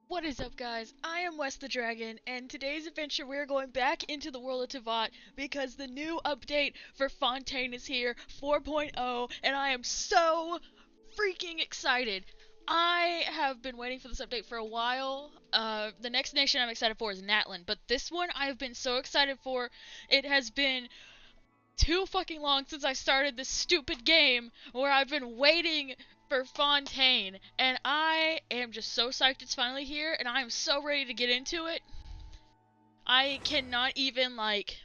What is up, guys? I am WesTheDragon, and today's adventure we're going back into the world of Teyvat because the new update for Fontaine is here, 4.0, and I am so freaking excited. I have been waiting for this update for a while. The next nation I'm excited for is Natlan, but this one I have been so excited for. It has been too fucking long since I started this stupid game where I've been waiting for Fontaine, and I am just so psyched it's finally here, and I am so ready to get into it. I cannot even, like,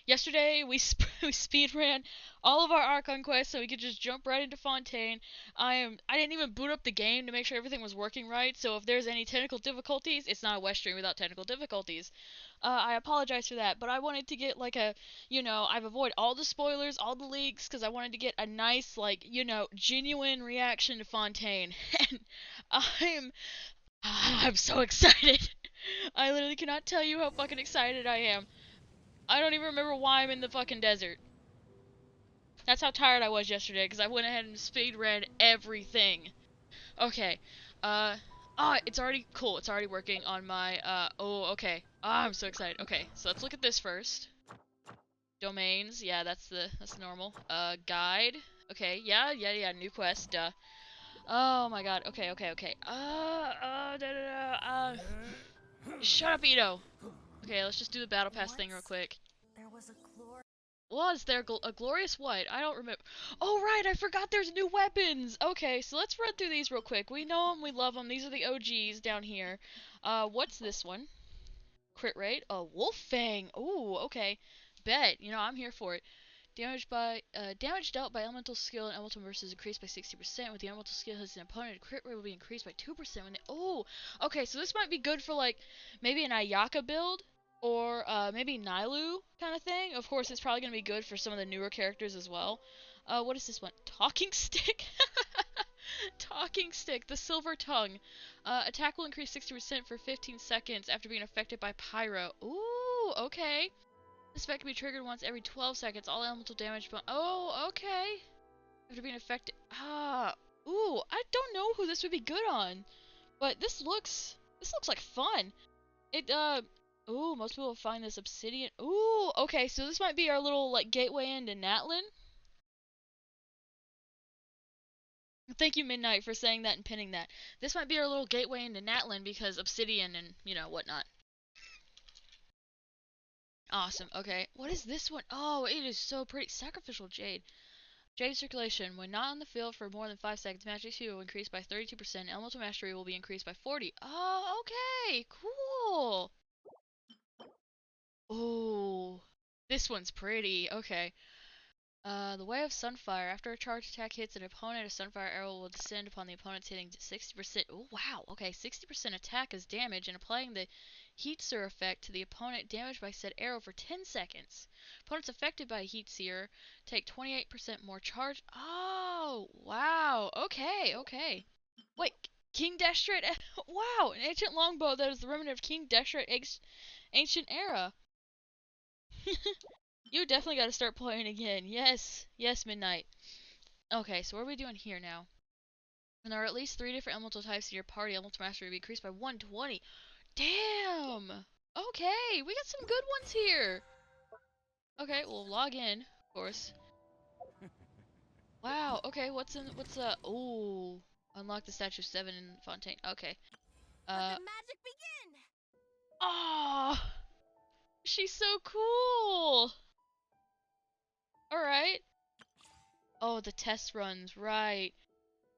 yesterday we speed ran all of our Archon quests so we could just jump right into Fontaine. I didn't even boot up the game to make sure everything was working right, so if there's any technical difficulties, it's not a West stream without technical difficulties. I apologize for that, but I wanted to get like I've avoided all the spoilers, all the leaks, because I wanted to get a nice, like, genuine reaction to Fontaine. And I'm, I'm so excited. I literally cannot tell you how fucking excited I am. I don't even remember why I'm in the fucking desert. That's how tired I was yesterday, because I went ahead and speed read everything. Okay, uh, it's already cool. It's already working on my, oh, okay. I'm so excited. Okay, so let's look at this first. Domains, yeah, that's normal. Guide. Okay, yeah, new quest, duh. Oh my god, okay. Shut up, Ito! Okay, let's just do the battle pass thing real quick. Was there a glorious what? I don't remember. Oh, right, I forgot there's new weapons! Okay, so let's run through these real quick. We know them, we love them. These are the OGs down here. What's this one? Crit rate? A wolf fang! Ooh, okay. Bet. I'm here for it. Damage dealt by elemental skill and elemental mercy is increased by 60%. With the elemental skill has an opponent, crit rate will be increased by 2% when they. Oh, okay. So this might be good for like maybe an Ayaka build or maybe Nailu kind of thing. Of course, it's probably gonna be good for some of the newer characters as well. What is this one? Talking stick. Talking stick. The silver tongue. Attack will increase 60% for 15 seconds after being affected by pyro. Ooh, okay. This effect can be triggered once every 12 seconds. All elemental damage. Oh, okay. After being affected. Ooh. I don't know who this would be good on, but this looks like fun. It Ooh, most people will find this obsidian. Ooh, okay. So this might be our little like gateway into Natlan. Thank you, Midnight, for saying that and pinning that. This might be our little gateway into Natlan because obsidian and whatnot. Awesome. Okay. What is this one? Oh, it is so pretty. Sacrificial jade. Jade circulation. When not on the field for more than 5 seconds, magic speed will increase by 32%. Elemental mastery will be increased by 40. Oh, okay. Cool. Oh, this one's pretty. Okay. The Way of Sunfire. After a charged attack hits an opponent, a Sunfire arrow will descend upon the opponent's hitting 60%. Oh, wow. Okay, 60% attack as damage, and applying the Heat Seer effect to the opponent damaged by said arrow for 10 seconds. Opponents affected by Heat Seer take 28% more charge. Oh, wow. Okay. Wait, King Destret. Wow, an ancient longbow that is the remnant of King Destret's ancient era. You definitely got to start playing again. Yes, Midnight. Okay, so what are we doing here now? When there are at least 3 different elemental types in your party, elemental mastery will be increased by 120. Damn! Okay, we got some good ones here. Okay, we'll log in, of course. Wow, okay, oh, unlock the statue 7 in Fontaine. Okay. Let the magic begin! Oh, she's so cool. Alright. Oh, the test runs, right.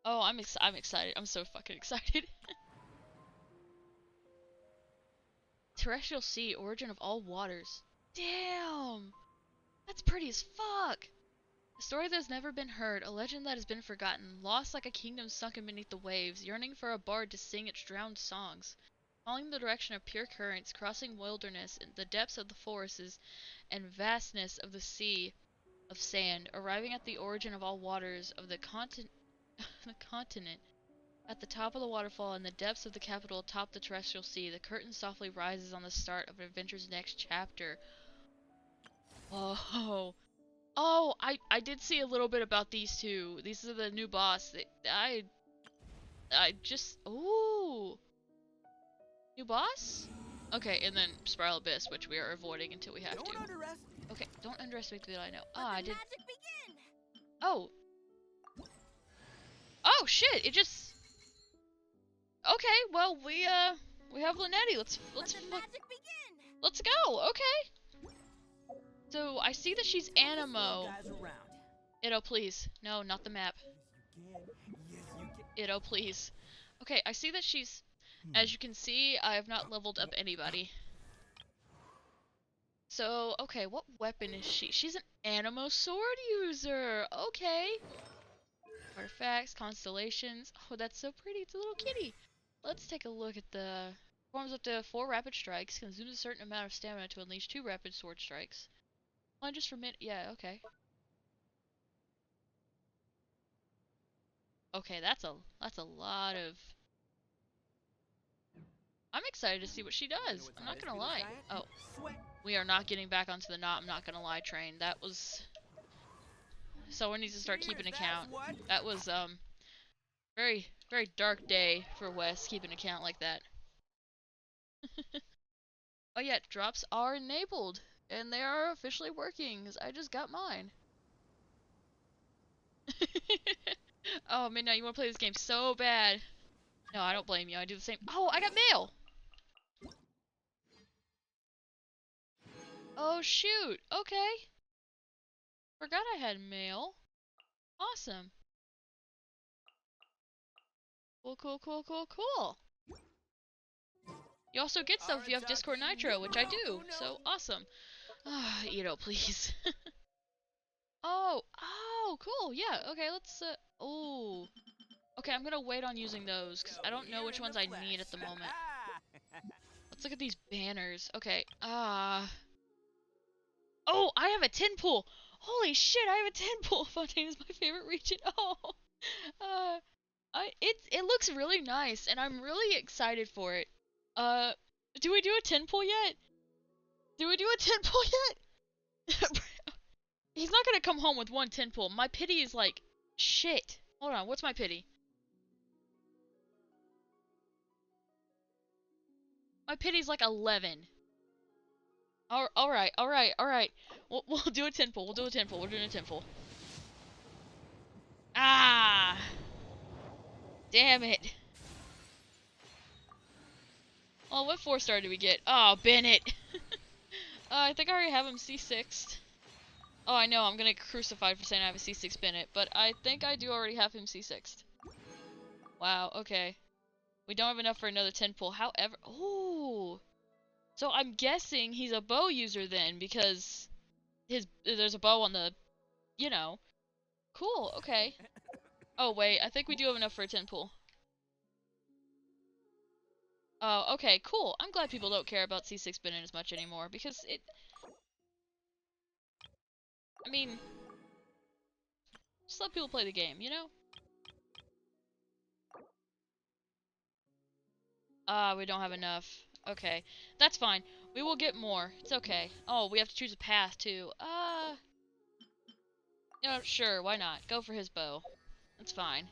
Oh, I'm excited. I'm so fucking excited. Terrestrial Sea, origin of all waters. Damn! That's pretty as fuck! A story that has never been heard, a legend that has been forgotten, lost like a kingdom sunken beneath the waves, yearning for a bard to sing its drowned songs. Following the direction of pure currents, crossing wilderness, in the depths of the forests, and vastness of the sea of sand, arriving at the origin of all waters of the continent. At the top of the waterfall, in the depths of the capital atop the terrestrial sea, the curtain softly rises on the start of adventure's next chapter. Oh, I did see a little bit about these two. These are the new boss. I just, ooh. New boss? Okay, and then Spiral Abyss, which we are avoiding until we have to. Okay, don't underestimate the I know. Ah, I did. Magic begin. Oh. Oh shit! It just. Okay, well we have Linetti. Let's Magic begin. let's go. Okay. So I see that she's Animo. Itto, please. No, not the map. Itto, please. Okay, I see that she's. As you can see, I have not leveled up anybody. So, okay, what weapon is she? She's an Animo sword user. Okay. Artifacts, constellations. Oh, that's so pretty. It's a little kitty. Let's take a look at the... Performs up to 4 rapid strikes. Consumes a certain amount of stamina to unleash 2 rapid sword strikes. Plunges for minute. Yeah, okay. Okay, that's a lot of... I'm excited to see what she does. I'm not gonna lie. Oh, we are not getting back onto the not I'm not gonna lie train. That was... Someone needs to start keeping account. That was, very, very dark day for Wes, keeping account like that. Oh yeah, drops are enabled, and they are officially working, because I just got mine. Oh, Midnight, you want to play this game so bad. No, I don't blame you, I do the same. Oh, I got mail! Oh shoot, okay. Forgot I had mail. Awesome. Cool, cool, cool, cool, cool. You also get stuff if you have Discord Nitro, which I do, so awesome. Ah, Itto, please. Oh, oh, cool, yeah, okay, let's, oh. Okay, I'm gonna wait on using those, because I don't know which ones I need at the moment. Let's look at these banners. Okay, oh, I have a tin pool! Holy shit, I have a tin pool! Fontaine is my favorite region. Oh! It looks really nice, and I'm really excited for it. Do we do a tin pool yet? Do we do a tin pool yet? He's not gonna come home with one tin pool. My pity is like, shit. Hold on, what's my pity? My pity's like 11. Alright, alright, alright. We'll do a 10 pull. We'll do a 10 pull. We're doing a 10 pull. Ah! Damn it. Oh, what 4-star did we get? Oh, Bennett. I think I already have him C6'd. Oh, I know. I'm gonna get crucified for saying I have a C6 Bennett, but I think I do already have him C6'd. Wow, okay. We don't have enough for another 10 pull. However... Oh! So I'm guessing he's a bow user then, because there's a bow on the, you know. Cool, okay. Oh wait, I think we do have enough for a 10 pull. Oh, okay, cool. I'm glad people don't care about C6 Bennett as much anymore, because it... I mean... Just let people play the game, you know? We don't have enough. Okay, that's fine. We will get more. It's okay. Oh, we have to choose a path, too. You know, sure, why not? Go for his bow. That's fine.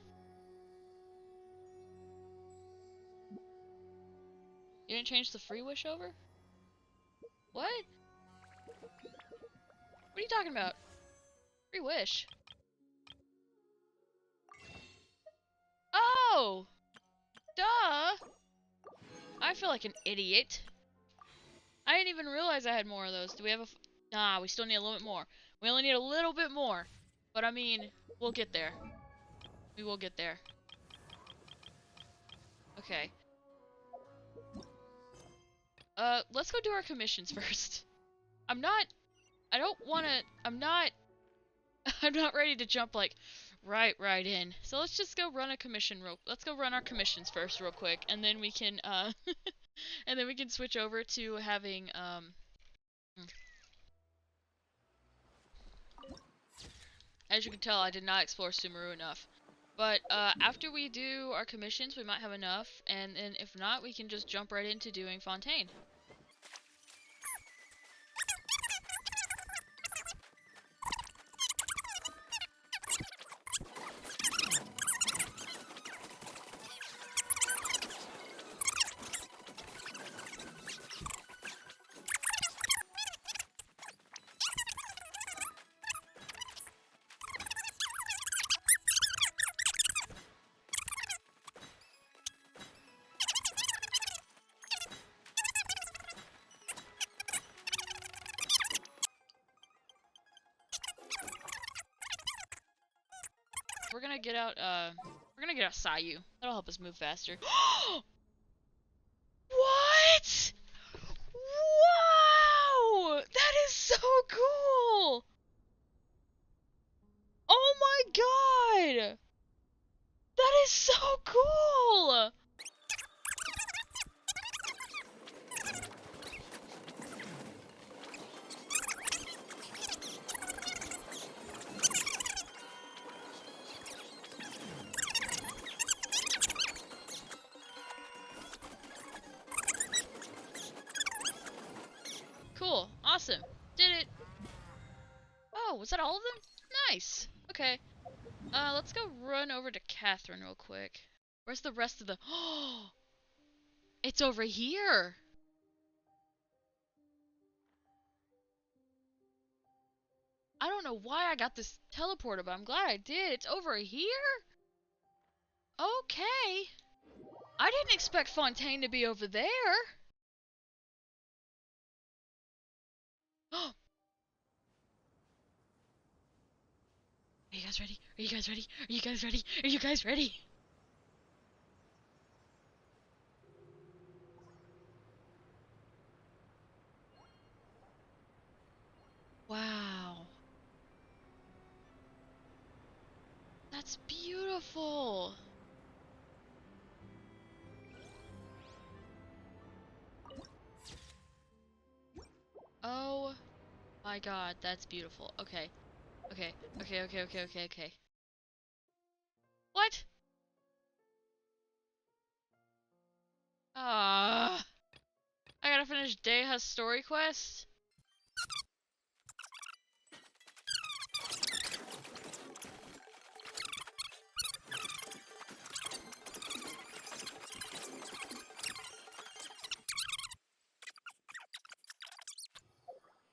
You didn't change the free wish over? What? What are you talking about? Free wish? Oh! Duh! I feel like an idiot. I didn't even realize I had more of those. Do we have a... Nah, we still need a little bit more. We only need a little bit more. But I mean, we'll get there. We will get there. Okay. Let's go do our commissions first. I don't wanna... I'm not ready to jump, like, right in. So let's just go run a commission let's go run our commissions first real quick, and then we can, and then we can switch over to having, As you can tell, I did not explore Sumeru enough. But, after we do our commissions, we might have enough, and then if not, we can just jump right into doing Fontaine. we're gonna get out Sayu. That'll help us move faster. What? Wow! That is so cool! Oh my god! That is so cool! Cool. Awesome. Did it. Oh, was that all of them? Nice. Okay. Let's go run over to Catherine real quick. Where's the rest of the... Oh! It's over here! I don't know why I got this teleporter, but I'm glad I did. It's over here? Okay. I didn't expect Fontaine to be over there. Are you guys ready? Are you guys ready? Are you guys ready? Are you guys ready? Wow. That's beautiful. Oh my god, that's beautiful. Okay. Okay. Okay, okay, okay, okay, okay. What? Ah. I gotta finish Deha's story quest?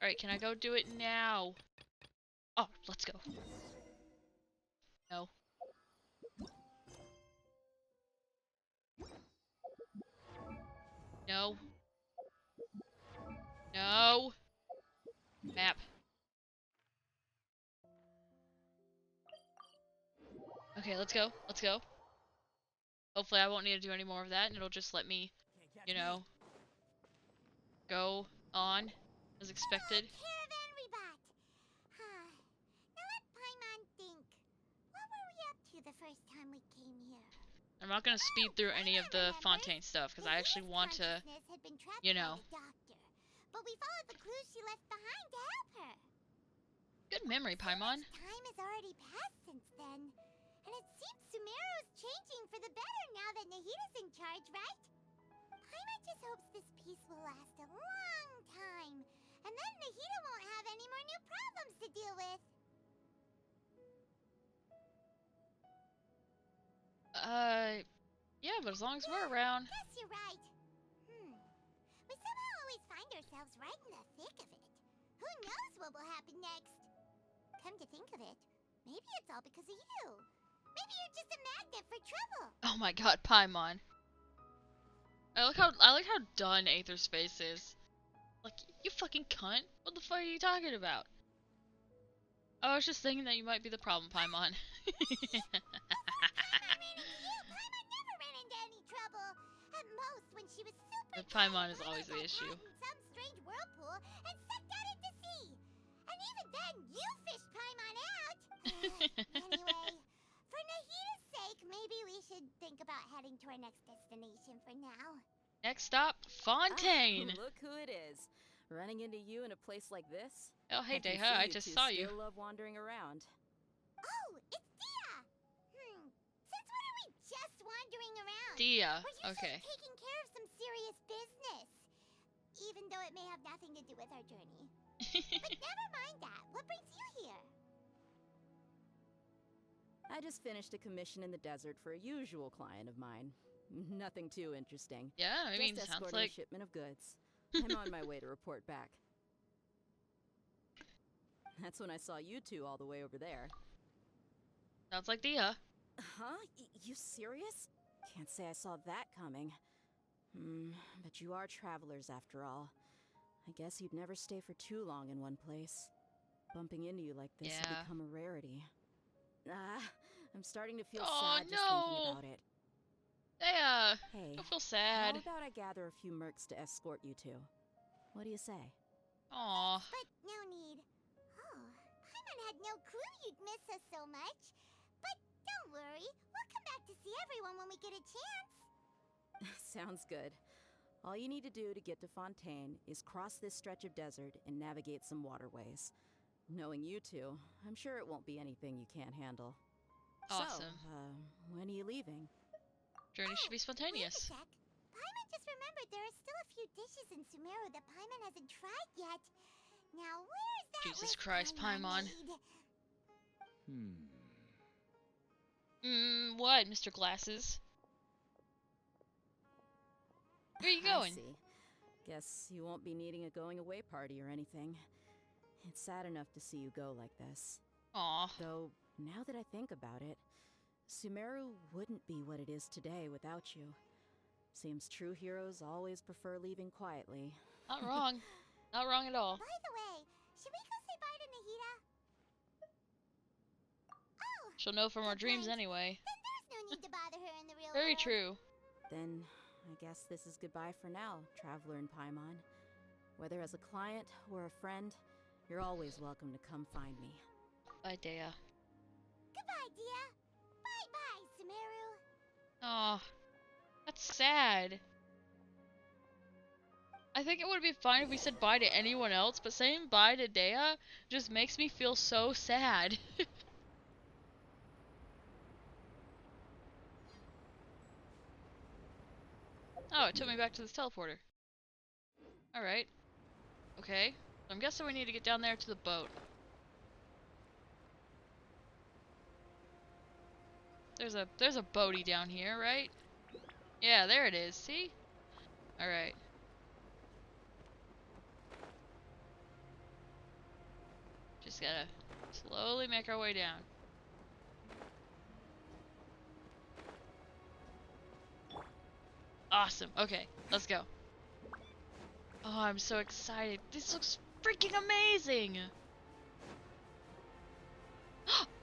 Alright, can I go do it now? Oh, let's go. No. No. No. Map. Okay, let's go. Let's go. Hopefully I won't need to do any more of that, and it'll just let me, you know, go on as expected. Caravan rebot. Now let Paimon think. What were we up to the first time we came here? I'm not gonna speed through any of the Fontaine stuff, because I actually want to, you know. Doctor, but we followed the clues she left behind to help her. Good memory, Paimon. Time has already passed since then. And it seems Sumeru's changing for the better now that Nahita's in charge, right? Paimon just hopes this peace will last a long time. And then Nahita won't have any more new problems to deal with. Yeah, but as long as we're around. Yes, you're right. We somehow always find ourselves right in the thick of it. Who knows what will happen next? Come to think of it, maybe it's all because of you. Maybe you're just a magnet for trouble. Oh my god, Paimon. I like how done Aether's face is. Like, you fucking cunt. What the fuck are you talking about? I was just thinking that you might be the problem, Paimon. Paimon never ran into any trouble. At most, when she was super The Paimon tired, is always the got issue. caught in some strange whirlpool and sucked out into sea. And even then, you fished Paimon out. Anyway, for Nahita's sake, maybe we should think about heading to our next destination for now. Next stop, Fontaine. Look who it is. Running into you in a place like this? Oh, hey, I can Deha, see I you just two saw you. still love wandering around. Oh, it's Dia! Since when are we just wandering around? Dia, We're usually okay. taking care of some serious business. Even though it may have nothing to do with our journey. But never mind that. What brings you here? I just finished a commission in the desert for a usual client of mine. Nothing too interesting. Yeah, I mean, just sounds escorting like... a shipment of goods. I'm on my way to report back. That's when I saw you two all the way over there. Sounds like Dia. Huh? You serious? Can't say I saw that coming. But you are travelers after all. I guess you'd never stay for too long in one place. Bumping into you like this will Yeah. become a rarity. I'm starting to feel Oh, sad just thinking no. about it. Hey, Hey, don't feel sad. how about I gather a few mercs to escort you two? What do you say? Aw. But no need. Oh, Paimon had no clue you'd miss us so much. But don't worry, we'll come back to see everyone when we get a chance. Sounds good. All you need to do to get to Fontaine is cross this stretch of desert and navigate some waterways. Knowing you two, I'm sure it won't be anything you can't handle. Awesome. So, when are you leaving? Journey should be Wait a spontaneous. sec. Paimon just remembered there are still a few dishes in Sumeru that Paimon hasn't tried yet. Now, where's that Jesus list Christ, Paimon. made? What, Mr. Glasses? Where are you going? I see. Guess you won't be needing a going-away party or anything. It's sad enough to see you go like this. Aw. Though, now that I think about it, Sumeru wouldn't be what it is today without you. Seems true heroes always prefer leaving quietly. Not wrong. Not wrong at all. By the way, should we go say bye to Nahida? Oh, She'll know from our dreams point. anyway. Then there's no need to bother her in the real Very world. true. Then, I guess this is goodbye for now, Traveler in Paimon. Whether as a client or a friend, you're always welcome to come find me. Bye, Dea. Goodbye, Dia. Bye-bye, Sumeru. Aw. That's sad. I think it would be fine if we said bye to anyone else, but saying bye to Dea just makes me feel so sad. Oh, it took me back to this teleporter. Alright. Okay. I'm guessing we need to get down there to the boat. There's a boaty down here, right? Yeah, there it is, see? Alright. Just gotta slowly make our way down. Awesome. Okay, let's go. Oh, I'm so excited. This looks freaking amazing!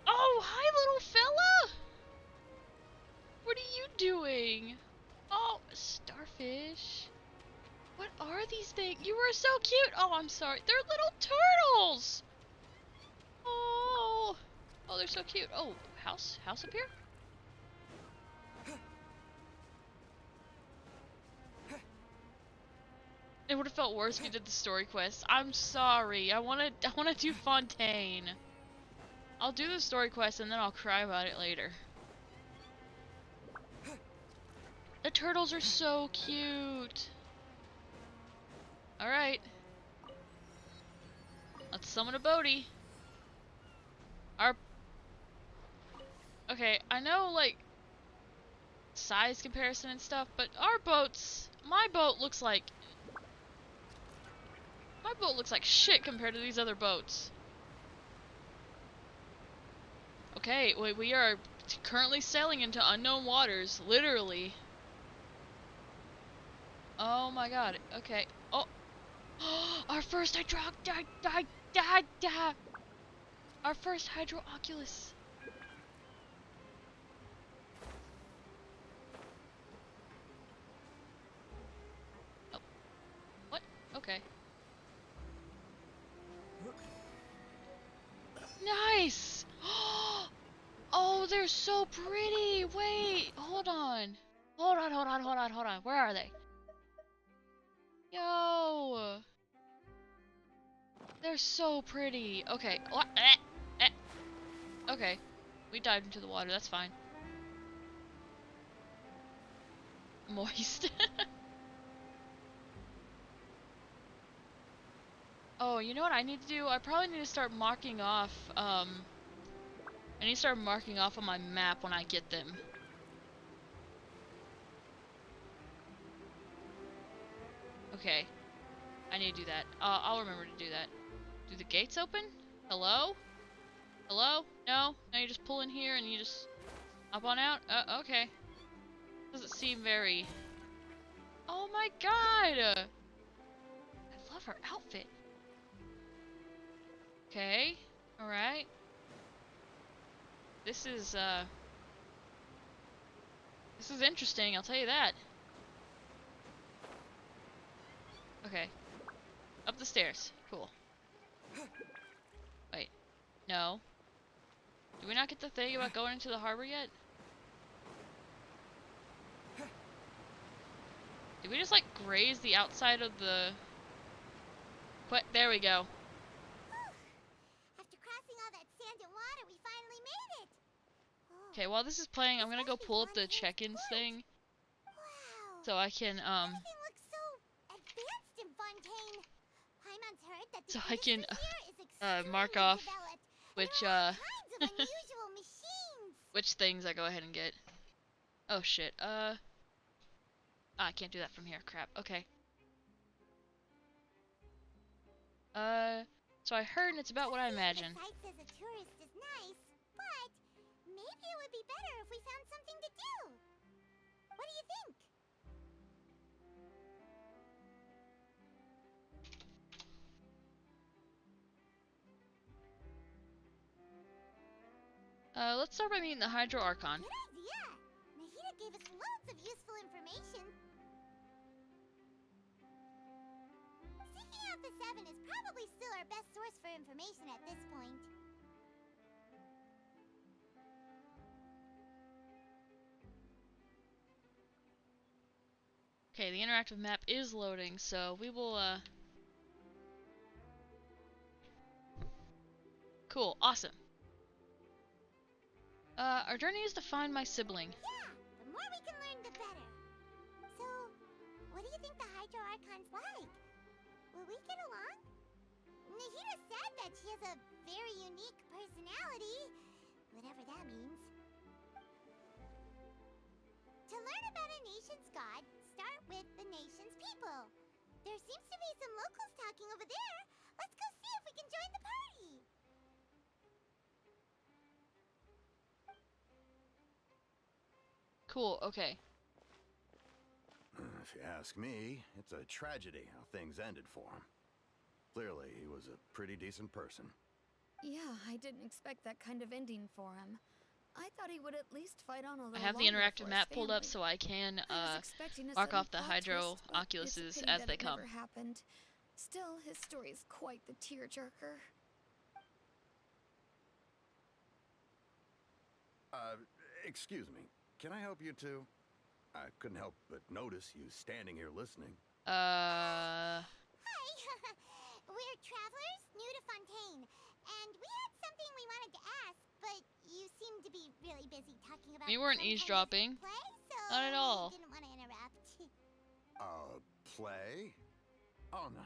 Oh, hi, little fella! What are you doing? Oh, starfish. What are these things? You were so cute! Oh, I'm sorry. They're little turtles! Oh! Oh, they're so cute. Oh, house up here? It would have felt worse if you did the story quest. I'm sorry. I wanna do Fontaine. I'll do the story quest and then I'll cry about it later. The turtles are so cute. Alright. Let's summon a boaty. Okay, I know, like, size comparison and stuff, but our boats... My boat looks like shit compared to these other boats. Okay, we are currently sailing into unknown waters, literally. Oh my god, okay. Oh! Our first Our first Hydro-Oculus! Oh. What? Okay. Nice! Oh, they're so pretty! Wait, hold on. Hold on. Where are they? Yo! They're so pretty. Okay. What? Okay. We dived into the water, that's fine. Moist. Oh, you know what I need to do? I probably need to start marking off, I need to start marking off on my map when I get them. Okay. I need to do that. I'll remember to do that. Do the gates open? Hello? Hello? No? No, you just pull in here and you just hop on out? Okay. Doesn't seem very... Oh my god! I love her outfit. Okay. Alright. This is This is interesting, I'll tell you that. Okay. Up the stairs. Cool. Wait. No. Did we not get the thing about going into the harbor yet? Did we just, like, graze the outside of the... What? There we go. After crossing all that sand and water, we finally made it. Okay, while this is playing, I'm gonna go pull up the check-ins thing. Wow. So I can, Everything looks so advanced in Fontaine. Paimon's heard that the So I can, industry here is mark extremely off developed, which, and there are all kinds of unusual machines. which things I go ahead and get. Oh shit, I can't do that from here, crap, okay. So I heard and it's about what I imagined. The site says a tourist is nice, but maybe it would be better if we found something to do. What do you think? Let's start by meeting the Hydro Archon. Good idea. Nahida gave us loads of useful information. Seeking out the Seven is probably still our best source for information at this point. Okay, the interactive map is loading, so we will, Cool, awesome. Our journey is to find my sibling. Yeah, the more we can learn, the better. So, what do you think the Hydro Archon's like? Will we get along? Nahida said that she has a very unique personality, whatever that means. To learn about a nation's god, start with the nation's people. There seems to be some locals talking over there. Let's go see if we can join the party. Cool, okay. If you ask me, it's a tragedy how things ended for him. Clearly, he was a pretty decent person. Yeah, I didn't expect that kind of ending for him. I thought he would at least fight on a little I have the longer interactive for map his pulled up family. so I can, I was expecting a mark sudden off the plot Hydro twist, but it's a Oculuses pity as that they it come. never happened. Still, his story is quite the tearjerker. Excuse me. Can I help you too? I couldn't help but notice you standing here listening. Hi! We're travelers new to Fontaine, and we had something we wanted to ask, but you seem to be really busy talking about We weren't some kind of eavesdropping. play, so Not at all. we didn't want to interrupt. Play? Oh, no.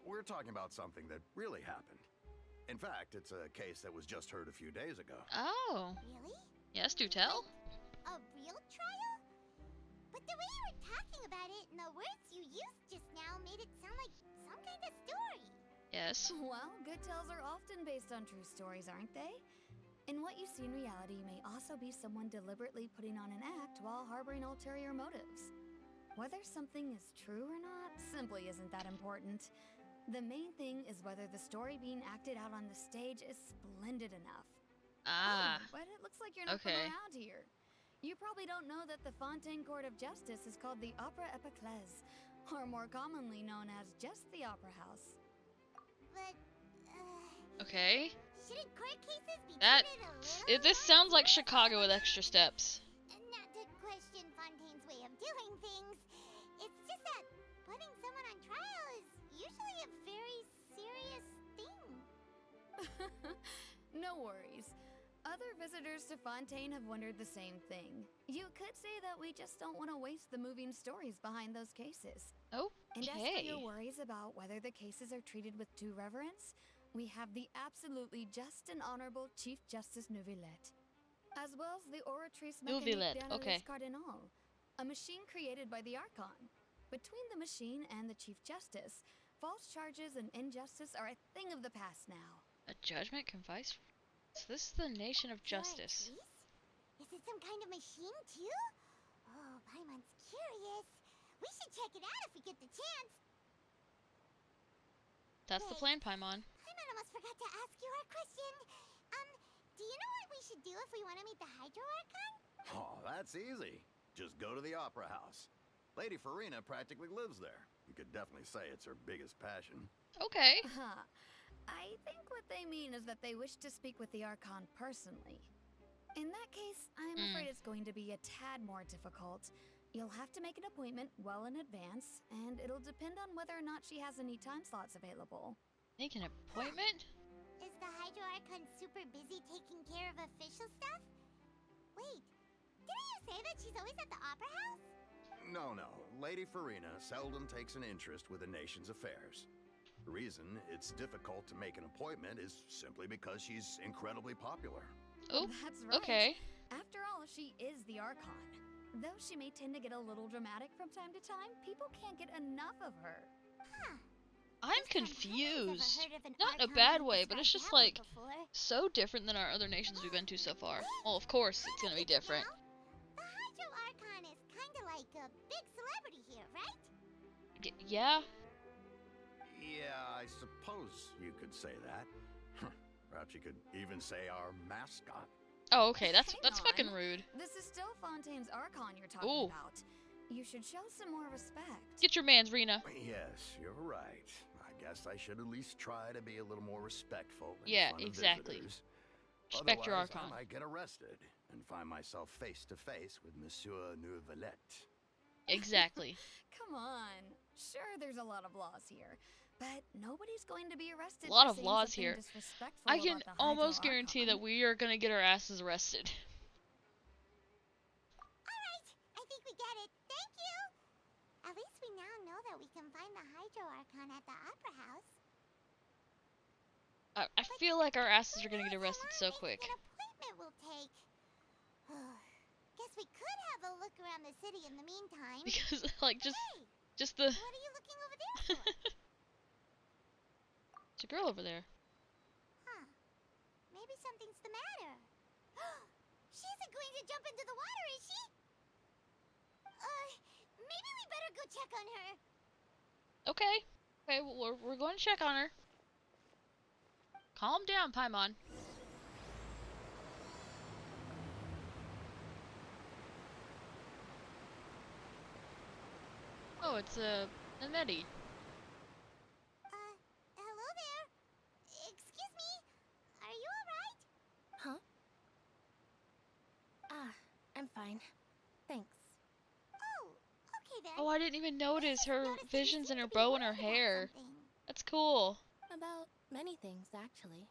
We're talking about something that really happened. In fact, it's a case that was just heard a few days ago. Oh. Really? Yes, do tell. A real trial? But the way you were talking about it and the words you used just now made it sound like some kind of story. Yes. Well, good tales are often based on true stories, aren't they? And what you see in reality may also be someone deliberately putting on an act while harboring ulterior motives. Whether something is true or not simply isn't that important. The main thing is whether the story being acted out on the stage is splendid enough. Ah. Oh, but it looks like you're not from Okay. around here. You probably don't know that the Fontaine Court of Justice is called the Opera Epiclese, or more commonly known as just the Opera House. But, Okay. shouldn't court cases be That- treated a little This more sounds like seriously? Chicago with extra steps. Not to question Fontaine's way of doing things. It's just that putting someone on trial is usually a very serious thing. No worries. Other visitors to Fontaine have wondered the same thing. You could say that we just don't want to waste the moving stories behind those cases. And as for your Okay. worries about whether the cases are treated with due reverence, we have the absolutely just and honorable Chief Justice Neuvillette, as well as the Oratrice Neuvillette, Mécanique okay. Cardinal, a machine created by the Archon. Between the machine and the Chief Justice, false charges and injustice are a thing of the past now. A judgment convice? So this is the nation of justice. Oratrice? Is it some kind of machine too? Oh, Paimon's curious. We should check it out if we get the chance. That's the plan, Paimon. Paimon almost forgot to ask you our question. Do you know what we should do if we want to meet the Hydro Archon? Oh, that's easy. Just go to the Opera House. Lady Farina practically lives there. You could definitely say it's her biggest passion. Okay. Huh. I think what they mean is that they wish to speak with the Archon personally. In that case, I'm afraid it's going to be a tad more difficult. You'll have to make an appointment well in advance, and it'll depend on whether or not she has any time slots available. Make an appointment? Is the Hydro Archon super busy taking care of official stuff? Wait, didn't you say that she's always at the Opera House? No. Lady Farina seldom takes an interest with the nation's affairs. The reason it's difficult to make an appointment is simply because she's incredibly popular. Oh, That's right. okay. After all, she is the Archon. Though she may tend to get a little dramatic from time to time, people can't get enough of her. Huh. I'm First time I've confused. ever heard of an Not in a Archon bad being way, but it's described just that way like before. so different than our other nations we've been to so far. Well, of course it's gonna be different. The Hydro Archon is kinda like a big celebrity here, right? Yeah? Yeah, I suppose you could say that. Perhaps you could even say our mascot. Oh, okay. That's Hang fucking on. rude. This is still Fontaine's Archon you're talking Ooh. about. You should show some more respect. Get your man's Rena. Yes, you're right. I guess I should at least try to be a little more respectful in Yeah, front of exactly. visitors. Respect your Otherwise, Archon. I might get arrested and find myself face to face with Monsieur Neuvillette. Exactly. Come on. Sure, there's a lot of laws here, but nobody's going to be arrested. A lot for of saying laws something here. disrespectful I can about the Hydro almost guarantee that Archon. we are gonna get our asses arrested. Alright, I think we get it. Thank you! At least we now know that we can find the Hydro Archon at the Opera House. I feel like our asses are gonna get Who knows arrested how so long quick. making an appointment will take. Guess we could have a look around the city in the meantime. Because, like, Hey, just the... what are you looking over there for? There's a girl over there. Huh. Maybe something's the matter. She isn't going to jump into the water, is she? Maybe we better go check on her. Okay. Okay, well, we're going to check on her. Calm down, Paimon. Oh, it's Nanette. Hello there. Excuse me. Are you alright? Huh? I'm fine. Thanks. Oh, okay then. Oh, I didn't even notice just her noticed that you visions seem in her to be bow and her worried about hair. something. That's cool. About many things, actually.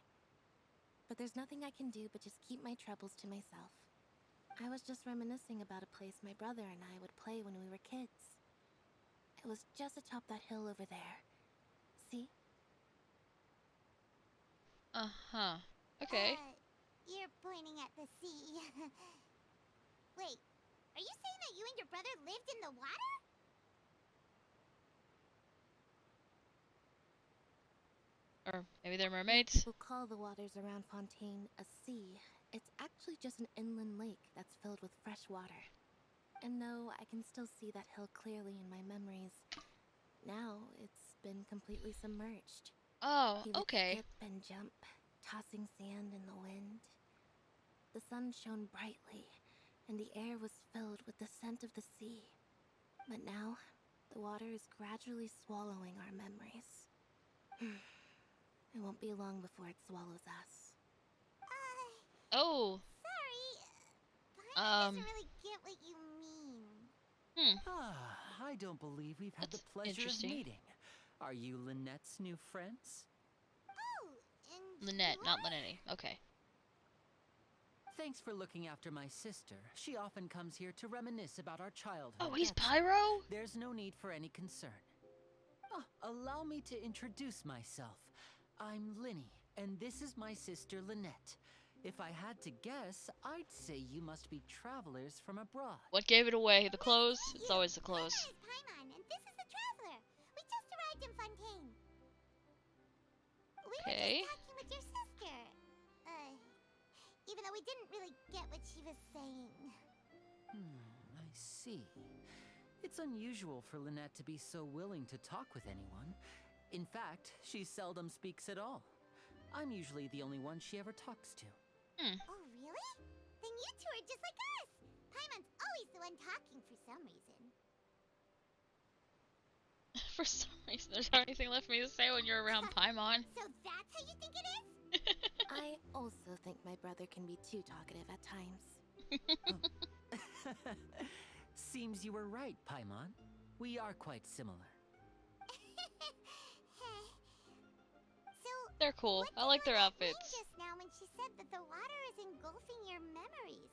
But there's nothing I can do but just keep my troubles to myself. I was just reminiscing about a place my brother and I would play when we were kids. It was just atop that hill over there. See? Uh-huh. Okay. You're pointing at the sea. Wait, are you saying that you and your brother lived in the water? Or maybe they're mermaids. People call the waters around Fontaine a sea. It's actually just an inland lake that's filled with fresh water. And no, I can still see that hill clearly in my memories. Now, it's been completely submerged. Oh, He would okay. skip and jump, tossing sand in the wind. The sun shone brightly, and the air was filled with the scent of the sea. But now, the water is gradually swallowing our memories. It won't be long before it swallows us. Oh. Sorry. Paimon doesn't really get what you mean. I don't believe we've had That's the pleasure of interesting. meeting. Are you Lynette's new friends? Oh, and Lynette, you not are? Lynette. Okay. Thanks for looking after my sister. She often comes here to reminisce about our childhood. Oh, he's That's- Pyro? There's no need for any concern. Oh, allow me to introduce myself. I'm Linny, and this is my sister Lynette. If I had to guess, I'd say you must be travelers from abroad. What gave it away? The clothes? It's You. always the clothes. My name is Paimon, and this is the Traveler. We just arrived in Fontaine. We Okay. were just talking with your sister. Even though we didn't really get what she was saying. I see. It's unusual for Lynette to be so willing to talk with anyone. In fact, she seldom speaks at all. I'm usually the only one she ever talks to. Oh, really? Then you two are just like us. Paimon's always the one talking for some reason. For some reason, there's not anything left for me to say when you're around Paimon. So that's how you think it is? I also think my brother can be too talkative at times. Seems you were right, Paimon. We are quite similar. So, They're cool. what I did like their Lynette mean outfits. just now when she said that the water is engulfing your memories,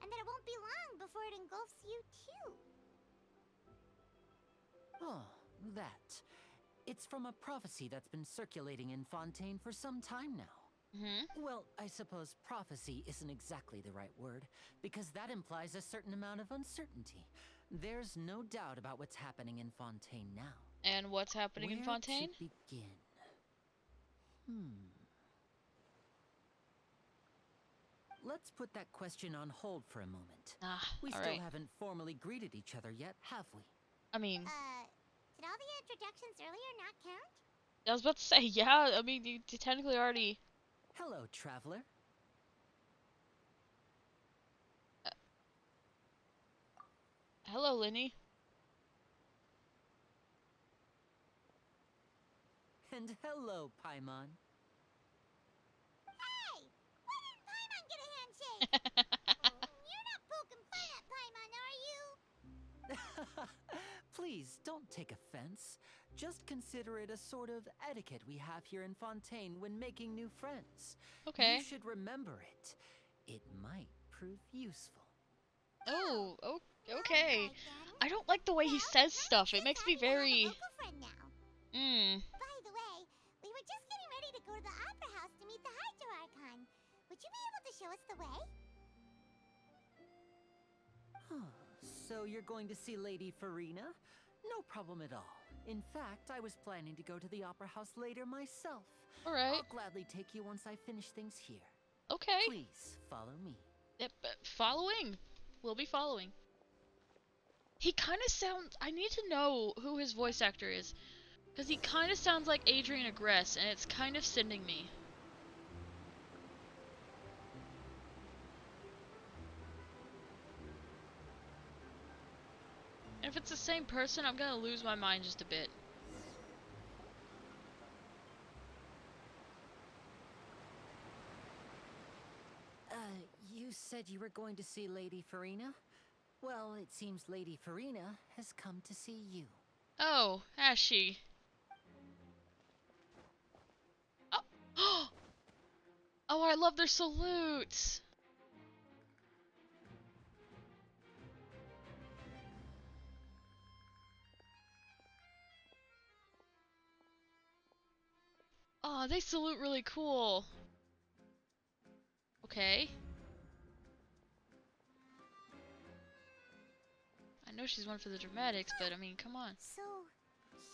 and that it won't be long before it engulfs you too? Oh, that. It's from a prophecy that's been circulating in Fontaine for some time now. Well, I suppose prophecy isn't exactly the right word, because that implies a certain amount of uncertainty. There's no doubt about what's happening in Fontaine now. And what's happening in Fontaine? Where to begin? Let's put that question on hold for a moment. We still alright. haven't formally greeted each other yet, have we? I mean, Did all the introductions earlier not count? I was about to say, yeah, I mean, you technically already... Hello, traveler. Hello, Linny. And hello, Paimon. Hey! Why didn't Paimon get a handshake? You're not poking fun at Paimon, are you? Please, don't take offense. Just consider it a sort of etiquette we have here in Fontaine when making new friends. Okay. You should remember it. It might prove useful. Oh, okay. I don't like the way he says stuff. It makes me very... By the way, we were just getting ready to go to the Opera House to meet the Hydro-Archon. Would you be able to show us the way? So you're going to see Lady Farina? No problem at all. In fact, I was planning to go to the Opera House later myself. Alright. I'll gladly take you once I finish things here. Okay. Please, follow me. Yep, following. We'll be following. He kind of sounds... I need to know who his voice actor is. Because he kind of sounds like Adrian Agreste, and it's kind of sending me. And if it's the same person, I'm gonna lose my mind just a bit. You said you were going to see Lady Farina? Well, it seems Lady Farina has come to see you. Oh, has she? Oh, oh, I love their salutes! Oh, they salute really cool. Okay. I know she's one for the dramatics, but I mean, come on. So,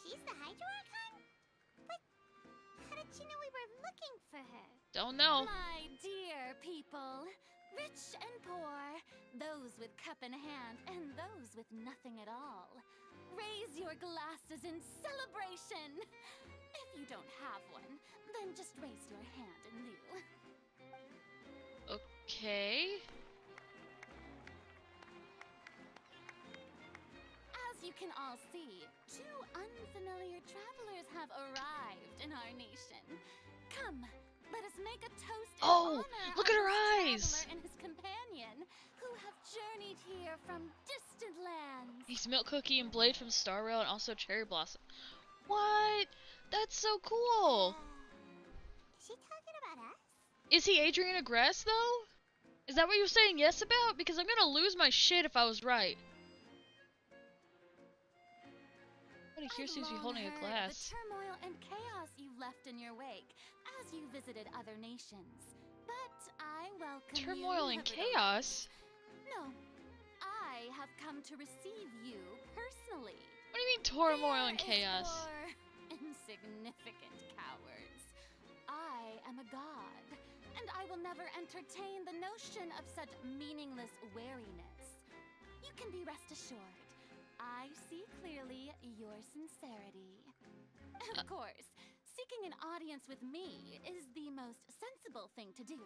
she's the Hydro-Archon? But how did she know we were looking for her? Don't know. My dear people, rich and poor, those with cup in hand and those with nothing at all, raise your glasses in celebration. If you don't have one, then just raise your hand in lieu. Okay. As you can all see, two unfamiliar travelers have arrived in our nation. Come, let us make a toast in Oh, honor look of at her this eyes! traveler and his companion, who have journeyed here from distant lands. He's Milk Cookie and Blade from Star Rail and also Cherry Blossom. What? That's so cool! Is she talking about us? Is he Adrian Agreste, though? Is that what you were saying yes about? Because I'm gonna lose my shit if I was right. Somebody here seems to be holding a glass. The turmoil and chaos you left in your wake as you visited other nations. But I welcome Turmoil you and chaos? No, I have come to receive you personally. What do you mean turmoil and Fear is chaos? for insignificant cowards. I am a god, and I will never entertain the notion of such meaningless wariness. You can be rest assured, I see clearly your sincerity. Of course, seeking an audience with me is the most sensible thing to do.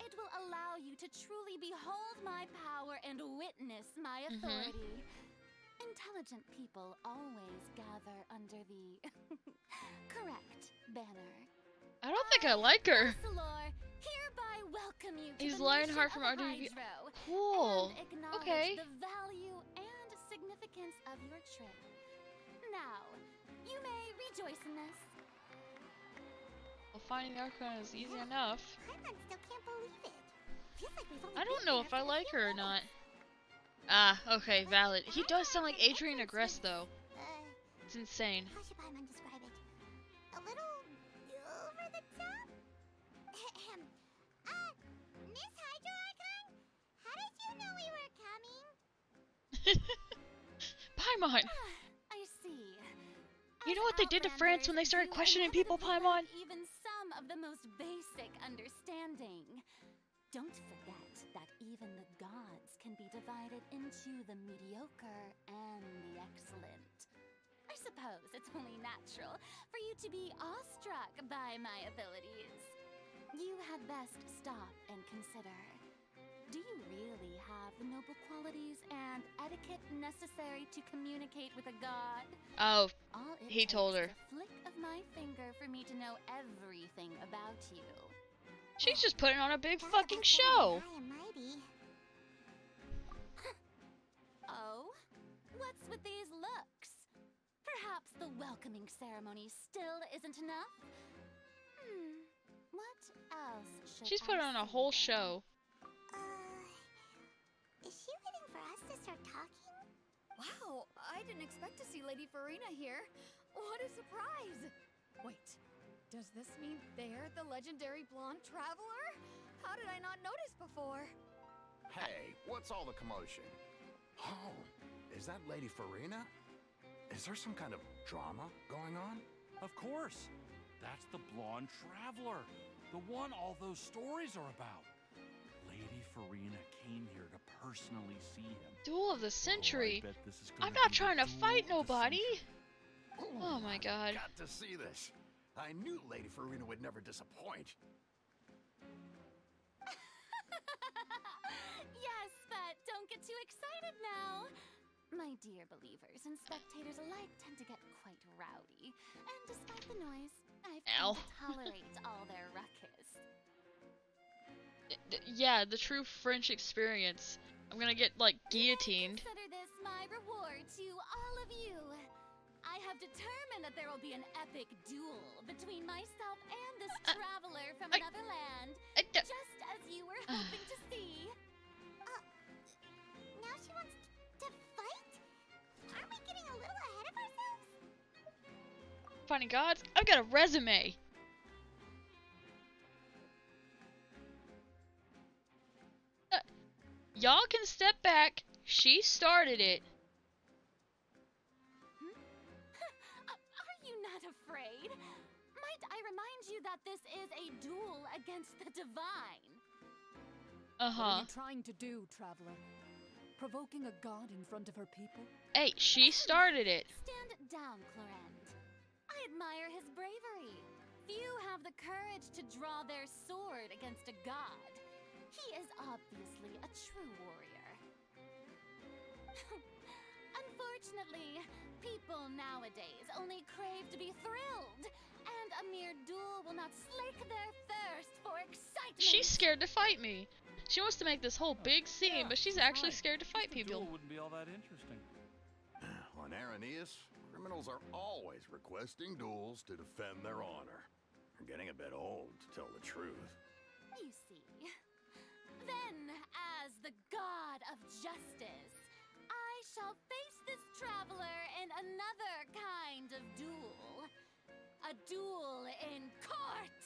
It It will allow you to truly behold my power and witness my authority. Intelligent people always gather under the correct banner. I don't think I like her. Councilor, hereby welcome you to He's the Lionheart nation from of RDV. Hydro, Cool. and acknowledge Okay. the value and significance of your trip. Now, you may rejoice in this. Well, finding the Archon is easy enough. Paimon still can't believe it. Feels like we've only I don't been know here if I for a like few her or minutes. not. Ah, okay, valid. He does sound like Adrian Agreste, though. It's insane. How should Paimon describe it? A little over the top? Ahem. Miss Hydro Archon? How did you know we were coming? Paimon! I see. You know As what they did to France when they Outlanders, started you questioning people, inevitably Paimon? lack even some of the most basic understanding. Don't forget that even the gods can be divided into the mediocre and the excellent. I suppose it's only natural for you to be awestruck by my abilities. You had best stop and consider. Do you really have the noble qualities and etiquette necessary to communicate with a god? Oh, All it he told takes her. is a flick of my finger for me to know everything about you. She's just putting on a big That's fucking about saying show. high and mighty. Oh? What's with these looks? Perhaps the welcoming ceremony still isn't enough? What else should She's I putting on a say whole then? show. Is she waiting for us to start talking? Wow, I didn't expect to see Lady Farina here. What a surprise! Wait, does this mean they're the legendary blonde traveler? How did I not notice before? Hey, what's all the commotion? Oh, is that Lady Farina? Is there some kind of drama going on? Of course. That's the blonde traveler. The one all those stories are about. Lady Farina came here to personally see him. Duel of the Oh, century. I bet this is gonna I'm not be the trying to duel fight of the nobody. century. Oh my god. Got to see this. I knew Lady Farina would never disappoint. Yes, but don't get too excited now. My dear believers and spectators alike tend to get quite rowdy, and despite the noise, I've Ow. come to tolerate all their ruckus. Yeah, the true French experience. I'm gonna get, like, guillotined. Consider this my reward to all of you. I have determined that there will be an epic duel between myself and this traveler from another land, just as you were hoping to see. Now she wants to fight? Aren't we getting a little ahead of ourselves? Finding gods? I've got a resume. Y'all can step back. She started it. Are you not afraid? Might I remind you that this is a duel against the divine? What are Uh-huh. you trying to do, traveler? Provoking a god in front of her people? Hey, she started it. Stand down, Clorend. I admire his bravery. Few have the courage to draw their sword against a god. He is obviously a true warrior. Unfortunately, people nowadays only crave to be thrilled, and a mere duel will not slake their thirst for excitement. She's scared to fight me. She wants to make this whole big scene, but she's actually scared to fight The duel people. wouldn't be all that interesting. On Araneus, criminals are always requesting duels to defend their honor. They're getting a bit old, to tell the truth. You see. Then, as the god of justice, I shall face this traveler in another kind of duel. A duel in court!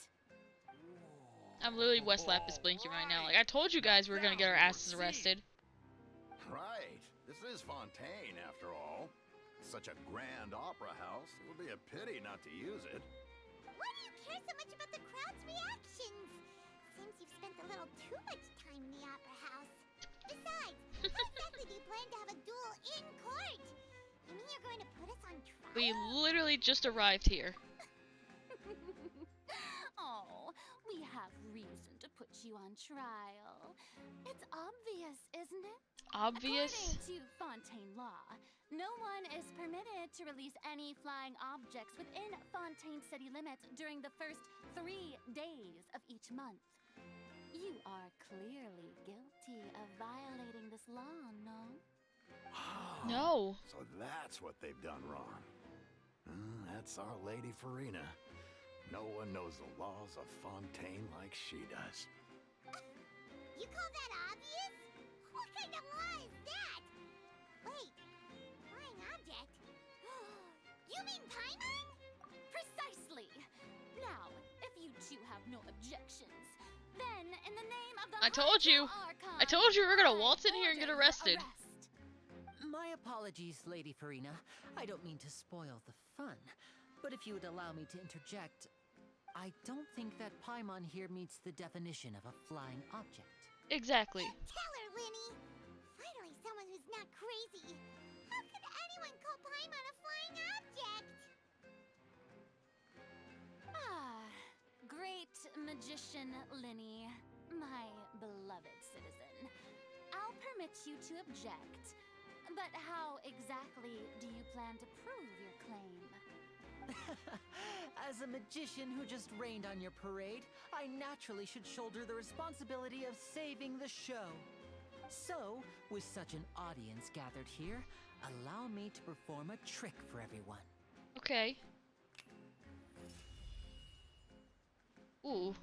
I'm literally West Lapis blinking right now. Like, I told you guys we were gonna get our asses arrested. Right. This is Fontaine, after all. Such a grand opera house, it would be a pity not to use it. Why do you care so much about the crowd's reactions? Seems you've spent a little too much time in the opera house. Besides, how exactly do you plan to have a duel in court? You mean you're going to put us on trial? We literally just arrived here. Oh, we have reason to put you on trial. It's obvious, isn't it? Obvious? According to Fontaine law, no one is permitted to release any flying objects within Fontaine city limits during the first 3 days of each month. You are clearly guilty of violating this law, no? Oh, No. So that's what they've done wrong. That's Our Lady Farina. No one knows the laws of Fontaine like she does. You call that obvious? What kind of law is that? Wait, flying object? You mean Paimon? Precisely! Now, if you two have no objections, then in the name of the I told you. Archon, I told you we were gonna waltz in I here and get order arrested. arrest. My apologies, Lady Farina. I don't mean to spoil the fun, but if you would allow me to interject, I don't think that Paimon here meets the definition of a flying object. Exactly. Tell her, Linny. Finally, someone who's not crazy. How could anyone call Paimon a flying object? Ah, great magician Linny, my beloved citizen. I'll permit you to object, but how exactly do you plan to prove your claim? As a magician who just rained on your parade, I naturally should shoulder the responsibility of saving the show. So, with such an audience gathered here, allow me to perform a trick for everyone. Okay. Ooh.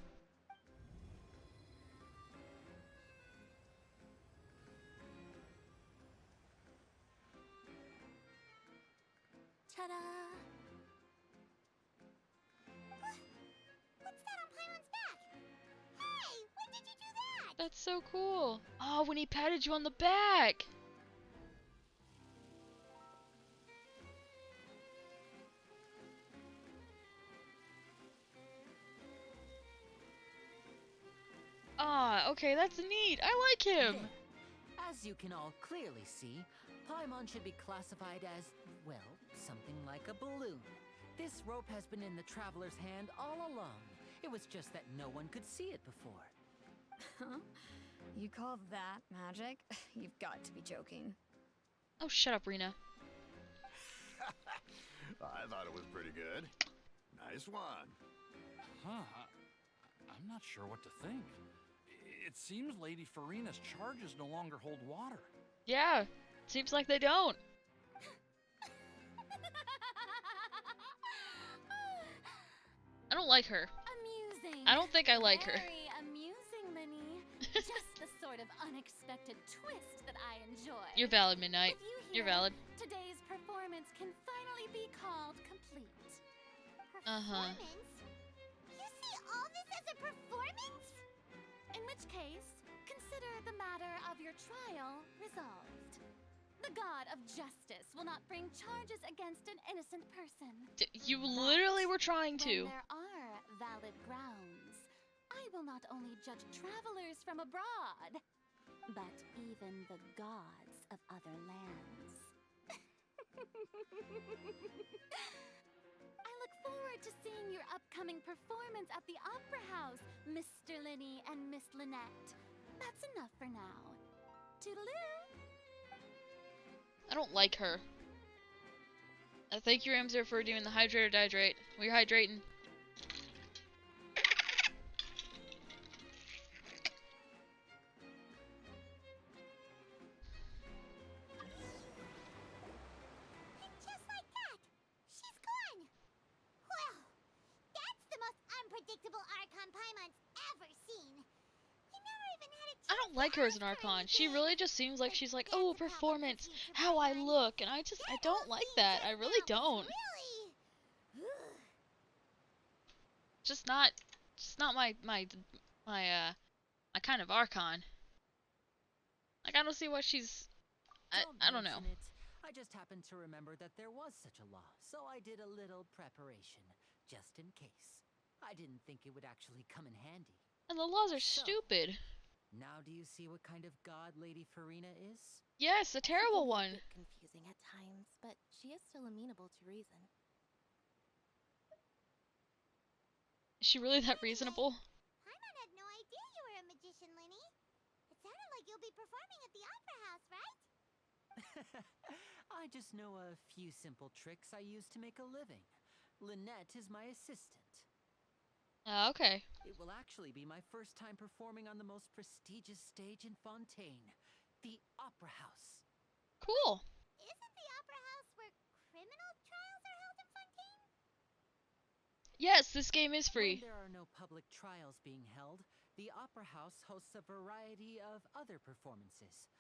Ta-da! What's that on Paimon's back? Hey, when did you do that? That's so cool. Oh, when he patted you on the back. Ah, okay, that's neat. I like him. As you can all clearly see, Paimon should be classified as, well, something like a balloon. This rope has been in the traveler's hand all along. It was just that no one could see it before. Huh? You call that magic? You've got to be joking. Oh, shut up, Rena. I thought it was pretty good. Nice one. Huh. I'm not sure what to think. It seems Lady Farina's charges no longer hold water. Yeah, seems like they don't. I don't like her. Amusing. I don't think I like her. Very amusing, Linny. Just the sort of unexpected twist that I enjoy. You're valid, Midnight. With you You're here, valid. Today's performance can finally be called complete. Uh-huh. Performance? You see all this as a performance? In which case, consider the matter of your trial resolved. The god of justice will not bring charges against an innocent person. You literally were trying to. When there are valid grounds, I will not only judge travelers from abroad, but even the gods of other lands. I look forward to seeing your upcoming performance at the Opera House, Mr. Linny and Miss Lynette. That's enough for now. Toodaloo! I don't like her. Thank you, Ramser, for doing the hydrate or dihydrate. We're hydrating. And just like that, she's gone. Well, that's the most unpredictable Archon Paimon's ever seen. We never even had a chance I don't like her as an Archon. She really just seems like she's like, oh, performance, how I look, and I don't like that. I really don't. Really? Just not my kind of Archon. Like, I don't see what she's. I don't know. mention it. I just happened to remember that there was such a law, so I did a little preparation, just in case. I didn't think it would actually come in handy. And the laws are So- stupid. Now do you see what kind of god Lady Farina is? Yes, a terrible one. Bit confusing at times, but she is still amenable to reason. Is she really that reasonable? Paimon had no idea you were a magician, Linny. It sounded like you'll be performing at the Opera House, right? I just know a few simple tricks I use to make a living. Lynette is my assistant. Okay. It will actually be my first time performing on the most prestigious stage in Fontaine, the Opera House. Cool. Isn't the Opera House where criminal trials are held in Fontaine? Yes, this game is free. When there are no public trials being held, the Opera House hosts a variety of other performances.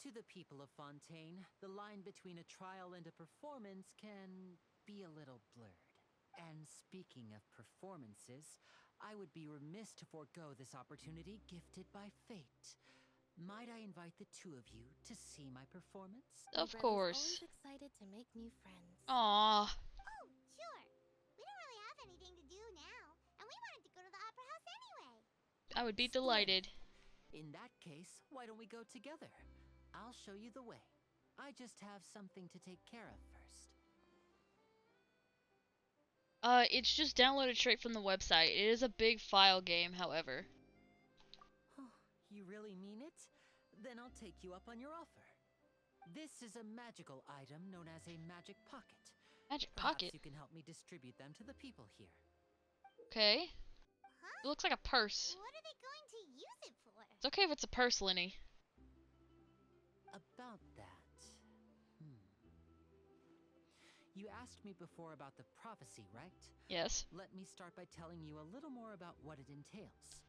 To the people of Fontaine, the line between a trial and a performance can be a little blurred. And speaking of performances, I would be remiss to forego this opportunity gifted by fate. Might I invite the two of you to see my performance? Of My brother's course. always excited to make new friends. Aww. Oh, sure. We don't really have anything to do now, and we wanted to go to the Opera House anyway. I would be delighted. In that case, why don't we go together? I'll show you the way. I just have something to take care of first. It's just downloaded straight from the website. It is a big file game, however. You really mean it? Then I'll take you up on your offer. This is a magical item known as a magic pocket. Magic Perhaps pocket? you can help me distribute them to the people here. Okay. Huh? It looks like a purse. What are they going to use it for? It's okay if it's a purse, Linny. About that. You asked me before about the prophecy, right? Yes. Let me start by telling you a little more about what it entails.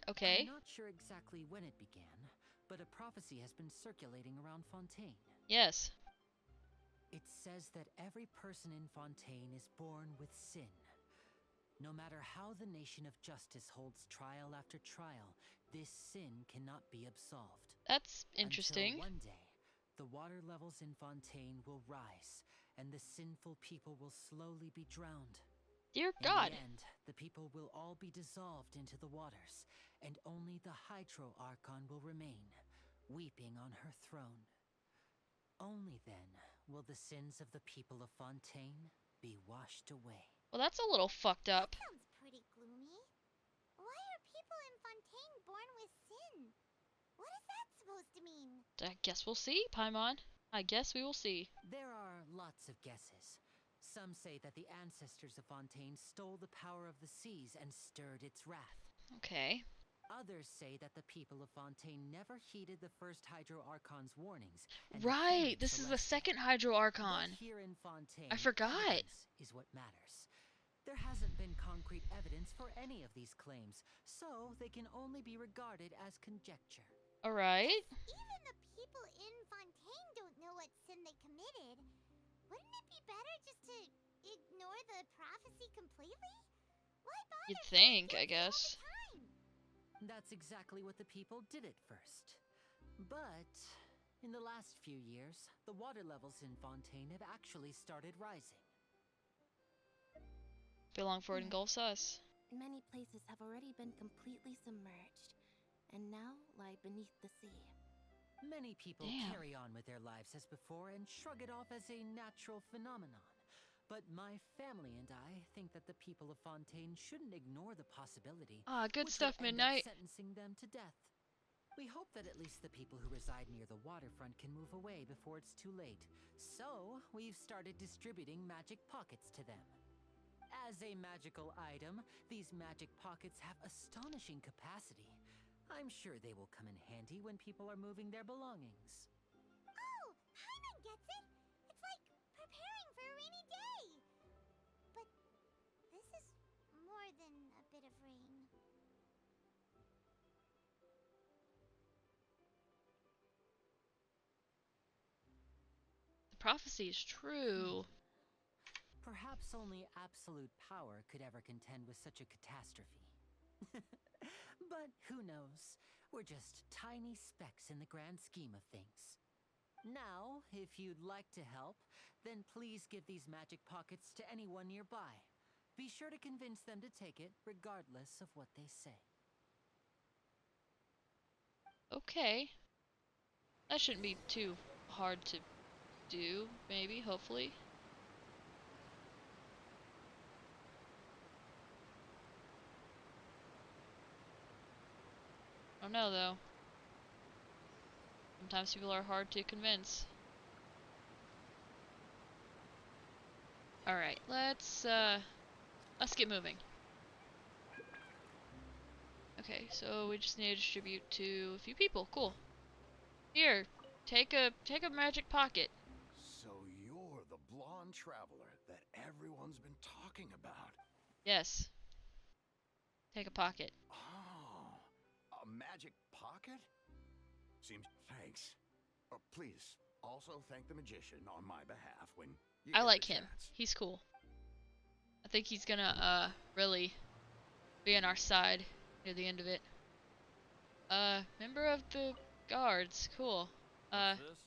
Okay. I'm not sure exactly when it began, but a prophecy has been circulating around Fontaine. Yes. It says that every person in Fontaine is born with sin. No matter how the nation of justice holds trial after trial, this sin cannot be absolved. That's interesting. Until one day, the water levels in Fontaine will rise, and the sinful people will slowly be drowned. Dear God. In the end, the people will all be dissolved into the waters, and only the Hydro Archon will remain, weeping on her throne. Only then will the sins of the people of Fontaine be washed away. Well, that's a little fucked up. Sounds pretty gloomy. Why are people in Fontaine born with sin? What is that supposed to mean? I guess we'll see, Paimon. I guess we will see. There are lots of guesses. Some say that the ancestors of Fontaine stole the power of the seas and stirred its wrath. Okay. Others say that the people of Fontaine never heeded the first Hydro Archon's warnings. And Right, defended this is the Celestia. second Hydro Archon. But here in Fontaine, I forgot. evidence is what matters. There hasn't been concrete evidence for any of these claims, so they can only be regarded as conjecture. Alright. Even the people in Fontaine don't know what sin they committed. Wouldn't it be better just to ignore the prophecy completely? Why bother? You'd think, I feeling guilty all guess. the time? That's exactly what the people did at first. But in the last few years, the water levels in Fontaine have actually started rising. Belong for it engulfs us. Many places have already been completely submerged, and now lie beneath the sea. Many people Damn. carry on with their lives as before and shrug it off as a natural phenomenon. But my family and I think that the people of Fontaine shouldn't ignore the possibility. Ah, good which stuff, would end up Midnight. sentencing them to death. We hope that at least the people who reside near the waterfront can move away before it's too late. So, we've started distributing magic pockets to them. As a magical item, these magic pockets have astonishing capacity. I'm sure they will come in handy when people are moving their belongings. Oh, Paimon gets it. It's like preparing for a rainy day. But this is more than a bit of rain. The prophecy is true. Perhaps only absolute power could ever contend with such a catastrophe. But who knows? We're just tiny specks in the grand scheme of things. Now, if you'd like to help, then please give these magic pockets to anyone nearby. Be sure to convince them to take it, regardless of what they say. Okay. That shouldn't be too hard to do, maybe, hopefully. don't know though. Sometimes people are hard to convince. Alright, let's get moving. Okay, so we just need to distribute to a few people. Cool. Here, take a magic pocket. So you're the blonde traveler that everyone's been talking about. Yes. Take a pocket. Oh, a magic pocket? Seems. Thanks. Please, also thank the magician on my behalf when you I get like the him. chance. He's cool. I think he's gonna really be on our side near the end of it. Member of the guards. Cool. What's this?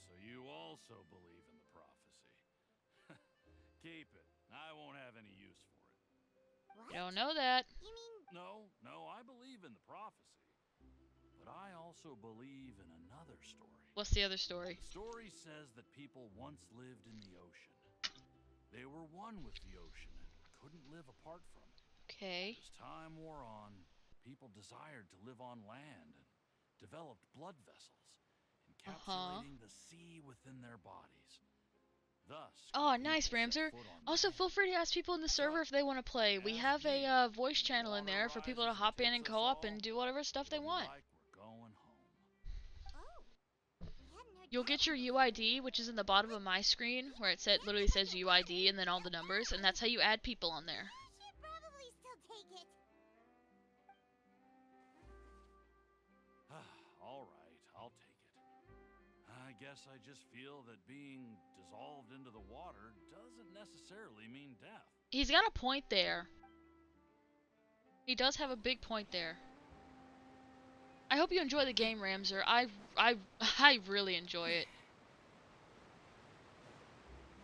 So you also believe in the prophecy. Keep it. I won't have any use for it. What? I don't know that. You mean No, I believe in the prophecy. But I also believe in another story. What's the other story? The story says that people once lived in the ocean. They were one with the ocean and couldn't live apart from it. Okay. As time wore on, people desired to live on land and developed blood vessels, encapsulating the sea within their bodies. Thus, Oh, people nice, set Ramser. foot on Also, land. feel free to ask people in the server if they want to play. We have a voice channel in there for people to hop in and co-op and do whatever stuff they want. Like we're going home. oh. We hadn't heard You'll that get your before. UID, which is in the bottom of my screen, where it literally says UID and then all the numbers, and that's how you add people on there. I should probably still take it. All right, I'll take it. I guess I just feel that being dissolved into the water doesn't necessarily mean death. He's got a point there. He does have a big point there. I hope you enjoy the game, Ramser. I really enjoy it.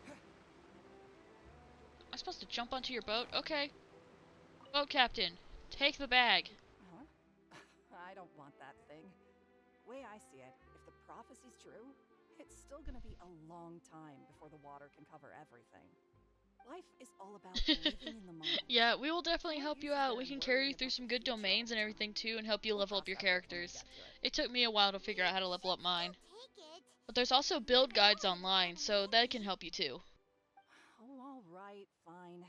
Am I supposed to jump onto your boat? Okay. Boat captain, take the bag. Huh? I don't want that thing. Way I see it, if the prophecy's true, it's still gonna be a long time before the water can cover everything. Life is all about living in the moment. Yeah, we will definitely help you out. We can carry you through some good domains and everything too, and help you level up your characters. It took me a while to figure out how to level up mine. Take it. But there's also build guides online, so that can help you too. Oh, all right, fine.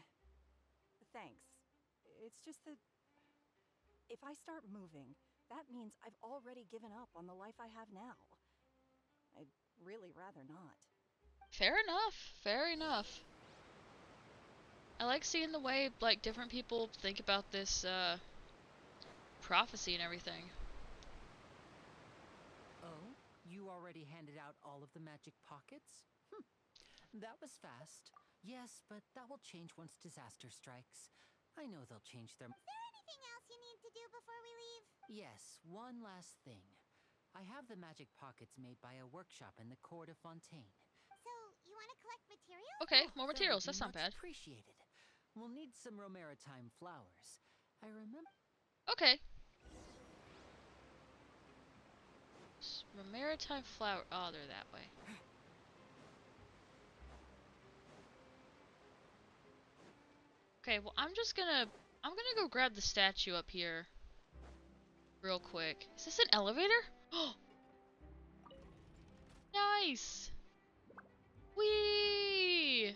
Thanks. It's just that if I start moving, that means I've already given up on the life I have now. I'd really rather not. Fair enough. Fair enough. I like seeing the way, like, different people think about this, prophecy and everything. Oh, you already handed out all of the magic pockets? That was fast. Yes, but that will change once disaster strikes. I know they'll change their... Is there anything else you need to do before we leave? Yes, one last thing. I have the magic pockets made by a workshop in the court of Fontaine. So, you want to collect materials? Okay, Oh, more that would materials. be That's not much bad. Appreciated. We'll need some Romaritime flowers. I remember... Okay. Maritime flower. Oh, they're that way. Okay, well, I'm gonna go grab the statue up here real quick. Is this an elevator? Oh, nice. Whee!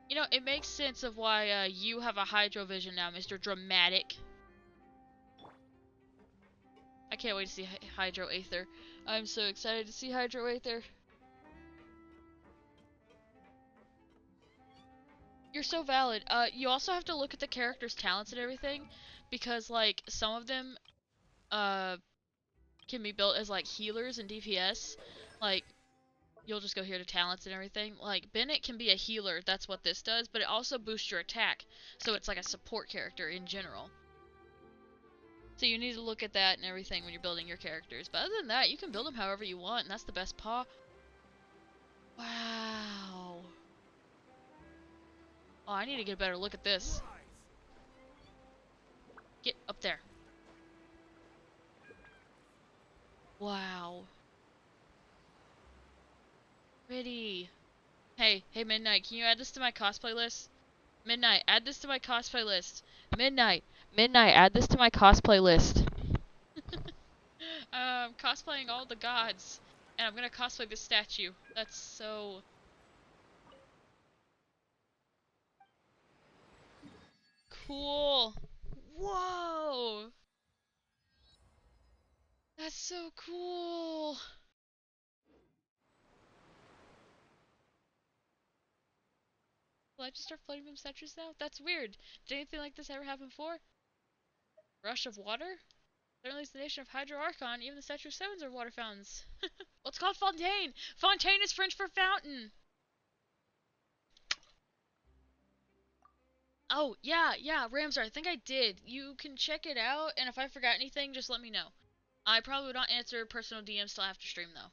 You know, it makes sense of why you have a hydro vision now, Mr. Dramatic. I can't wait to see Hydro Aether. I'm so excited to see Hydro Aether. You're so valid. You also have to look at the character's talents and everything, because like some of them can be built as like healers and DPS. Like you'll just go here to talents and everything. Like Bennett can be a healer, that's what this does, but it also boosts your attack. So it's like a support character in general. So you need to look at that and everything when you're building your characters. But other than that, you can build them however you want, and that's the best part. Wow. Oh, I need to get a better look at this. Get up there. Wow. Pretty. Hey, Midnight, can you add this to my cosplay list? Midnight, add this to my cosplay list. Midnight, Midnight, add this to my cosplay list. Cosplaying all the gods. And I'm gonna cosplay this statue. That's so... cool. Whoa! That's so cool. Will I just start floating from statues now? That's weird. Did anything like this ever happen before? Rush of water? Certainly it's the nation of Hydro Archon. Even the Statue of Sevens are water fountains. Well, it's called Fontaine. Fontaine is French for fountain. Oh, yeah, Ramsar, I think I did. You can check it out, and if I forgot anything, just let me know. I probably would not answer personal DMs till after stream, though.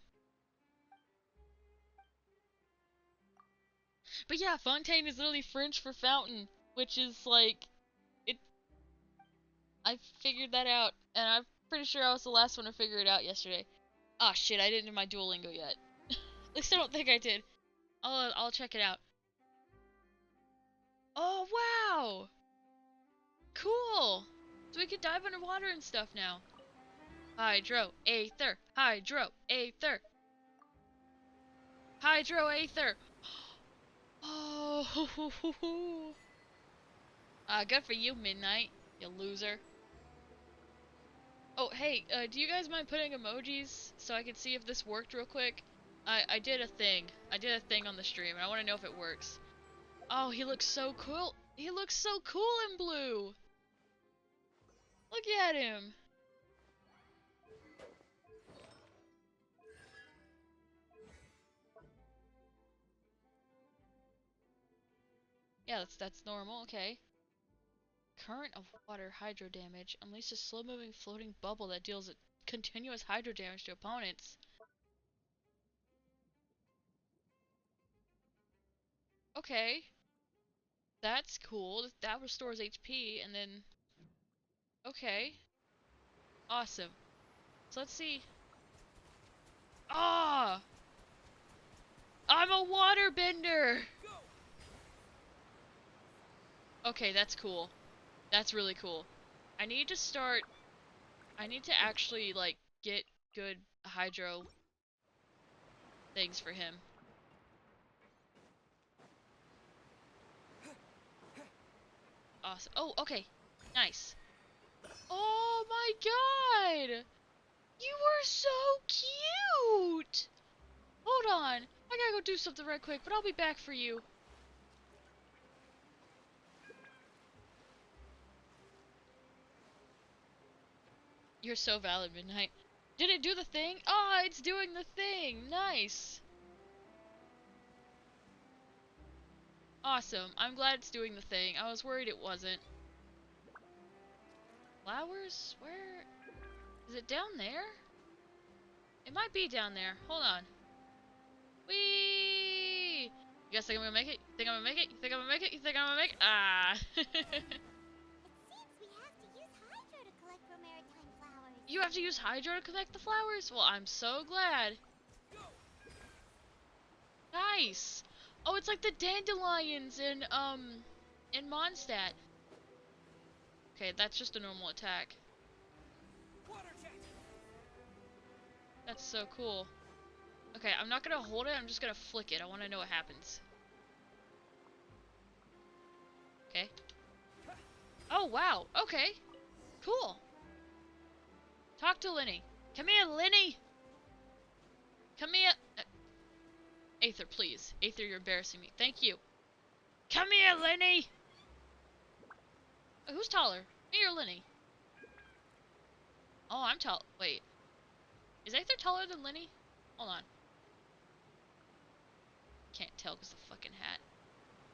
But yeah, Fontaine is literally French for fountain, which is like... I figured that out, and I'm pretty sure I was the last one to figure it out yesterday. Ah, shit, I didn't do my Duolingo yet. At least I don't think I did. I'll check it out. Oh, wow! Cool! So we can dive underwater and stuff now. Hydro, Aether, Hydro, Aether. Hydro, Aether. Oh, good for you, Midnight, you loser. Oh, hey, do you guys mind putting emojis so I can see if this worked real quick? I did a thing. I did a thing on the stream, and I want to know if it works. Oh, he looks so cool. He looks so cool in blue. Look at him. Yeah, that's normal, okay. Current of water hydro damage. Unleash a slow-moving floating bubble that deals continuous hydro damage to opponents. Okay. That's cool. That restores HP, and then... okay. Awesome. So let's see. Ah! I'm a waterbender! Okay, that's cool. That's really cool. I need to start... I need to actually, like, get good hydro things for him. Awesome. Oh, okay. Nice. Oh my god! You are so cute! Hold on. I gotta go do something right quick, but I'll be back for you. You're so valid, Midnight. Did it do the thing? Ah, it's doing the thing! Nice! Awesome. I'm glad it's doing the thing. I was worried it wasn't. Flowers? Where? Is it down there? It might be down there. Hold on. Whee! You guys think I'm gonna make it? You think I'm gonna make it? You think I'm gonna make it? You think I'm gonna make it? Ah! It seems we have to use Hydro to collect for maritime flowers. You have to use Hydro to collect the flowers? Well, I'm so glad. Nice! Oh, it's like the dandelions in Mondstadt. Okay, that's just a normal attack. That's so cool. Okay, I'm not gonna hold it, I'm just gonna flick it. I wanna know what happens. Okay. Oh, wow. Okay. Cool. Talk to Lenny. Come here, Lenny! Come here! Aether, please. Aether, you're embarrassing me. Thank you. Come here, Lenny! Who's taller? Me or Lenny? Oh, I'm tall. Wait. Is Aether taller than Lenny? Hold on. Can't tell because the fucking hat.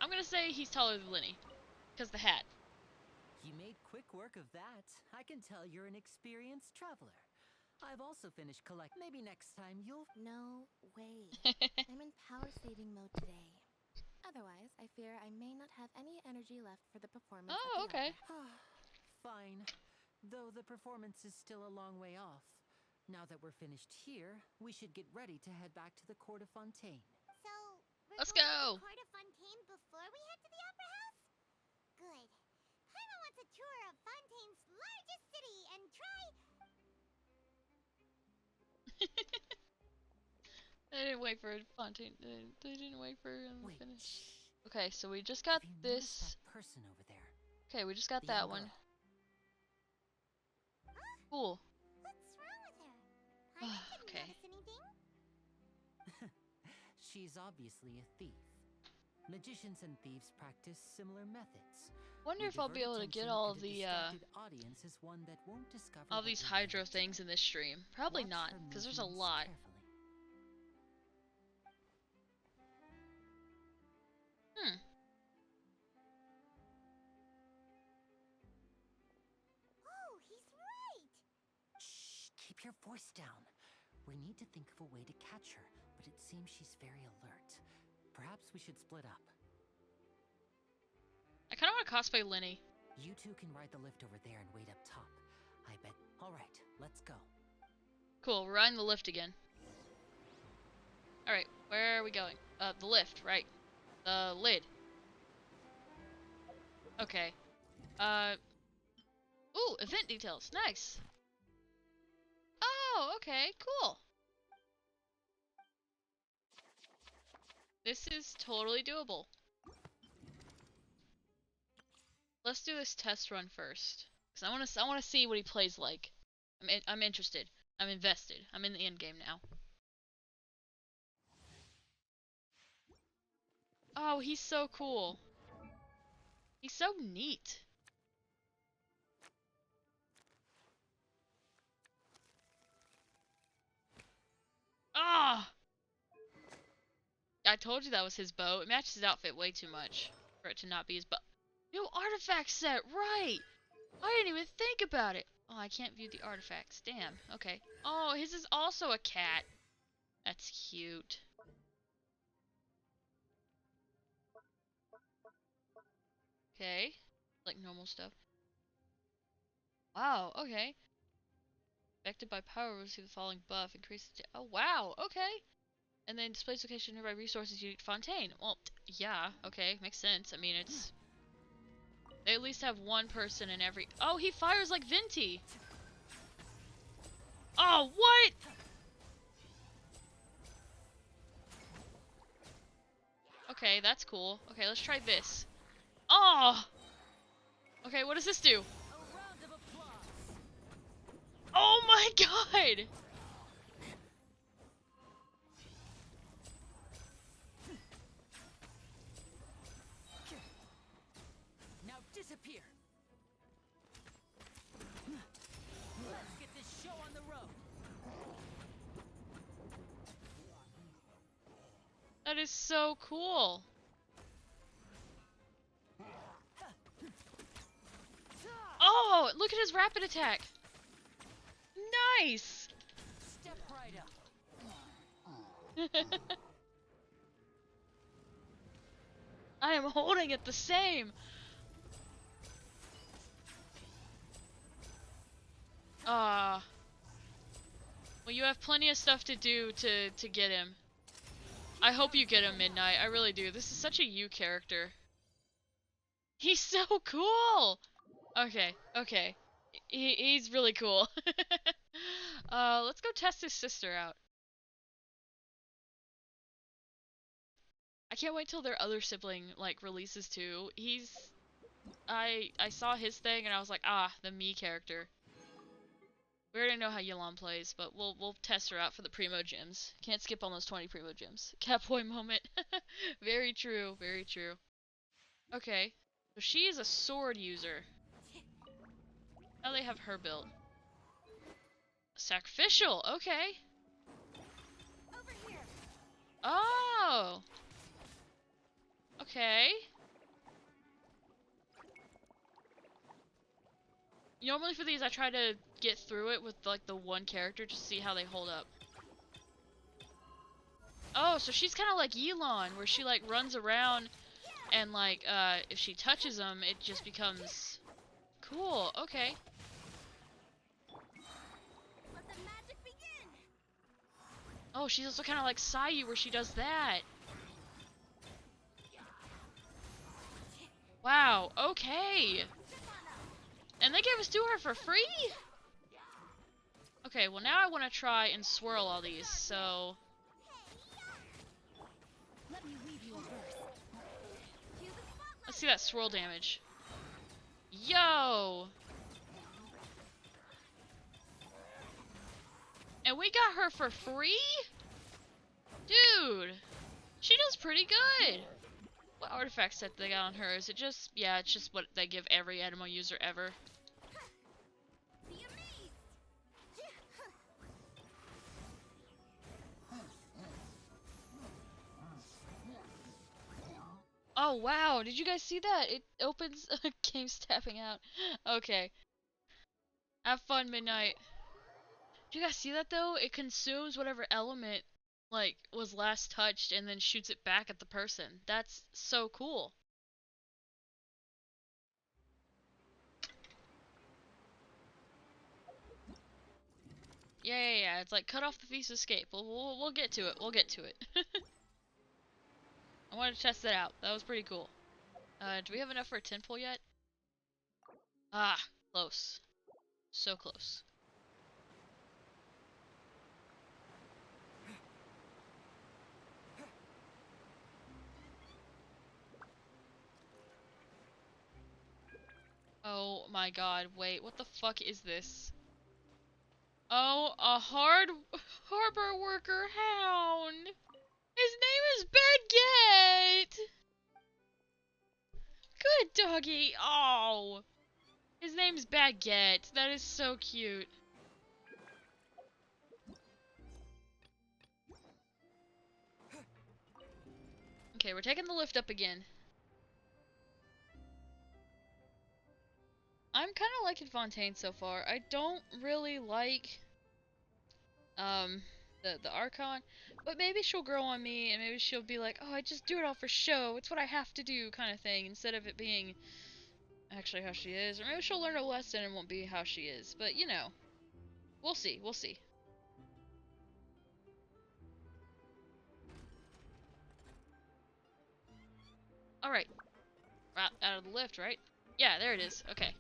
I'm gonna say he's taller than Lenny. Because the hat. You made quick work of that. I can tell you're an experienced traveler. I've also finished collect. Maybe next time you'll... No way. I'm in power saving mode today. Otherwise, I fear I may not have any energy left for the performance. Oh, okay. Fine. Though the performance is still a long way off. Now that we're finished here, we should get ready to head back to the court of Fontaine. So, we're Let's going go! to the Court of Fontaine before we head to the Opera House? Good. Paimon wants a tour of Fontaine's largest city and try... They didn't wait for Fontaine. They didn't wait for him to Wait, finish. shh. Okay, so we just got Have you noticed this. that person over there? Okay, we just got The that young one. girl. Cool. What's wrong with her? Paimon didn't Okay. notice anything. She's obviously a thief. Magicians and thieves practice similar methods. Wonder We if I'll be divert able to get attention, all and a the distracted audience is one that won't discover all what these they're hydro leading to. things in this stream. Probably Watch not, her because there's a movements lot. carefully. Hmm. Oh, he's right. Shh, keep your voice down. We need to think of a way to catch her, but it seems she's very alert. Perhaps we should split up. I kind of want to cosplay Lenny. You two can ride the lift over there and wait up top. I bet. All right, let's go. Cool, we're riding the lift again. Alright, where are we going? The lift, right. The lid. Okay. Ooh, event details. Nice. Oh, okay, cool. This is totally doable. Let's do this test run first, cause I want to see what he plays like. I'm interested. I'm invested. I'm in the end game now. Oh, he's so cool. He's so neat. Ah! I told you that was his bow. It matches his outfit way too much for it to not be his bow. New artifact set, right! I didn't even think about it. Oh, I can't view the artifacts. Damn. Okay. Oh, his is also a cat. That's cute. Okay. Like normal stuff. Wow, okay. Affected by power, receive the following buff. Increases. Oh, wow, okay. And then displays location nearby resources unique to Fontaine. Well, yeah, okay, makes sense. I mean, it's... They at least have one person in every... Oh, he fires like Venti! Oh, what?! Okay, that's cool. Okay, let's try this. Oh! Okay, what does this do? Oh my god! Now disappear. Let's get this show on the road. That is so cool. Oh, look at his rapid attack. Nice. Step right up. I am holding it the same. Well, you have plenty of stuff to do to get him. I hope you get him, Midnight. I really do. This is such a you character. He's so cool. Okay, okay. He's really cool. Let's go test his sister out. I can't wait till their other sibling like releases too. I saw his thing and I was like, ah, the me character. We already know how Yelan plays, but we'll test her out for the Primo Gems. Can't skip on those 20 Primo Gems. Catboy moment. Very true, very true. Okay, so she is a sword user. How do they have her built? Sacrificial, okay. Over here. Oh! Okay. Normally for these I try to get through it with like the one character to see how they hold up. Oh, so she's kind of like Yelan, where she like runs around and like if she touches them it just becomes cool. Okay. Let the magic begin. Oh, she's also kind of like Sayu, where she does that. Wow, okay. And they gave us to her for free? Okay, well now I want to try and swirl all these, so... Let's see that swirl damage. Yo! And we got her for free? Dude! She does pretty good! What artifact set they got on her? Is it just... Yeah, it's just what they give every animal user ever. Oh wow, did you guys see that? It opens game's tapping out. Okay. Have fun, Midnight. Did you guys see that though? It consumes whatever element like was last touched and then shoots it back at the person. That's so cool. Yeah. It's like cut off the thief's escape. We'll get to it. We'll get to it. I wanted to test that out. That was pretty cool. Do we have enough for a 10 pull yet? Ah, close. So close. Oh my god, wait, what the fuck is this? Oh, a harbor worker hound! His name is Baguette! Good doggy! Oh! His name's Baguette. That is so cute. Okay, we're taking the lift up again. I'm kind of liking Fontaine so far. I don't really like the Archon, but maybe she'll grow on me and maybe she'll be like, oh, I just do it all for show. It's what I have to do kind of thing instead of it being actually how she is. Or maybe she'll learn a lesson and won't be how she is. But, you know, we'll see. We'll see. Alright. Out of the lift, right? Yeah, there it is. Okay.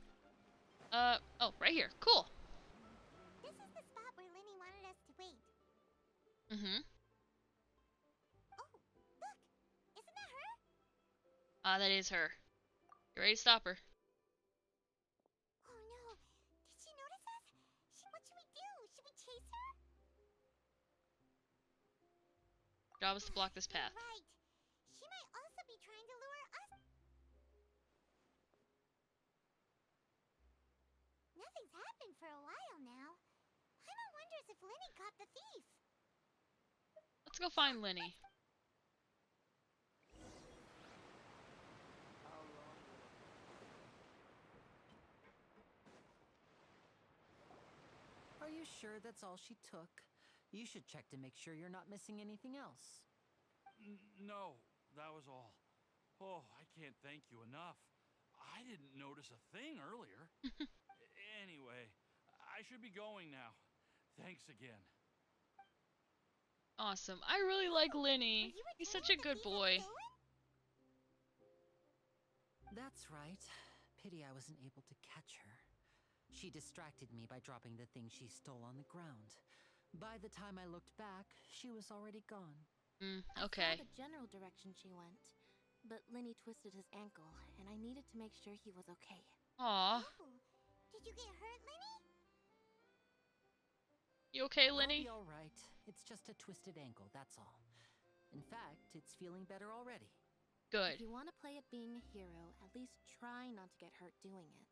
Oh, right here. Cool. This is the spot where Linny wanted us to wait. Mm-hmm. Oh, look! Isn't that her? Ah, that is her. You ready to stop her? Oh no! Did she notice us? What should we do? Should we chase her? Job is to block this path. You're right. She might also be trying to lure us. Nothing's happened for a while now. Paimon wonders if Linny caught the thief. Let's go find Linny. Are you sure that's all she took? You should check to make sure you're not missing anything else. No, that was all. Oh, I can't thank you enough. I didn't notice a thing earlier. Anyway, I should be going now. Thanks again. Awesome. I really like Linny. He's such a good boy. That's right. Pity I wasn't able to catch her. She distracted me by dropping the thing she stole on the ground. By the time I looked back, she was already gone. Okay. I saw the general direction she went, but Linny twisted his ankle, and I needed to make sure he was okay. Aw. Oh, did you get hurt, Linny? You okay, Linny? I'll be alright. It's just a twisted ankle, that's all. In fact, it's feeling better already. Good. If you want to play at being a hero, at least try not to get hurt doing it.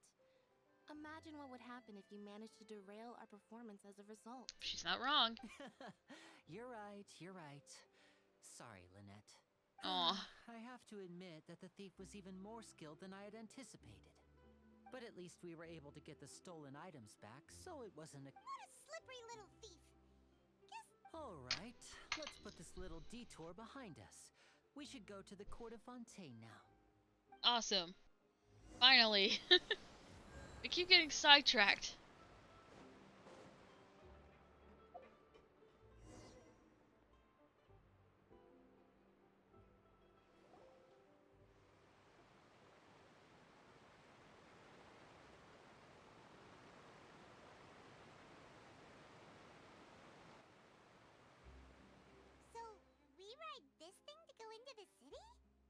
Imagine what would happen if you managed to derail our performance as a result. She's not wrong. You're right, you're right. Sorry, Lynette. Aw. I have to admit that the thief was even more skilled than I had anticipated. But at least we were able to get the stolen items back, so it wasn't a... What a slippery little thief. Alright, let's put this little detour behind us. We should go to the court of Fontaine now. Awesome. Finally. We keep getting sidetracked.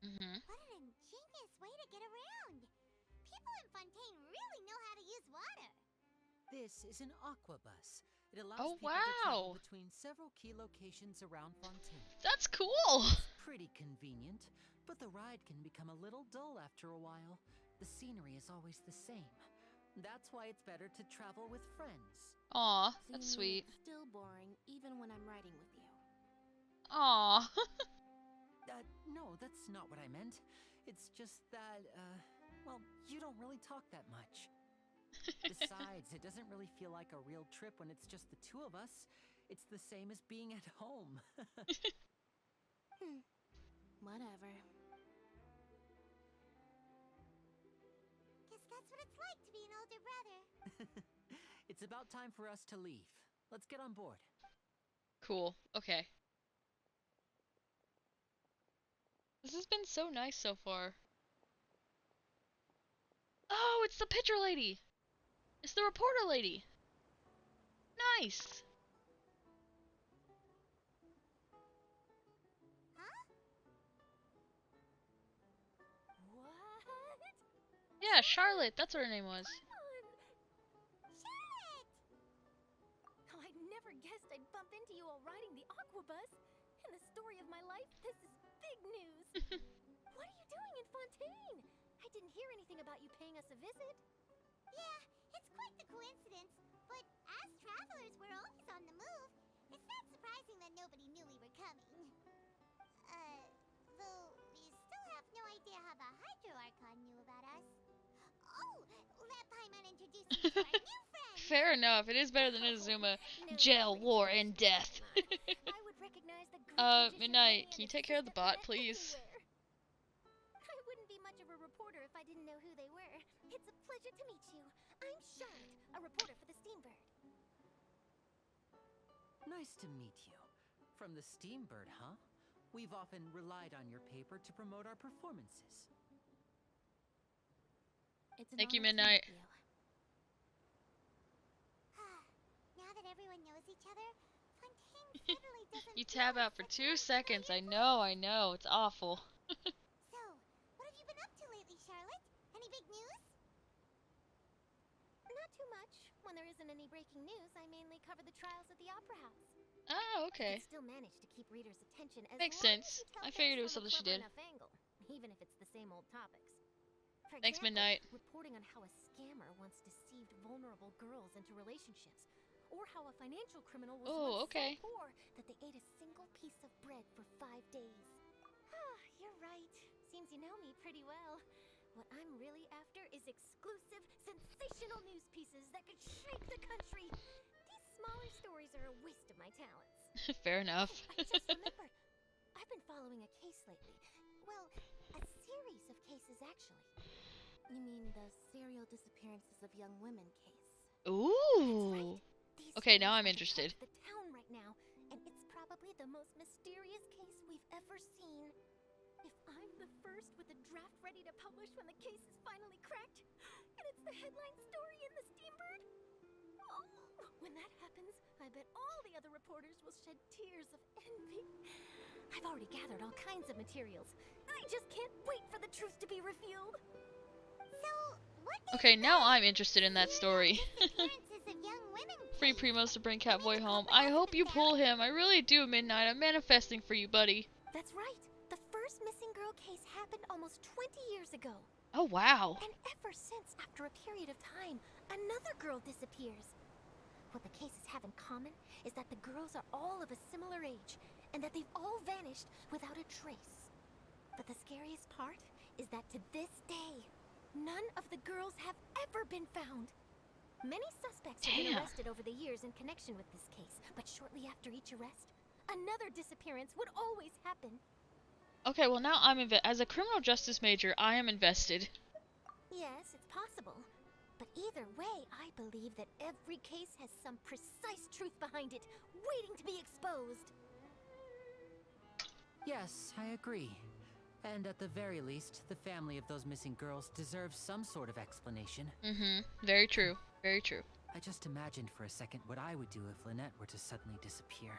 Mm-hmm. What an ingenious way to get around. People in Fontaine really know how to use water. This is an aqua bus. It allows Oh, people to travel wow. between several key locations around Fontaine. That's cool. It's pretty convenient, but the ride can become a little dull after a while. The scenery is always the same. That's why it's better to travel with friends. Aw, So that's you mean sweet. it's still boring even when I'm riding with you. Aw. No, that's not what I meant. It's just that, well, you don't really talk that much. Besides, it doesn't really feel like a real trip when it's just the two of us. It's the same as being at home. Whatever. Guess that's what it's like to be an older brother. It's about time for us to leave. Let's get on board. Cool. Okay. This has been so nice so far. Oh, it's the picture lady. It's the reporter lady. Nice. Huh? What? Yeah, Charlotte. That's what her name was. Charlotte! Oh, I never guessed I'd bump into you all riding the aqua bus. In the story of my life, this is big news. What are you doing in Fontaine? I didn't hear anything about you paying us a visit. Yeah, it's quite the coincidence. But as travelers, we're always on the move. It's not surprising that nobody knew we were coming. Though we still have no idea how the Hydro Archon knew about us. Oh, let Paimon introduce you to our new friend. Fair enough. It is better than Inazuma. No, Jail, wait, war, and death. I would recognize the great magician Midnight, Lily can you and take care of the bot, assistant please? anywhere. I wouldn't be much of a reporter if I didn't know who they were. It's a pleasure to meet you. I'm Charlotte, a reporter for the Steambird. Nice to meet you. From the Steambird, huh? We've often relied on your paper to promote our performances. It's an Thank you, honor to Midnight. meet you. Now that everyone knows each other, Fontaine suddenly doesn't You feel tab like out for such 2 a seconds. I familiar know. It's awful. So, what have you been up to lately, Charlotte? Any big news? Not too much. When there isn't any breaking news, I mainly cover the trials at the Opera House. Oh, I okay. can still manage to keep readers' attention as Makes long as sense. you tell I figured it was things from something she a did. clever enough angle, even if it's the same old topics. For Thanks, example, Midnight. reporting on how a scammer once deceived vulnerable girls into relationships, or how a financial criminal was Oh, once okay. so poor that they ate a single piece of bread for 5 days. Ah, you're right. Seems you know me pretty well. What I'm really after is exclusive, sensational news pieces that could shake the country. These smaller stories are a waste of my talents. Fair enough. I just remembered. I've been following a case lately. Well, a series of cases, actually. You mean the serial disappearances of young women case? Ooh. These Okay, now stories I'm are the interested. talk of the town right now, and it's probably the most mysterious case we've ever seen. If I'm the first with a draft ready to publish when the case is finally cracked, and it's the headline story in the Steambird, oh, when that happens, I bet all the other reporters will shed tears of envy. I've already gathered all kinds of materials. I just can't wait for the truth to be revealed. So, what is Okay, now I'm interested in that story. disappearances of young women? Free Primos to bring Catboy home. I hope you pull him. I really do, Midnight. I'm manifesting for you, buddy. That's right. The first missing girl case happened almost 20 years ago. Oh, wow. And ever since, after a period of time, another girl disappears. What the cases have in common is that the girls are all of a similar age, and that they've all vanished without a trace. But the scariest part is that to this day, none of the girls have ever been found. Many suspects have been Damn. arrested over the years in connection with this case, but shortly after each arrest, another disappearance would always happen. Okay, well now I'm as a criminal justice major, I am invested. Yes, it's possible. But either way, I believe that every case has some precise truth behind it, waiting to be exposed. Yes, I agree. And at the very least, the family of those missing girls deserves some sort of explanation. Mm-hmm. Very true. Very true. I just imagined for a second what I would do if Lynette were to suddenly disappear.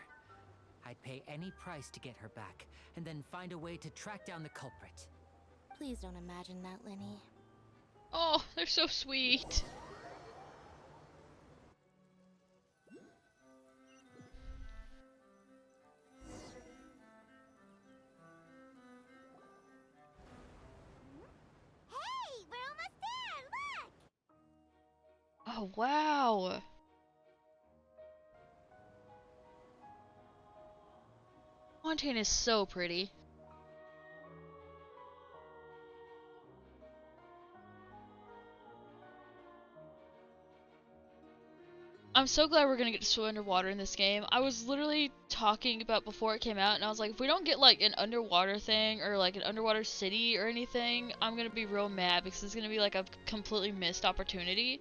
I'd pay any price to get her back, and then find a way to track down the culprit. Please don't imagine that, Lenny. Oh, they're so sweet. Hey, we're almost there! Look! Oh, wow. Fontaine is so pretty. I'm so glad we're gonna get to swim underwater in this game. I was literally talking about before it came out, and I was like, if we don't get like an underwater thing or like an underwater city or anything, I'm gonna be real mad because it's gonna be like a completely missed opportunity.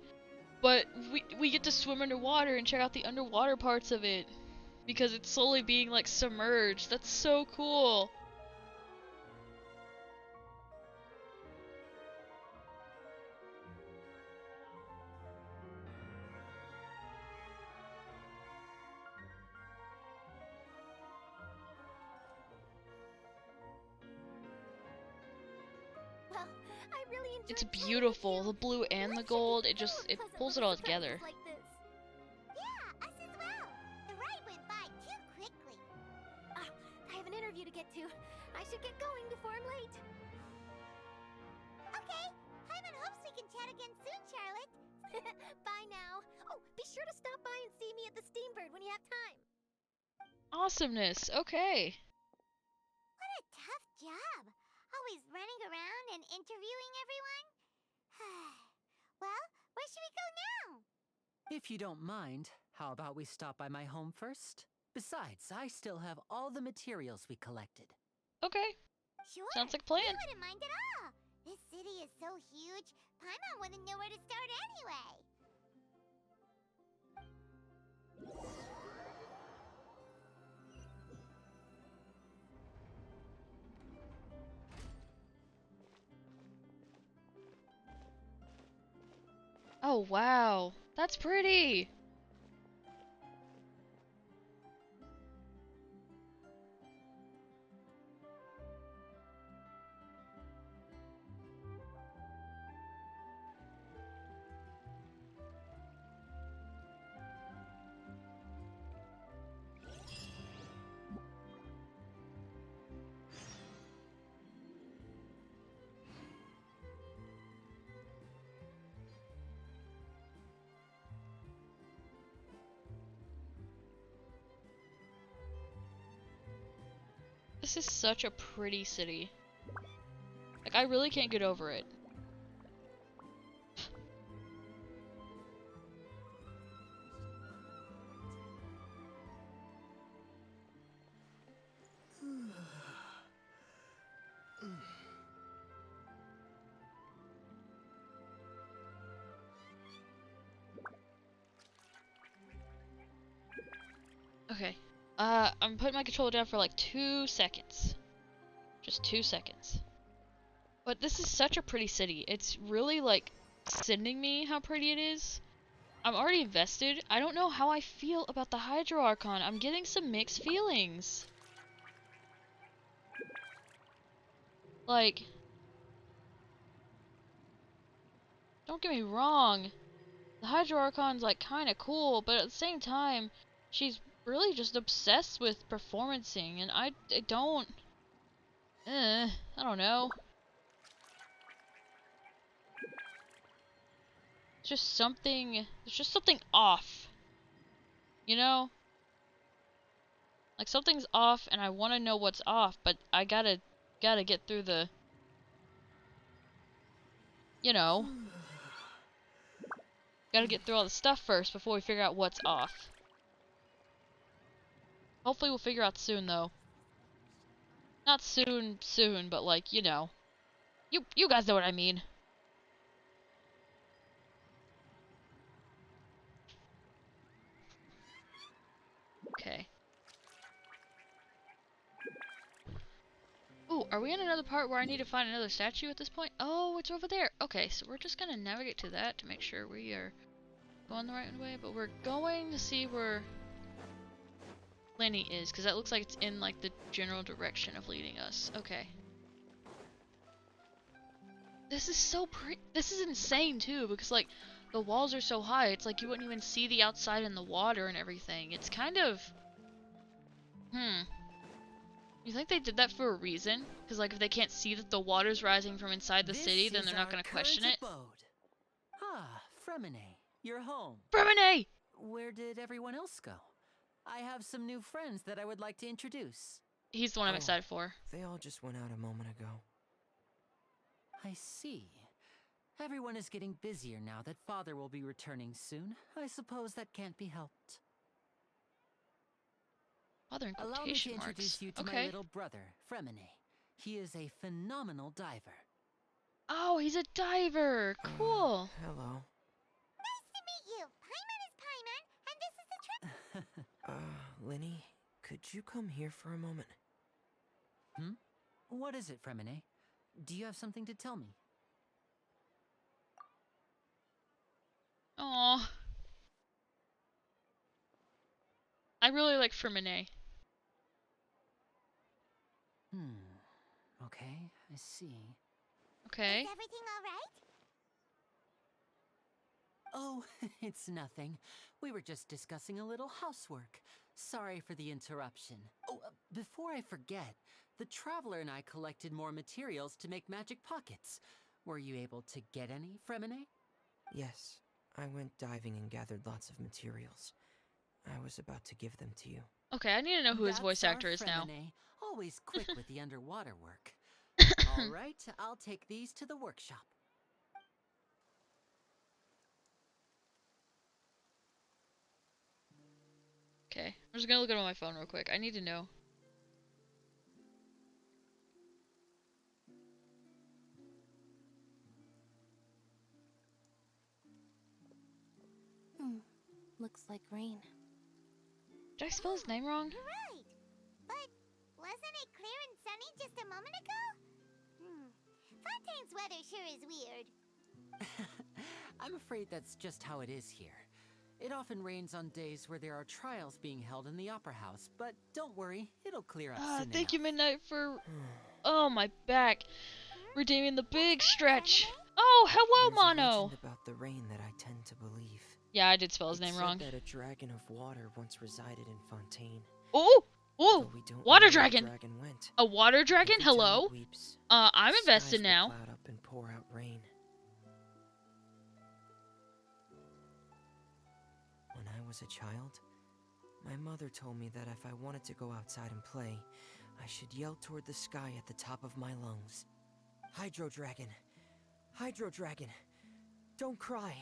But we get to swim underwater and check out the underwater parts of it because it's slowly being like submerged. That's so cool. Well, I really enjoyed It's chatting with beautiful. you. The blue and the Life should gold, be it just full of it pleasant pulls it little all surprises together. like this. Yeah, us as well. The ride went by too quickly. Ah, I have an interview to get to. I should get going before I'm late. Okay, Hyman hopes we can chat again soon, Charlotte. Bye now. Oh, be sure to stop by and see me at the Steambird when you have time. Awesomeness. Okay. What a tough job. Always running around and interviewing everyone. Well, where should we go now? If you don't mind, how about we stop by my home first? Besides, I still have all the materials we collected. Okay. Sure. Sounds like a plan. We wouldn't mind at all. This city is so huge, Paimon wouldn't know where to start anyway. Oh, wow. That's pretty. This is such a pretty city. Like, I really can't get over it. Okay. I'm putting my controller down for like 2 seconds. Just 2 seconds. But this is such a pretty city. It's really like sending me how pretty it is. I'm already invested. I don't know how I feel about the Hydro Archon. I'm getting some mixed feelings. Like, don't get me wrong. The Hydro Archon's like kind of cool, but at the same time, she's really just obsessed with performancing, and I don't. I don't know. It's just something. There's just something off. You know? Like something's off, and I want to know what's off, but I gotta get through the. You know. Gotta get through all the stuff first before we figure out what's off. Hopefully we'll figure out soon, though. Not soon, but like, you know. You guys know what I mean. Okay. Ooh, are we in another part where I need to find another statue at this point? Oh, it's over there. Okay, so we're just gonna navigate to that to make sure we are going the right way, but we're going to see where Lenny is, because that looks like it's in like the general direction of leading us. Okay. This is so this is insane too, because like the walls are so high, it's like you wouldn't even see the outside in the water and everything. It's kind of You think they did that for a reason? Because like if they can't see that the water's rising from inside the city, then they're not going to question it. Ah, Fremine, you're home. Fremine! Where did everyone else go? I have some new friends that I would like to introduce. He's the one I'm excited for. They all just went out a moment ago. I see. Everyone is getting busier now that Father will be returning soon. I suppose that can't be helped. Father in Allow me to quotation marks. introduce you to my little brother, Fremine. He is a phenomenal diver. Oh, he's a diver! Cool! Hello. Nice to meet you. Paimon is Paimon, and this is the trip. Linny, could you come here for a moment? What is it, Fremine? Do you have something to tell me? Aww. I really like Fremine. Okay, I see. Okay. Is everything all right? Oh, it's nothing. We were just discussing a little housework. Sorry for the interruption. Oh, before I forget, the Traveler and I collected more materials to make magic pockets. Were you able to get any, Fremine? Yes, I went diving and gathered lots of materials. I was about to give them to you. Okay, I need to know who his voice actor is now. Always quick with the underwater work. All right, I'll take these to the workshop. Okay, I'm just gonna look at it on my phone real quick. I need to know. Looks like rain. Did I spell his name wrong? Right. But wasn't it clear and sunny just a moment ago? Fontaine's weather sure is weird. I'm afraid that's just how it is here. It often rains on days where there are trials being held in the Opera House, but don't worry, it'll clear up soon Thank you, enough. Midnight, for... Oh, my back. Redeeming the big stretch. Oh, hello, There's Mono! a legend about the rain that I tend to believe. Yeah, I did spell his name wrong. It said that a dragon of water once resided in Fontaine. Oh! Oh! But we don't Water know where the dragon! dragon went. A water dragon? Every time Hello? it weeps, I'm skies invested will now. cloud up and pour out rain. When I was a child, my mother told me that if I wanted to go outside and play, I should yell toward the sky at the top of my lungs. Hydro Dragon! Hydro Dragon! Don't cry!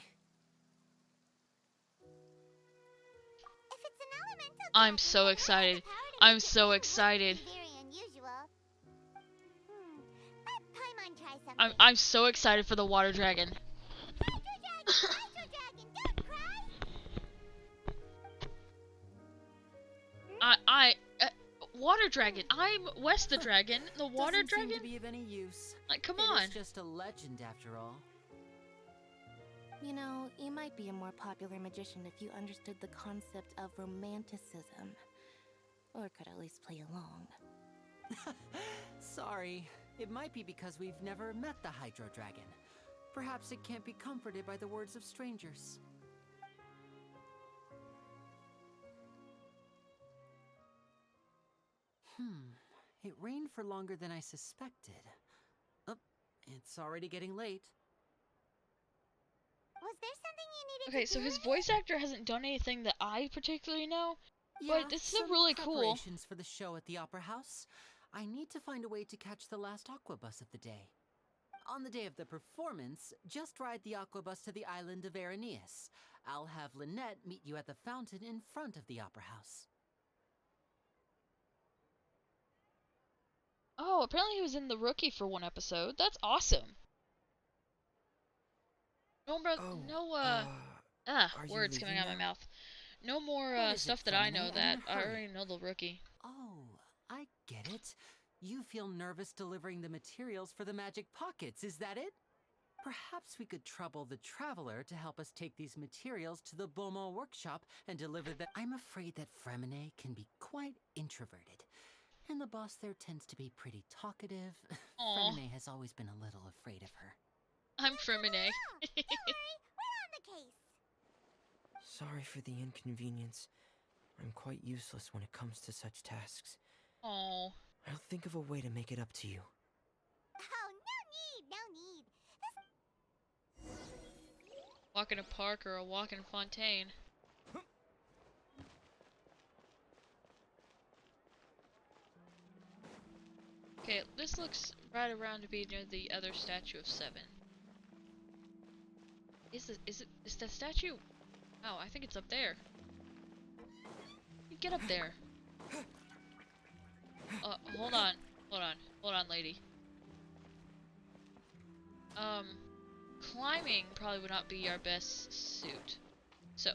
If it's an elemental I'm dragon, so then excited. the power to I'm make it so rain excited. wouldn't be very unusual. Let Paimon try something. I'm so excited for the water dragon. Hydro Dragon, don't cry! Water dragon. I'm WesTheDragon, the water Doesn't dragon? seem to be of any use. Like, come It on. is just a legend after all. You know, you might be a more popular magician if you understood the concept of romanticism. Or could at least play along. Sorry, it might be because we've never met the Hydro Dragon. Perhaps it can't be comforted by the words of strangers. It rained for longer than I suspected. Oh, it's already getting late. Was there something you needed Okay, to so do? his voice actor hasn't done anything that I particularly know. Yeah, But this is some really cool. preparations for the show at the Opera House. I need to find a way to catch the last aqua bus of the day. On the day of the performance, just ride the aqua bus to the island of Araneus. I'll have Lynette meet you at the fountain in front of the Opera House. Oh, apparently he was in The Rookie for one episode. That's awesome. No more, are you words coming leaving out of my now? mouth. No more What is it, stuff that I Femini? know I'm in that. a I hurry. already know The Rookie. Oh, I get it. You feel nervous delivering the materials for the magic pockets, is that it? Perhaps we could trouble the Traveler to help us take these materials to the Beaumont workshop and deliver them. I'm afraid that Fremine can be quite introverted. And the boss there tends to be pretty talkative. Aw. Fremine has always been a little afraid of her. I'm Fermine. Don't worry, we're on the case. Sorry for the inconvenience. I'm quite useless when it comes to such tasks. Oh. I'll think of a way to make it up to you. Oh, no need. Walk in a park or a walk in Fontaine. Okay, this looks right around to be near the other statue of 7. Is that statue? Oh, I think it's up there. You get up there. Hold on, lady. Climbing probably would not be our best suit. So,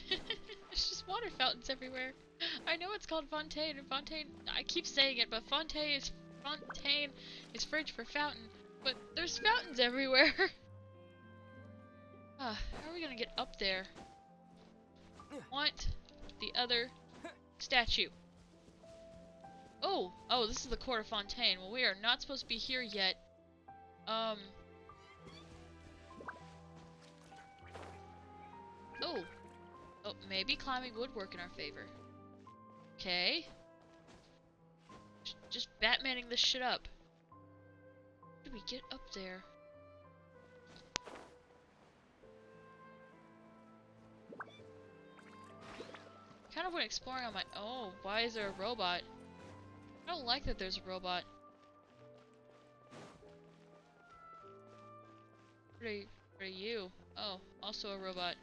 there's just water fountains everywhere. I know it's called Fontaine, and Fontaine, I keep saying it, but Fontaine is French for fountain, but there's fountains everywhere. How are we gonna get up there? Want the other statue. Oh, this is the court of Fontaine. Well, we are not supposed to be here yet. Oh, maybe climbing would work in our favor. Okay. Just Batmaning this shit up. How do we get up there? Kind of went exploring on my own. Oh, why is there a robot? I don't like that there's a robot. What are you? Oh, also a robot.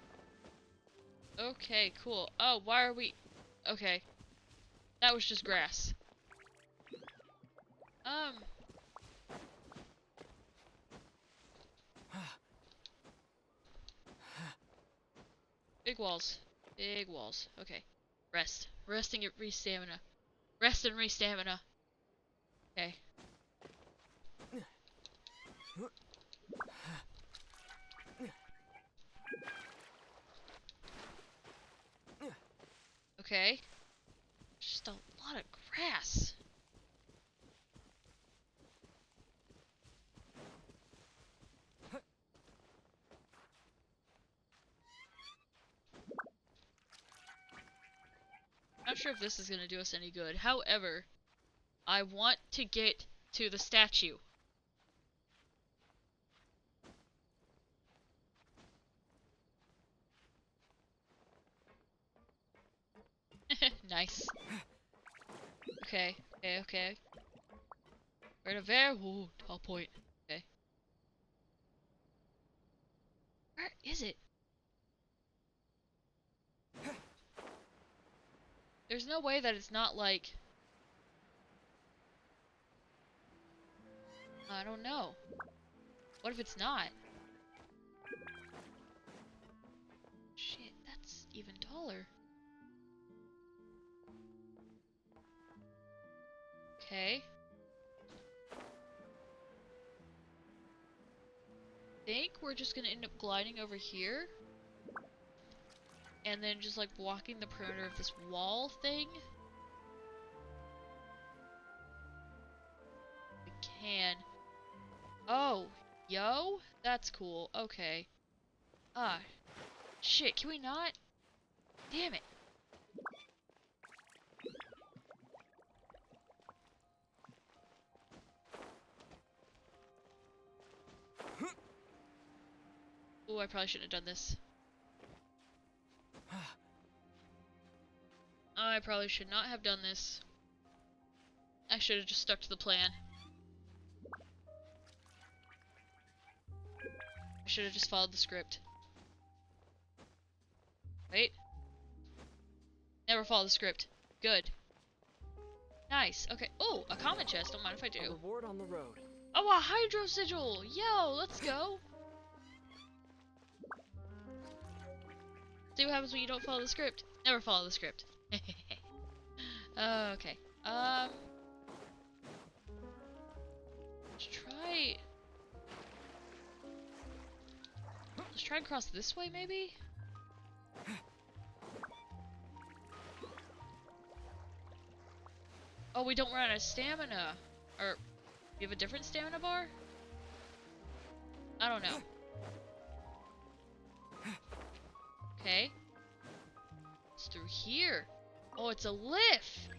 Okay, cool. Oh, why are we... Okay. That was just grass. Big walls. Big walls. Okay. Rest. Resting at re-stamina. Rest and re-stamina. Okay. Okay. Just a lot of grass. Not sure if this is gonna do us any good. However, I want to get to the statue. Nice. Okay. We're at a very tall point. Okay. Where is it? There's no way that it's not like... I don't know. What if it's not? Shit, that's even taller. Okay. I think we're just gonna end up gliding over here. And then just like walking the perimeter of this wall thing. We can. Oh, yo? That's cool. Okay. Shit, can we not? Damn it. Oh, I probably shouldn't have done this. I probably should not have done this. I should have just stuck to the plan. I should have just followed the script. Wait. Never follow the script. Good. Nice. Okay. Oh, a common chest. Don't mind if I do. A reward on the road. Oh, a hydro sigil! Yo, let's go! See what happens when you don't follow the script. Never follow the script. Okay. Let's try and cross this way, maybe? Oh, we don't run out of stamina. Or, you have a different stamina bar? I don't know. Okay. It's through here. Oh, it's a lift!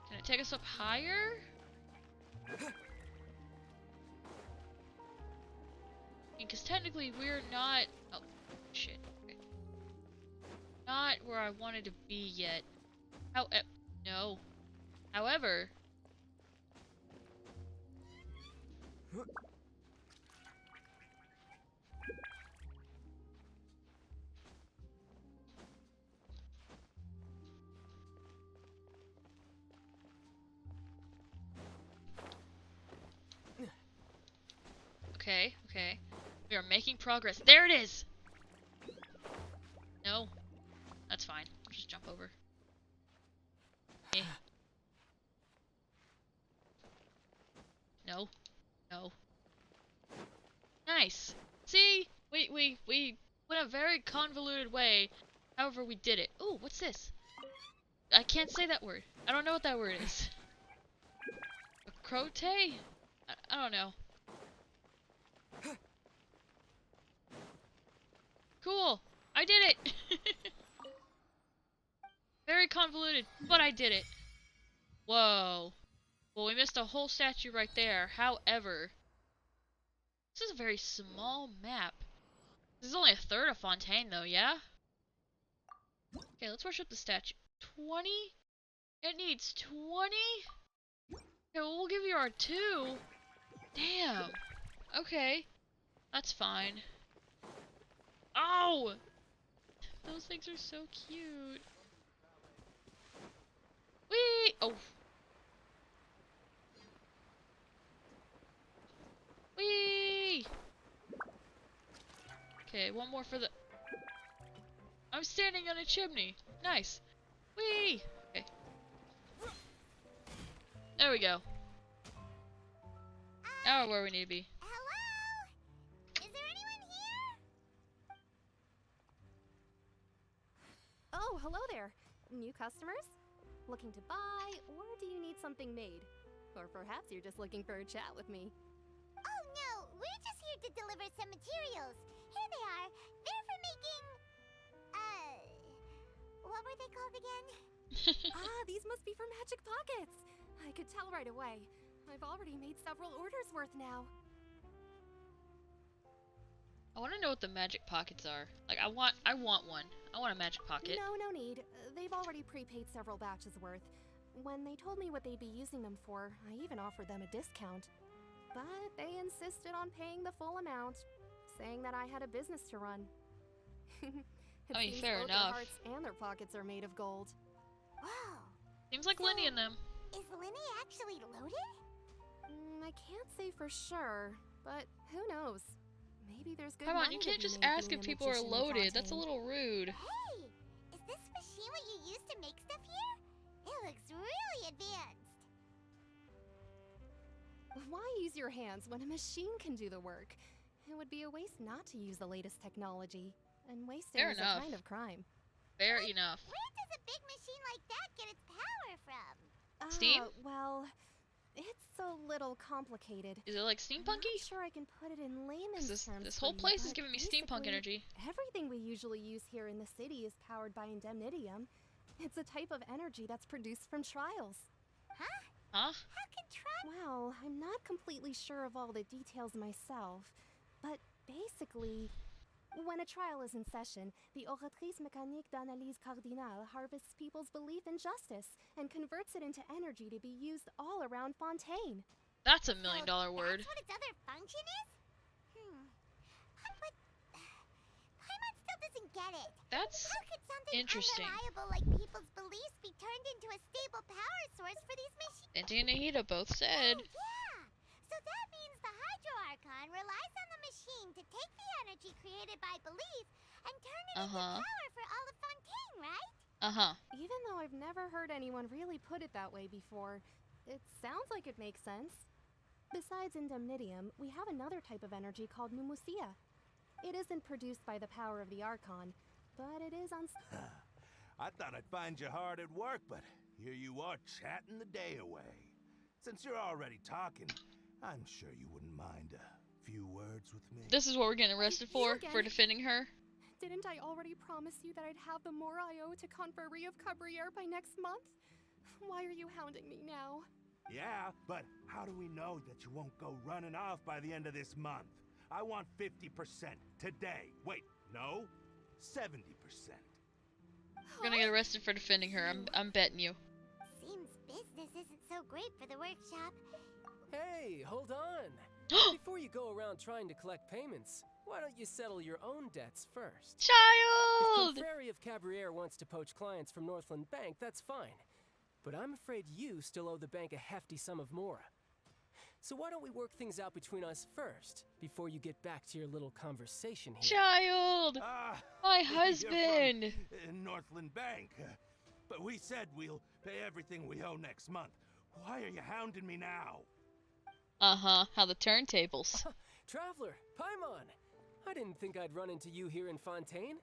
Can it take us up higher? Because technically we're not... Oh, shit. Okay. Not where I wanted to be yet. No. However... Okay, okay. We are making progress. There it is! No. That's fine. I'll just jump over. Eh. No. No. Nice! See? We went a very convoluted way. However, we did it. Ooh, what's this? I can't say that word. I don't know what that word is. A crote? I don't know. Cool! I did it! Very convoluted, but I did it. Whoa. Well, we missed a whole statue right there. However, this is a very small map. This is only a third of Fontaine, though, yeah? Okay, let's worship the statue. 20? It needs 20? Okay, well, we'll give you our 2. Damn. Okay. That's fine. Oh! Those things are so cute. Whee! Oh. Whee! Okay, one more for the... I'm standing on a chimney. Nice. Whee! Okay. There we go. Now we're where we need to be. Hello? Is there anyone here? Oh, hello there. New customers? Looking to buy, or do you need something made? Or perhaps you're just looking for a chat with me. Oh no, we're just here to deliver some materials. Here they are. They're for making... what were they called again? These must be for magic pockets. I could tell right away. I've already made several orders worth now. I want to know what the magic pockets are. Like, I want one. I want a magic pocket. No need. They've already prepaid several batches worth. When they told me what they'd be using them for, I even offered them a discount. But they insisted on paying the full amount, saying that I had a business to run. I mean, seems fair both enough. their hearts and their pockets are made of gold. Wow. Seems like Linny in them. Is Linny actually loaded? I can't say for sure, but who knows? Maybe there's good Come on, money you to can't be just made ask being if a people are magician in loaded. That's a Fontaine. little rude. Hey, is this machine what you use to make stuff here? It looks really advanced. Why use your hands when a machine can do the work? It would be a waste not to use the latest technology, and wasting Fair is enough. a kind of crime. Fair enough. Where does a big machine like that get its power from? Steam? Well, it's a little complicated. Is it like I'm steampunky? not sure I can put it in layman's terms. This for whole you, place is but giving me steampunk basically, energy. Everything we usually use here in the city is powered by indemnitium. It's a type of energy that's produced from trials. Huh? Huh? How can trials... Well, I'm not completely sure of all the details myself, but basically, when a trial is in session, the Oratrice Mécanique d'Analyse Cardinale harvests people's belief in justice and converts it into energy to be used all around Fontaine. That's $1 million word. That's what its other function is? But... Paimon still doesn't get it. That's How could something interesting. unreliable like people's beliefs be turned into a stable power source for these machines? Inti and Nahida both said. Oh, yeah! So that means the Hydro Archon relies on the machine to take the energy created by belief and turn it into power for all of Fontaine, right? Even though I've never heard anyone really put it that way before, it sounds like it makes sense. Besides indemnitium, we have another type of energy called pneumosia. It isn't produced by the power of the Archon, but it is I thought I'd find you hard at work, but here you are chatting the day away. Since you're already talking, I'm sure you wouldn't mind a few words with me. This is what we're getting arrested for again. defending her. Didn't I already promise you that I'd have the more I owe to Conferee of Cabriere by next month? Why are you hounding me now? Yeah, but how do we know that you won't go running off by the end of this month? I want 50% today. Wait, no, 70%. We're gonna get arrested for defending her. I'm betting you. Seems business isn't so great for the workshop. Hey, hold on. Before you go around trying to collect payments, why don't you settle your own debts first? Child! If Conferee of Cabriere wants to poach clients from Northland Bank, that's fine. But I'm afraid you still owe the bank a hefty sum of mora. So why don't we work things out between us first, before you get back to your little conversation here? Child! My husband! From Northland Bank. But we said we'll pay everything we owe next month. Why are you hounding me now? Uh-huh, how the turntables. Traveler, Paimon! I didn't think I'd run into you here in Fontaine.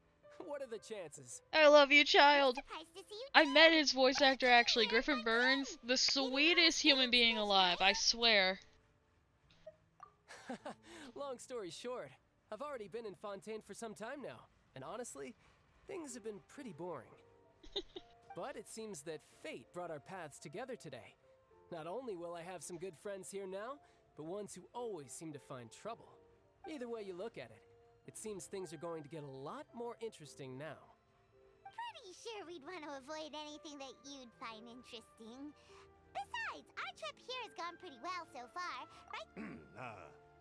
What are the chances? I love you, child. Surprised to see you I met his voice actor actually, Griffin Burns, the sweetest human being alive, I swear. Long story short, I've already been in Fontaine for some time now, and honestly, things have been pretty boring. But it seems that fate brought our paths together today. Not only will I have some good friends here now, but ones who always seem to find trouble. Either way you look at it, it seems things are going to get a lot more interesting now. pretty sure we'd want to avoid anything that you'd find interesting. Besides, our trip here has gone pretty well so far, right?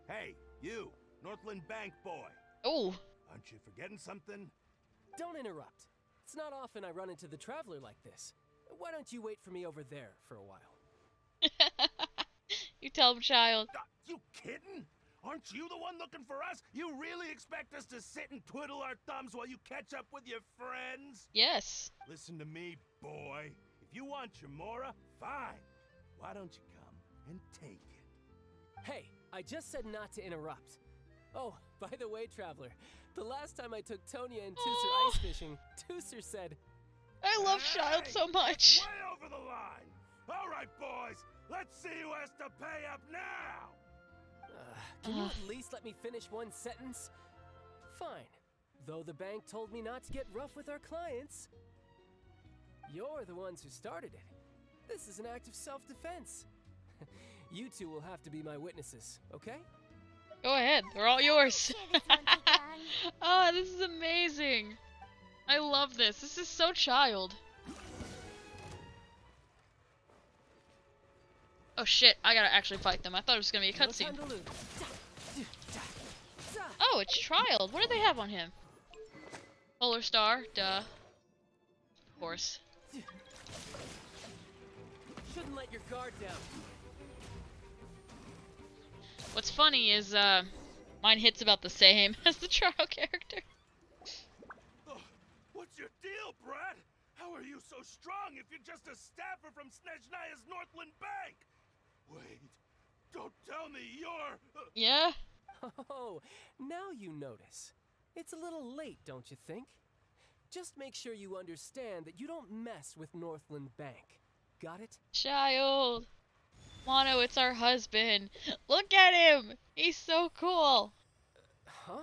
Hey, you, Northland Bank boy. Oh. Aren't you forgetting something? Don't interrupt. It's not often I run into the Traveler like this. Why don't you wait for me over there for a while? You tell him, child. You kidding? Aren't you the one looking for us? You really expect us to sit and twiddle our thumbs while you catch up with your friends? Yes. Listen to me, boy. If you want your mora, fine. Why don't you come and take it? Hey, I just said not to interrupt. Oh, by the way, Traveler, the last time I took Tonya and Tusser ice fishing, Tusser said, I love Child so much. Way over the line. All right, boys. Let's see who has to pay up now. Can you at least let me finish one sentence? Fine. Though the bank told me not to get rough with our clients. You're the ones who started it. This is an act of self-defense. You two will have to be my witnesses, okay? Go ahead, they're all yours. Oh, this is amazing. I love this. This is so Child. Oh shit, I gotta actually fight them. I thought it was gonna be a cutscene. Oh, it's Child. What do they have on him? Polar Star, duh. Of course. Shouldn't let your guard down. What's funny is, mine hits about the same as the Trial character. Oh, what's your deal, Brad? How are you so strong if you're just a staffer from Snezhnaya's Northland Bank? Wait, don't tell me you're... Yeah? Oh, now you notice. It's a little late, don't you think? Just make sure you understand that you don't mess with Northland Bank. Got it? Child. Mono, it's our husband. Look at him! He's so cool. Huh?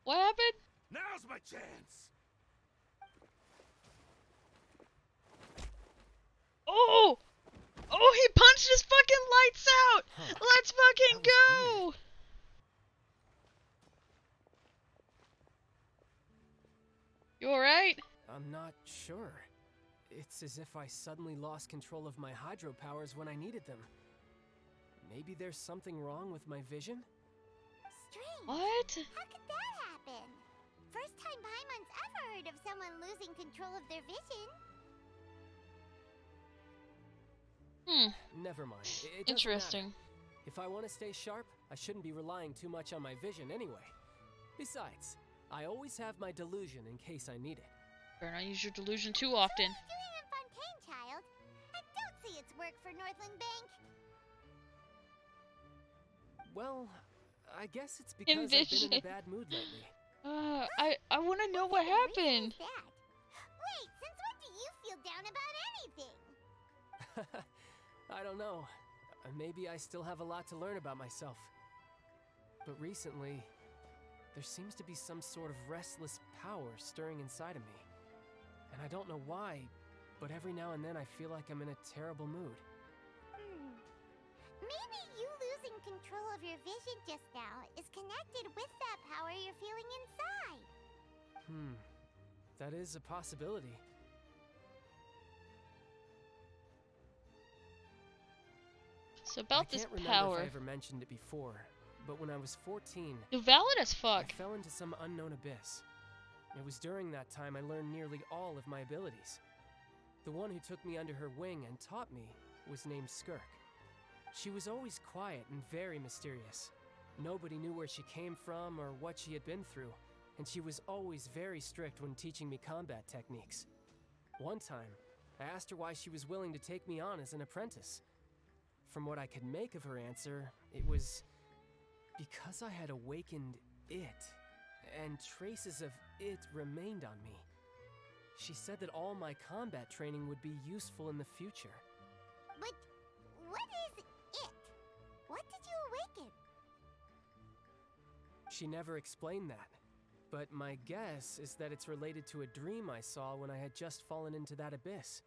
What happened? Now's my chance! Oh! Oh, he punched his fucking lights out! Let's fucking go! Weird. You alright? I'm not sure. It's as if I suddenly lost control of my hydro powers when I needed them. Maybe there's something wrong with my vision? Strange. What? How could that happen? First time Paimon's ever heard of someone losing control of their vision. Never mind. It doesn't Interesting. matter. If I want to stay sharp, I shouldn't be relying too much on my vision anyway. Besides, I always have my delusion in case I need it. Better not use your delusion too often. What are you doing in Fontaine, Child? I don't see its work for Northland Bank. Well, I guess it's because I've been in a bad mood lately. I want to know what happened. Wait, since when do you feel down about anything? I don't know. Maybe I still have a lot to learn about myself. But recently, there seems to be some sort of restless power stirring inside of me. And I don't know why, but every now and then I feel like I'm in a terrible mood. Maybe you losing control of your vision just now is connected with that power you're feeling inside. That is a possibility. So about this I can't remember power. if I ever mentioned it before, but when I was 14, You're valid as fuck. I fell into some unknown abyss. It was during that time I learned nearly all of my abilities. The one who took me under her wing and taught me was named Skirk. She was always quiet and very mysterious. Nobody knew where she came from or what she had been through, and she was always very strict when teaching me combat techniques. One time, I asked her why she was willing to take me on as an apprentice. From what I could make of her answer, it was because I had awakened it, and traces of it remained on me. She said that all my combat training would be useful in the future. But what is it? What did you awaken? She never explained that, but my guess is that it's related to a dream I saw when I had just fallen into that abyss.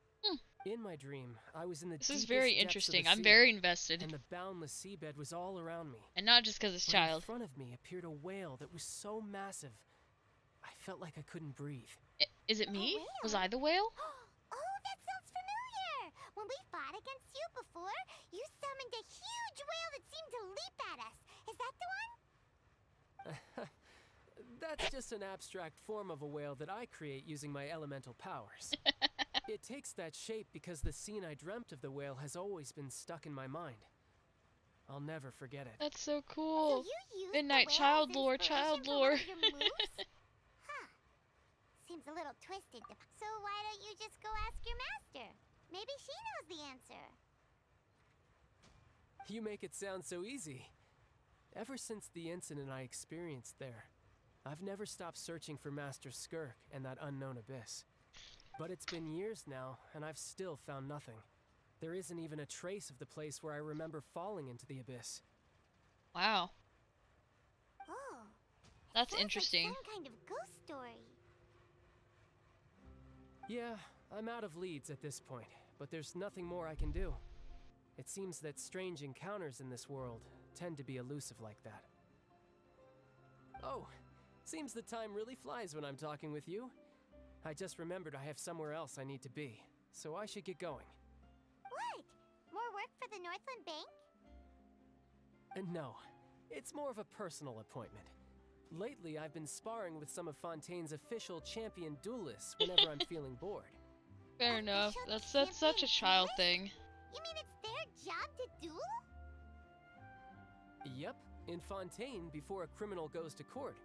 In my dream, I was in the This is deepest very depths of interesting. the I'm sea, very invested. and the boundless seabed was all around me. And not just because it's But child. in front of me appeared a whale that was so massive, I felt like I couldn't breathe. Is it me? whale? Was I the whale? Oh, that sounds familiar! When we fought against you before, you summoned a huge whale that seemed to leap at us. Is that the one? That's just an abstract form of a whale that I create using my elemental powers. It takes that shape because the scene I dreamt of the whale has always been stuck in my mind. I'll never forget it. That's so cool. So you used Midnight the whale child as lore, inspiration child for one lore. of your moves? Huh. Seems a little twisted. So why don't you just go ask your master? Maybe she knows the answer. You make it sound so easy. Ever since the incident I experienced there, I've never stopped searching for Master Skirk and that unknown abyss. But it's been years now, and I've still found nothing. There isn't even a trace of the place where I remember falling into the abyss. Wow. Oh. That's Sounds interesting. Like some kind of ghost story. Yeah, I'm out of leads at this point, but there's nothing more I can do. It seems that strange encounters in this world tend to be elusive like that. Oh, seems the time really flies when I'm talking with you. I just remembered I have somewhere else I need to be, so I should get going. What? More work for the Northland Bank? No, it's more of a personal appointment. Lately, I've been sparring with some of Fontaine's official champion duelists whenever I'm feeling bored. Fair enough. That's such a child thing. You mean it's their job to duel? Yep, in Fontaine, before a criminal goes to court,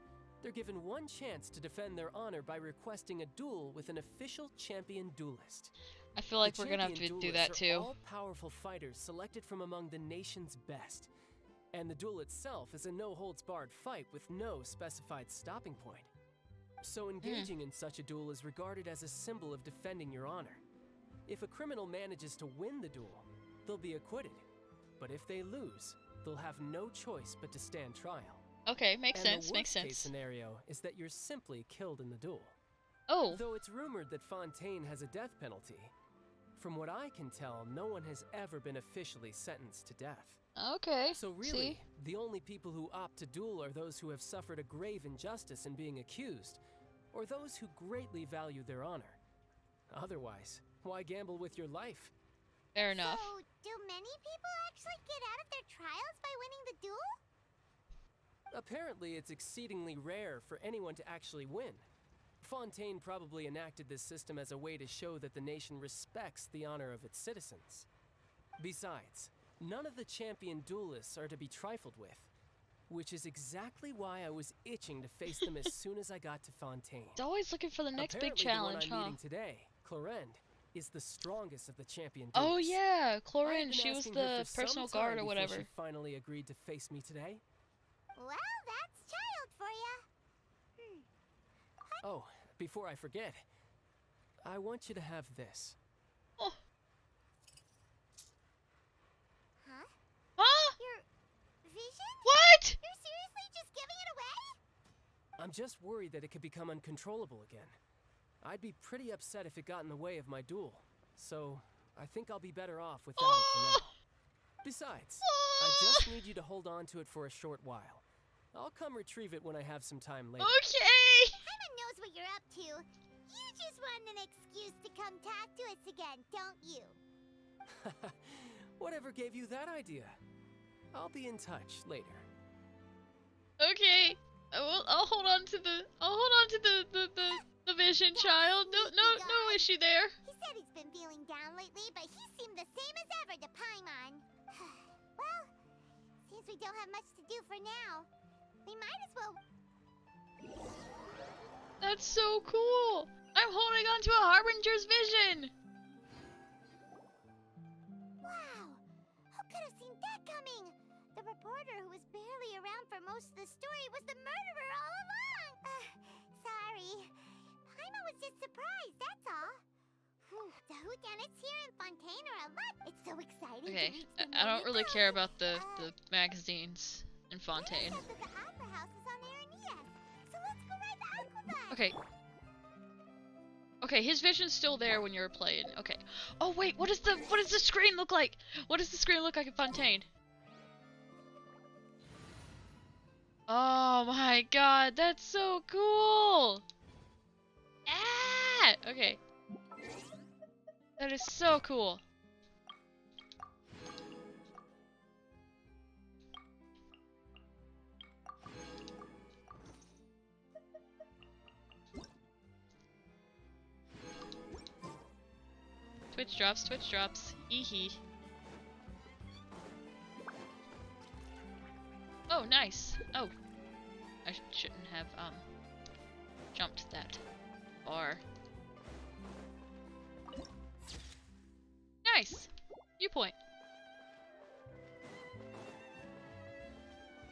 they're given one chance to defend their honor by requesting a duel with an official champion duelist. I feel like The we're gonna have champion to do that duelists too. are all-powerful fighters selected from among the nation's best. And the duel itself is a no-holds-barred fight with no specified stopping point. So engaging in such a duel is regarded as a symbol of defending your honor. If a criminal manages to win the duel, they'll be acquitted. But if they lose, they'll have no choice but to stand trial. Okay, makes And sense, the makes worst-case sense. scenario is that you're simply killed in the duel. Oh. Though it's rumored that Fontaine has a death penalty, from what I can tell, no one has ever been officially sentenced to death. Okay. So really, See? the only people who opt to duel are those who have suffered a grave injustice in being accused, or those who greatly value their honor. Otherwise, why gamble with your life? Fair enough. So, do many people actually get out of their trials by winning the duel? Apparently, it's exceedingly rare for anyone to actually win. Fontaine probably enacted this system as a way to show that the nation respects the honor of its citizens. Besides, none of the champion duelists are to be trifled with, which is exactly why I was itching to face them as soon as I got to Fontaine. It's always looking for the next big Apparently, challenge, the one I'm huh? meeting today, Clorend, is the strongest of the champion Oh duelists. yeah, I've Chlorine, been she was asking her the for some personal time guard or before whatever. She finally agreed to face me today. Well, that's child for ya. Oh, before I forget, I want you to have this. Oh. I'm just worried that it could become uncontrollable again. I'd be pretty upset if it got in the way of my duel. So, I think I'll be better off without it for now. Besides, I just need you to hold on to it for a short while. I'll come retrieve it when I have some time later. Okay! Paimon knows what you're up to. You just want an excuse to come talk to us again, don't you? Whatever gave you that idea? I'll be in touch later. Okay. I'll hold on to the vision, child. No issue there. He said he's been feeling down lately, but he seemed the same as ever to Paimon. Well, since we don't have much to do for now, we might as well... That's so cool. I'm holding on to a Harbinger's vision. Wow! Who could have seen that coming? The reporter who was barely around for most of the story was the murderer all along! Sorry. Paimon was just surprised, that's all. Whew, the whodunits here in Fontaine are a lot. It's so exciting Okay, to reach the I don't really movie care world. about the magazines in Fontaine. Said that the opera house is on Aranea, so let's go ride the aquabus. Okay. Okay, his vision's still there when you're playing. Okay. Oh wait, what does the screen look like? What does the screen look like in Fontaine? Oh my god, that's so cool! Ah! Okay. That is so cool. Twitch drops. Eehee. Oh, nice. Oh. I shouldn't have, jumped that far. Nice! Viewpoint.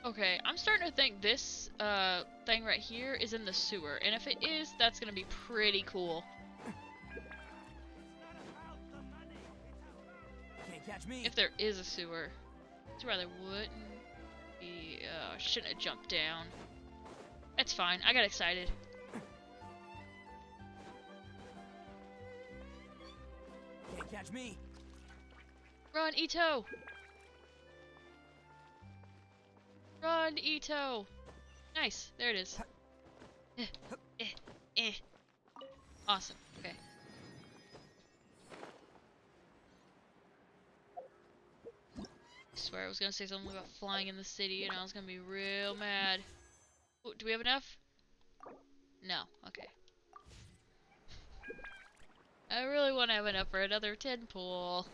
Okay, I'm starting to think this, thing right here is in the sewer. And if it is, that's gonna be pretty cool. Can't catch me. If there is a sewer. Too bad there wouldn't be, I shouldn't have jumped down. It's fine, I got excited. Can't catch me. Run, Ito! Run, Ito! Nice, there it is. Awesome, okay. I swear I was gonna say something about flying in the city and I was gonna be real mad. Ooh, do we have enough? No, okay. I really want to have enough for another 10 pool.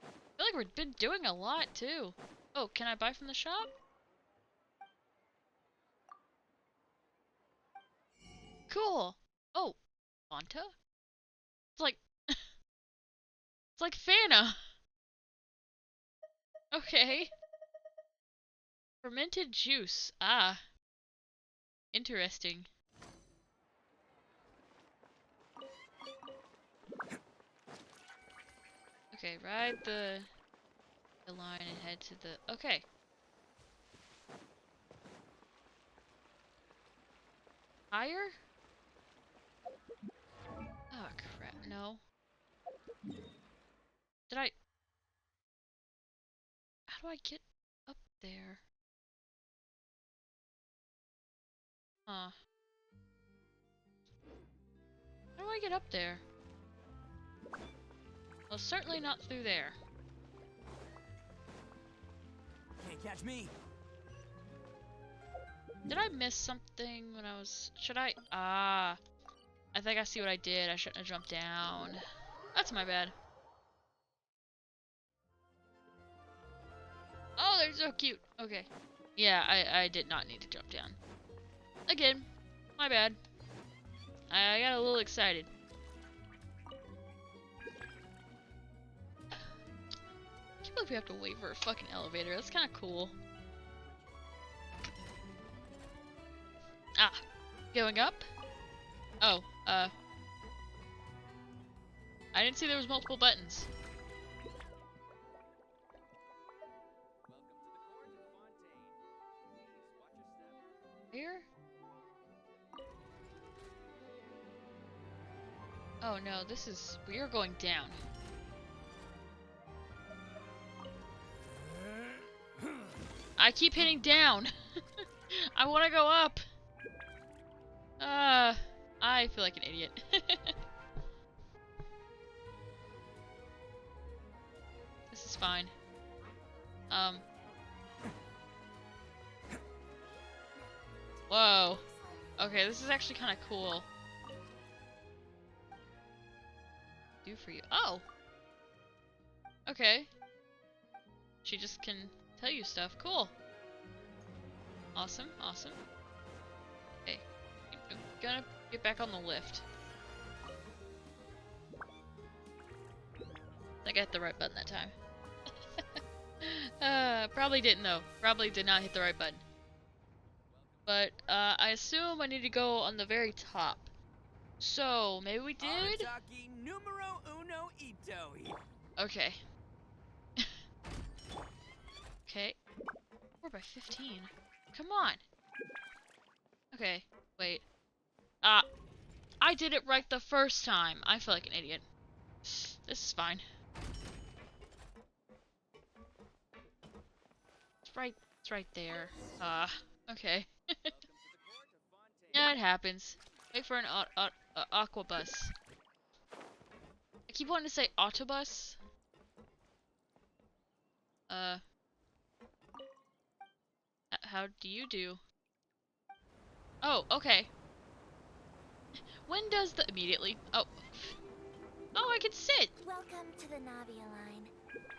I feel like we've been doing a lot too. Oh, can I buy from the shop? Cool. Oh, Fanta? It's like it's like Fanta. Okay. Fermented juice. Ah. Interesting. Okay, ride the line and head to the... Okay. Higher? Oh crap, no. Did I... How do I get up there? Huh. How do I get up there? Well, certainly not through there. Can't catch me. Did I miss something when I was... Should I... Ah. I think I see what I did. I shouldn't have jumped down. That's my bad. Oh, they're so cute. Okay. Yeah, I did not need to jump down. Again. My bad. I got a little excited. I can't believe we have to wait for a fucking elevator. That's kind of cool. Ah. Going up? Oh, I didn't see there was multiple buttons. Where? Oh no, we are going down. I keep hitting down. I want to go up. I feel like an idiot. This is fine. Whoa. Okay, this is actually kind of cool. Do for you. Oh. Okay. She just can tell you stuff. Cool. Awesome, awesome. Okay. I'm gonna get back on the lift. I think I hit the right button that time. Probably didn't though. Probably did not hit the right button. But, I assume I need to go on the very top. So, maybe we did? Numero uno ito. Okay. Okay. 4 by 15. Come on. Okay, wait. I did it right the first time. I feel like an idiot. This is fine. It's right there. Okay. Yeah, it happens. Wait for an aqua bus. I keep wanting to say autobus. How do you do? Oh, okay. When does the immediately? Oh, I can sit. Welcome to the Navia line.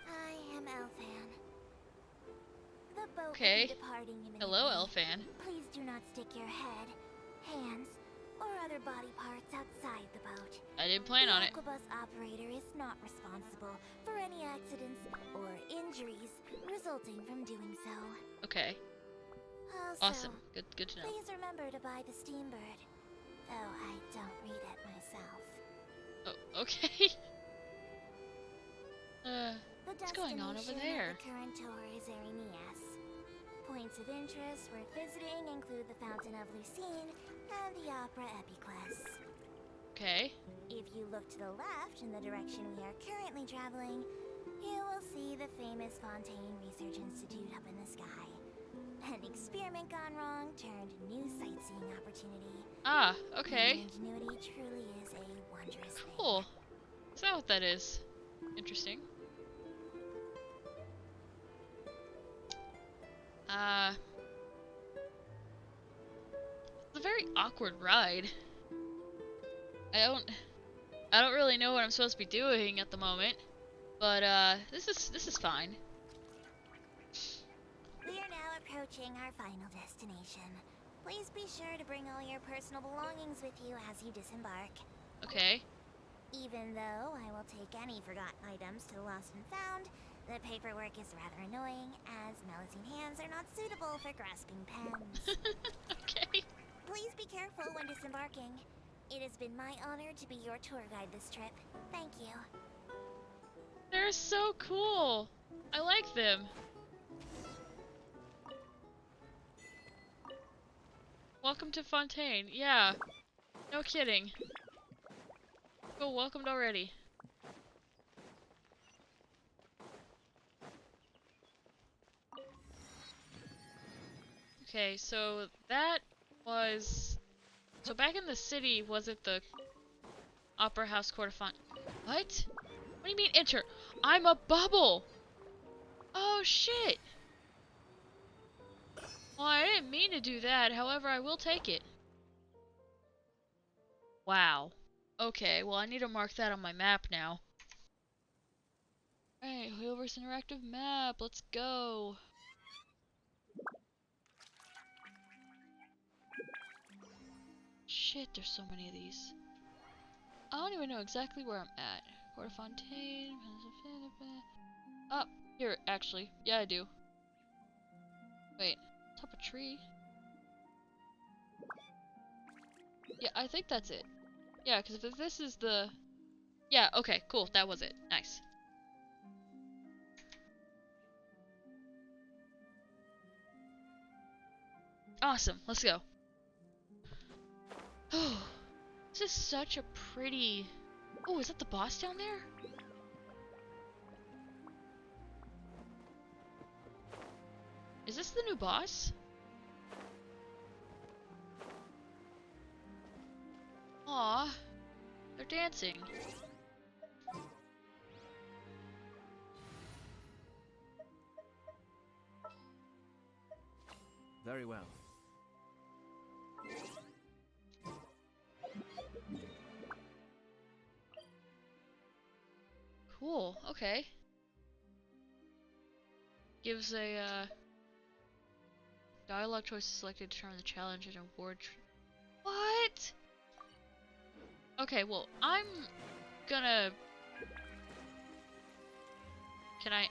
I am Elfan. The boat Okay. will be departing imminently. Hello, Elfan. Please do not stick your head, hands, or other body parts outside the boat. I didn't plan on it. The Aquabus operator is not responsible for any accidents or injuries resulting from doing so. Okay. Also, Awesome. Good to know. please remember to buy the Steambird, though I don't read it myself. Oh, okay. What's going on over there? The current tour is Erinias. Points of interest worth visiting include the Fountain of Lucine and the Opera Epiclese. Okay. If you look to the left in the direction we are currently traveling, you will see the famous Fontaine Research Institute up in the sky. An experiment gone wrong turned new sightseeing opportunity. Ah, okay. Ingenuity truly is a wondrous thing. Cool. Is that what that is? Interesting. It's a very awkward ride. I don't really know what I'm supposed to be doing at the moment, but this is fine. We are now approaching our final destination. Please be sure to bring all your personal belongings with you as you disembark. Okay. Even though I will take any forgotten items to the lost and found, the paperwork is rather annoying, as Melusine hands are not suitable for grasping pens. Okay. Please be careful when disembarking. It has been my honor to be your tour guide this trip. Thank you. They're so cool. I like them. Welcome to Fontaine. Yeah. No kidding. Feel welcomed already. Okay, so that was... So back in the city, was it the Opera House Court of Fontaine? What? What do you mean enter? I'm a bubble! Oh shit! Well, I didn't mean to do that, however, I will take it. Wow. Okay, well I need to mark that on my map now. Alright, Wheelverse Interactive Map, let's go! Shit, there's so many of these. I don't even know exactly where I'm at. Court of Fontaine... Oh, here, actually. Yeah, I do. Wait, top of tree? Yeah, I think that's it. Yeah, because if this is the... Yeah, okay, cool, that was it. Nice. Awesome. Let's go. Oh, this is such a pretty... Oh, is that the boss down there? Is this the new boss? Aw, they're dancing. Very well. Cool, okay. Gives a, dialogue choice selected to determine the challenge and award. What? Okay, well, I'm gonna... Can I...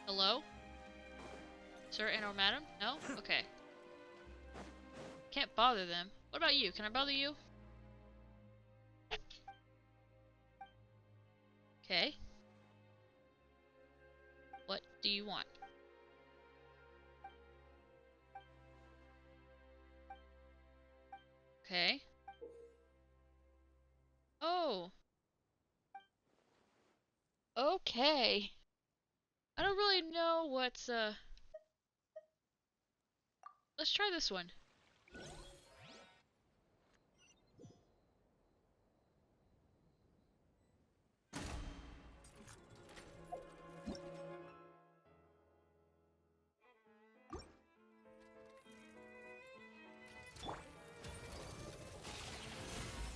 Hello? Sir and or madam? No? Okay. Can't bother them. What about you? Can I bother you? Okay. What do you want? Okay. Oh. Okay. I don't really know what's, Let's try this one.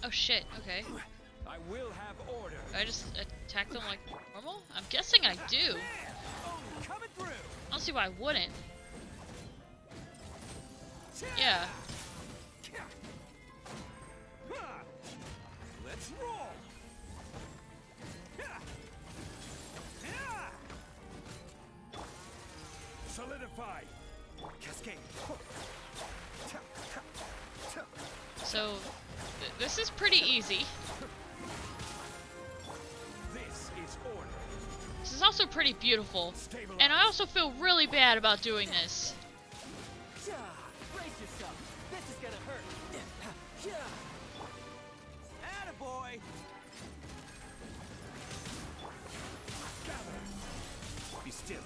Oh shit, okay. I will have order. I just attack them like normal? I'm guessing I do. Oh, coming through. I don't see why I wouldn't. Yeah. Let's roll. Solidify. Cascade. So, this is pretty easy. This is order. This is also pretty beautiful. And I also feel really bad about doing this. Brace yourself. This is gonna hurt. Attaboy. Gather. Be still.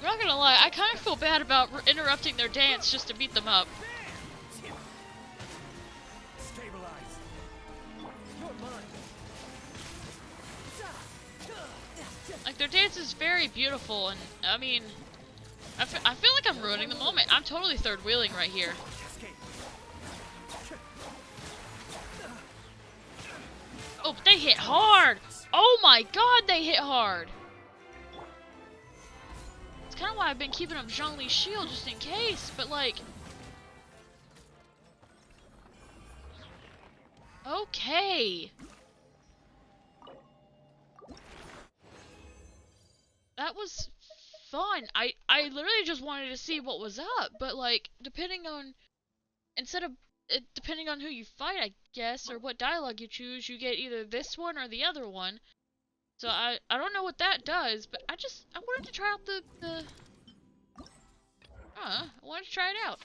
I'm not gonna lie, I kind of feel bad about interrupting their dance just to beat them up. Stabilize. You're mine. Like, their dance is very beautiful, and, I mean, I feel like I'm ruining the moment. I'm totally third wheeling right here. Oh, but they hit hard! Oh my god, they hit hard! It's kind of why I've been keeping up Zhongli's shield just in case, but like... Okay! That was fun. I literally just wanted to see what was up, but like, depending on who you fight, I guess, or what dialogue you choose, you get either this one or the other one. So I don't know what that does, but I wanted to try out I wanted to try it out.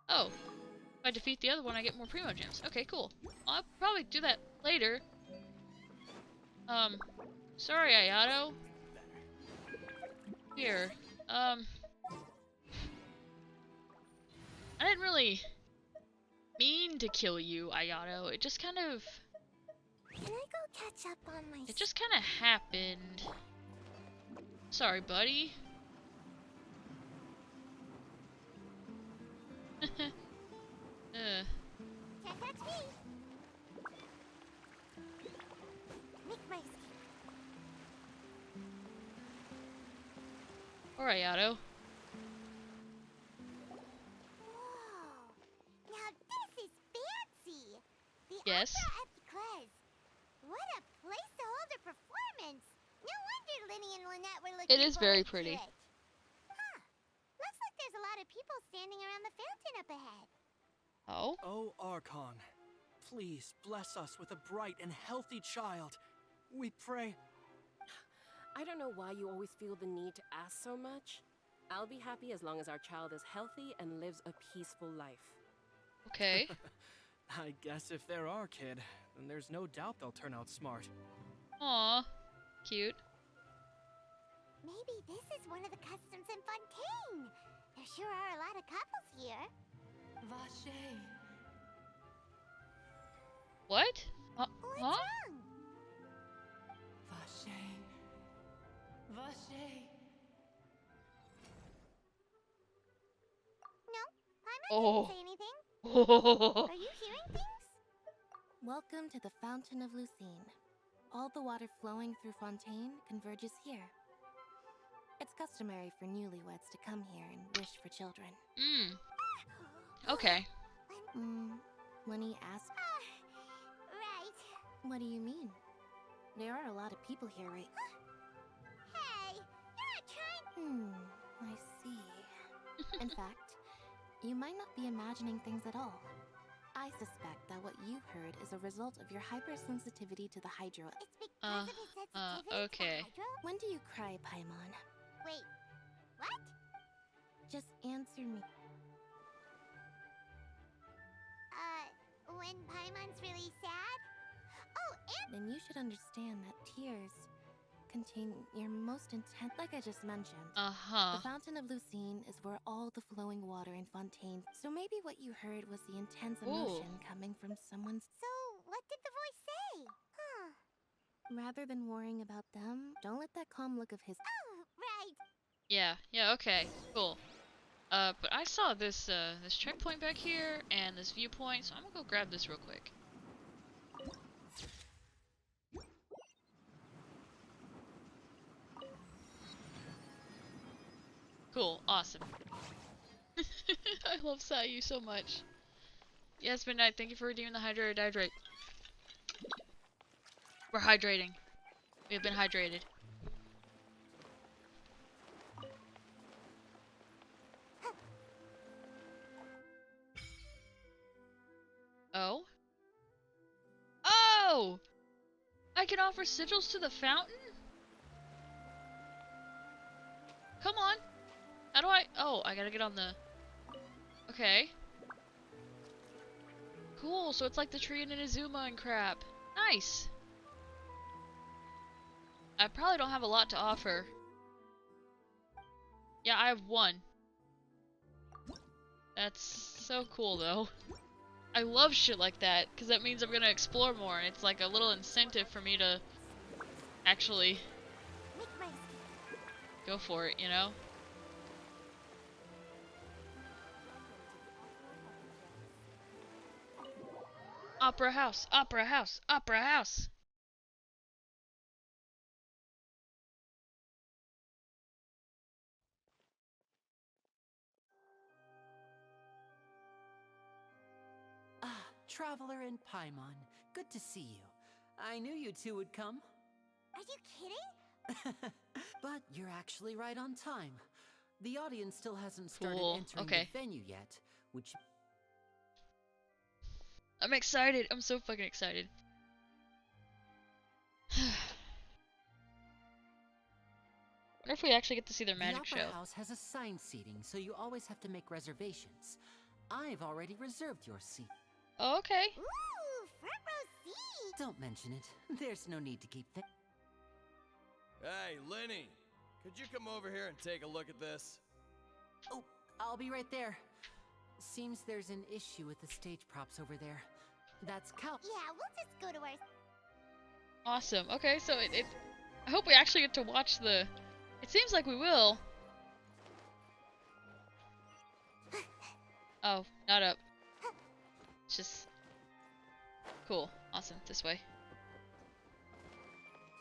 Oh, if I defeat the other one, I get more Primo Gems. Okay, cool. I'll probably do that later. Sorry, Ayato. Here, I didn't really mean to kill you, Ayato. It just kind of... Can I go catch up on my... It just kind of happened. Sorry, buddy. Can't catch me. Make my escape. Alright, Ayato. Whoa. Now this is fancy. The Yes. Opera Epiclese. What a place to hold a performance. No wonder Linny and Lynette were looking It is very forward to pretty. it. Huh. Looks like there's a lot of people standing around the fountain up ahead. Oh? Oh, Archon, please bless us with a bright and healthy child. We pray. I don't know why you always feel the need to ask so much. I'll be happy as long as our child is healthy and lives a peaceful life. Okay. I guess if they're our kid, then there's no doubt they'll turn out smart. Aw, cute. Maybe this is one of the customs in Fontaine. There sure are a lot of couples here. Vache. What? What's huh? wrong? Vache. Vache. No, Paimon Oh. didn't say anything. Oh. Are you hearing things? Welcome to the Fountain of Lucine. All the water flowing through Fontaine converges here. It's customary for newlyweds to come here and wish for children. Okay. Lenny asked, Right. what do you mean? There are a lot of people here, right? Hey, you're not trying. I see. In fact, you might not be imagining things at all. I suspect that what you heard is a result of your hypersensitivity to the hydro. It's because of his sensitivity okay. to hydro? When do you cry, Paimon? Wait, what? Just answer me. When Paimon's really sad? Oh, and Then you should understand that tears contain your most intense, like I just mentioned. The Fountain of Lucine is where all the flowing water in Fontaine. So maybe what you heard was the intense emotion coming from someone's. So, what did the voice say? Huh. Rather than worrying about them, don't let that calm look of his. Oh, right. Yeah, okay, cool. But I saw this, this checkpoint back here, and this viewpoint, so I'm gonna go grab this real quick. Cool, awesome. I love Sayu so much. Yes, Midnight, thank you for redeeming the hydrate. We're hydrating. We have been hydrated. Oh? Oh! I can offer sigils to the fountain? Come on. How do I? Oh, I gotta get on the... Okay. Cool, so it's like the tree in Inazuma and crap. Nice! I probably don't have a lot to offer. Yeah, I have one. That's so cool, though. I love shit like that, because that means I'm gonna explore more, and it's like a little incentive for me to actually go for it, you know? Opera house, opera house, opera house! Ah, Traveler and Paimon. Good to see you. I knew you two would come. Are you kidding? But you're actually right on time. The audience still hasn't started Cool. entering Okay. the venue yet, which... I'm excited. I'm so fucking excited. Wonder if we actually get to see their magic the Opera show. House has assigned seating, so you always have to make reservations. I've already reserved your seat. Oh, okay. Ooh, front row seat. Don't mention it. There's no need to keep Hey, Lenny, could you come over here and take a look at this? Oh, I'll be right there. Seems there's an issue with the stage props over there. That's Cal. Yeah, we'll just go to our... Awesome. Okay, so I hope we actually get to watch the... It seems like we will. Oh, not up. It's just... Cool. Awesome. This way.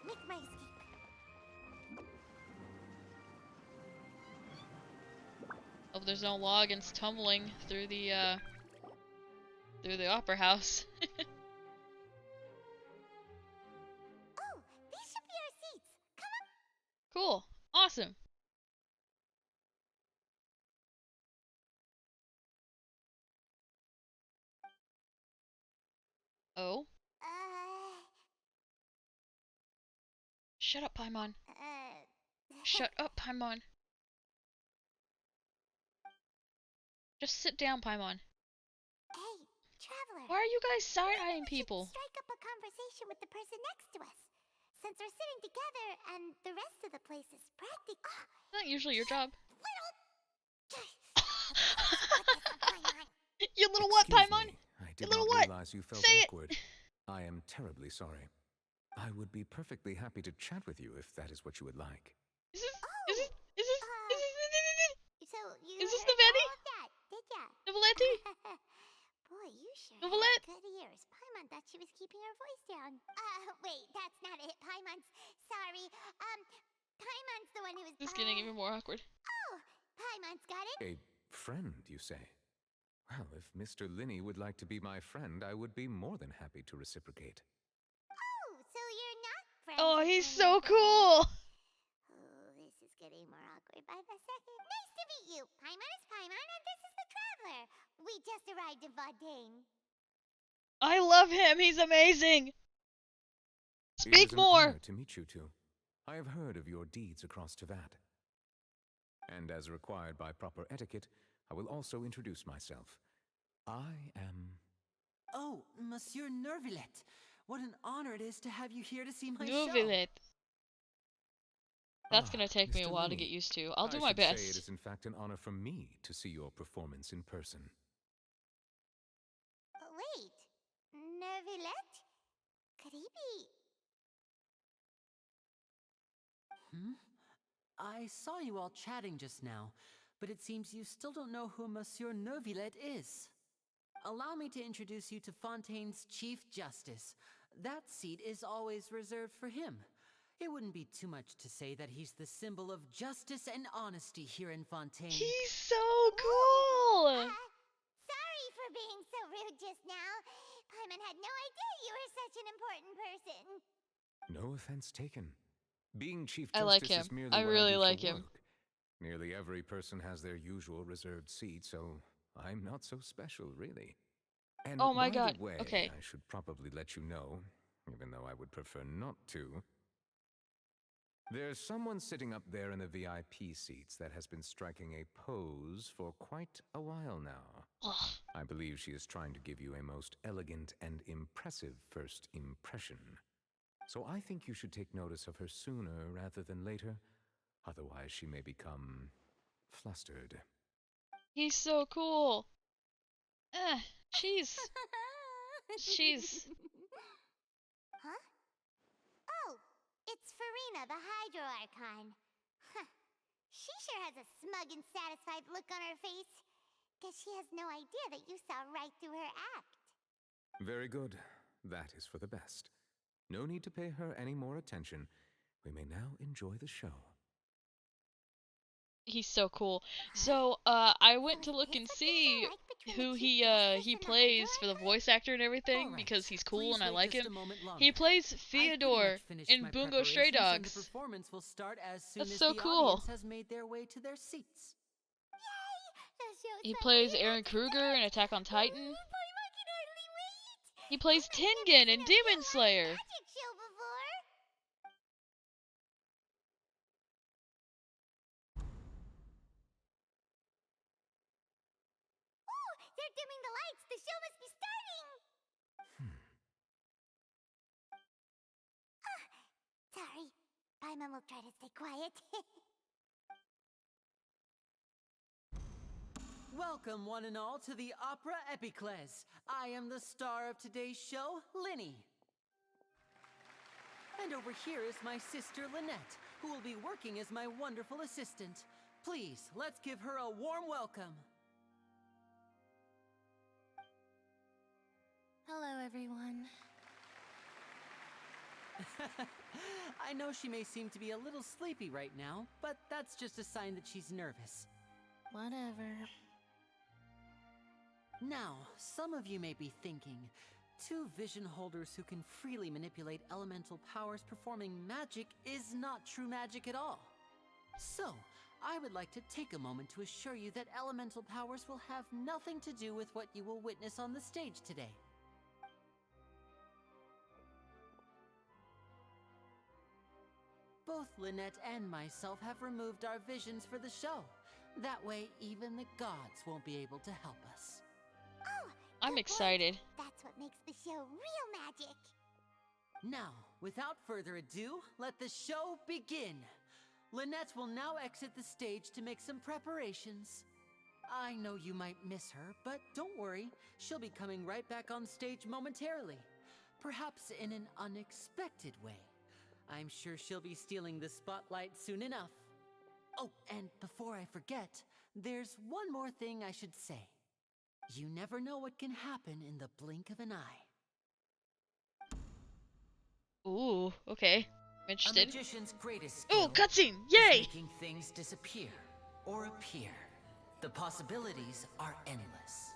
Make my escape. Hope there's no logins tumbling through the opera house. Oh, these should be our seats. Come on. Cool. Awesome. Oh? Shut up, Paimon. Shut up, Paimon. Just sit down, Paimon. Hey, traveler. Why are you guys side-eyeing people? Strike up a conversation with the person next to us. Since we're sitting together and the rest of the place is practically... Not usually your job. Little... You little what, Paimon? I did You little not what? realize you felt Say awkward. I am terribly sorry. I would be perfectly happy to chat with you if that is what you would like. Is this So you Is this heard Novetti? all of that, did ya? Novelletti? Boy, you sure Novelette? have good ears. Paimon thought she was keeping her voice down. Wait, that's not it. Paimon's... Sorry. Paimon's the one who was... This is getting even more awkward. Oh, Paimon's got it. A friend, you say? Well, if Mr. Linney would like to be my friend, I would be more than happy to reciprocate. Oh, so you're not friends Oh, with he's Linney so then. cool. Oh, this is getting more awkward by the second. Nice to meet you. Paimon is Paimon, and this is the Traveler. We just arrived in Fontaine. I love him. He's amazing. Speak It is more. an honor to meet you two. I have heard of your deeds across Tevat. And as required by proper etiquette, I will also introduce myself. I am... Oh, Monsieur Nervillet. What an honor it is to have you here to see my show. Novelet. That's gonna take me a Mr. while to Linney, get used to. I'll do I my should say best. it is in fact an honor for me to see your performance in person. Wait, Nervillet? Could he be... I saw you all chatting just now, but it seems you still don't know who Monsieur Nervillet is. Allow me to introduce you to Fontaine's Chief Justice. That seat is always reserved for him. It wouldn't be too much to say that he's the symbol of justice and honesty here in Fontaine. He's so cool. Sorry for being so rude just now. Paimon had no idea you were such an important person. No offense taken. Being Chief I Justice like him. is merely I what really do for like him. work. Nearly every person has their usual reserved seat, so I'm not so special, really. And Oh my by God, the way, okay. I should probably let you know, even though I would prefer not to. There's someone sitting up there in the VIP seats that has been striking a pose for quite a while now. Ugh. I believe she is trying to give you a most elegant and impressive first impression. So I think you should take notice of her sooner rather than later. Otherwise, she may become flustered. He's so cool. She's... Huh? Oh, it's Farina, the Hydro Archon. Huh. She sure has a smug and satisfied look on her face. Guess she has no idea that you saw right through her act. Very good. That is for the best. No need to pay her any more attention. We may now enjoy the show. He's so cool. So, I went to look and see who he plays for the voice actor and everything because he's cool and I like him. He plays Fyodor in Bungo Stray Dogs. The performance will start as soon That's as so the cool. audience has made their way to their seats. He plays Aaron Kruger in Attack on Titan. He plays Tengen in Demon Slayer. Magic show before. Oh, they're dimming the lights. The show must be starting. Sorry. Paimon will try to stay quiet. Welcome, one and all, to the Opera Epiclese. I am the star of today's show, Linny. And over here is my sister, Lynette, who will be working as my wonderful assistant. Please, let's give her a warm welcome. Hello, everyone. I know she may seem to be a little sleepy right now, but that's just a sign that she's nervous. Whatever. Now, some of you may be thinking, two vision holders who can freely manipulate elemental powers performing magic is not true magic at all. So, I would like to take a moment to assure you that elemental powers will have nothing to do with what you will witness on the stage today. both Lynette and myself have removed our visions for the show. That way, even the gods won't be able to help us. Oh, I'm excited. That's what makes the show real magic. Now, without further ado, let the show begin. Lynette will now exit the stage to make some preparations. I know you might miss her, but don't worry. She'll be coming right back on stage momentarily. Perhaps in an unexpected way. I'm sure she'll be stealing the spotlight soon enough. Oh, and before I forget, there's one more thing I should say. You never know what can happen in the blink of an eye. Ooh, okay. I'm interested. A magician's greatest Ooh, skill cutscene! is Yay! making things disappear or appear. The possibilities are endless.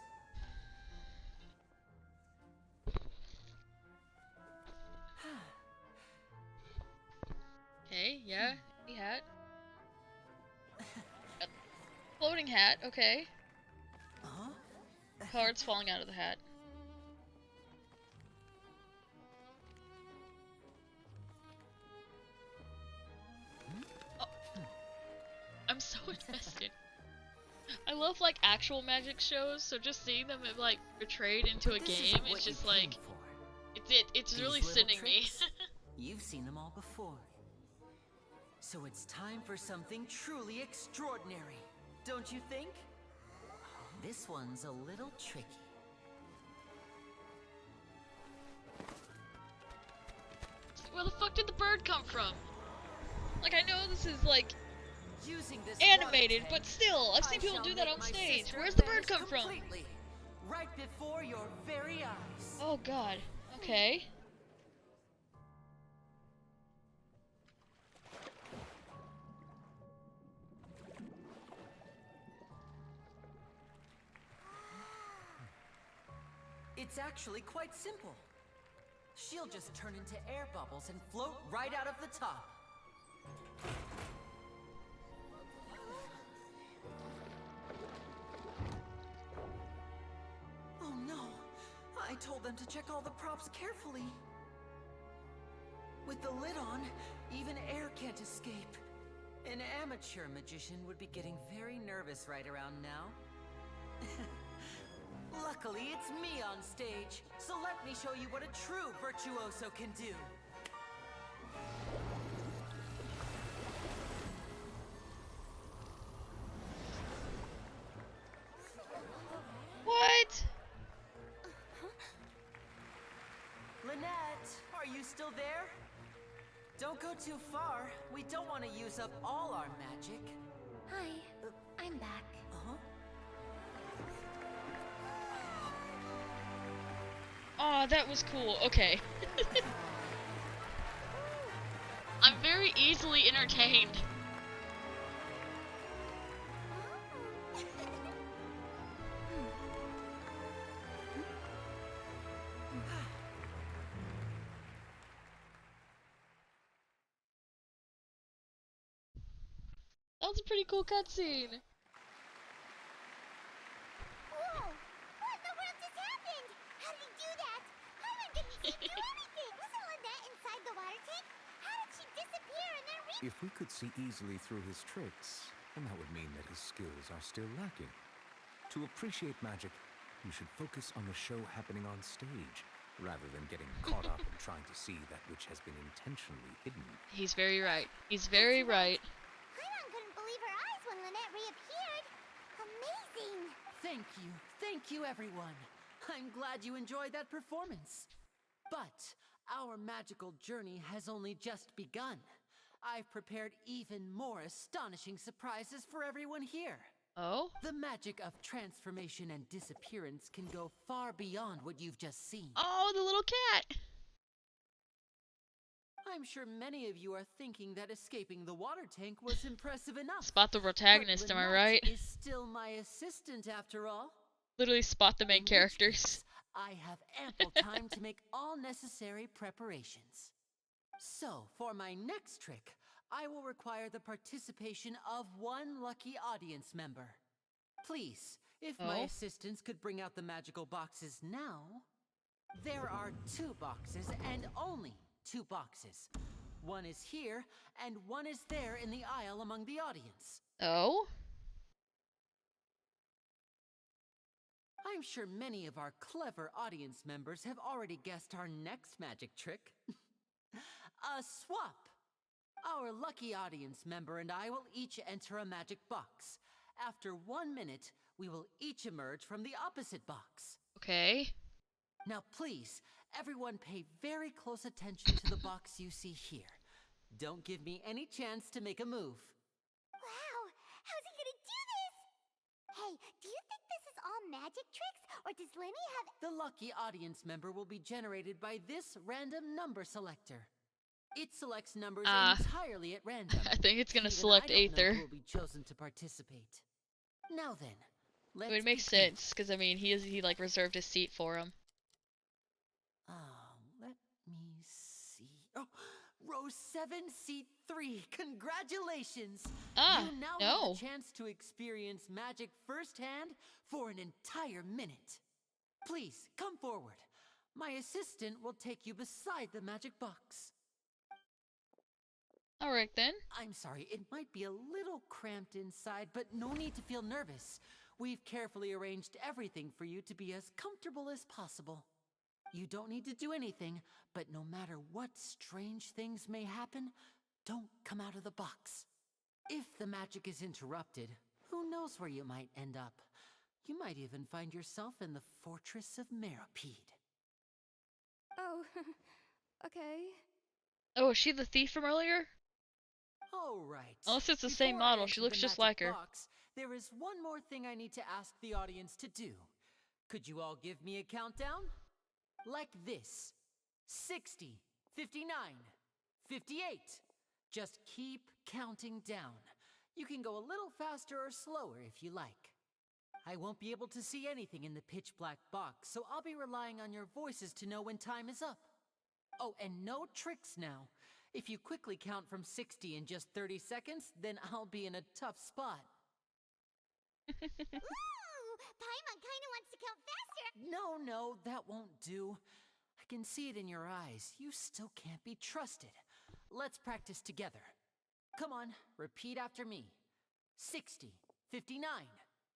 Okay, yeah, the hat. Floating hat, okay. Cards falling out of the hat. Oh. I'm so invested. I love like actual magic shows, so just seeing them like portrayed into a game is just like it's really sending me. You've seen them all before. So it's time for something truly extraordinary, don't you think? This one's a little tricky. Where the fuck did the bird come from? Like, I know this is like Using this animated, but still, I've seen people do that on stage. Where's the bird come from? Right before your very eyes. Oh god. Okay. It's actually quite simple. She'll just turn into air bubbles and float right out of the top. Oh no! I told them to check all the props carefully. With the lid on, even air can't escape. An amateur magician would be getting very nervous right around now. Luckily, it's me on stage, so let me show you what a true virtuoso can do. What? Lynette, are you still there? Don't go too far. We don't want to use up all our magic. Hi, I'm back. Uh-huh. Aw, that was cool. Okay. I'm very easily entertained. That was a pretty cool cutscene. Whoa! What in the world just happened? How did he do that? Oh my goodness, he do anything! Wasn't Lynette inside the water tank? How did she disappear and then If we could see easily through his tricks, then that would mean that his skills are still lacking. To appreciate magic, you should focus on the show happening on stage, rather than getting caught up in trying to see that which has been intentionally hidden. He's very right. He's very right. Paimon couldn't believe her eyes when Lynette reappeared. Amazing! Thank you everyone. I'm glad you enjoyed that performance. But our magical journey has only just begun. I've prepared even more astonishing surprises for everyone here. Oh? The magic of transformation and disappearance can go far beyond what you've just seen. Oh, the little cat! I'm sure many of you are thinking that escaping the water tank was impressive enough. Spot the protagonist, am I right? Is still my assistant after all. Literally spot the main characters. I have ample time to make all necessary preparations. So, for my next trick, I will require the participation of one lucky audience member. Please, if my assistants could bring out the magical boxes now. There are 2 boxes and only 2 boxes. One is here, and one is there in the aisle among the audience. Oh? I'm sure many of our clever audience members have already guessed our next magic trick. A swap! Our lucky audience member and I will each enter a magic box. After 1 minute, we will each emerge from the opposite box. Okay. Now please, everyone pay very close attention to the box you see here. Don't give me any chance to make a move. Wow, how's he gonna do this? Hey, do you think this is all magic tricks, or does Lenny have... The lucky audience member will be generated by this random number selector. It selects numbers entirely at random. I think it's gonna Even select I don't know Aether. who will be chosen to participate. Now then, let's It would make sense, because I mean, he like reserved his seat for him. Let me see. Oh, row 7, seat 3. Congratulations! You now have the chance to experience magic firsthand for an entire minute. Please, come forward. My assistant will take you beside the magic box. Alright then. I'm sorry, it might be a little cramped inside, but no need to feel nervous. We've carefully arranged everything for you to be as comfortable as possible. You don't need to do anything, but no matter what strange things may happen, don't come out of the box. If the magic is interrupted, who knows where you might end up? You might even find yourself in the Fortress of Meropide. Oh, okay. Oh, is she the thief from earlier? All right. Unless it's the same model, she looks just like her. Box, there is one more thing I need to ask the audience to do. Could you all give me a countdown? Like this. 60, 59, 58. Just keep counting down. You can go a little faster or slower if you like. I won't be able to see anything in the pitch black box, so I'll be relying on your voices to know when time is up. Oh, and no tricks now. If you quickly count from 60 in just 30 seconds, then I'll be in a tough spot. Ooh, Paimon kinda wants to count faster. No, that won't do. I can see it in your eyes. You still can't be trusted. Let's practice together. Come on, repeat after me. 60, 59,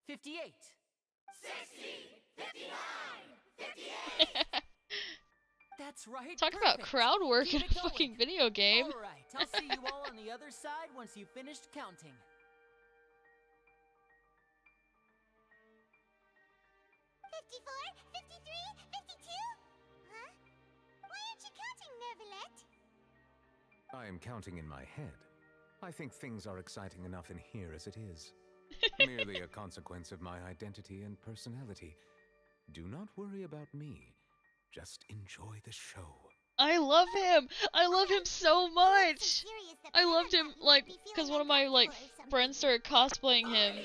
58. 60, 59, 58. That's right. Talk about crowd work in a fucking video game. All right, I'll see you all on the other side once you've finished counting. 54, 53, 52? Huh? Why aren't you counting, Nervalet? I am counting in my head. I think things are exciting enough in here as it is. Merely a consequence of my identity and personality. Do not worry about me. Just enjoy the show. I love him! I love him so much! I loved him, like, because one of my, like, friends started cosplaying him.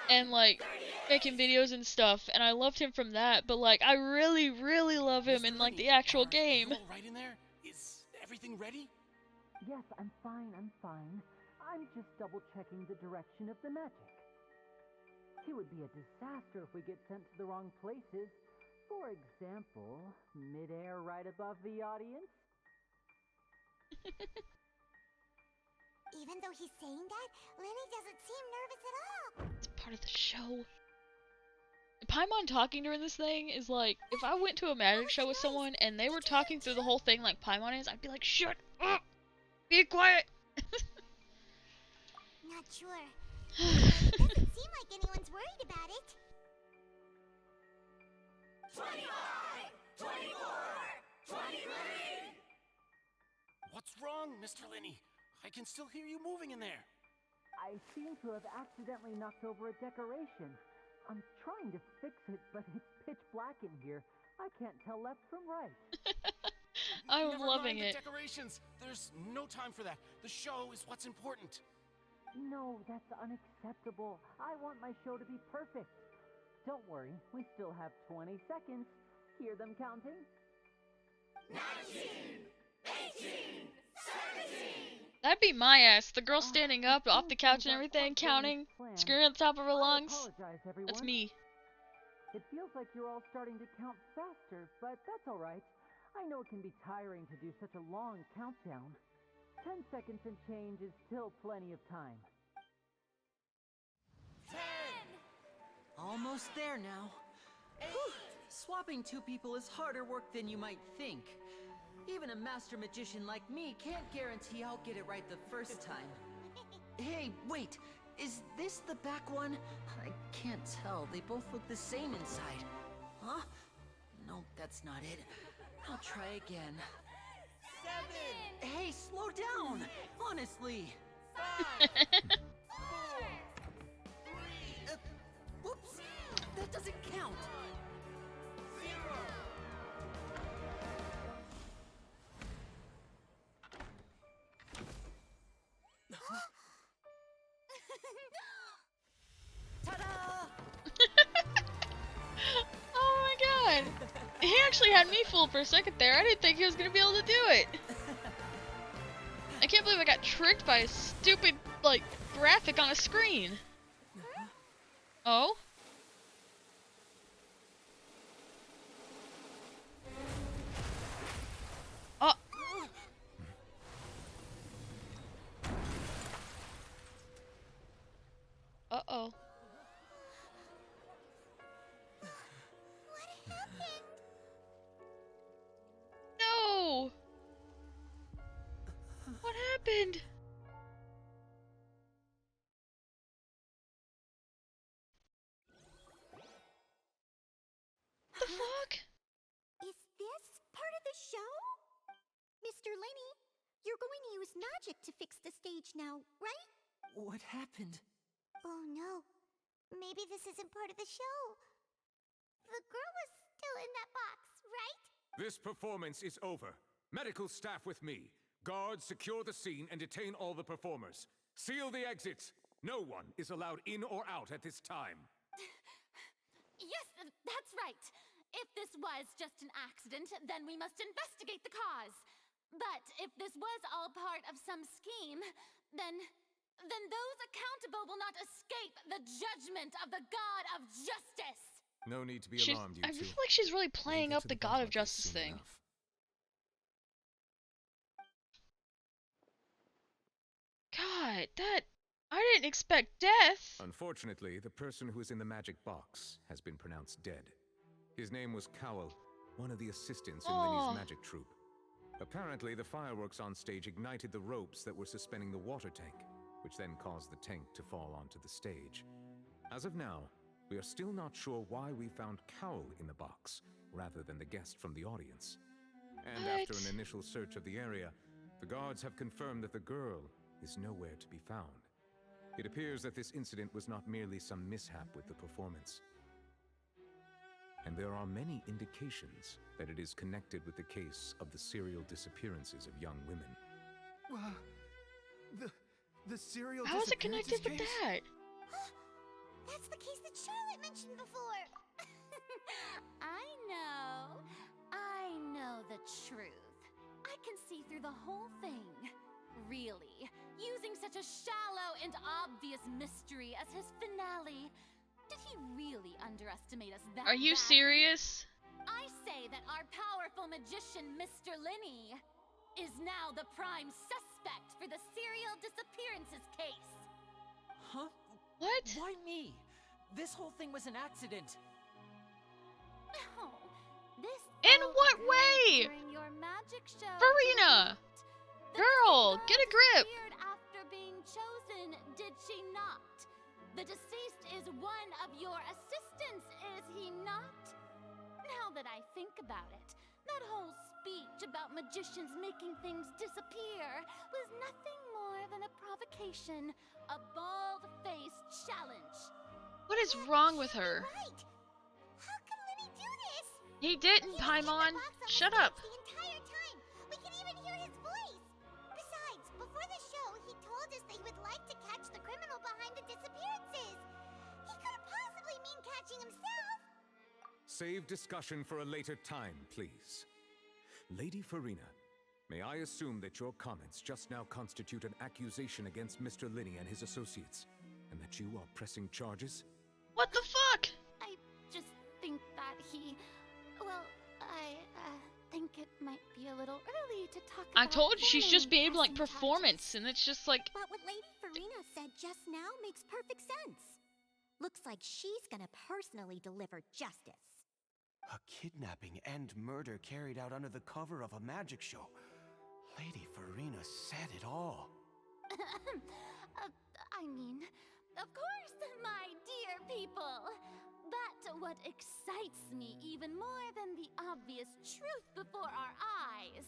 And, like, making videos and stuff, and I loved him from that, but, like, I really, really love him in, like, the actual game. You all right in there? Is everything ready? Yes, I'm fine. I'm just double-checking the direction of the magic. It would be a disaster if we get sent to the wrong places. For example, mid-air right above the audience. Even though he's saying that, Lenny doesn't seem nervous at all. It's part of the show. Paimon talking during this thing is like, if I went to a magic show with someone and they were talking through the whole thing like Paimon is, I'd be like, shut up! Be quiet! Not sure. It doesn't seem like anyone's worried about it. 25! 24! 23! What's wrong, Mr. Linney? I can still hear you moving in there. I seem to have accidentally knocked over a decoration. I'm trying to fix it, but it's pitch black in here. I can't tell left from right. I'm Never loving mind it. The decorations. There's no time for that. The show is what's important. No, that's unacceptable. I want my show to be perfect. Don't worry, we still have 20 seconds. Hear them counting? 19, 18, 17. That'd be my ass. The girl standing up off the couch and everything, counting, screaming at the top of her lungs. Apologize, everyone. That's me. It feels like you're all starting to count faster, but that's all right. I know it can be tiring to do such a long countdown. 10 seconds and change is still plenty of time. 10! Almost there now. Whew. Swapping two people is harder work than you might think. Even a master magician like me can't guarantee I'll get it right the first time. Hey, wait! Is this the back one? I can't tell. They both look the same inside. Huh? No, that's not it. I'll try again. 7! Hey, slow down! Honestly! 5! 4! 3! Whoops! That doesn't count! 0! Ta-da! Oh my god! He actually had me fooled for a second there. I didn't think he was gonna be able to do it. I can't believe I got tricked by a stupid, like, graphic on a screen. Oh? Oh! Uh-oh. What happened? No! What happened? The fuck? Is this part of the show? Mr. Lenny, you're going to use magic to fix the stage now, right? What happened? Oh no. Maybe this isn't part of the show. The girl was still in that box, right? This performance is over. Medical staff with me. Guards, secure the scene and detain all the performers. Seal the exits. No one is allowed in or out at this time. Yes, that's right. If this was just an accident, then we must investigate the cause. But if this was all part of some scheme, then those accountable will not escape the judgment of the God of Justice. No need to be alarmed, you I two. feel like she's really playing We'll up get to the bottom God of of this Justice soon thing. enough. God, that... I didn't expect death! Unfortunately, the person who is in the magic box has been pronounced dead. His name was Cowell, one of the assistants in Linny's magic troupe. Apparently, the fireworks on stage ignited the ropes that were suspending the water tank, which then caused the tank to fall onto the stage. As of now, we are still not sure why we found Cowell in the box, rather than the guest from the audience. And after an initial search of the area, the guards have confirmed that the girl is nowhere to be found. It appears that this incident was not merely some mishap with the performance. And there are many indications that it is connected with the case of the serial disappearances of young women. The serial How is it connected with that? That's the case that Charlotte mentioned before. I know the truth. I can see through the whole thing. Really, using such a shallow and obvious mystery as his finale. Did he really underestimate us that Are you badly? serious? I say that our powerful magician, Mr. Linny, is now the prime suspect for the serial disappearances case. Huh? What? Why me? This whole thing was an accident. No, this In all what occurred way? during your magic show Farina! tonight. The Girl, girl get a grip! disappeared after being chosen, did she not? The deceased is one of your assistants, is he not? Now that I think about it, that whole speech about magicians making things disappear was nothing more than a provocation, a bald-faced challenge. What is wrong with her? Right. How can Lenny do this? He didn't, Paimon. Shut up. The entire time. We can even hear his voice. Besides, before the show, he told us that he would like to catch the criminal behind the disappearances. He couldn't possibly mean catching himself. Save discussion for a later time, please. Lady Farina, may I assume that your comments just now constitute an accusation against Mr. Linny and his associates, and that you are pressing charges? What the fuck? I just think that he... Well, I think it might be a little early to talk I about told you she's just being like pressing performance, and it's just like. But what Lady Farina said just now makes perfect sense. Looks like she's gonna personally deliver justice. A kidnapping and murder carried out under the cover of a magic show. Lady Farina said it all. I mean, of course, my dear people. But what excites me even more than the obvious truth before our eyes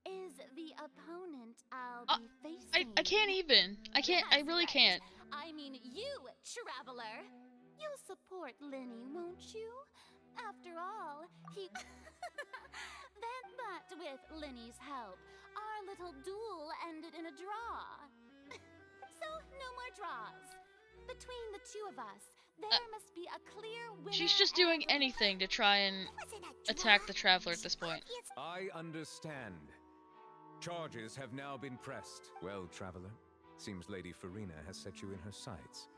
is the opponent I'll be facing. I can't even. I can't. I really can't. I mean, you, traveler. You'll support Linny, won't you? After all, he... But with Linny's help, our little duel ended in a draw. So, no more draws. Between the two of us, there must be a clear winner. She's just doing anything to try and attack the traveler at this point. I understand. Charges have now been pressed. Well, traveler, seems Lady Farina has set you in her sights.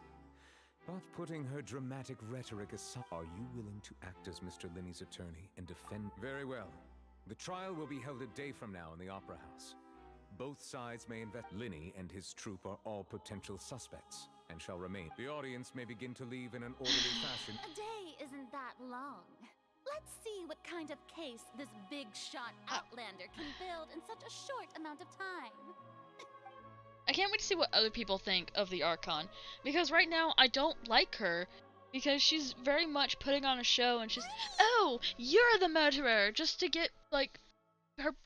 But putting her dramatic rhetoric aside, are you willing to act as Mr. Linny's attorney and defend? Very well. The trial will be held a day from now in the Opera House. Both sides may invest. Linny and his troop are all potential suspects and shall remain. The audience may begin to leave in an orderly fashion. A day isn't that long. Let's see what kind of case this big shot outlander can build in such a short amount of time. I can't wait to see what other people think of the Archon, because right now I don't like her, because she's very much putting on a show, and she's, oh, you're the murderer, just to get, like,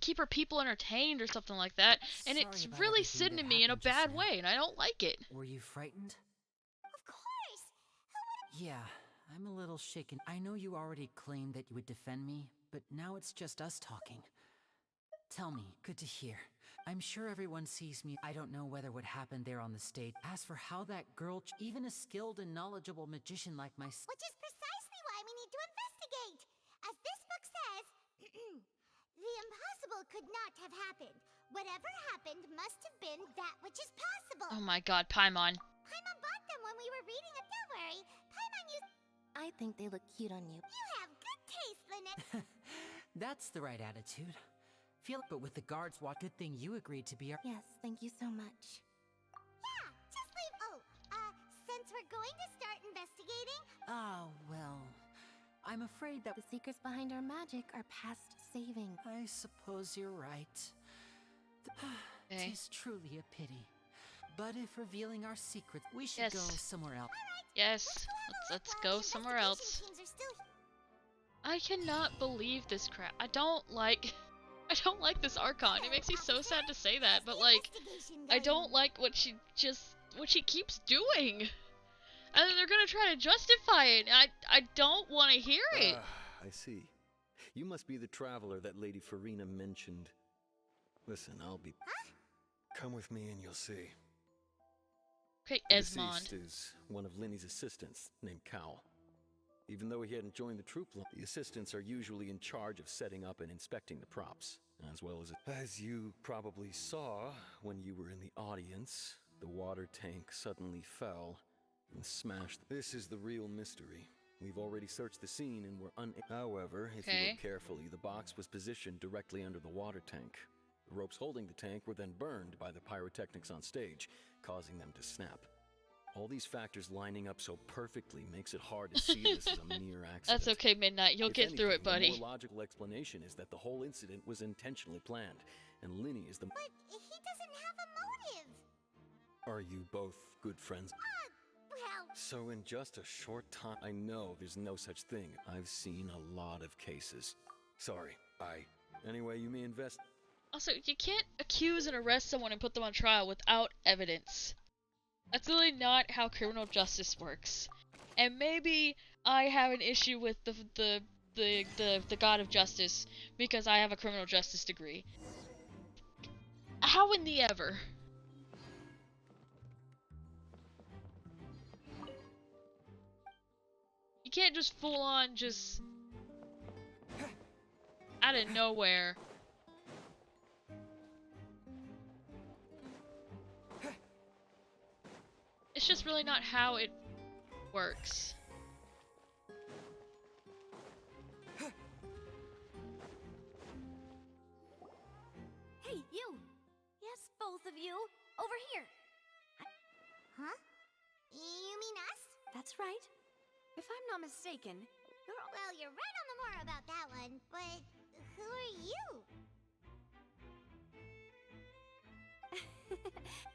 keep her people entertained or something like that, and it's really sitting to me in a bad way, and I don't like it. Were you frightened? Of course! Yeah, I'm a little shaken. I know you already claimed that you would defend me, but now it's just us talking. Tell me, good to hear. I'm sure everyone sees me. I don't know whether what happened there on the stage. As for how that girl, even a skilled and knowledgeable magician like myself. Which is precisely why we need to investigate. As this book says, the impossible could not have happened. Whatever happened must have been that which is possible. Oh my god, Paimon. Paimon bought them when we were reading them. Don't worry. Paimon used... I think they look cute on you. You have good taste, Lynette. That's the right attitude. But with the guards, what good thing you agreed to be our— Yes, thank you so much. Yeah, just leave. Oh, since we're going to start investigating... Ah, well, I'm afraid that— The secrets behind our magic are past saving. I suppose you're right. Okay. 'Tis truly a pity. But if revealing our secret, we should go somewhere else. Yes, let's go somewhere else. I cannot believe this crap. I don't like this Archon. It makes me so sad to say that, but like, I don't like what she keeps doing. And then they're gonna try to justify it. I don't want to hear it. I see. You must be the traveler that Lady Farina mentioned. Listen, I'll be... Huh? Come with me and you'll see. Okay, The Esmond. deceased is one of Linny's assistants, named Cal. Even though he hadn't joined the troop line, the assistants are usually in charge of setting up and inspecting the props, as well as... As you probably saw when you were in the audience, the water tank suddenly fell and smashed. This is the real mystery. We've already searched the scene and we're However, if you look carefully, the box was positioned directly under the water tank. The ropes holding the tank were then burned by the pyrotechnics on stage, causing them to snap. All these factors lining up so perfectly makes it hard to see this as a mere accident. That's okay, Midnight. You'll get through it, buddy. The more logical explanation is that the whole incident was intentionally planned, and Linny is the... But he doesn't have a motive. Are you both good friends? Well... So in just a short time, I know there's no such thing. I've seen a lot of cases. Sorry, Anyway, you may invest... Also, you can't accuse and arrest someone and put them on trial without evidence. That's really not how criminal justice works. And maybe I have an issue with the god of justice because I have a criminal justice degree. How in the ever? You can't just full on just out of nowhere. It's just really not how it works. right? If I'm not mistaken, you're... Well, you're right on the more about that one, but who are you?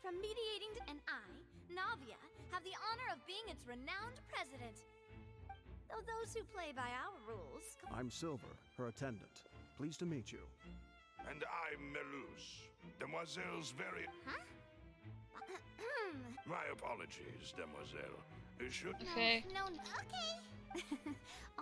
From mediating and I, Navia, have the honor of being its renowned president. Though those who play by our rules... I'm Silver, her attendant. Pleased to meet you. And I'm Melus, Demoiselle's very... Huh? My apologies, Demoiselle. Should... Okay. No,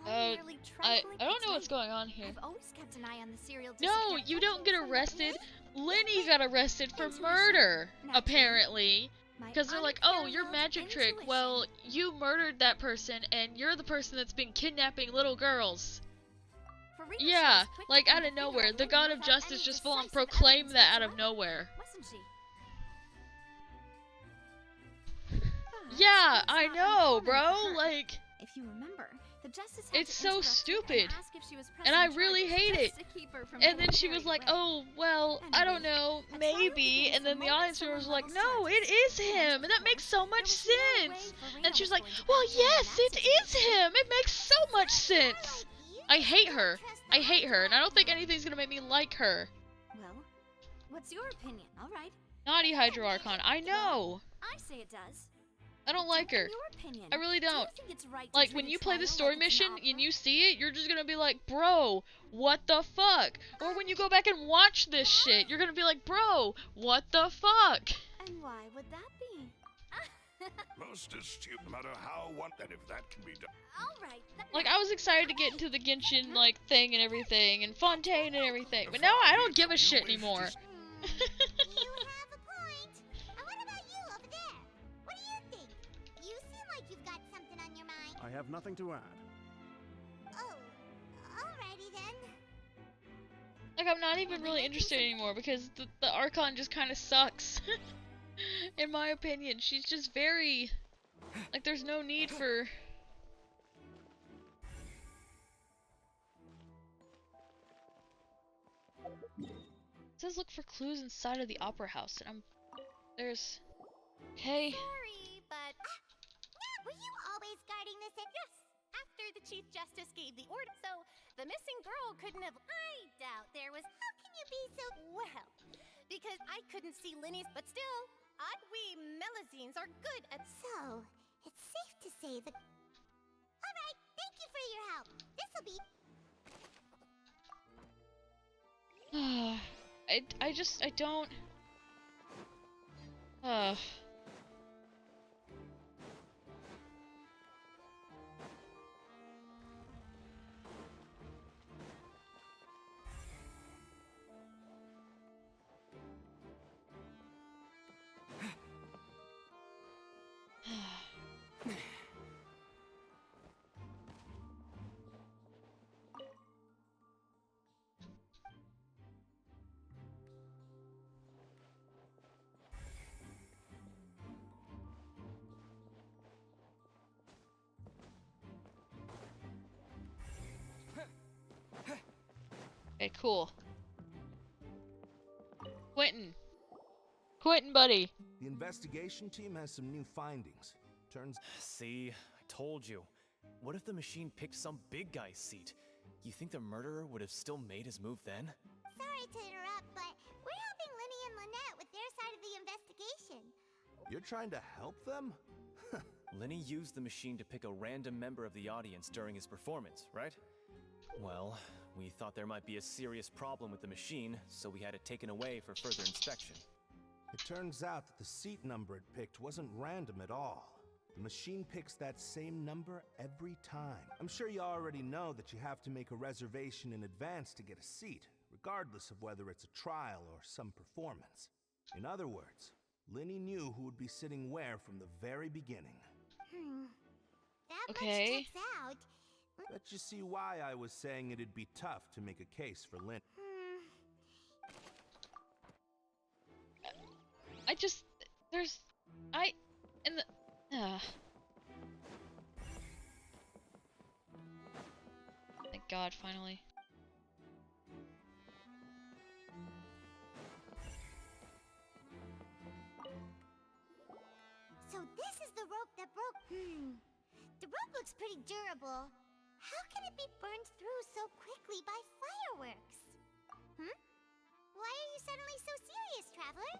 okay. I don't know what's going on here. I've always kept an eye on the serial No, you don't get arrested. Lenny got arrested for murder, apparently. Because they're like, oh, your magic trick. Well, you murdered that person, and you're the person that's been kidnapping little girls. Yeah, like out of nowhere. The god of justice just full on proclaimed that out of nowhere. Wasn't she? Yeah, I know, bro. Like, if you remember, the justice it's so stupid, and I really hate it. And then she was like, "Oh, well, I don't know, maybe." And then the audience member was like, "No, it is him, and that makes so much sense." And she was like, "Well, yes, it is him. It makes so much sense." I hate her. I hate her, and I don't think anything's gonna make me like her. Well, what's your opinion? All right. Naughty Hydro Archon. I know. I say it does. I don't like her. I really don't. Like, when you play the story mission and you see it, you're just gonna be like, bro, what the fuck? Or when you go back and watch this shit, you're gonna be like, bro, what the fuck? And why would that be? Most astute, no matter how one, and if that can be done. Alright. Like, I was excited to get into the Genshin, like, thing and everything, and Fontaine and everything, but now I don't give a shit anymore. I have nothing to add. Oh, alrighty then. Like, I'm not even really interested anymore because the Archon just kind of sucks. In my opinion, she's just very... Like, there's no need for... It says look for clues inside of the opera house, and there's... Okay. Sorry, but... were you always guarding this? Yes, after the Chief Justice gave the order, so the missing girl couldn't have... I doubt there was... How can you be so... Well, because I couldn't see Linny's, but still, we Melazines are good at... So, it's safe to say that... Alright, thank you for your help. This'll be... I don't... Okay, cool. Quentin, buddy. The investigation team has some new findings. See, I told you. What if the machine picked some big guy's seat? You think the murderer would have still made his move then? Sorry to interrupt, but we're helping Linny and Lynette with their side of the investigation. You're trying to help them? Lenny used the machine to pick a random member of the audience during his performance, right? Well, we thought there might be a serious problem with the machine, so we had it taken away for further inspection. It turns out that the seat number it picked wasn't random at all. The machine picks that same number every time. I'm sure you already know that you have to make a reservation in advance to get a seat, regardless of whether it's a trial or some performance. In other words, Linny knew who would be sitting where from the very beginning. That Okay. much checks out. Let you see why I was saying it'd be tough to make a case for Lynn. Thank God, finally. So this is the rope that broke... The rope looks pretty durable. How can it be burned through so quickly by fireworks? Why are you suddenly so serious, Traveler?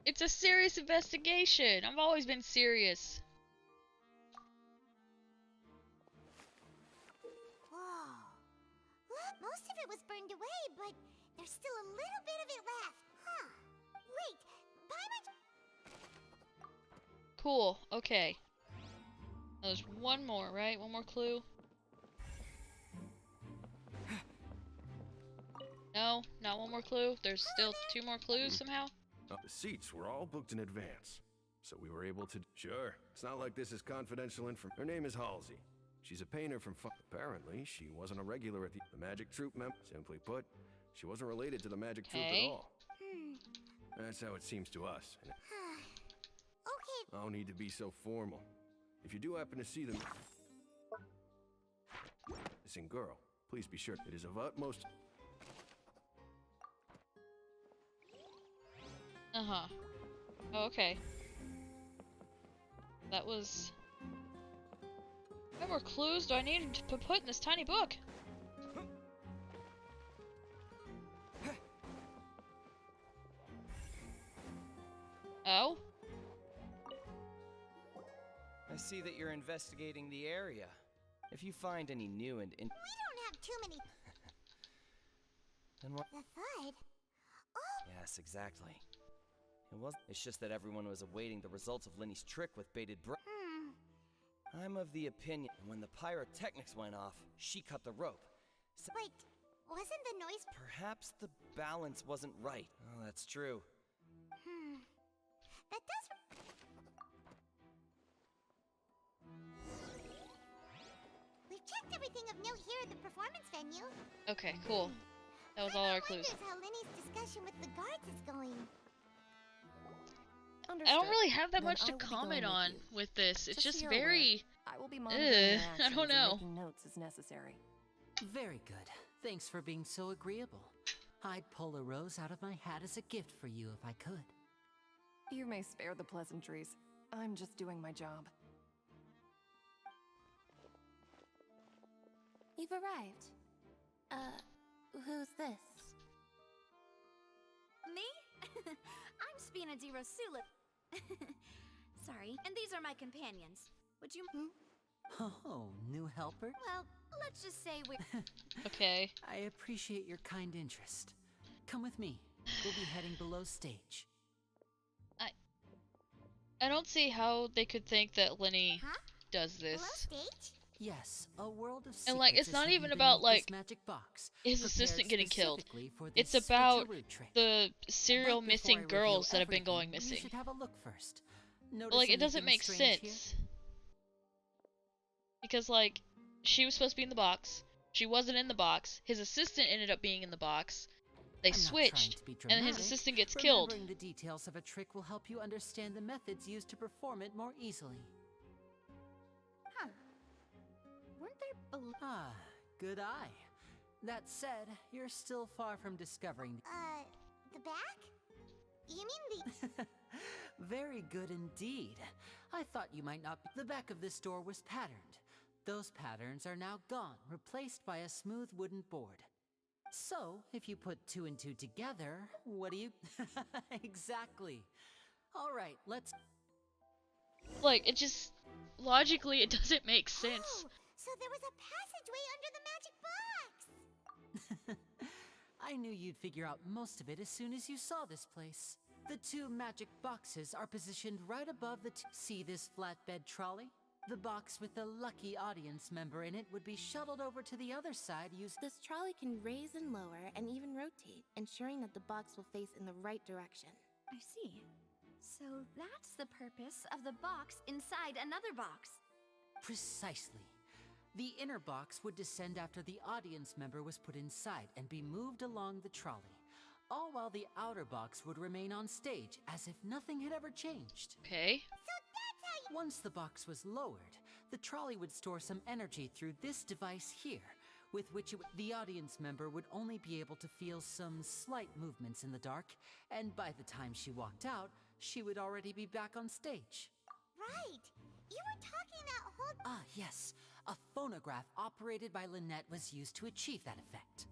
It's a serious investigation. I've always been serious. Whoa. Look, most of it was burned away, but there's still a little bit of it left. Huh. Wait, Cool, okay. There's one more, right? One more clue? No? Not one more clue? There's still 2 more clues somehow? The seats were all booked in advance, so we were able to... Sure, it's not like this is confidential information. Her name is Halsey. She's a painter from... Apparently, she wasn't a regular at the Magic Troupe member. Simply put, she wasn't related to the Magic Troupe at all. That's how it seems to us. And okay. I don't need to be so formal. If you do happen to see the missing girl, please be sure it is of utmost... Uh-huh. Oh, okay. That was... What more clues do I need to put in this tiny book? Oh? I see that you're investigating the area. If you find any new and We don't have too many... Then what? The thud? Oh! Yes, exactly. It's just that everyone was awaiting the results of Linny's trick with baited I'm of the opinion when the pyrotechnics went off, she cut the rope. So wait, wasn't the noise... Perhaps the balance wasn't right. Oh, that's true. That does... We've checked everything of note here at the performance venue. Okay, cool. That was all our clues. I wonder how Linny's discussion with the guards is going. I don't really have that much to comment on with this. It's just very... I will be monitoring I don't know. making notes as necessary. Very good. Thanks for being so agreeable. I'd pull a rose out of my hat as a gift for you if I could. You may spare the pleasantries. I'm just doing my job. You've arrived. Who's this? Me? I'm Spina di Rosula. Sorry, and these are my companions. Would you... Oh, new helper? Well, let's just say we're... Okay. I appreciate your kind interest. Come with me. We'll be heading below stage. I don't see how they could think that Linny does this. Below stage? Yes, a world of And like, it's not even about like his assistant getting killed. It's about the serial missing girls that have been going missing. You should have a look first. Like, it doesn't make sense. Because like, she was supposed to be in the box. She wasn't in the box. His assistant ended up being in the box. They switched, and then his assistant gets killed. Remembering the details of a trick will help you understand the methods used to perform it more easily. Huh. Weren't there Ah, good eye. That said, you're still far from discovering... The back? You mean the... Very good indeed. I thought you might not be... The back of this door was patterned. Those patterns are now gone, replaced by a smooth wooden board. So, if you put 2 and 2 together, what do you... Exactly. Alright, let's... Like, it just... Logically, it doesn't make sense. Oh, so there was a passageway under the magic box! I knew you'd figure out most of it as soon as you saw this place. The 2 magic boxes are positioned right above the See this flatbed trolley? The box with the lucky audience member in it would be shuttled over to the other side using... This trolley can raise and lower and even rotate, ensuring that the box will face in the right direction. I see. So that's the purpose of the box inside another box. Precisely. The inner box would descend after the audience member was put inside and be moved along the trolley, all while the outer box would remain on stage as if nothing had ever changed. Okay. So that's how you... Once the box was lowered, the trolley would store some energy through this device here, with which the audience member would only be able to feel some slight movements in the dark, and by the time she walked out, she would already be back on stage. Right. You were talking that whole... Ah, yes. A phonograph operated by Lynette was used to achieve that effect.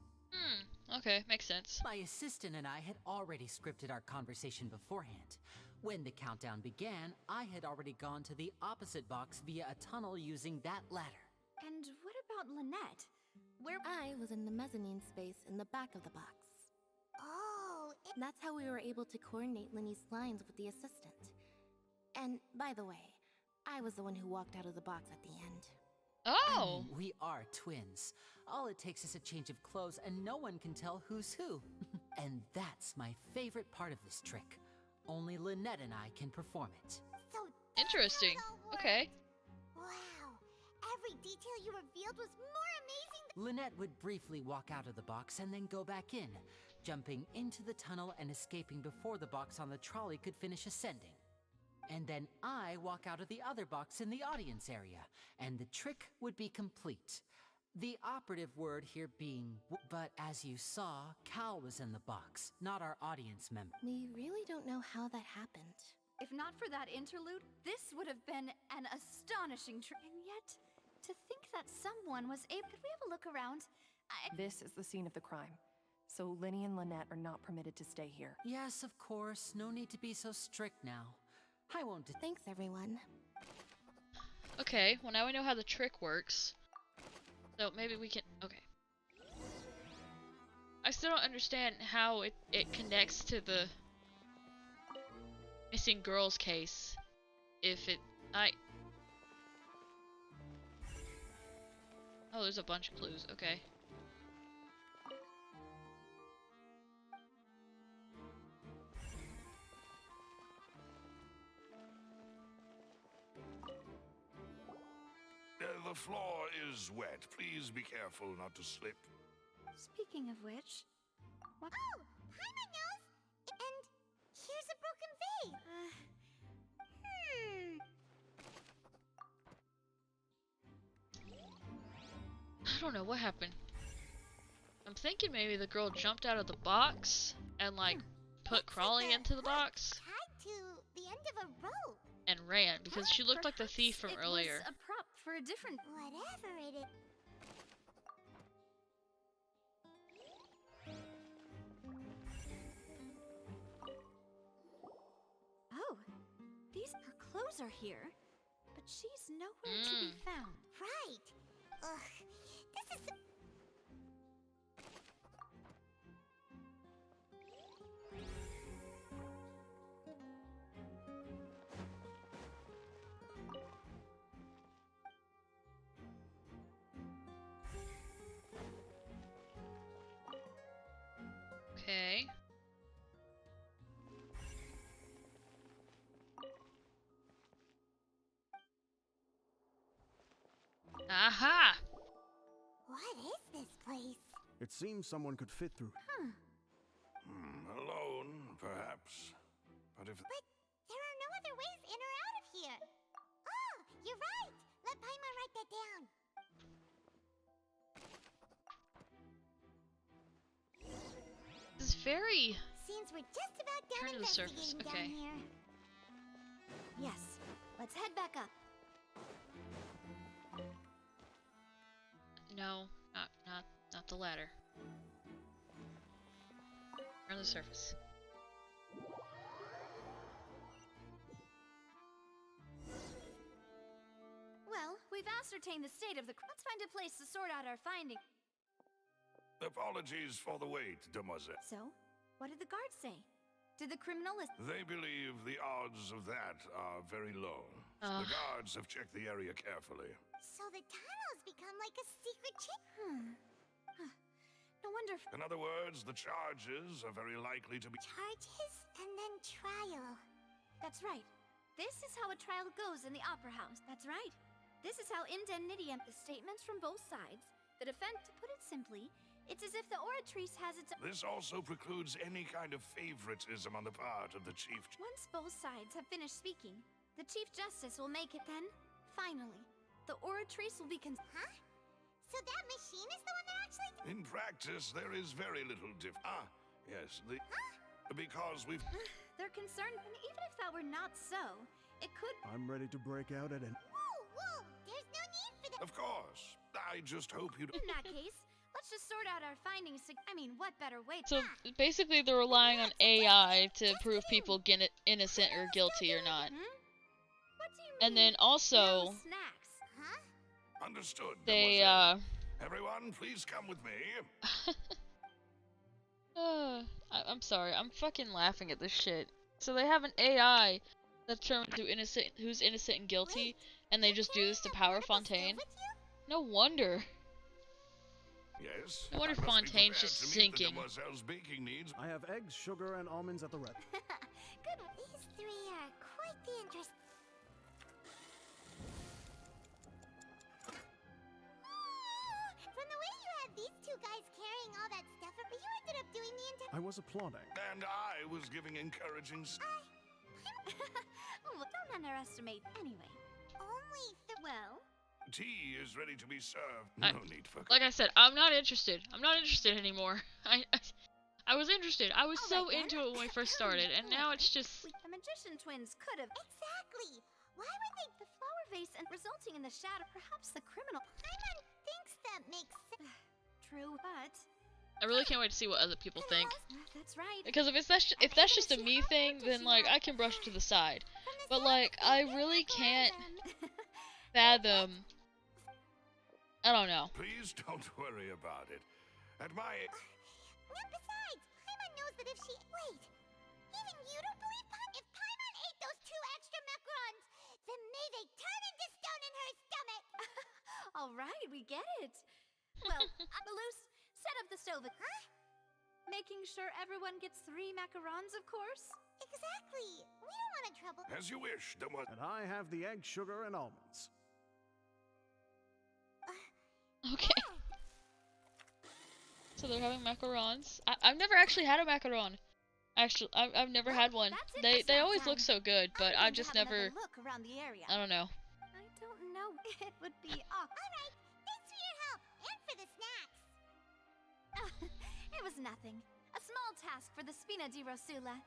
Okay, makes sense. My assistant and I had already scripted our conversation beforehand. When the countdown began, I had already gone to the opposite box via a tunnel using that ladder. And what about Lynette? Where... I was in the mezzanine space in the back of the box. Oh, That's how we were able to coordinate Linny's lines with the assistant. And, by the way, I was the one who walked out of the box at the end. Oh! I mean, we are twins. All it takes is a change of clothes and no one can tell who's who. And that's my favorite part of this trick. Only Lynette and I can perform it. So interesting. Okay. Wow. Every detail you revealed was more amazing than... Lynette would briefly walk out of the box and then go back in, jumping into the tunnel and escaping before the box on the trolley could finish ascending. And then I walk out of the other box in the audience area, and the trick would be complete. The operative word here being but as you saw, Cal was in the box, not our audience member. We really don't know how that happened. If not for that interlude, this would have been an astonishing trick. And yet, to think that someone was able... Could we have a look around? This is the scene of the crime. So Linny and Lynette are not permitted to stay here. Yes, of course. No need to be so strict now. I won't... Thanks, everyone. Okay, well now we know how the trick works. So maybe we can... Okay. I still don't understand how it connects to the missing girls case. If it... Oh, there's a bunch of clues. Okay. The floor is wet. Please be careful not to slip. Speaking of which... What? Oh! Hi, my nose! And here's a broken vase! I don't know what happened. I'm thinking maybe the girl jumped out of the box and like put Crawly into the box Tied to the end of a rope. and ran because she looked like the thief from earlier. It was a prop for a different... Whatever it is. Oh, her clothes are here, but she's nowhere to be found. Right. Ugh, this is... Okay. Aha! What is this place? It seems someone could fit through. Alone, perhaps. But if... But there are no other ways in or out of here. Oh, you're right. Let Paimon write that down. This is very... Seems we're just about done Turn to the surface, investigating okay. down here. Yes, let's head back up. No, not the ladder. On the surface. Well, we've ascertained the state of the... Let's find a place to sort out our findings. Apologies for the wait, demoiselle. So, what did the guards say? Did the criminal list... They believe the odds of that are very low. The guards have checked the area carefully. So the tunnel's become like a secret No wonder... In other words, the charges are very likely to be... Charges and then trial. That's right. This is how a trial goes in the Opera House. That's right. This is how indemnity and the statements from both sides. The defense, to put it simply, it's as if the Oratrice has its... This also precludes any kind of favoritism on the part of the Chief... Once both sides have finished speaking, the Chief Justice will make it then. Finally, the Oratrice will be Huh? So that machine is the one that actually... In practice, there is very little yes, the... Because we've... They're concerned, and even if that were not so, It could. I'm ready to break out at an. Whoa! There's no need for that. Of course. I just hope you don't. In that case, let's just sort out our findings. I mean, what better way? So basically, they're relying on AI to prove people get innocent or guilty or not. What do you mean? And then also, No snacks, huh? Understood. they Everyone, please come with me. I'm sorry, I'm fucking laughing at this shit. So they have an AI that determines who's innocent and guilty, and they just do this to power Fontaine. No wonder. Yes. No wonder I must be Fontaine's prepared just to meet sinking. the demoiselle's baking needs. I have eggs, sugar, and almonds at the ready. Good. These three are quite the interest. From the way you had these two guys carrying all that stuff, but you ended up doing the entire. I was applauding. And I was giving encouraging. Oh, don't underestimate. Anyway, only well. Tea is ready to be served. I- No need for. Like I said, I'm not interested. I'm not interested anymore. I was interested. I was so into it when we first started, and now it's just. The magician twins could have. Exactly. Why would they? The flower vase and resulting in the shadow. Perhaps the criminal. Paimon thinks that makes sense. True, but. I really can't wait to see what other people think. That's right. Because if that's just a me thing, then like I can brush it to the side. But like I really can't fathom. I don't know. Please don't worry about it. At my. Besides, Paimon knows that if she. Wait. Even you don't believe if Paimon ate those 2 extra macarons, then may they turn into stone in her stomach. All right, we get it. Well, Balloose, set up the stove. Huh? Making sure everyone gets 3 macarons, of course. Exactly. We don't want to trouble. As you wish, And I have the egg, sugar, and almonds. Okay. So they're having macarons. I've never actually had a macaron. Actually, I've never had one. They always look so good, but I just never. Look around the area. I don't know. I don't know. It would be awkward. All right. Thanks for your help and for the snacks. It was nothing. A small task for the Spina di Rosula.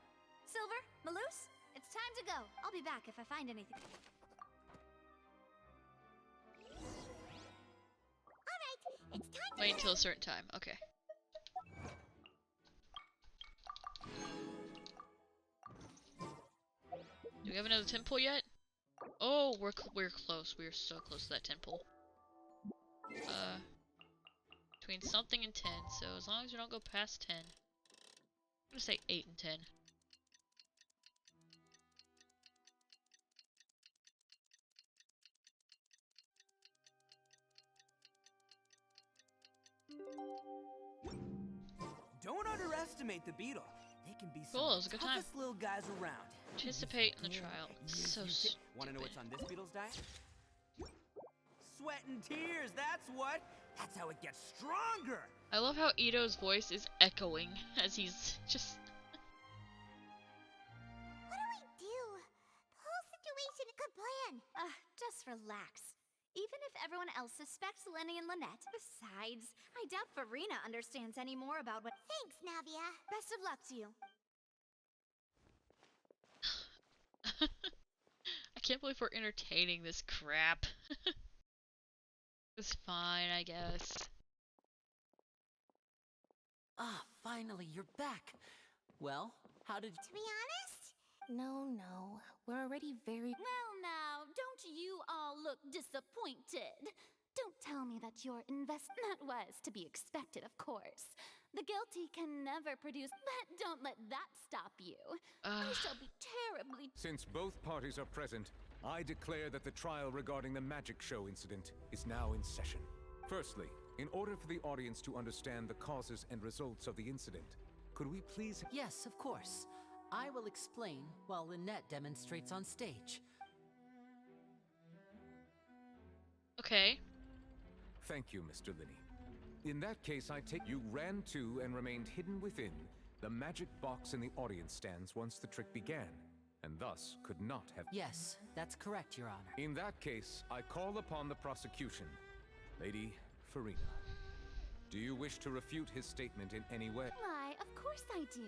Silver, Maloose, it's time to go. I'll be back if I find anything. All right. It's time to Wait until a certain time. Okay. Do we have another temple yet? Oh, we're close. We're so close to that temple. Between something and 10. So as long as we don't go past 10, I'm gonna say 8 and 10. Don't underestimate the beetle. They can be some Cool, it of was a the good time. toughest little guys around. Participate in the trial. So Want to know what's on this beetle's diet? Sweat and tears, that's what. That's how it gets stronger. I love how Ito's voice is echoing as he's just. What do we do? The whole situation. Good plan. Just relax. Even if everyone else suspects Lenny and Lynette. Besides, I doubt Farina understands any more about what. Thanks, Navia. Best of luck to you. I can't believe we're entertaining this crap. It's fine, I guess. Ah, finally, you're back. Well, how did... To be honest? No. We're already very... Well now, don't you all look disappointed? Don't tell me that your investment was to be expected, of course. The guilty can never produce, but don't let that stop you. I shall be terribly... Since both parties are present, I declare that the trial regarding the magic show incident is now in session. Firstly, in order for the audience to understand the causes and results of the incident, could we please... Yes, of course. I will explain while Lynette demonstrates on stage. Okay. Thank you, Mr. Linney. In that case, I take you ran to and remained hidden within the magic box in the audience stands once the trick began, and thus could not have... Yes, that's correct, Your Honor. In that case, I call upon the prosecution. Lady Farina, do you wish to refute his statement in any way? Why, of course I do.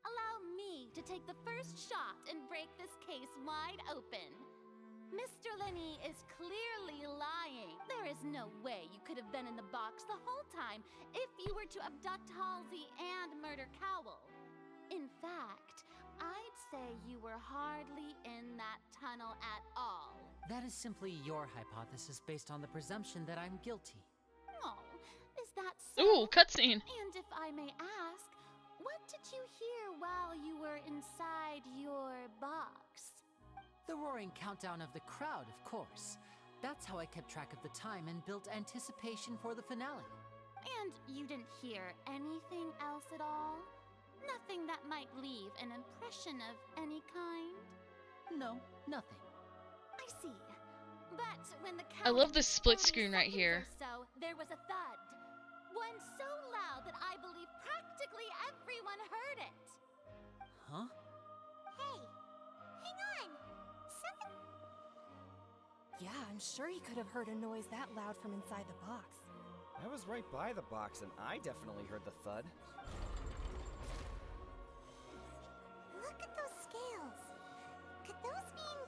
Allow me to take the first shot and break this case wide open. Mr. Lenny is clearly lying. There is no way you could have been in the box the whole time if you were to abduct Halsey and murder Cowell. In fact, I'd say you were hardly in that tunnel at all. That is simply your hypothesis based on the presumption that I'm guilty. Oh, is that so? Ooh, cutscene. And if I may ask, what did you hear while you were inside your box? The roaring countdown of the crowd, of course. That's how I kept track of the time and built anticipation for the finale. And you didn't hear anything else at all? Nothing that might leave an impression of any kind? No, nothing. I see. But when the I love this split screen right here. So there was a thud. One so loud that I believe practically everyone heard it. Huh? Hey, hang on. Something. Yeah, I'm sure he could have heard a noise that loud from inside the box. I was right by the box and I definitely heard the thud. Look at those scales. Could those mean...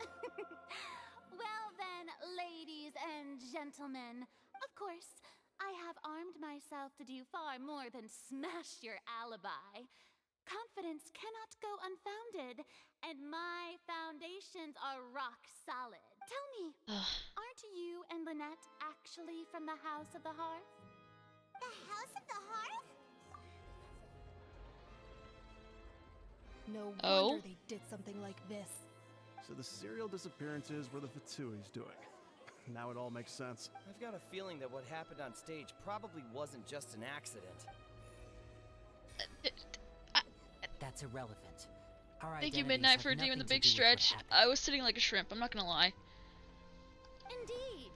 Well then, ladies and gentlemen, of course, I have armed myself to do far more than smash your alibi. Confidence cannot go unfounded, and my foundations are rock solid. Tell me, aren't you and Lynette actually from the House of the Hearth? The House of the Hearth? No Oh? wonder they did something like this. So the serial disappearances were the Fatui's doing. Now it all makes sense. I've got a feeling that what happened on stage probably wasn't just an accident. That's irrelevant. Our Thank you, identities Midnight, have for doing nothing the to big do with what stretch. happened. I was sitting like a shrimp, I'm not gonna lie. Indeed.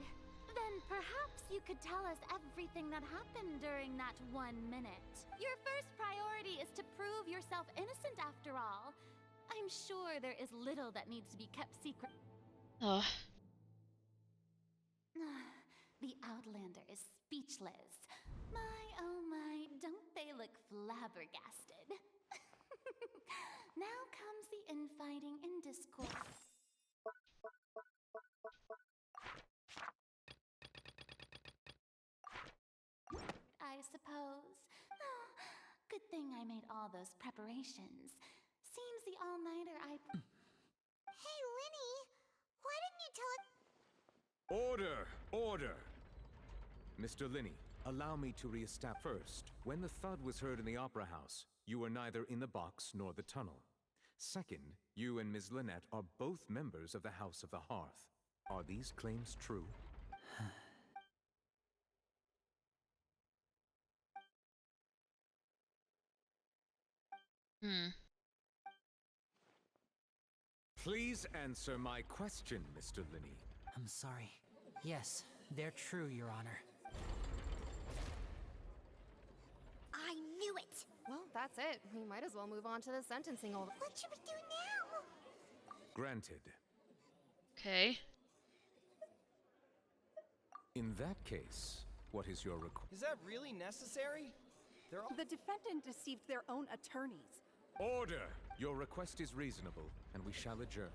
Then perhaps you could tell us everything that happened during that 1 minute. Your first priority is to prove yourself innocent after all. I'm sure there is little that needs to be kept secret. Ugh. The Outlander is speechless. My, oh my, don't they look flabbergasted? Now comes the infighting and discourse. I suppose. Oh, good thing I made all those preparations. Seems the all-nighter I... Hey, Linny, why didn't you tell us... Order! Order! Mr. Linney, allow me to reestablish. First, when the thud was heard in the Opera House, you were neither in the box nor the tunnel. Second, you and Ms. Lynette are both members of the House of the Hearth. Are these claims true? Please answer my question, Mr. Linney. I'm sorry. Yes, they're true, Your Honor. I knew it! Well, that's it. We might as well move on to the sentencing. What should we do now? Granted. Okay. In that case, what is your request? Is that really necessary? The defendant deceived their own attorneys. Order! Your request is reasonable, and we shall adjourn.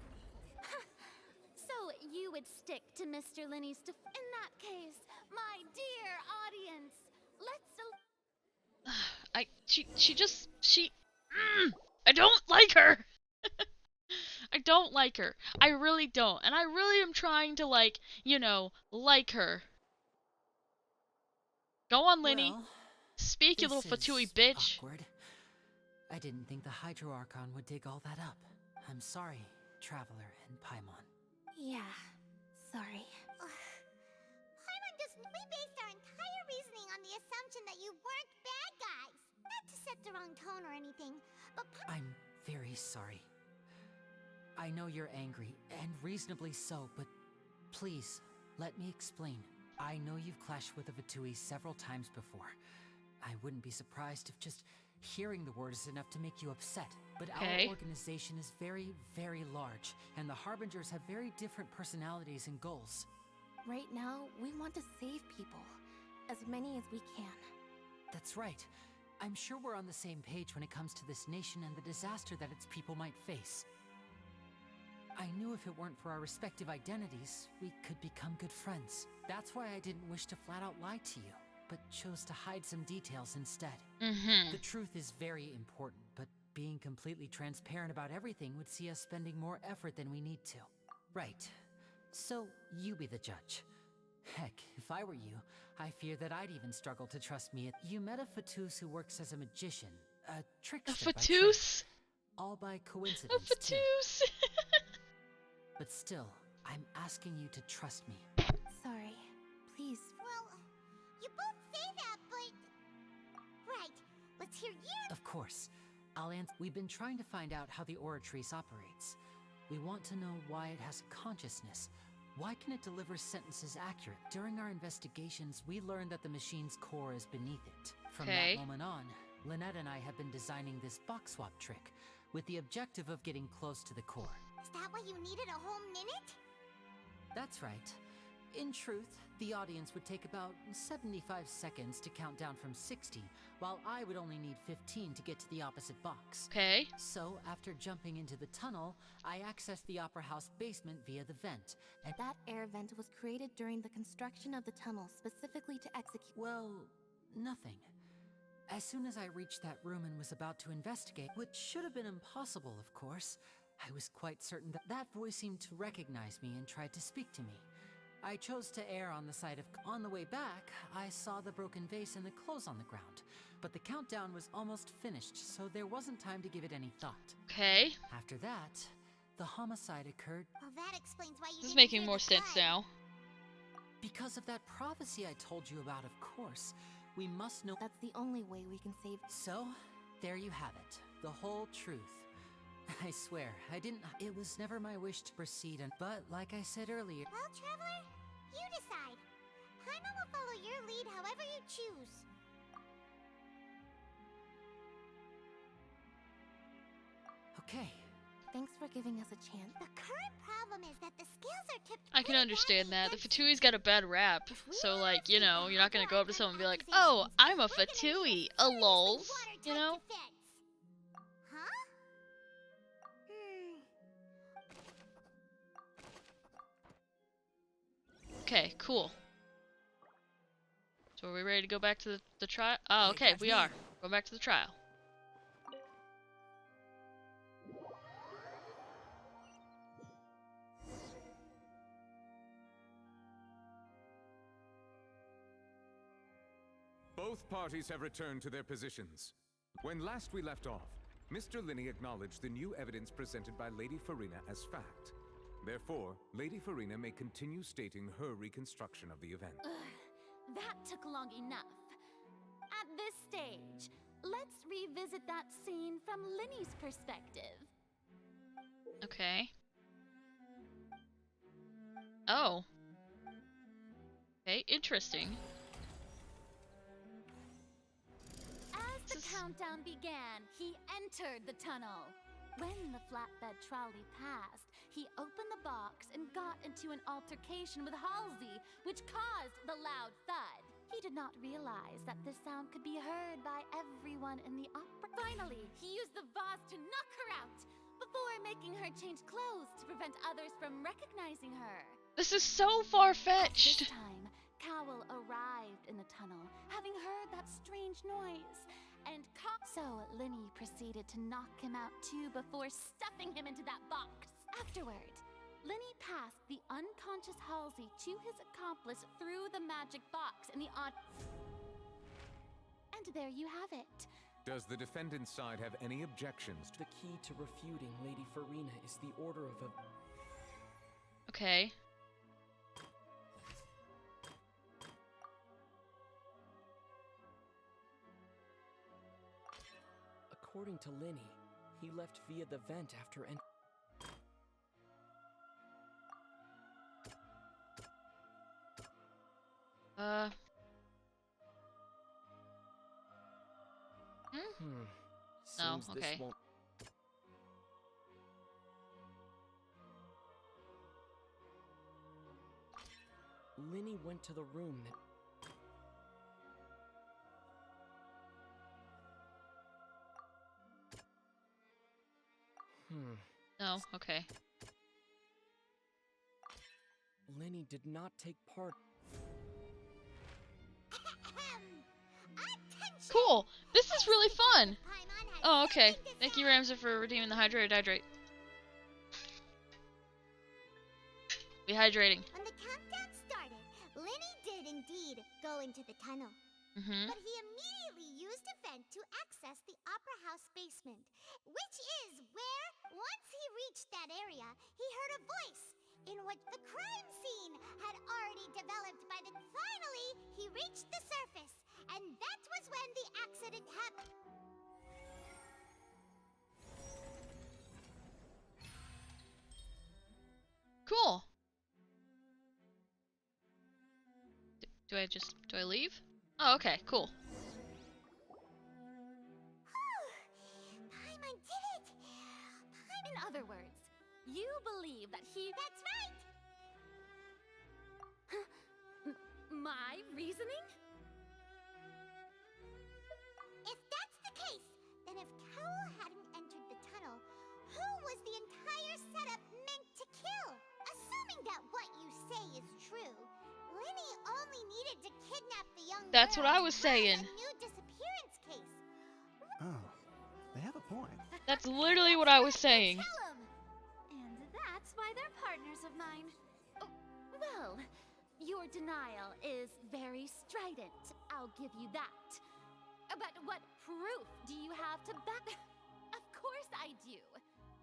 So you would stick to Mr. Linney's in that case, my dear audience, I don't like her! I don't like her. I really don't. And I really am trying to, like, you know, like her. Go on, Linny. Well, speak, you little fatui bitch. Awkward. I didn't think the Hydro Archon would dig all that up. I'm sorry, Traveler and Paimon. Yeah, sorry. Paimon we based our entire reasoning on the assumption that you weren't bad guys. Not to set the wrong tone or anything, but I'm very sorry. I know you're angry, and reasonably so, but please, let me explain. I know you've clashed with the Fatui several times before. I wouldn't be surprised if just hearing the word is enough to make you upset. But our organization is very, very large, and the Harbingers have very different personalities and goals. Right now, we want to save people. As many as we can. That's right. I'm sure we're on the same page when it comes to this nation and the disaster that its people might face. I knew if it weren't for our respective identities, we could become good friends. That's why I didn't wish to flat out lie to you, but chose to hide some details instead. The truth is very important, but being completely transparent about everything would see us spending more effort than we need to. Right. So, you be the judge. Heck, if I were you, I fear that I'd even struggle to trust me. You met a Fatous who works as a magician, a trickster. A Fatous? All by coincidence. A Fatous? But still, I'm asking you to trust me. Sorry. Please. Well, you both say that, but... Right, let's hear you. Of course. I'll answer. We've been trying to find out how the Oratrice operates. We want to know why it has a consciousness. Why can it deliver sentences accurate? During our investigations, we learned that the machine's core is beneath it. From that moment on, Lynette and I have been designing this box swap trick with the objective of getting close to the core. Is that why you needed a whole minute? That's right. In truth, the audience would take about 75 seconds to count down from 60, while I would only need 15 to get to the opposite box. So, after jumping into the tunnel, I accessed the Opera House basement via the vent. And that air vent was created during the construction of the tunnel specifically to execute... Well, nothing. As soon as I reached that room and was about to investigate, which should have been impossible, of course, I was quite certain that that voice seemed to recognize me and tried to speak to me. I chose to err on the side of... On the way back, I saw the broken vase and the clothes on the ground, but the countdown was almost finished, so there wasn't time to give it any thought. After that, the homicide occurred... Well, that explains why you This is making more sense now. Because of that prophecy I told you about, of course. We must know... That's the only way we can save... So, there you have it. The whole truth. I swear, I didn't... It was never my wish to proceed, but like I said earlier... Well, Traveler, you decide. Paimon will follow your lead however you choose. Okay. Thanks for giving us a chance. The current problem is that the scales are tipped... I can understand that. The Fatui got a bad rap. So, like, you know, you're not gonna go up to someone and be like, oh, I'm a Fatui, a lols, you know? Okay, cool. So are we ready to go back to the trial? Oh, okay, we are. Go back to the trial. Both parties have returned to their positions. When last we left off, Mr. Linney acknowledged the new evidence presented by Lady Farina as fact. Therefore, Lady Farina may continue stating her reconstruction of the event. That took long enough. At this stage, let's revisit that scene from Linney's perspective. Okay. Oh. Okay, interesting. As the countdown began, he entered the tunnel. When the flatbed trolley passed, he opened the box and got into an altercation with Halsey, which caused the loud thud. He did not realize that this sound could be heard by everyone in the opera. Finally, he used the vase to knock her out, before making her change clothes to prevent others from recognizing her. This is so far-fetched! This time, Cowell arrived in the tunnel, having heard that strange noise. And so Linney proceeded to knock him out too before stuffing him into that box. Afterward, Linney passed the unconscious Halsey to his accomplice through the magic box in the And there you have it. Does the defendant's side have any objections? The key to refuting Lady Farina is the order of a... Okay. According to Linney, he left via the vent after No, Seems okay. this won't... Linney went to the room that... No, okay. Lenny did not take part. Cool! This is really fun! Oh, okay. Thank you, Ramza, for redeeming the hydrate. Rehydrating. When the countdown started, Lenny did indeed go into the tunnel. But he immediately used a vent to access the Opera House basement, which is where, once he reached that area, he heard a voice in which the crime scene had already developed by the... Finally, he reached the surface, and that was when the accident happened. Cool. Do I leave? Oh, okay, cool. Paimon did it! In other words, you believe that he... That's right! My reasoning? If that's the case, then if Cowell hadn't entered the tunnel, who was the entire setup meant to kill? Assuming that what you say is true, Lenny only needed to kidnap the young That's girl what I was to file saying. a new disappearance case. Oh, they have a point. That's literally what I was saying. And that's why they're partners of mine. Oh, well, your denial is very strident. I'll give you that. But what proof do you have to back... Of course I do.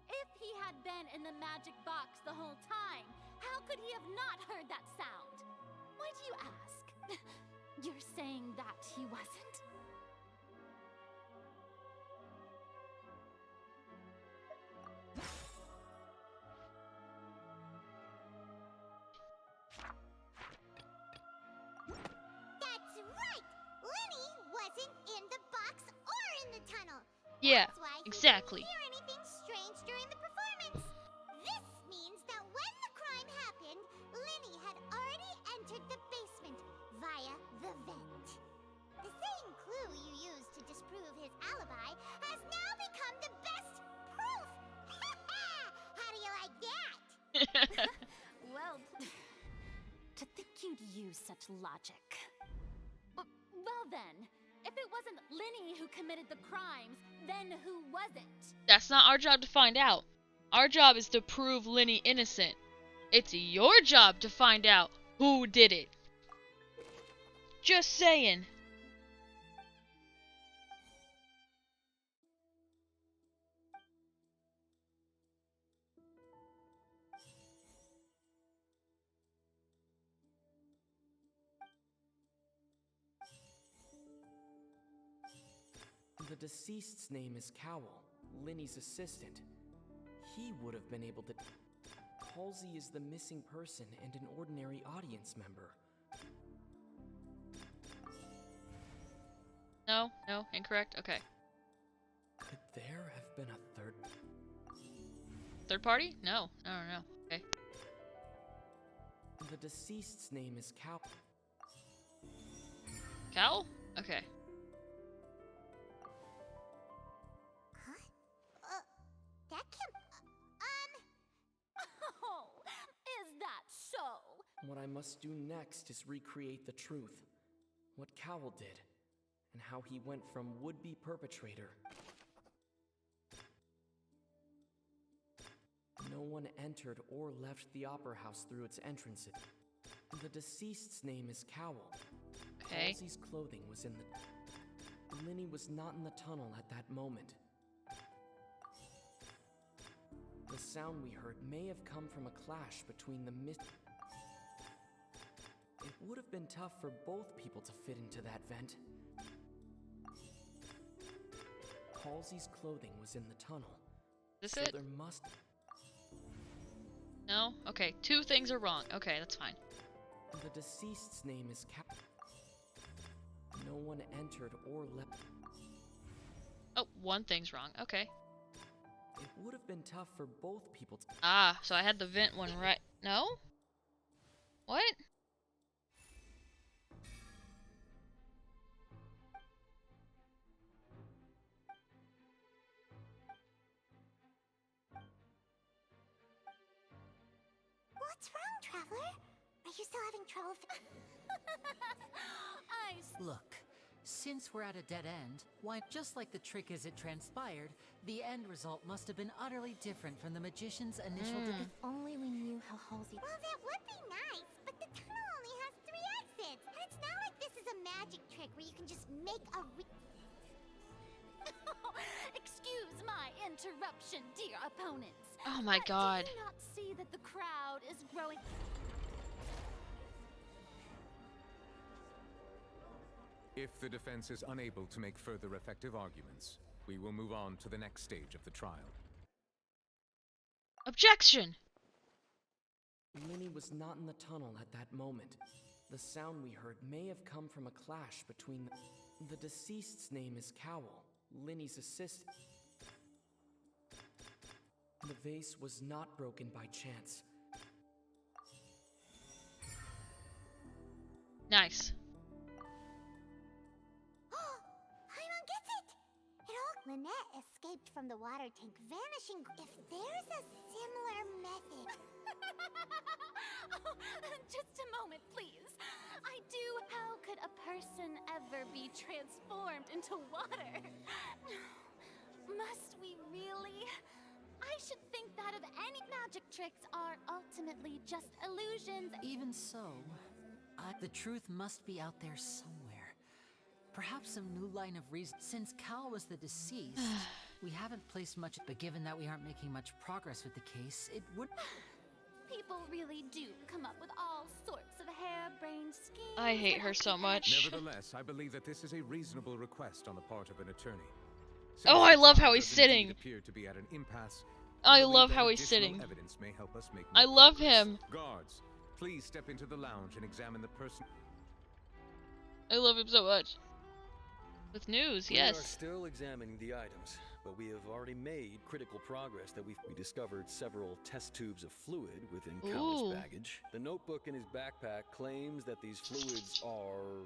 If he had been in the magic box the whole time, how could he have not heard that sound? Why do you ask? You're saying that he wasn't? That's right! Lenny wasn't in the box or in the tunnel. Yeah, That's why he exactly. didn't hear anything strange during the performance. This means that when the crime happened, Lenny had already entered the basement via the vent. The same clue you used to disprove his alibi has now become the best proof! How do you like that? Well, to think you'd use such logic. Well then, if it wasn't Lenny who committed the crimes, then who was it? That's not our job to find out. Our job is to prove Lenny innocent. It's your job to find out who did it. Just saying. The deceased's name is Cowell, Lenny's assistant. He would have been able to... Halsey is the missing person and an ordinary audience member. No, incorrect. Okay. Could there have been a third... Third party? No. Okay. The deceased's name is Cowell. Cal? Okay. That can... Oh, is that so? What I must do next is recreate the truth. What Cowell did, and how he went from would-be perpetrator. No one entered or left the Opera House through its entrances. The deceased's name is Cowell. Okay. Halsey's clothing was in the... Lenny was not in the tunnel at that moment. The sound we heard may have come from a clash between the It would have been tough for both people to fit into that vent. Halsey's clothing was in the tunnel. Is so it? There must... No? Okay, two things are wrong. Okay, that's fine. The deceased's name is No one entered or left... Oh, one thing's wrong. Okay. It would have been tough for both people to... Ah, so I had the vent one right. No? What? Traveler? Are you still having trouble? Look, since we're at a dead end, why, just like the trick as it transpired, the end result must have been utterly different from the magician's initial. If only we knew how Halsey. Well, that would be nice, but the tunnel only has 3 exits. And it's not like this is a magic trick where you can just make a Excuse my interruption, dear opponents. Oh my god. Do you not see that the crowd is growing? If the defense is unable to make further effective arguments, we will move on to the next stage of the trial. Objection! Linny was not in the tunnel at that moment. The sound we heard may have come from a clash between the deceased's name is Cowl, Linny's assistant. The vase was not broken by chance. Nice. Paimon gets it! Lynette escaped from the water tank, vanishing. If there's a similar method... Oh, just a moment, please. How could a person ever be transformed into water? Must we really? I should think that of any magic tricks are ultimately just illusions. Even so, the truth must be out there somewhere. Perhaps some new line of reason. Since Cal was the deceased, we haven't placed much, but given that we aren't making much progress with the case, it would... People really do come up with all sorts of harebrained schemes. I hate her so much. Nevertheless, I believe that this is a reasonable request on the part of an attorney. Oh, I love how he's Does sitting. indeed appear to be at an impasse. I believe love that how he's additional sitting. Evidence may help us make I more love progress. him. Guards, please step into the lounge and examine the person. I love him so much. With news, We are yes. still examining the items, but we have already made critical progress that we discovered several test tubes of fluid within Cowell's Ooh. baggage. The notebook in his backpack claims that these fluids are...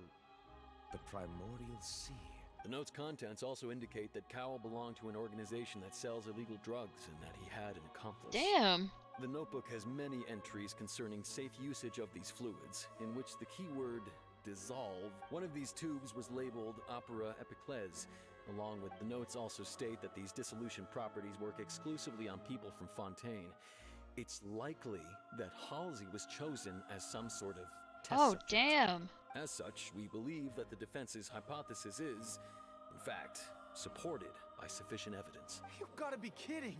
the primordial sea. The note's contents also indicate that Cowell belonged to an organization that sells illegal drugs and that he had an accomplice. Damn. The notebook has many entries concerning safe usage of these fluids, in which the keyword dissolve. One of these tubes was labeled Opera Epiclese. Along with the notes also state that these dissolution properties work exclusively on people from Fontaine. It's likely that Halsey was chosen as some sort of test subject. Damn. As such, we believe that the defense's hypothesis is, in fact, supported by sufficient evidence. You've got to be kidding!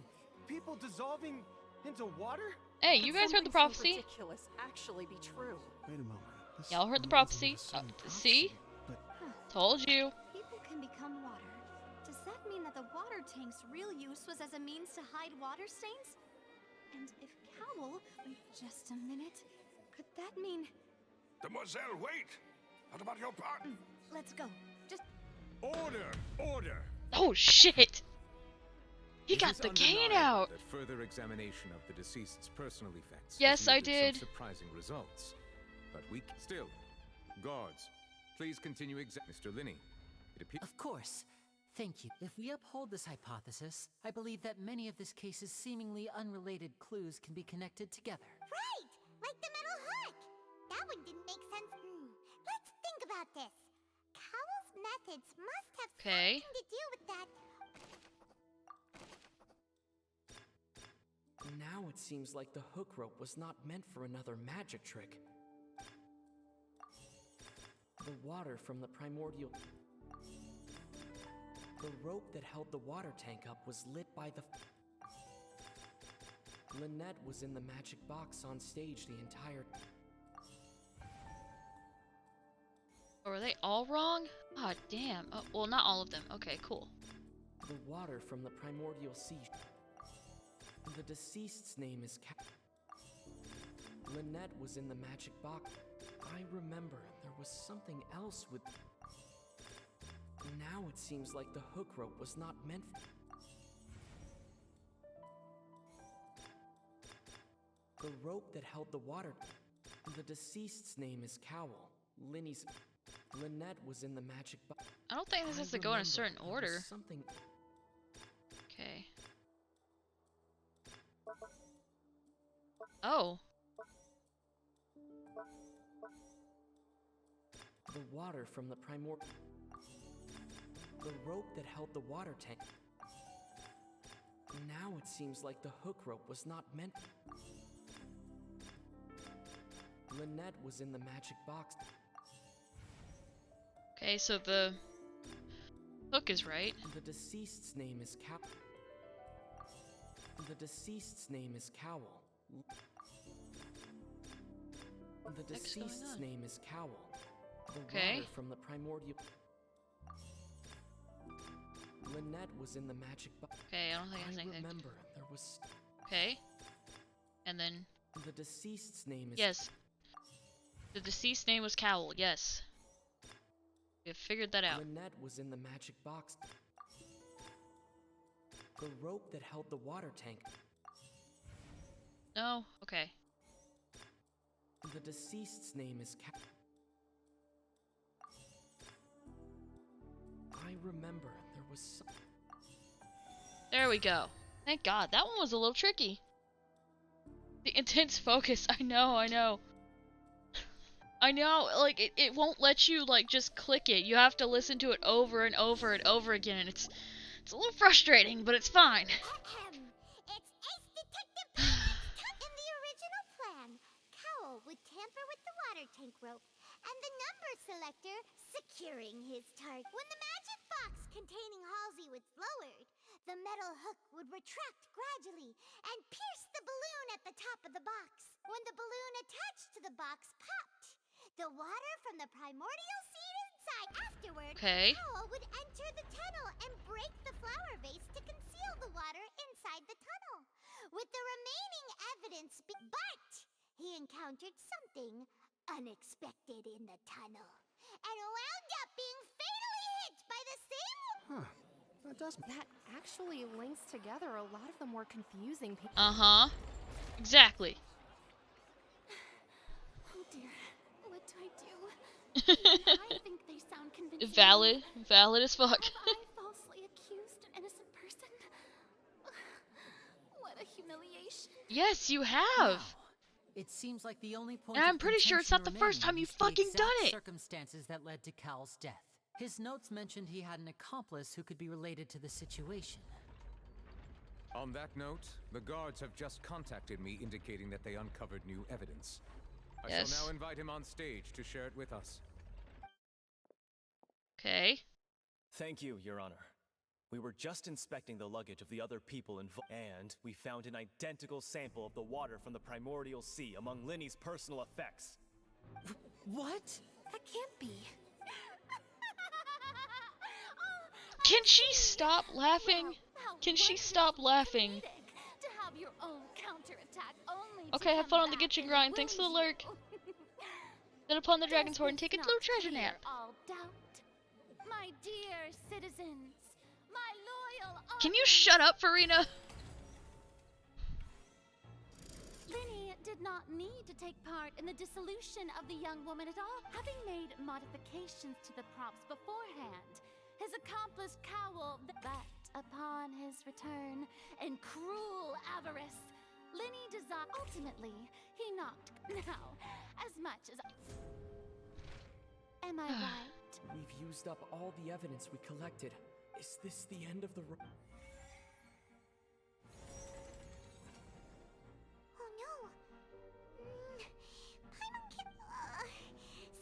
People dissolving into water? Hey, you guys heard the prophecy? Ridiculous actually be true. Wait a moment. Y'all heard the prophecy? See? Told you. People can become water. Does that mean that the water tank's real use was as a means to hide water stains? And if Cowell... Just a minute. Could that mean... Demoiselle, wait! What about your part? Let's go. Just... Order! Order! Oh shit! He It got is the cane undeniable out! That further examination of the deceased's personal effects Yes, has I yielded did. some surprising results. But we still, guards, please continue Mr. Linney. It appears. Of course. Thank you. If we uphold this hypothesis, I believe that many of this case's seemingly unrelated clues can be connected together. Right! Like the metal hook! That one didn't make sense. Let's think about this. Cowell's methods must have something to do with that. Now it seems like the hook rope was not meant for another magic trick. The water from the primordial... The rope that held the water tank up was lit by the... Lynette was in the magic box on stage the entire... Or were they all wrong? Ah, damn. Oh, well, not all of them. Okay, cool. The water from the primordial sea... The deceased's name is Lynette was in the magic box. I remember there was something else with... Now it seems like the hook rope was not meant for... The rope that held the water... The deceased's name is Cowell. Lynette was in the magic box. I don't think this has to go in a certain order. Something... Okay. Oh. The water from the primordial... The rope that held the water tank. Now it seems like the hook rope was not meant... Lynette was in the magic box. Okay, so the hook is right. The deceased's name is The deceased's name is Cowl. The deceased's name is Cowl. The water from the primordial... Lynette was in the magic box. Okay, I don't think that's anything. Remember, there was... Okay. And then... The deceased's name is... Yes. The deceased's name was Cowl, yes. We have figured that out. Lynette was in the magic box. The rope that held the water tank. No? Okay. The deceased's name is I remember there was some... There we go. Thank God. That one was a little tricky. The intense focus. I know. I know, like, it won't let you, like, just click it. You have to listen to it over and over and over again, and it's a little frustrating, but it's fine. It's Ace Detective in the original plan. Cowl would tamper with the water tank rope, and the number selector securing his target. When the magic box containing Halsey was lowered, the metal hook would retract gradually and pierce the balloon at the top of the box. When the balloon attached to the box popped, the water from the primordial seed inside. Afterward, Cowl would enter the tunnel and break the flower vase to conceal the water inside the tunnel. With the remaining evidence, but he encountered something unexpected in the tunnel and wound up being fatally hit by the same... Huh. That actually links together a lot of the more confusing... Uh-huh. Exactly. Oh dear. What do I do? I think they sound convincing. Valid as fuck. Have I falsely accused an innocent person? What a humiliation. Yes, you have. Wow. It seems like the only point. And I'm pretty sure it's not the first time you've fucking done it. Circumstances that led to Cowl's death. His notes mentioned he had an accomplice who could be related to the situation. On that note, the guards have just contacted me indicating that they uncovered new evidence. I shall now invite him on stage to share it with us. Okay. Thank you, Your Honor. We were just inspecting the luggage of the other people involved, and we found an identical sample of the water from the primordial sea among Linny's personal effects. What? That can't be. Can she stop laughing? Can she stop laughing? To have your own counterattack only Okay, have fun on the Genshin grind. Thanks for the lurk. Then upon the dragon's horn, take a little treasure nap. All doubt. My dear citizens, my loyal... Can you shut up, Farina? Linny did not need to take part in the dissolution of the young woman at all, having made modifications to the props beforehand. His accomplice Cowl, but upon his return, in cruel avarice, Linny desired. Ultimately, he knocked. Now, as much as. Am I right? We've used up all the evidence we collected. Is this the end of the road? Oh no!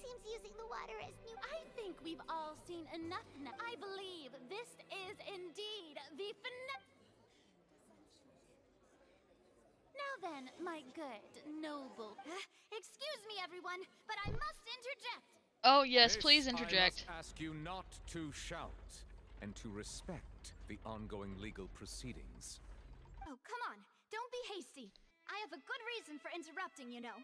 Seems using the water as new. I think we've all seen enough now. I believe this is indeed the finale. Now then, my good, noble. Excuse me, everyone, but I must interject. Oh yes, please interject. I must ask you not to shout and to respect the ongoing legal proceedings. Oh, come on. Don't be hasty. I have a good reason for interrupting, you know.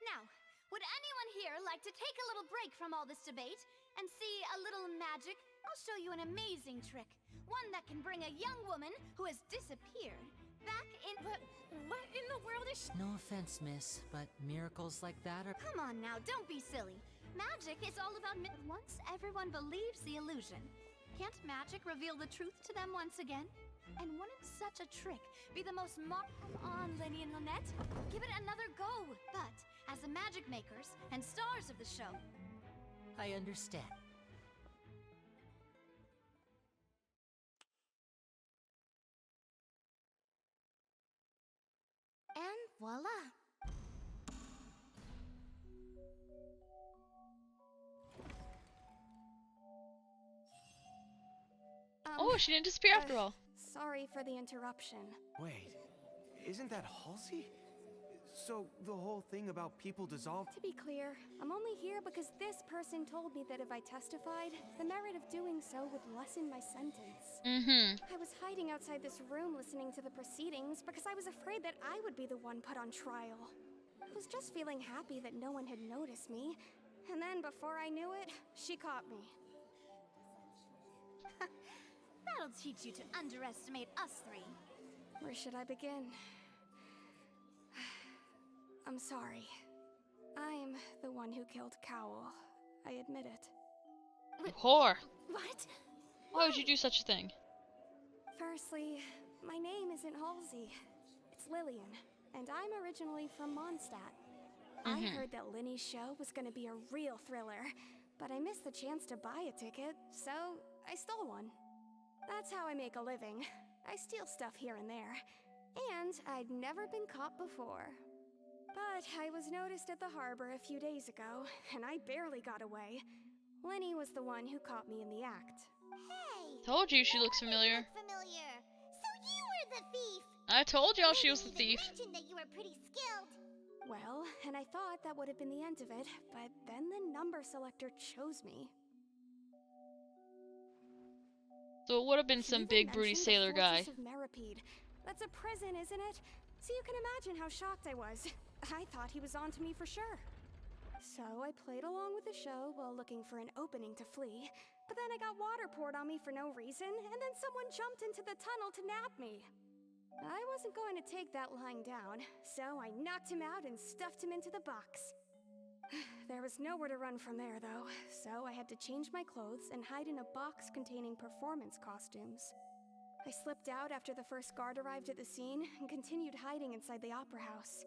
Now, would anyone here like to take a little break from all this debate and see a little magic? I'll show you an amazing trick. One that can bring a young woman who has disappeared back in... What in the world is... No offense, miss, but miracles like that are... Come on now, don't be silly. Magic is all about... Once everyone believes the illusion, Can't magic reveal the truth to them once again? And wouldn't such a trick be the most Come on, Lenny and Lynette. Give it another go. But as the magic makers and stars of the show, I understand. And voila! Oh, she didn't disappear after all. Sorry for the interruption. Wait, isn't that Halsey? So, the whole thing about people dissolved? To be clear, I'm only here because this person told me that if I testified, the merit of doing so would lessen my sentence. I was hiding outside this room listening to the proceedings because I was afraid that I would be the one put on trial. I was just feeling happy that no one had noticed me, and then before I knew it, she caught me. that'll teach you to underestimate us three. Where should I begin? I'm sorry. I'm the one who killed Cowl. I admit it. Whore! What? Why would you do such a thing? Firstly, my name isn't Halsey. It's Lillian, and I'm originally from Mondstadt. I heard that Linny's show was gonna be a real thriller, but I missed the chance to buy a ticket, so I stole one. That's how I make a living. I steal stuff here and there. And I'd never been caught before. But I was noticed at the harbor a few days ago, and I barely got away. Lenny was the one who caught me in the act. Hey! Told you she looks familiar. Familiar. So you were the thief! I told y'all she was the thief. You mentioned that you were pretty skilled. Well, and I thought that would have been the end of it, but then the number selector chose me. So it would have been some big broody sailor guy. That's a prison, isn't it? So you can imagine how shocked I was. I thought he was onto me for sure. So I played along with the show while looking for an opening to flee, but then I got water poured on me for no reason, and then someone jumped into the tunnel to nab me. I wasn't going to take that lying down, so I knocked him out and stuffed him into the box. There was nowhere to run from there, though, so I had to change my clothes and hide in a box containing performance costumes. I slipped out after the first guard arrived at the scene and continued hiding inside the opera house.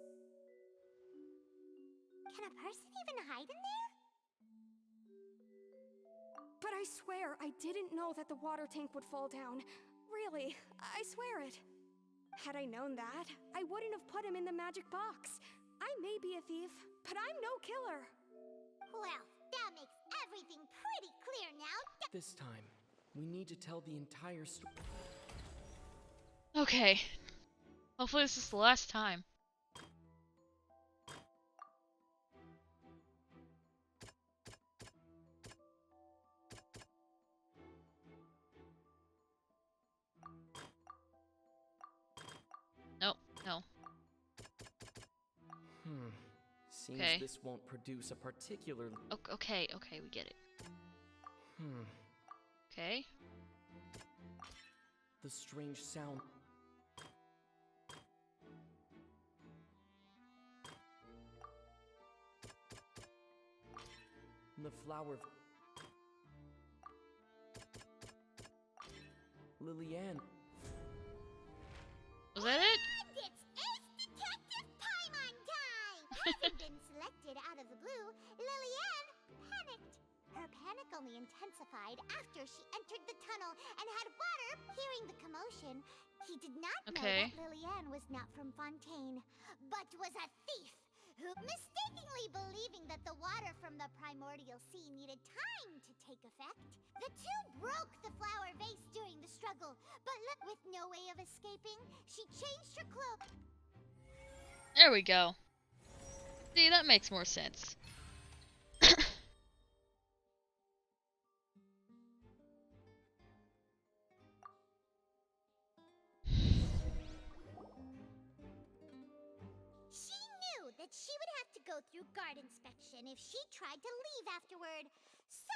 Can a person even hide in there? But I swear, I didn't know that the water tank would fall down. Really, I swear it. Had I known that, I wouldn't have put him in the magic box. I may be a thief, but I'm no killer. Well, that makes everything pretty clear now. This time, we need to tell the entire story. Okay. Hopefully this is the last time. Nope, no. Seems Okay. this won't produce a particular... Okay, we get it. Okay. The strange sound... The flower... Lillian. Was that it? And it's Ace Detective time on time! Having been selected out of the blue, Lillian panicked. Her panic only intensified after she entered the tunnel and had water. Hearing the commotion, he did not know that Lillian was not from Fontaine, but was a thief who, mistakenly believing that the water from the primordial sea needed time to take effect, the two broke the flower vase during the struggle, but with no way of escaping, she changed her cloak. There we go. See, that makes more sense. She knew that she would have to go through guard inspection if she tried to leave afterward. So,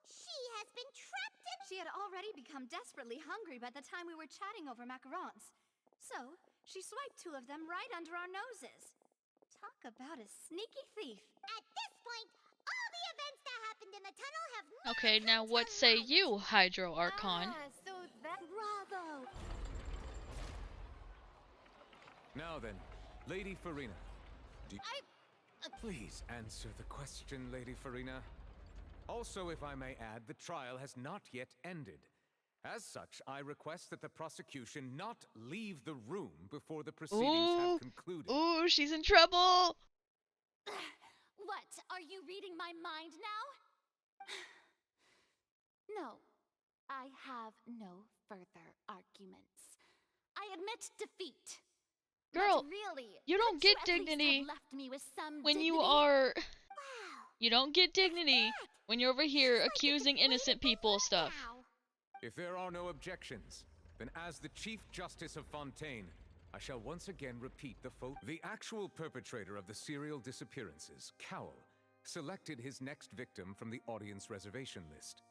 she has been trapped in... She had already become desperately hungry by the time we were chatting over macarons. So, she swiped 2 of them right under our noses. Talk about a sneaky thief. At this point, all the events that happened in the tunnel have never Okay, now come what to say light. you, Hydro Archon? So that bravo. Now then, Lady Farina. Please answer the question, Lady Farina. Also, if I may add, the trial has not yet ended. As such, I request that the prosecution not leave the room before the proceedings have concluded. Ooh, she's in trouble! What? Are you reading my mind now? No. I have no further arguments. I admit defeat. Girl, but really, you don't get could you at least dignity have left me with some when you dignity? are... You don't get dignity when you're over here accusing innocent people of stuff. If there are no objections, then as the Chief Justice of Fontaine, I shall once again repeat the actual perpetrator of the serial disappearances, Cowl, selected his next victim from the audience reservation list.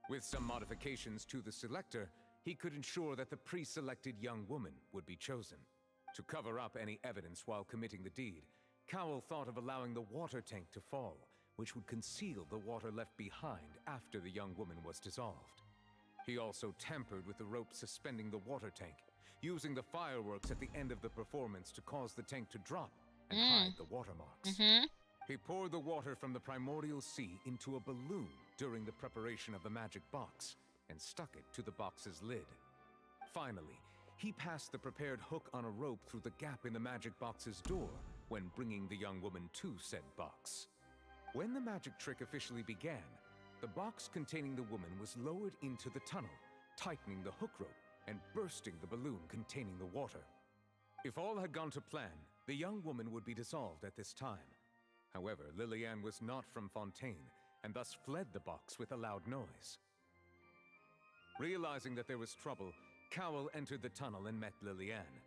With some modifications to the selector, he could ensure that the pre-selected young woman would be chosen. To cover up any evidence while committing the deed, Cowl thought of allowing the water tank to fall, which would conceal the water left behind after the young woman was dissolved. He also tampered with the rope suspending the water tank, using the fireworks at the end of the performance to cause the tank to drop and hide the watermarks. He poured the water from the primordial sea into a balloon during the preparation of the magic box and stuck it to the box's lid. Finally, he passed the prepared hook on a rope through the gap in the magic box's door when bringing the young woman to said box. When the magic trick officially began, the box containing the woman was lowered into the tunnel, tightening the hook rope and bursting the balloon containing the water. If all had gone to plan, the young woman would be dissolved at this time. However, Lillian was not from Fontaine and thus fled the box with a loud noise. Realizing that there was trouble, Cowl entered the tunnel and met Lillian.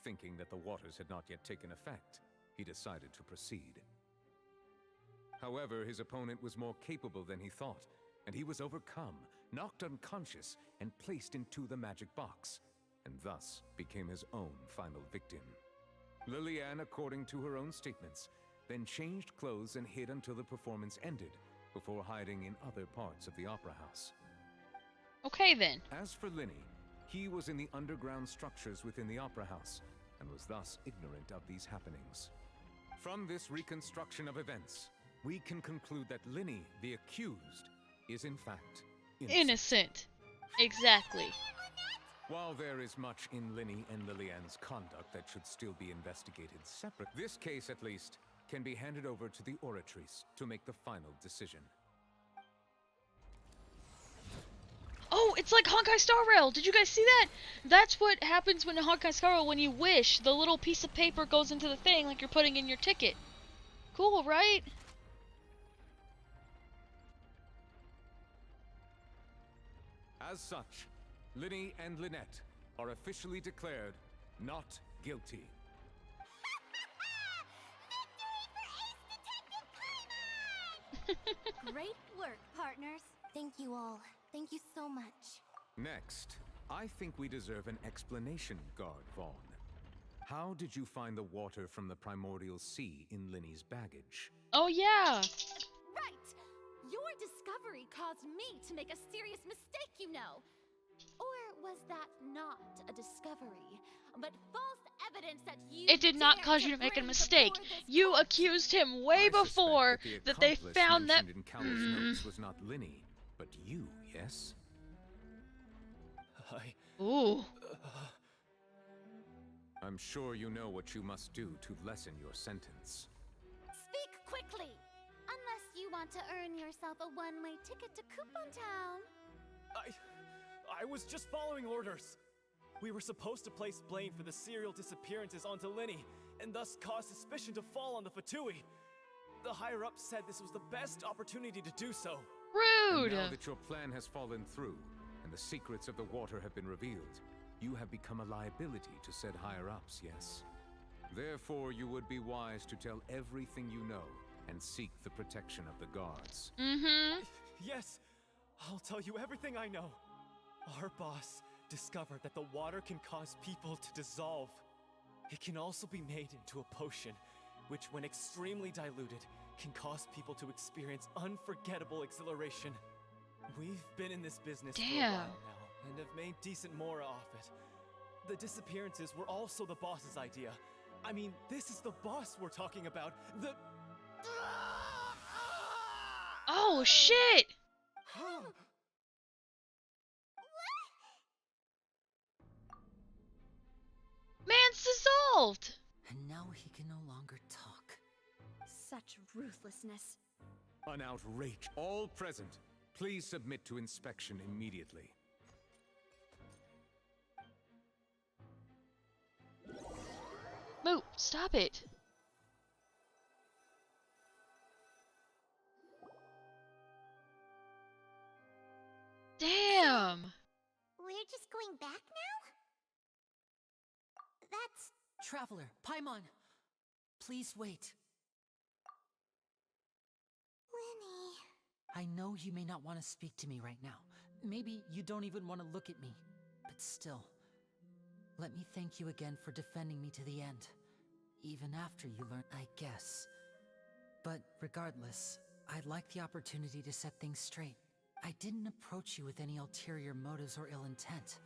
Thinking that the waters had not yet taken effect, he decided to proceed. However, his opponent was more capable than he thought, and he was overcome, knocked unconscious, and placed into the magic box, and thus became his own final victim. Lillian, according to her own statements, then changed clothes and hid until the performance ended, before hiding in other parts of the opera house. Okay then. As for Linny, he was in the underground structures within the opera house, and was thus ignorant of these happenings. From this reconstruction of events, we can conclude that Linny, the accused, is in fact innocent. Exactly. While there is much in Linny and Lillian's conduct that should still be investigated separate, this case at least can be handed over to the Oratrice to make the final decision. Oh, it's like Honkai Star Rail! Did you guys see that? That's what happens when in Honkai Star Rail when you wish. The little piece of paper goes into the thing like you're putting in your ticket. Cool, right? As such, Linny and Lynette are officially declared not guilty. Great work, partners. Thank you all. Thank you so much. Next, I think we deserve an explanation, Guard Vaughn. How did you find the water from the primordial sea in Linny's baggage? Oh yeah! Right! Your discovery caused me to make a serious mistake, you know. Or was that not a discovery, but false evidence that you It did not cause you to make a mistake. You accused him way before that they found that... in Cowell's notes was not Linny, but you, yes? Ooh. I'm sure you know what you must do to lessen your sentence. Speak quickly! Unless you want to earn yourself a one-way ticket to Coupon Town. I was just following orders. We were supposed to place blame for the serial disappearances onto Linny, and thus cause suspicion to fall on the Fatui. The higher-ups said this was the best opportunity to do so. Rude! And now that your plan has fallen through, and the secrets of the water have been revealed, you have become a liability to said higher-ups, yes? Therefore, you would be wise to tell everything you know, and seek the protection of the guards. Yes, I'll tell you everything I know. Our boss discovered that the water can cause people to dissolve. It can also be made into a potion, which when extremely diluted, can cause people to experience unforgettable exhilaration. We've been in this business for a while now, and have made decent mora off it. The disappearances were also the boss's idea. I mean, this is the boss we're talking about. The... Oh, shit! Man's dissolved! And now he can no longer talk. Such ruthlessness. An outrage. All present, please submit to inspection immediately. Moo, stop it! Damn! We're just going back now? That's... Traveler, Paimon! Please wait. Lenny... I know you may not want to speak to me right now. Maybe you don't even want to look at me. But still, let me thank you again for defending me to the end. Even after you learned, I guess. But regardless, I'd like the opportunity to set things straight. I didn't approach you with any ulterior motives or ill intent.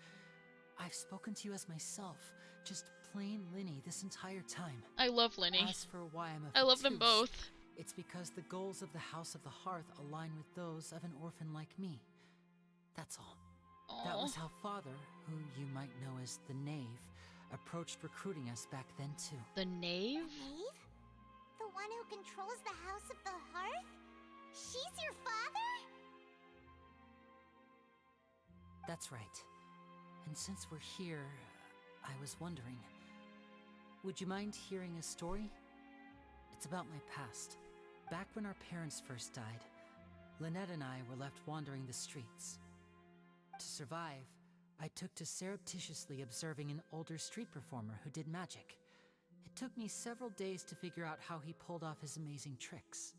I've spoken to you as myself, just plain Linny this entire time. I love Linny. As for why I'm I love them both. It's because the goals of the House of the Hearth align with those of an orphan like me. That's all. Aww. That was how Father, who you might know as the Knave, approached recruiting us back then too. The Knave? Knave? The one who controls the House of the Hearth? She's your father? That's right. And since we're here, I was wondering, would you mind hearing a story? It's about my past. Back when our parents first died, Lynette and I were left wandering the streets. To survive, I took to surreptitiously observing an older street performer who did magic. It took me several days to figure out how he pulled off his amazing tricks.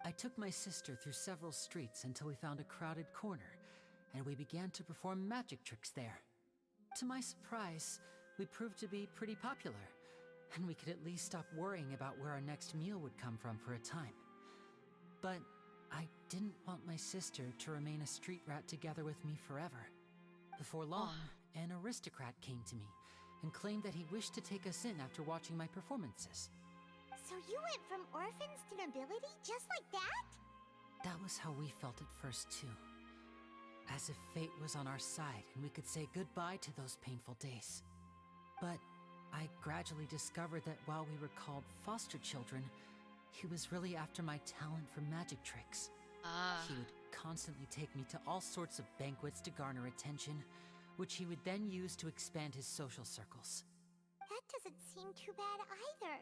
I took my sister through several streets until we found a crowded corner, and we began to perform magic tricks there. To my surprise, we proved to be pretty popular, and we could at least stop worrying about where our next meal would come from for a time. But I didn't want my sister to remain a street rat together with me forever. Before long, an aristocrat came to me and claimed that he wished to take us in after watching my performances. So you went from orphans to nobility just like that? That was how we felt at first too. As if fate was on our side and we could say goodbye to those painful days. But I gradually discovered that while we were called foster children, he was really after my talent for magic tricks. He would constantly take me to all sorts of banquets to garner attention, which he would then use to expand his social circles. That doesn't seem too bad either.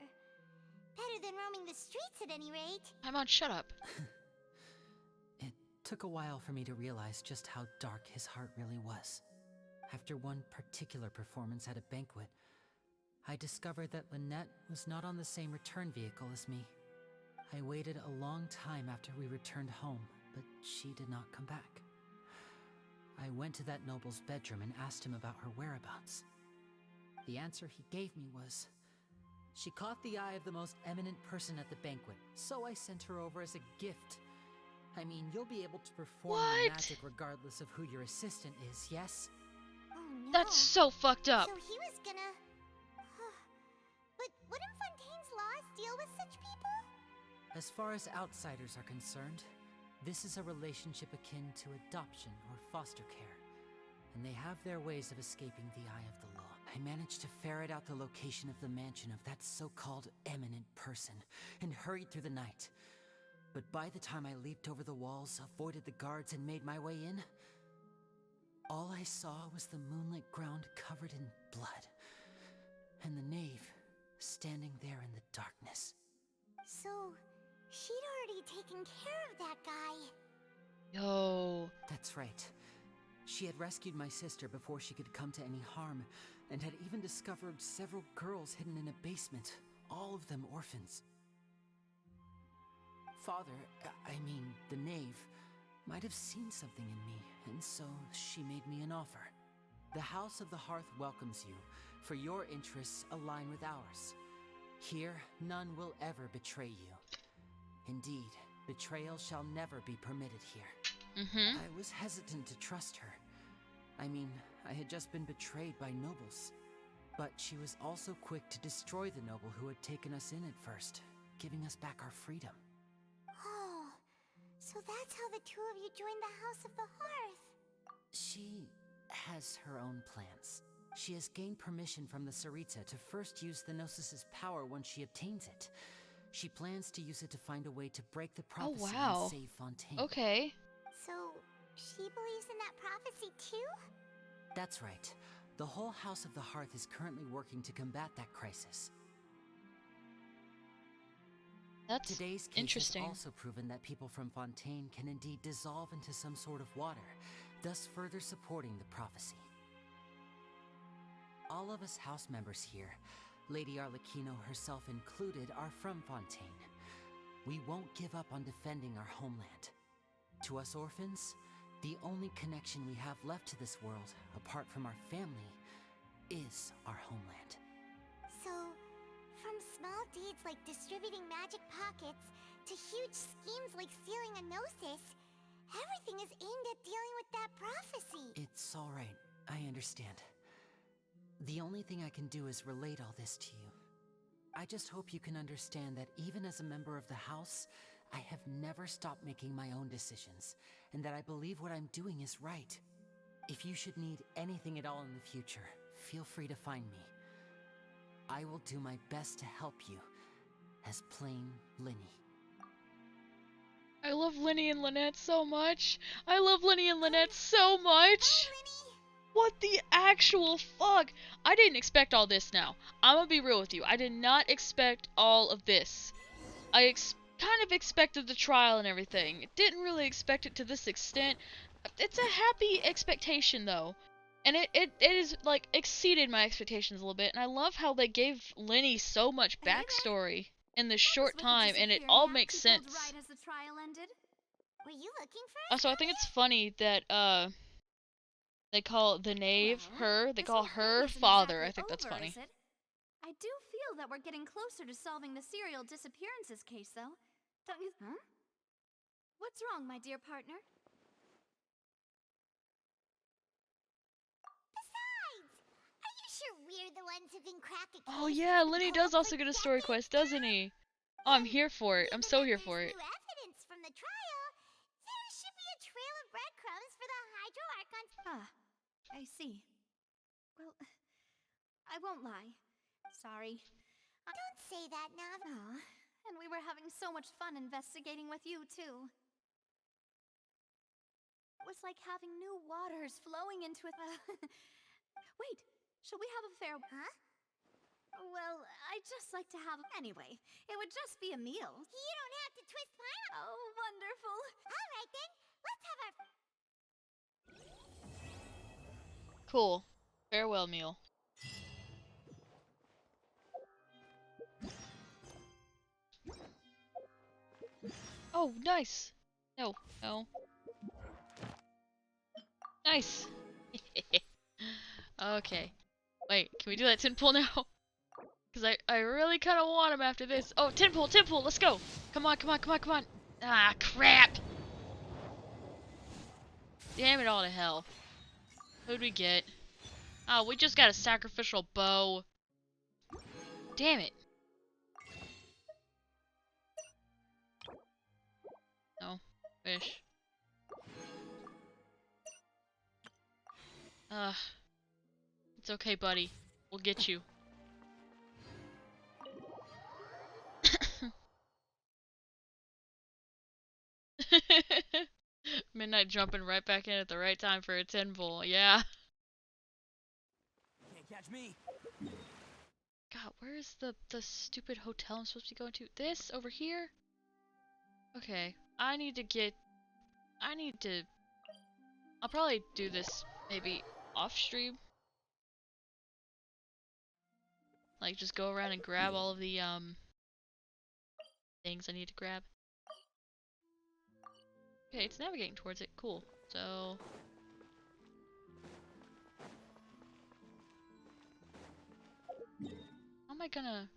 Better than roaming the streets at any rate. Paimon, shut up. It took a while for me to realize just how dark his heart really was. After one particular performance at a banquet, I discovered that Lynette was not on the same return vehicle as me. I waited a long time after we returned home, but she did not come back. I went to that noble's bedroom and asked him about her whereabouts. The answer he gave me was, she caught the eye of the most eminent person at the banquet, so I sent her over as a gift. I mean, you'll be able to perform your magic regardless of who your assistant is, yes? Oh no. That's so fucked up. So he was gonna... But wouldn't Fontaine's laws deal with such people? As far as outsiders are concerned, this is a relationship akin to adoption or foster care, and they have their ways of escaping the eye of the law. I managed to ferret out the location of the mansion of that so-called eminent person, and hurried through the night. But by the time I leaped over the walls, avoided the guards, and made my way in, all I saw was the moonlit ground covered in blood, and the knave standing there in the darkness. So, she'd already taken care of that guy. Yo. That's right. She had rescued my sister before she could come to any harm, and had even discovered several girls hidden in a basement, all of them orphans. Father, I mean the knave, might have seen something in me, and so she made me an offer. The House of the Hearth welcomes you, for your interests align with ours. Here, none will ever betray you. Indeed, betrayal shall never be permitted here. I was hesitant to trust her. I mean, I had just been betrayed by nobles. But she was also quick to destroy the noble who had taken us in at first, giving us back our freedom. Oh, so that's how the two of you joined the House of the Hearth. She has her own plans. She has gained permission from the Tsaritsa to first use the Gnosis' power once she obtains it. She plans to use it to find a way to break the prophecy and save Fontaine. Okay. So, she believes in that prophecy too? That's right. The whole House of the Hearth is currently working to combat that crisis. That's Today's case interesting. has also proven that people from Fontaine can indeed dissolve into some sort of water, thus further supporting the prophecy. All of us house members here, Lady Arlecchino herself included, are from Fontaine. We won't give up on defending our homeland. To us orphans, the only connection we have left to this world, apart from our family, is our homeland. So, from small deeds like distributing magic pockets to huge schemes like stealing a Gnosis, everything is aimed at dealing with that prophecy. It's all right. I understand. The only thing I can do is relate all this to you. I just hope you can understand that even as a member of the House, I have never stopped making my own decisions, and that I believe what I'm doing is right. If you should need anything at all in the future, feel free to find me. I will do my best to help you, as plain Linny. I love Linny and Lynette so much. I love Linny and Lynette so much. What the actual fuck? I didn't expect all this now. I'm gonna be real with you. I did not expect all of this. I kind of expected the trial and everything. Didn't really expect it to this extent. It's a happy expectation though. And it is like exceeded my expectations a little bit. And I love how they gave Linny so much backstory in this short time, and it all makes sense. Right as the trial ended. Were you looking for us? Also, I think it's funny that they call the knave her. They call her father. I think that's Over, funny. is it? I do feel that we're getting closer to solving the serial disappearances case, though. Don't you? Huh? What's wrong, my dear partner? Besides, are you sure we're the ones who can crack a case? Oh yeah, Linny does also get a story quest, doesn't he? Oh, I'm here for it. I'm so here for it. New evidence from the trial. There should be a trail of breadcrumbs for the Hydro Archons. Ah, I see. Well, I won't lie. Sorry. Don't say that, Nav. Aw, and we were having so much fun investigating with you, too. It was like having new waters flowing into it. Wait, shall we have a fair... Huh? Well, I'd just like to have... Anyway, it would just be a meal. You don't have to twist pineapple. Oh, wonderful. All right, then. Let's have our... Cool. Farewell meal. Oh, nice. No, no. Nice. Okay. Wait, can we do that tin pool now? Because I really kind of want him after this. Oh, tin pool, let's go. Come on, come on, come on, come on. Ah, crap. Damn it all to hell. Who'd we get? Oh, we just got a sacrificial bow. Damn it. No. Fish. It's okay, buddy. We'll get you. Midnight jumping right back in at the right time for a 10 pull. Yeah. Can't catch me. God, where's the stupid hotel I'm supposed to be going to? This over here? Okay. I'll probably do this maybe off stream. Like just go around and grab all of the things I need to grab. Okay, it's navigating towards it. Cool. So how am I gonna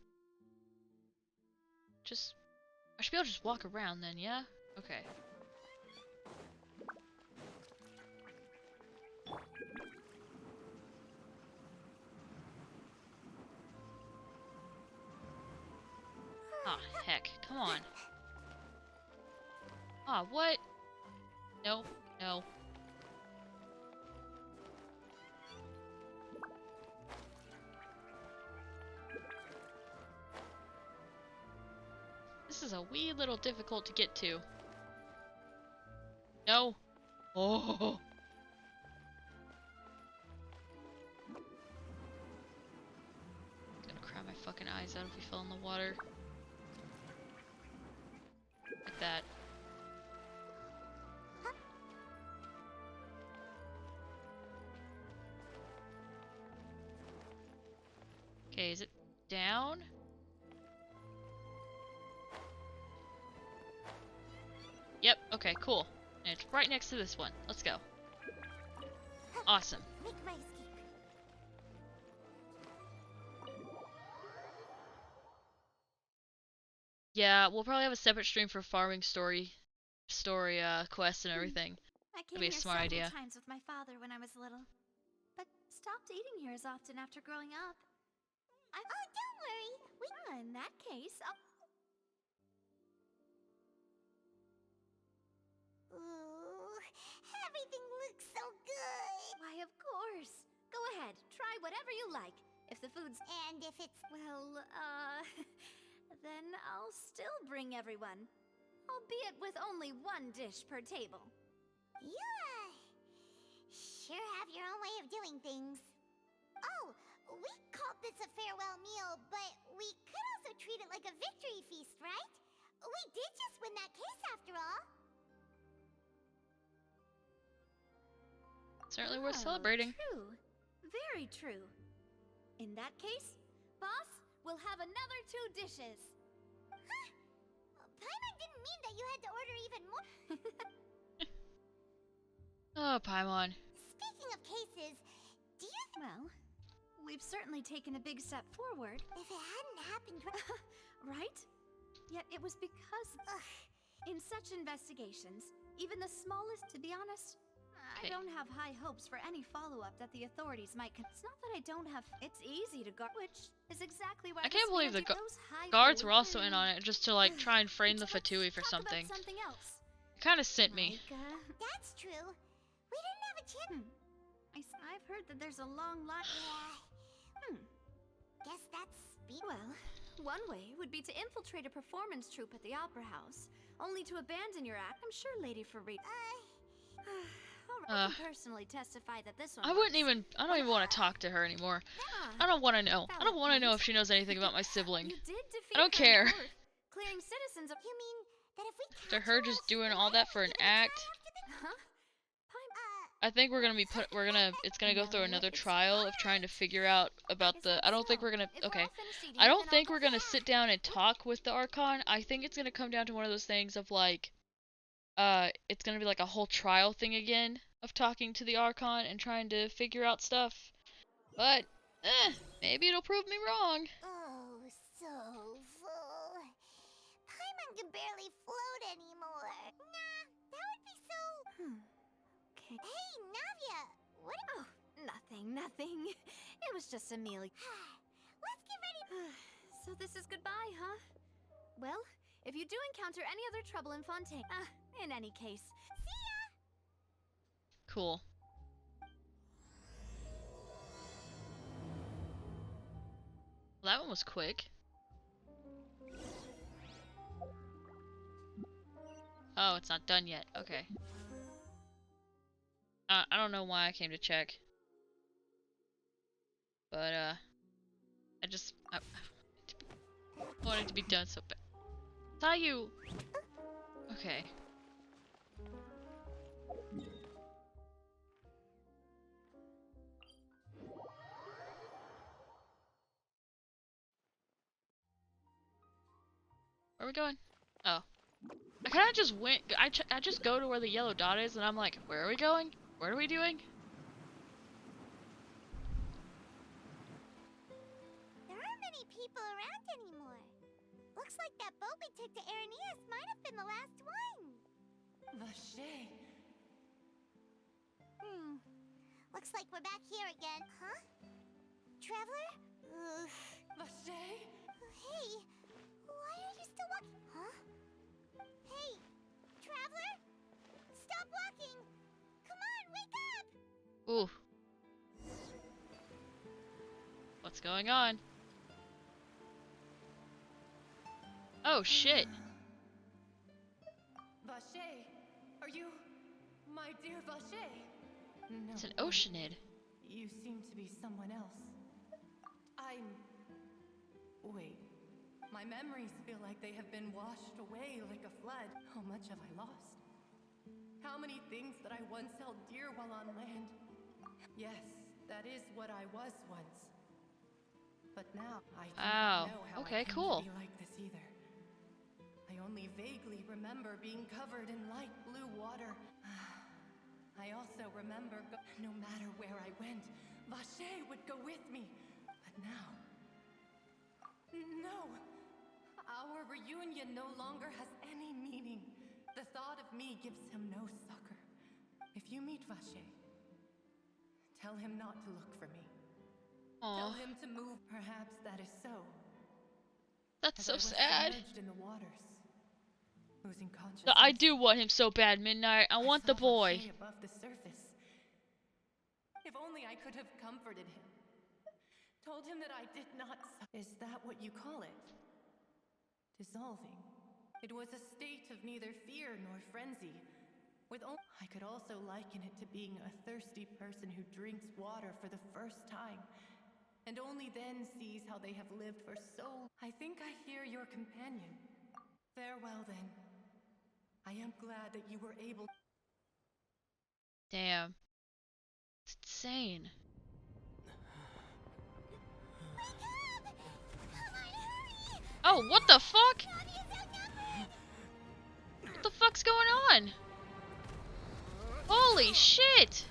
just I should be able to just walk around then, yeah? Okay. Ah, heck. Come on. Ah, what? No, no. This is a wee little difficult to get to. No. Oh. Gonna cry my fucking eyes out if we fell in the water. Like that. Okay, is it down? Yep, okay, cool. And it's right next to this one. Let's go. Awesome. Make my escape. Yeah, we'll probably have a separate stream for farming story quests and everything. I That'd came be a here smart several idea. times with my father when I was little, but stopped eating here as often after growing up. Oh, don't worry. In that case, Ooh, everything looks so good. Why, of course. Go ahead, try whatever you like. If the food's... And if it's... Well, then I'll still bring everyone. Albeit with only one dish per table. You, sure have your own way of doing things. Oh, we called this a farewell meal, but we could also treat it like a victory feast, right? We did just win that case after all. Certainly worth Oh, celebrating. True. Very true. In that case, boss, we'll have another 2 dishes. Huh? Paimon didn't mean that you had to order even more. Oh, Paimon. Speaking of cases, do you... Well, we've certainly taken a big step forward. If it hadn't happened... Right? Yet it was because... In such investigations, even the smallest, to be honest... I don't have high hopes for any follow-up that the authorities might... It's not that I don't have... It's easy to guard, which is exactly why... I can't believe the those guards were also in on it just to like try and frame the Fatui for something. something else. It kind of sent me. That's true. We didn't have a chance... I've heard that there's a long line... Guess that's... Well, one way would be to infiltrate a performance troupe at the Opera House, only to abandon your act. I'm sure Lady Farid... I can personally testify that this one I don't even want to talk to her anymore. I don't want to know. I don't want to know if she knows anything about my sibling. I don't care. Clearing citizens of... You mean that if we After her just doing all that for an act, I think it's gonna go through another trial of trying to figure out about the, I don't think we're gonna sit down and talk with the Archon. I think it's gonna come down to one of those things of like, it's gonna be like a whole trial thing again of talking to the Archon and trying to figure out stuff. But, maybe it'll prove me wrong. Oh, so full. Paimon can barely float anymore. Nah, that would be so... Okay. Hey, Navia! What... Oh, nothing. It was just a meal. Let's get ready... So this is goodbye, huh? Well, if you do encounter any other trouble in Fontaine... in any case... See ya! Cool. Well, that one was quick. Oh, it's not done yet. Okay. I don't know why I came to check. But, I wanted to be done so bad. Saw you! Okay. Where are we going? Oh. I kind of just went, I just go to where the yellow dot is and I'm like, where are we going? What are we doing? There aren't many people around anymore. Looks like that boat we took to Araneas might have been the last one. Vache. Looks like we're back here again. Huh? Traveler? Vache? Hey, why are you still walking? Huh? Hey, Traveler? Stop walking! Come on, wake up! Ooh. What's going on? Oh shit. Vache, are you my dear Vache? No. It's an oceanid. You seem to be someone else. Wait. My memories feel like they have been washed away like a flood. How much have I lost? How many things that I once held dear while on land? Yes, that is what I was once. But now I don't know how okay, I came cool. to be like this either. I only vaguely remember being covered in light blue water. I also remember no matter where I went, Vache would go with me. But now, no. Our reunion no longer has any meaning. The thought of me gives him no succor. If you meet Vache, tell him not to look for me. Tell him to move. Perhaps that is so. That's so As I was sad. submerged in the waters, losing consciousness. No, I do want him so bad, Midnight. I want the boy. Vache above the surface. If only I could have comforted him. Told him that I did not. Is that what you call it? Dissolving. It was a state of neither fear nor frenzy. I could also liken it to being a thirsty person who drinks water for the first time, and only then sees how they have lived for so. I think I hear your companion. Farewell then. I am glad that you were able. Damn. It's insane. Oh, what the fuck? What the fuck's going on? Holy shit!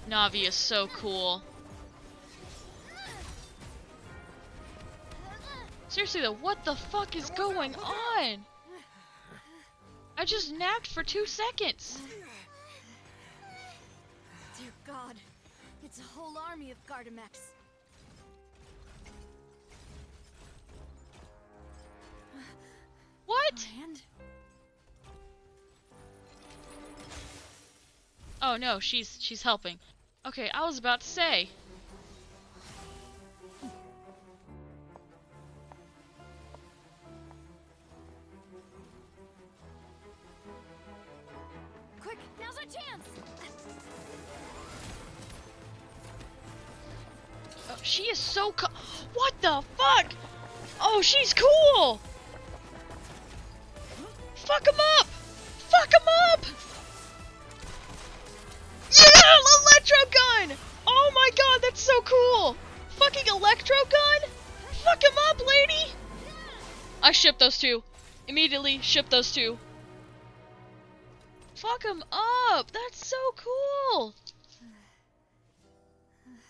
Navi is so cool. Seriously though, what the fuck is going on? I just napped for 2 seconds. Dear God, it's a whole army of Gardamex. What? Oh no, she's helping. Okay, I was about to say. Quick, now's our chance. Oh, she is so what the fuck? Oh, she's cool. Fuck him up! Fuck him up! Yeah! Electro gun! Oh my god, that's so cool! Fucking electro gun? Fuck him up, lady! I ship those two. Immediately ship those two. Fuck him up! That's so cool!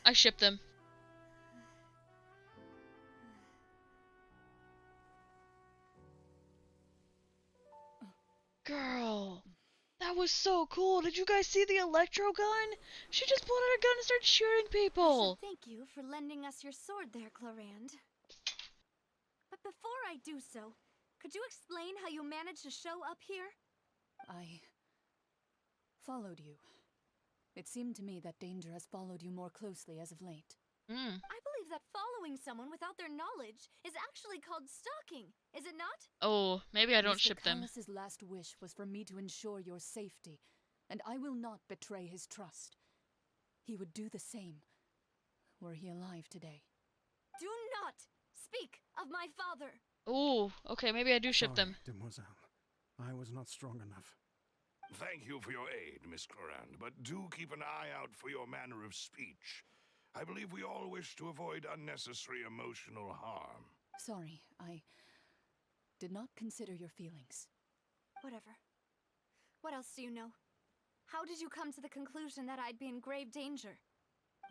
I ship them. Girl, that was so cool. Did you guys see the electro gun? She just pulled out a gun and started shooting people. Thank you for lending us your sword there, Clarand. But before I do so, could you explain how you managed to show up here? I followed you. It seemed to me that danger has followed you more closely as of late. I believe that following someone without their knowledge is actually called stalking, is it not? Oh, maybe I don't Mr. ship them. Callus's last wish was for me to ensure your safety, and I will not betray his trust. He would do the same, were he alive today. Do not speak of my father! Ooh, okay, maybe I do ship them. Demoiselle, I was not strong enough. Thank you for your aid, Miss Clarand, but do keep an eye out for your manner of speech. I believe we all wish to avoid unnecessary emotional harm. Sorry, I did not consider your feelings. Whatever. What else do you know? How did you come to the conclusion that I'd be in grave danger?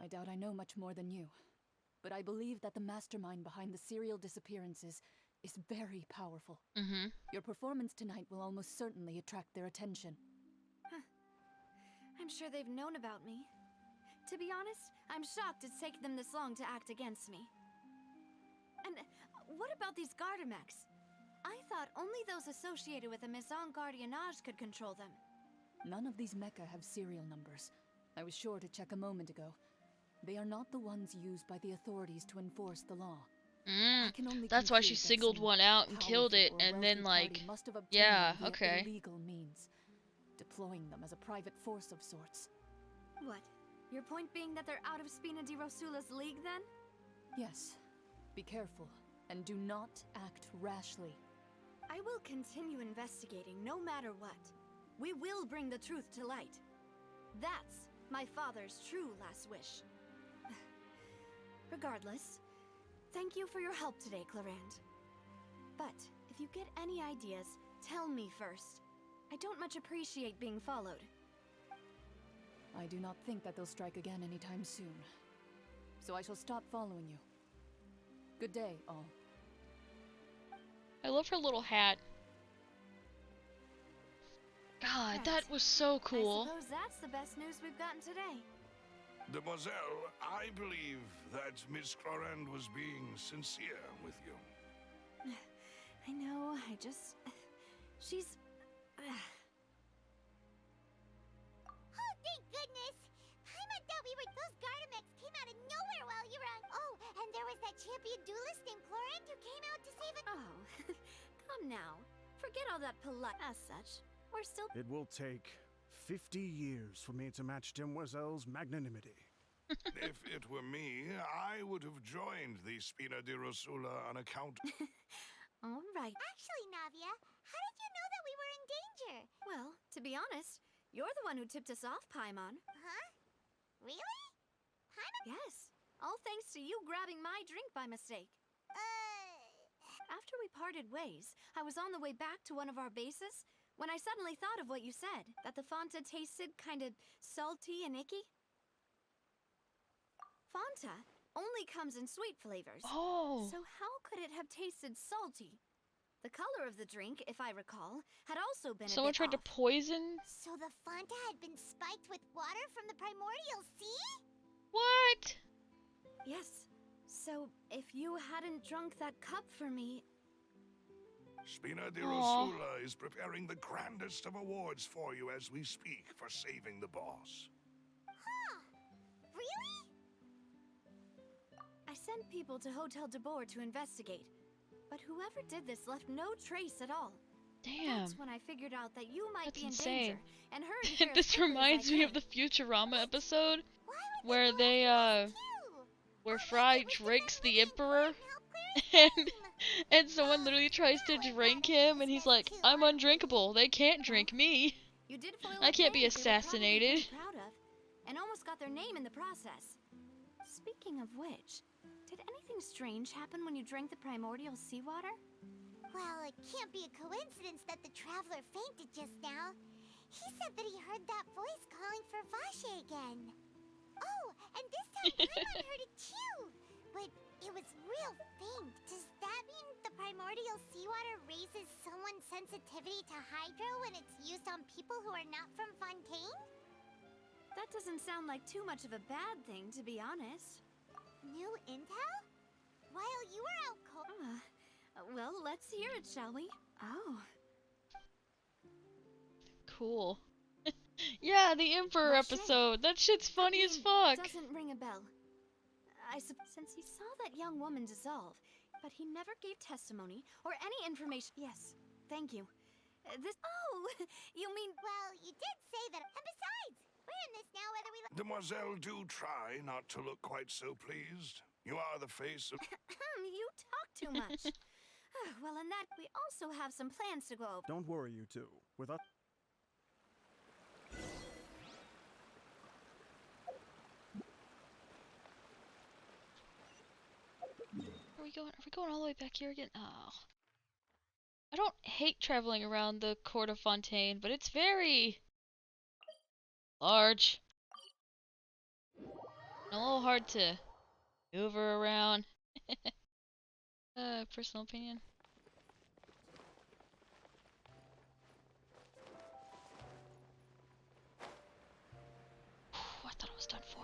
I doubt I know much more than you, but I believe that the mastermind behind the serial disappearances is very powerful. Mm-hmm. Your performance tonight will almost certainly attract their attention. Huh. I'm sure they've known about me. To be honest, I'm shocked it's taken them this long to act against me. And what about these Gardamex? I thought only those associated with the Maison Gardiennage could control them. None of these mecha have serial numbers. I was sure to check a moment ago. They are not the ones used by the authorities to enforce the law. That's why she singled one out and killed it, and then like, yeah, okay. Illegal means, deploying them as a private force of sorts. What? Your point being that they're out of Spina di Rosula's league, then? Yes. Be careful, and do not act rashly. I will continue investigating, no matter what. We will bring the truth to light. That's my father's true last wish. Regardless, thank you for your help today, Clarande. But if you get any ideas, tell me first. I don't much appreciate being followed. I do not think that they'll strike again anytime soon. So I shall stop following you. Good day, all. I love her little hat. God, that was so cool. I suppose that's the best news we've gotten today. Demoiselle, I believe that Miss Clarande was being sincere with you. I know, she's... Oh, thank goodness! Paimon thought those Gardamex came out of nowhere while you were on... Oh, and there was that champion duelist named Clarande who came out to save it. Oh, come now. Forget all that polite... As such, we're still... It will take 50 years for me to match Demoiselle's magnanimity. If it were me, I would have joined the Spina di Rosula on account... All right. Actually, Navia, how did you know that we were in danger? Well, to be honest, you're the one who tipped us off, Paimon. Huh? Really? Paimon? Yes. All thanks to you grabbing my drink by mistake. After we parted ways, I was on the way back to one of our bases when I suddenly thought of what you said, that the Fanta tasted kind of salty and icky. Fanta only comes in sweet flavors. Oh. So how could it have tasted salty? The color of the drink, if I recall, had also been Someone tried to poison? So the Fanta had been spiked with water from the primordial sea? What? Yes. So if you hadn't drunk that cup for me... Spina di Rosula is preparing the grandest of awards for you as we speak for saving the boss. Huh. Really? I sent people to Hotel de Boer to investigate, but whoever did this left no trace at all. Damn. That's when I figured out that you might be in insane. danger and hurried here as This quickly as reminds I me could. of the Futurama episode where they, where Fry drinks the Emperor, and someone literally tries to drink him, and he's like, I'm undrinkable, they can't drink me. You did foil I a can't be prank they were probably assassinated. pretty proud of, and almost got their name in the process. Speaking of which, did anything strange happen when you drank the primordial seawater? Well, it can't be a coincidence that the traveler fainted just now. He said that he heard that voice calling for Vache again. Oh, and this time Paimon heard it too. But it was real faint. Does that mean the primordial seawater raises someone's sensitivity to hydro when it's used on people who are not from Fontaine? That doesn't sound like too much of a bad thing, to be honest. New intel? While you were out cold... Well, let's hear it, shall we? Oh. Cool. Yeah, the Emperor episode. That shit's funny as fuck. Doesn't ring a bell. Since he saw that young woman dissolve, but he never gave testimony or any information. Yes, thank you. Oh, you mean... Well, you did say that. And besides, we're in this now whether we... Demoiselle, do try not to look quite so pleased. You are the face of... You talk too much. Well, in that, we also have some plans to go over. Don't worry, you two. With us... Are we going all the way back here again? Oh. I don't hate traveling around the court of Fontaine, but it's very large. A little hard to move her around. Personal opinion. I thought it was done for.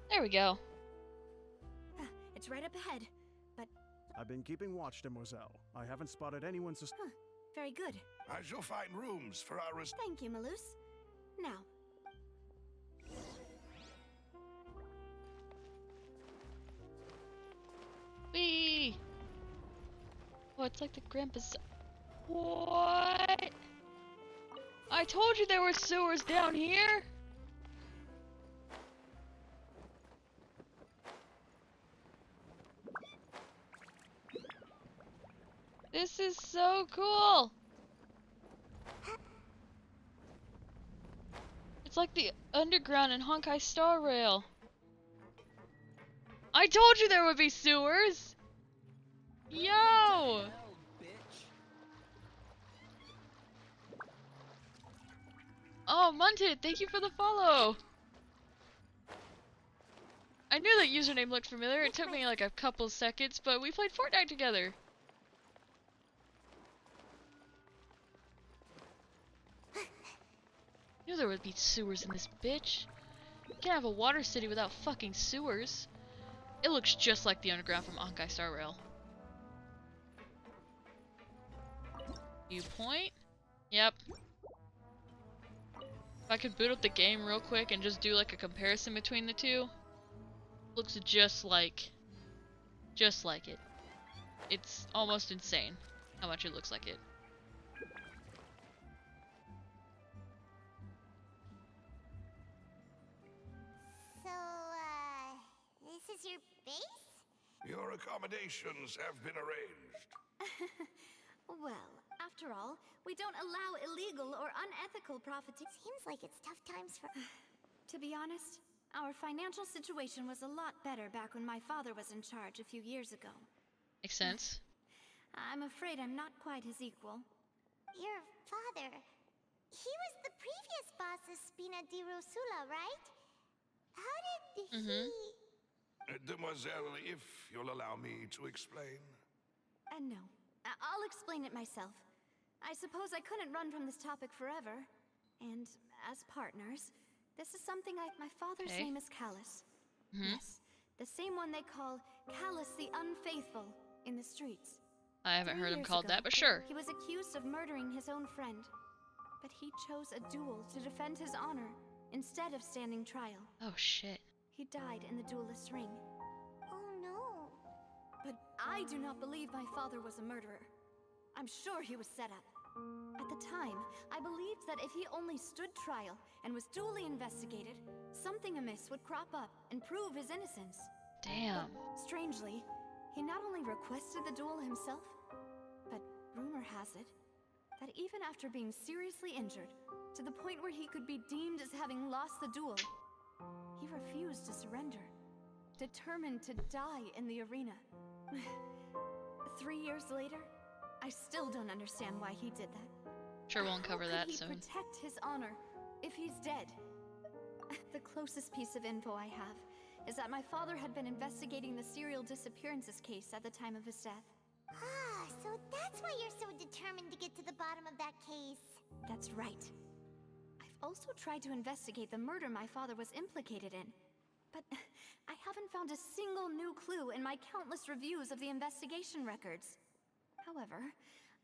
There we go. It's right up ahead, but... I've been keeping watch, Demoiselle. I haven't spotted anyone very good. I shall find rooms for our... Thank you, Maloose. Now. Whee! Oh, it's like the grandpa's... What? I told you there were sewers down here! This is so cool! It's like the underground in Honkai Star Rail. I told you there would be sewers! Yo! Oh, Munted, thank you for the follow! I knew that username looked familiar. It took me like a couple seconds, but we played Fortnite together. Knew there would be sewers in this bitch. You can't have a water city without fucking sewers. It looks just like the underground from Honkai Star Rail. Viewpoint? Yep. If I could boot up the game real quick and just do like a comparison between the two. Looks just like it. It's almost insane how much it looks like it. So, this is your base? Your accommodations have been arranged. Well, after all, we don't allow illegal or unethical profiteering. Seems like it's tough times for... To be honest, our financial situation was a lot better back when my father was in charge a few years ago. Makes sense. I'm afraid I'm not quite his equal. Your father... He was the previous boss of Spina di Rosula, right? How did he... Demoiselle, if you'll allow me to explain. No. I'll explain it myself. I suppose I couldn't run from this topic forever. And as partners, this is something my father's name is Callus. Yes, the same one they call Callus the Unfaithful in the streets. I haven't heard him 3 years called ago, that, but sure. He was accused of murdering his own friend. But he chose a duel to defend his honor instead of standing trial. Oh shit. He died in the duelist's ring. Oh no. But I do not believe my father was a murderer. I'm sure he was set up. At the time, I believed that if he only stood trial and was duly investigated, something amiss would crop up and prove his innocence. Damn. But, strangely, he not only requested the duel himself, but rumor has it that even after being seriously injured, to the point where he could be deemed as having lost the duel, he refused to surrender, determined to die in the arena. 3 years later, I still don't understand why he did that. Sure won't cover that soon. How could he protect his honor if he's dead? The closest piece of info I have is that my father had been investigating the serial disappearances case at the time of his death. Ah, so that's why you're so determined to get to the bottom of that case. That's right. I've also tried to investigate the murder my father was implicated in, but I haven't found a single new clue in my countless reviews of the investigation records. However,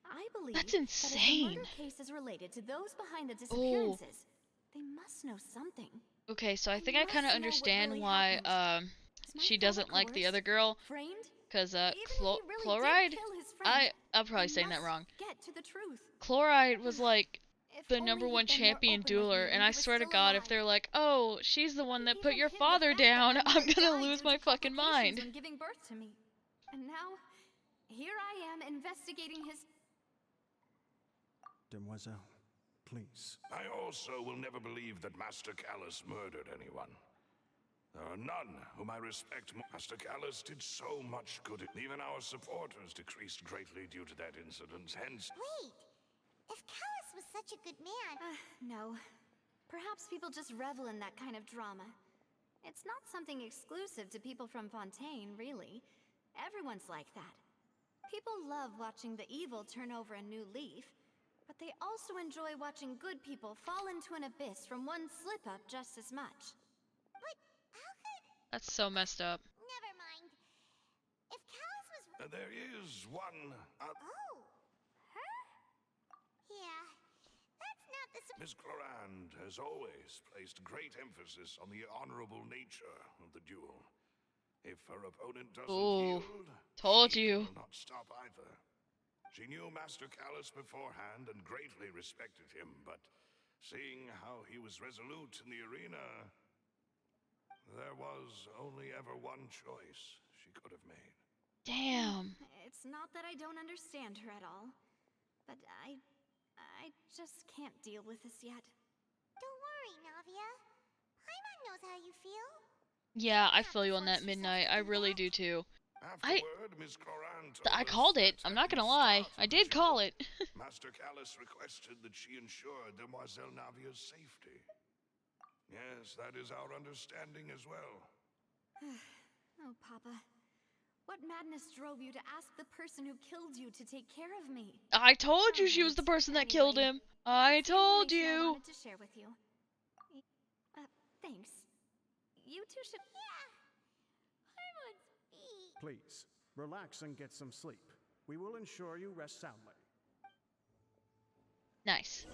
I believe That's that insane. if the murder case is related to those behind the disappearances, they must know something. Okay, so I think I kind of understand why she doesn't like the other girl. Cause Chloride. I'm probably saying that wrong. Get to the truth. Chloride was like the #1 champion dueler, and I swear to God, if they're like, "Oh, she's the one that put your father down," I'm gonna lose my fucking mind. When giving birth to me, and now here I am investigating his. Demoiselle, Please. I also will never believe that Master Callus murdered anyone. There are none whom I respect more. Master Callus did so much good. Even our supporters decreased greatly due to that incident, hence... Wait! If Callus was such a good man... No. Perhaps people just revel in that kind of drama. It's not something exclusive to people from Fontaine, really. Everyone's like that. People love watching the evil turn over a new leaf, but they also enjoy watching good people fall into an abyss from one slip-up just as much. But how could... That's so messed up. Never mind. If Callus was... There is one... Oh! Her? Yeah. That's not the... Miss Clorand has always placed great emphasis on the honorable nature of the duel. If her opponent doesn't yield, told she you. will not stop either. She knew Master Callus beforehand and greatly respected him, but seeing how he was resolute in the arena, there was only ever one choice she could have made. Damn. It's not that I don't understand her at all, but I just can't deal with this yet. Don't worry, Navia. Paimon knows how you feel. Yeah, I feel you on that, Midnight. I really do too. Afterward, Miss Clorand I called it. I'm not gonna lie. I did call it. Master Callus requested that she ensure Demoiselle Navia's safety. Yes, that is our understanding as well. Oh, Papa. What madness drove you to ask the person who killed you to take care of me? I told you she was the person that killed him. I told you. I wanted to share with you. Thanks. You two should... Yeah. Paimon's feet. Please, relax and get some sleep. We will ensure you rest soundly. Nice.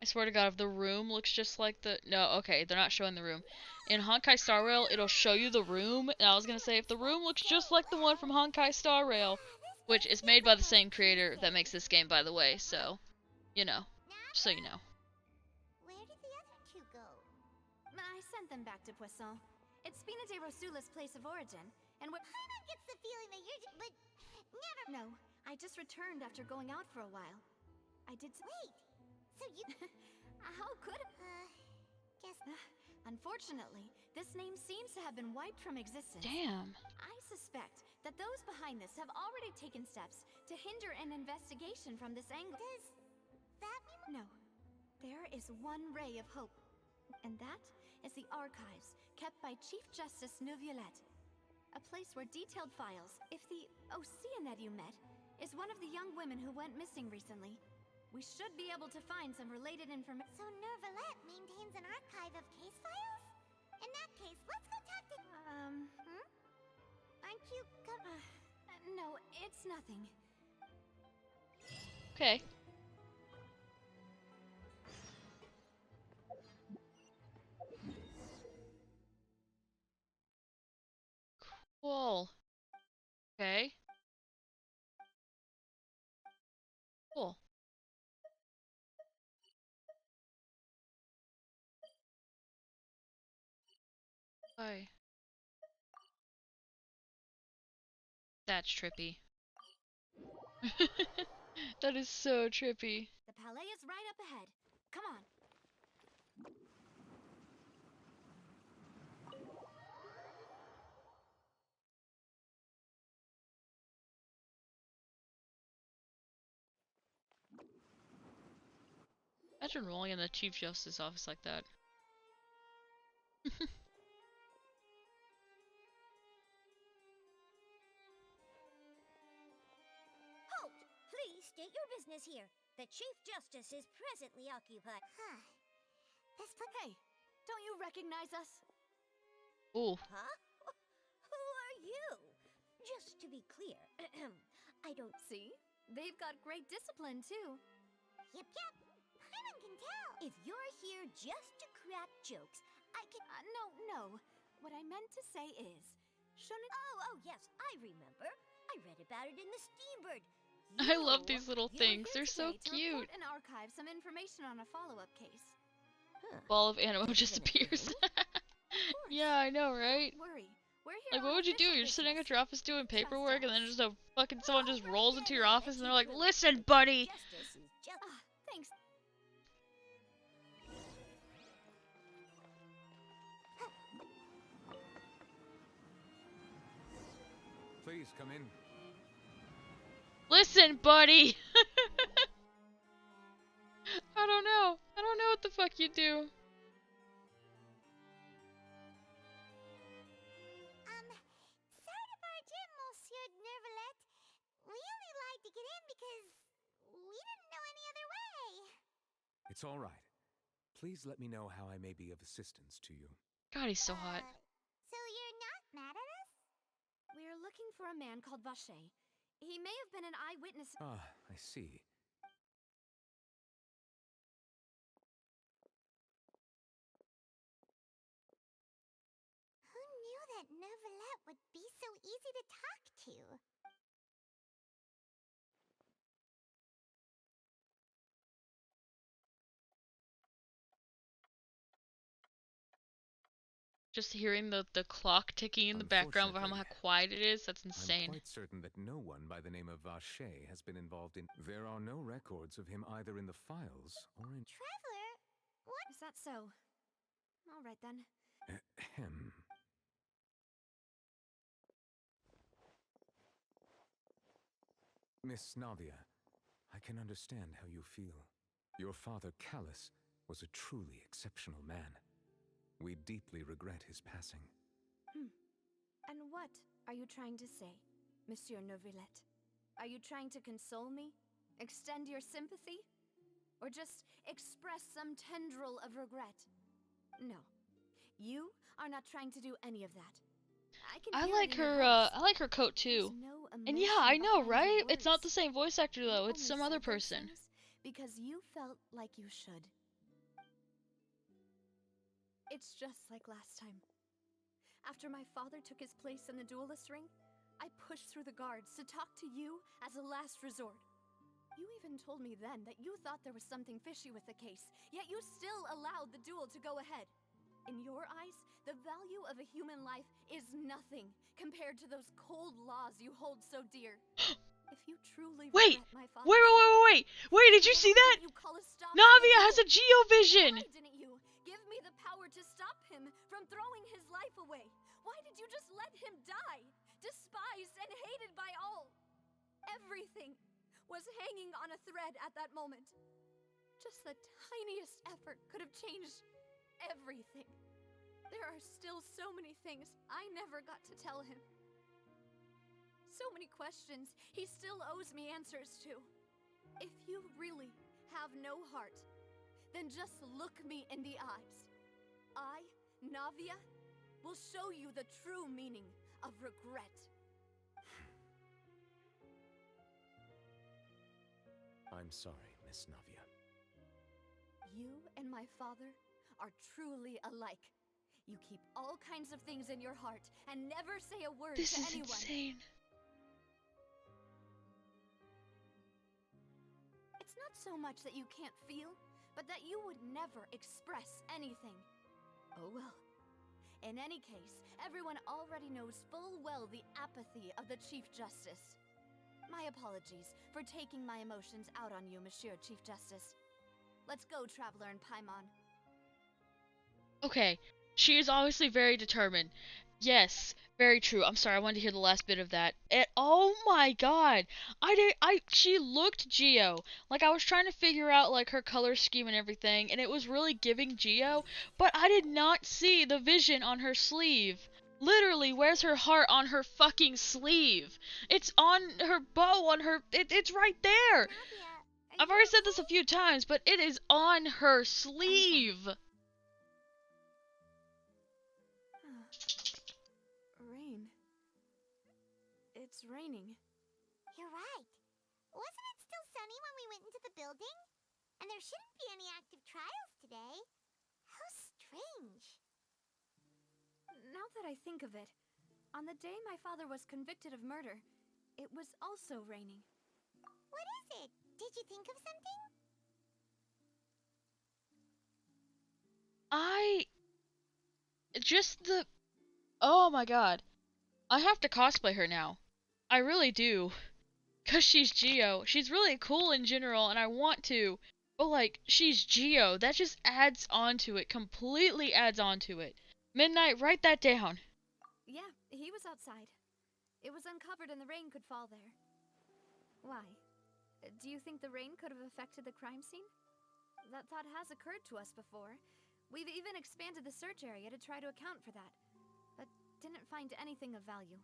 I swear to God, if the room looks just like the... No, okay, they're not showing the room. In Honkai Star Rail, it'll show you the room, and I was gonna say, if the room looks just like the one from Honkai Star Rail, which is made by the same creator that makes this game, by the way, so, you know, just so you know. Where did the other two go? I sent them back to Poisson. It's Spina de Rosula's place of origin, and what... Paimon gets the feeling that you're just... But... Never... No, I just returned after going out for a while. I did... Wait! So you... How could... guess... Unfortunately, this name seems to have been wiped from existence. Damn. I suspect that those behind this have already taken steps to hinder an investigation from this angle. Does that mean... No. There is one ray of hope, and that is the archives kept by Chief Justice Neuvillette. A place where detailed files, if the Oceanette you met is one of the young women who went missing recently, we should be able to find some related information. So Neuvillette maintains an archive of case files? In that case, let's go talk to... Aren't you no, it's nothing. Okay. Cool. Okay. Cool. Why? That's trippy. That is so trippy. The palais is right up ahead. Come on. Imagine rolling in the Chief Justice office like that. Halt! Please state your business here. The Chief Justice is presently occupied. Huh. Hey, don't you recognize us? Ooh. Huh? Who are you? Just to be clear, I don't... See? They've got great discipline, too. Yep. Paimon can tell. If you're here just to crack jokes, I can... No. What I meant to say is... Shouldn't... Oh, yes, I remember. I read about it in the Steambird. I love these little things. They're so cute. And archive some information on a follow-up case. Ball of Animo just appears. Yeah, I know, right? Don't worry. We're here Like, on what would you do? official You're sitting business. at your office doing paperwork, and then just a fucking someone just Oh, rolls right into there, your the office, and they're like, Chief "Listen, buddy." Justice is just... Thanks. Please come in. Listen, buddy. I don't know. I don't know what the fuck you do. Sorry to barge in, Monsieur Nervalet. We only lied to get in because we didn't know any other way. It's all right. Please let me know how I may be of assistance to you. God, he's so hot. So you're not mad at us? We're looking for a man called Vacher. He may have been an eyewitness. Ah, I see. Who knew that Nervalet would be so easy to talk to? Just hearing the clock ticking in the background of how quiet it is, that's insane. I'm quite certain that no one by the name of Vacher has been involved in... There are no records of him either in the files or in... Traveler, what? Is that so? All right then. Ahem. Miss Navia, I can understand how you feel. Your father, Callus, was a truly exceptional man. We deeply regret his passing. And what are you trying to say, Monsieur Neuvillette? Are you trying to console me? Extend your sympathy? Or just express some tendril of regret? No. You are not trying to do any of that. I like her coat too. And yeah, I know, right? It's not the same voice actor though, it's some other person. Because you felt like you should. It's just like last time. After my father took his place in the duelist ring, I pushed through the guards to talk to you as a last resort. You even told me then that you thought there was something fishy with the case, yet you still allowed the duel to go ahead. In your eyes, the value of a human life is nothing compared to those cold laws you hold so dear. If you truly Wait! regret my Wait! Wait, did you see that? Navia has a Geovision! Why didn't you give me the power to stop him from throwing his life away? Why did you just let him die? Despised and hated by all. Everything was hanging on a thread at that moment. Just the tiniest effort could have changed everything. There are still so many things I never got to tell him. So many questions he still owes me answers to. If you really have no heart, then just look me in the eyes. I, Navia, will show you the true meaning of regret. I'm sorry, Miss Navia. You and my father are truly alike. You keep all kinds of things in your heart and never say a word This to is anyone. insane. It's not so much that you can't feel, but that you would never express anything. Oh well. In any case, everyone already knows full well the apathy of the Chief Justice. My apologies for taking my emotions out on you, Monsieur Chief Justice. Let's go, Traveler and Paimon. Okay, she is obviously very determined. Yes, very true. I'm sorry, I wanted to hear the last bit of that. Oh my god! She looked Geo. Like, I was trying to figure out, like, her color scheme and everything, and it was really giving Geo, but I did not see the vision on her sleeve. Literally, where's her heart on her fucking sleeve? It's on her bow, on her... It's right there! I've already said this a few times, but it is on her sleeve! Rain. It's raining. You're right. Wasn't it still sunny when we went into the building? And there shouldn't be any active trials today. How strange. Now that I think of it, on the day my father was convicted of murder, it was also raining. What is it? Did you think of something? Oh my god. I have to cosplay her now. I really do. Cause she's Geo. She's really cool in general and I want to. But like, she's Geo. That just adds onto it. Completely adds onto it. Midnight, write that down. Yeah, he was outside. It was uncovered and the rain could fall there. Why? Do you think the rain could have affected the crime scene? That thought has occurred to us before. We've even expanded the search area to try to account for that, but didn't find anything of value.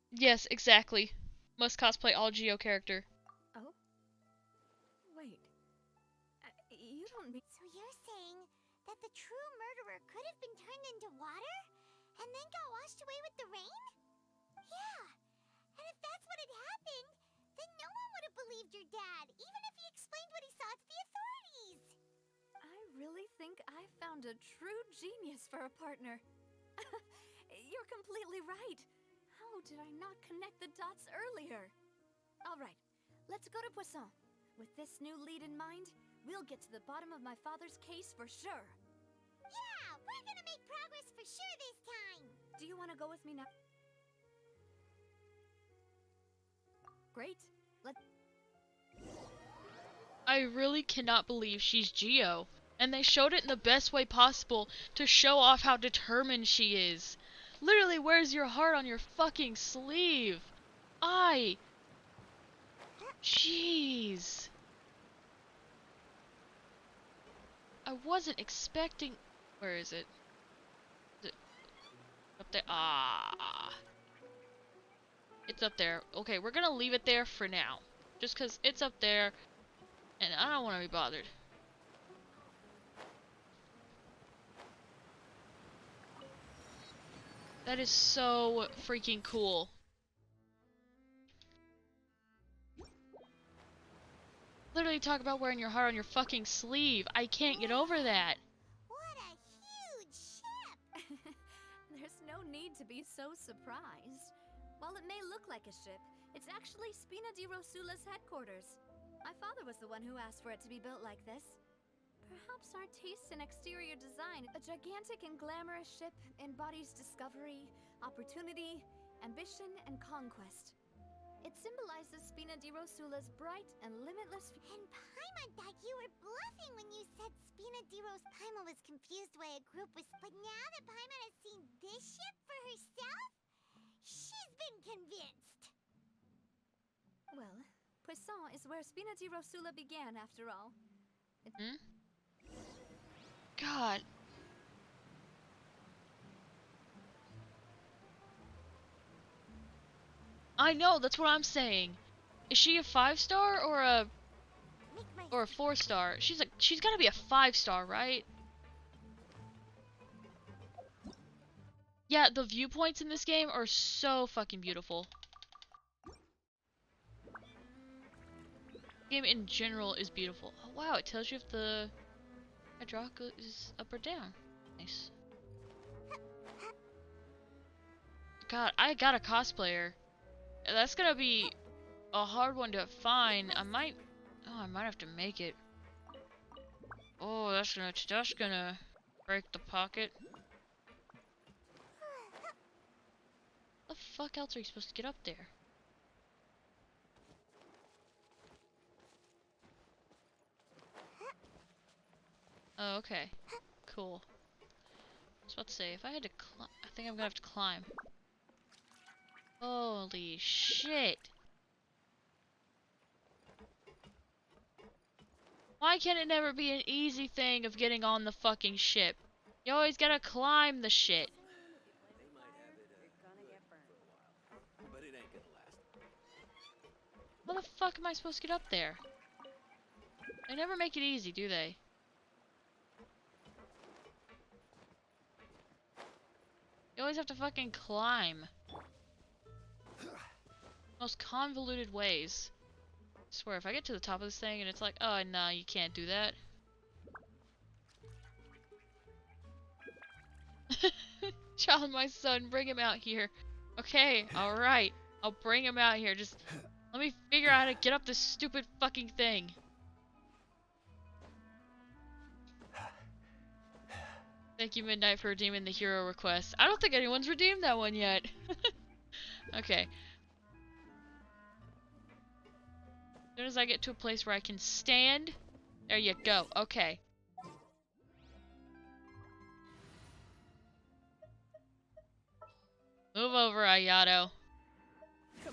Yes, exactly. Must cosplay all Geo character. Oh? Wait. You don't mean... So you're saying that the true murderer could have been turned into water? And then got washed away with the rain? Yeah. And if that's what had happened, then no one would have believed your dad, even if he explained what he saw to the authorities. I really think I found a true genius for a partner. You're completely right. How did I not connect the dots earlier? All right, let's go to Poisson. With this new lead in mind, we'll get to the bottom of my father's case for sure. Yeah, we're gonna make progress for sure this time. Do you want to go with me now? Great. I really cannot believe she's Geo. And they showed it in the best way possible to show off how determined she is. Literally wears your heart on your fucking sleeve. Jeez. I wasn't expecting... Where is it? Is it up there? Ah. It's up there. Okay, we're gonna leave it there for now. Just because it's up there, and I don't want to be bothered. That is so freaking cool. Literally talk about wearing your heart on your fucking sleeve. I can't get over that. What a huge ship! There's no need to be so surprised. While it may look like a ship, it's actually Spina di Rosula's headquarters. My father was the one who asked for it to be built like this. Perhaps our taste in exterior design, a gigantic and glamorous ship embodies discovery, opportunity, ambition, and conquest. It symbolizes Spina di Rosula's bright and limitless... And Paimon thought you were bluffing when you said Spina di Rose. Paimon was confused why a group was... But now that Paimon has seen this ship for herself, she's been convinced. Well, Poisson is where Spina di Rosula began, after all. God. I know, that's what I'm saying. Is she a 5-star or a 4-star? She's gotta be a 5-star, right? Yeah, the viewpoints in this game are so fucking beautiful. The game in general is beautiful. Oh, wow, it tells you if the hydraulic is up or down. Nice. God, I got a cosplayer. That's gonna be a hard one to find. I might have to make it. Oh, that's gonna break the pocket. How the fuck else are you supposed to get up there? Oh, okay. Cool. I was about to say, if I had to climb, I think I'm gonna have to climb. Holy shit. Why can't it never be an easy thing of getting on the fucking ship? You always gotta climb the shit. How the fuck am I supposed to get up there? They never make it easy, do they? You always have to fucking climb. Most convoluted ways. I swear, if I get to the top of this thing and it's like, oh, no, you can't do that. Child, my son, bring him out here. Okay, alright. I'll bring him out here. Just let me figure out how to get up this stupid fucking thing. Thank you, Midnight, for redeeming the hero request. I don't think anyone's redeemed that one yet. Okay. As soon as I get to a place where I can stand, there you go. Okay. Move over, Ayato.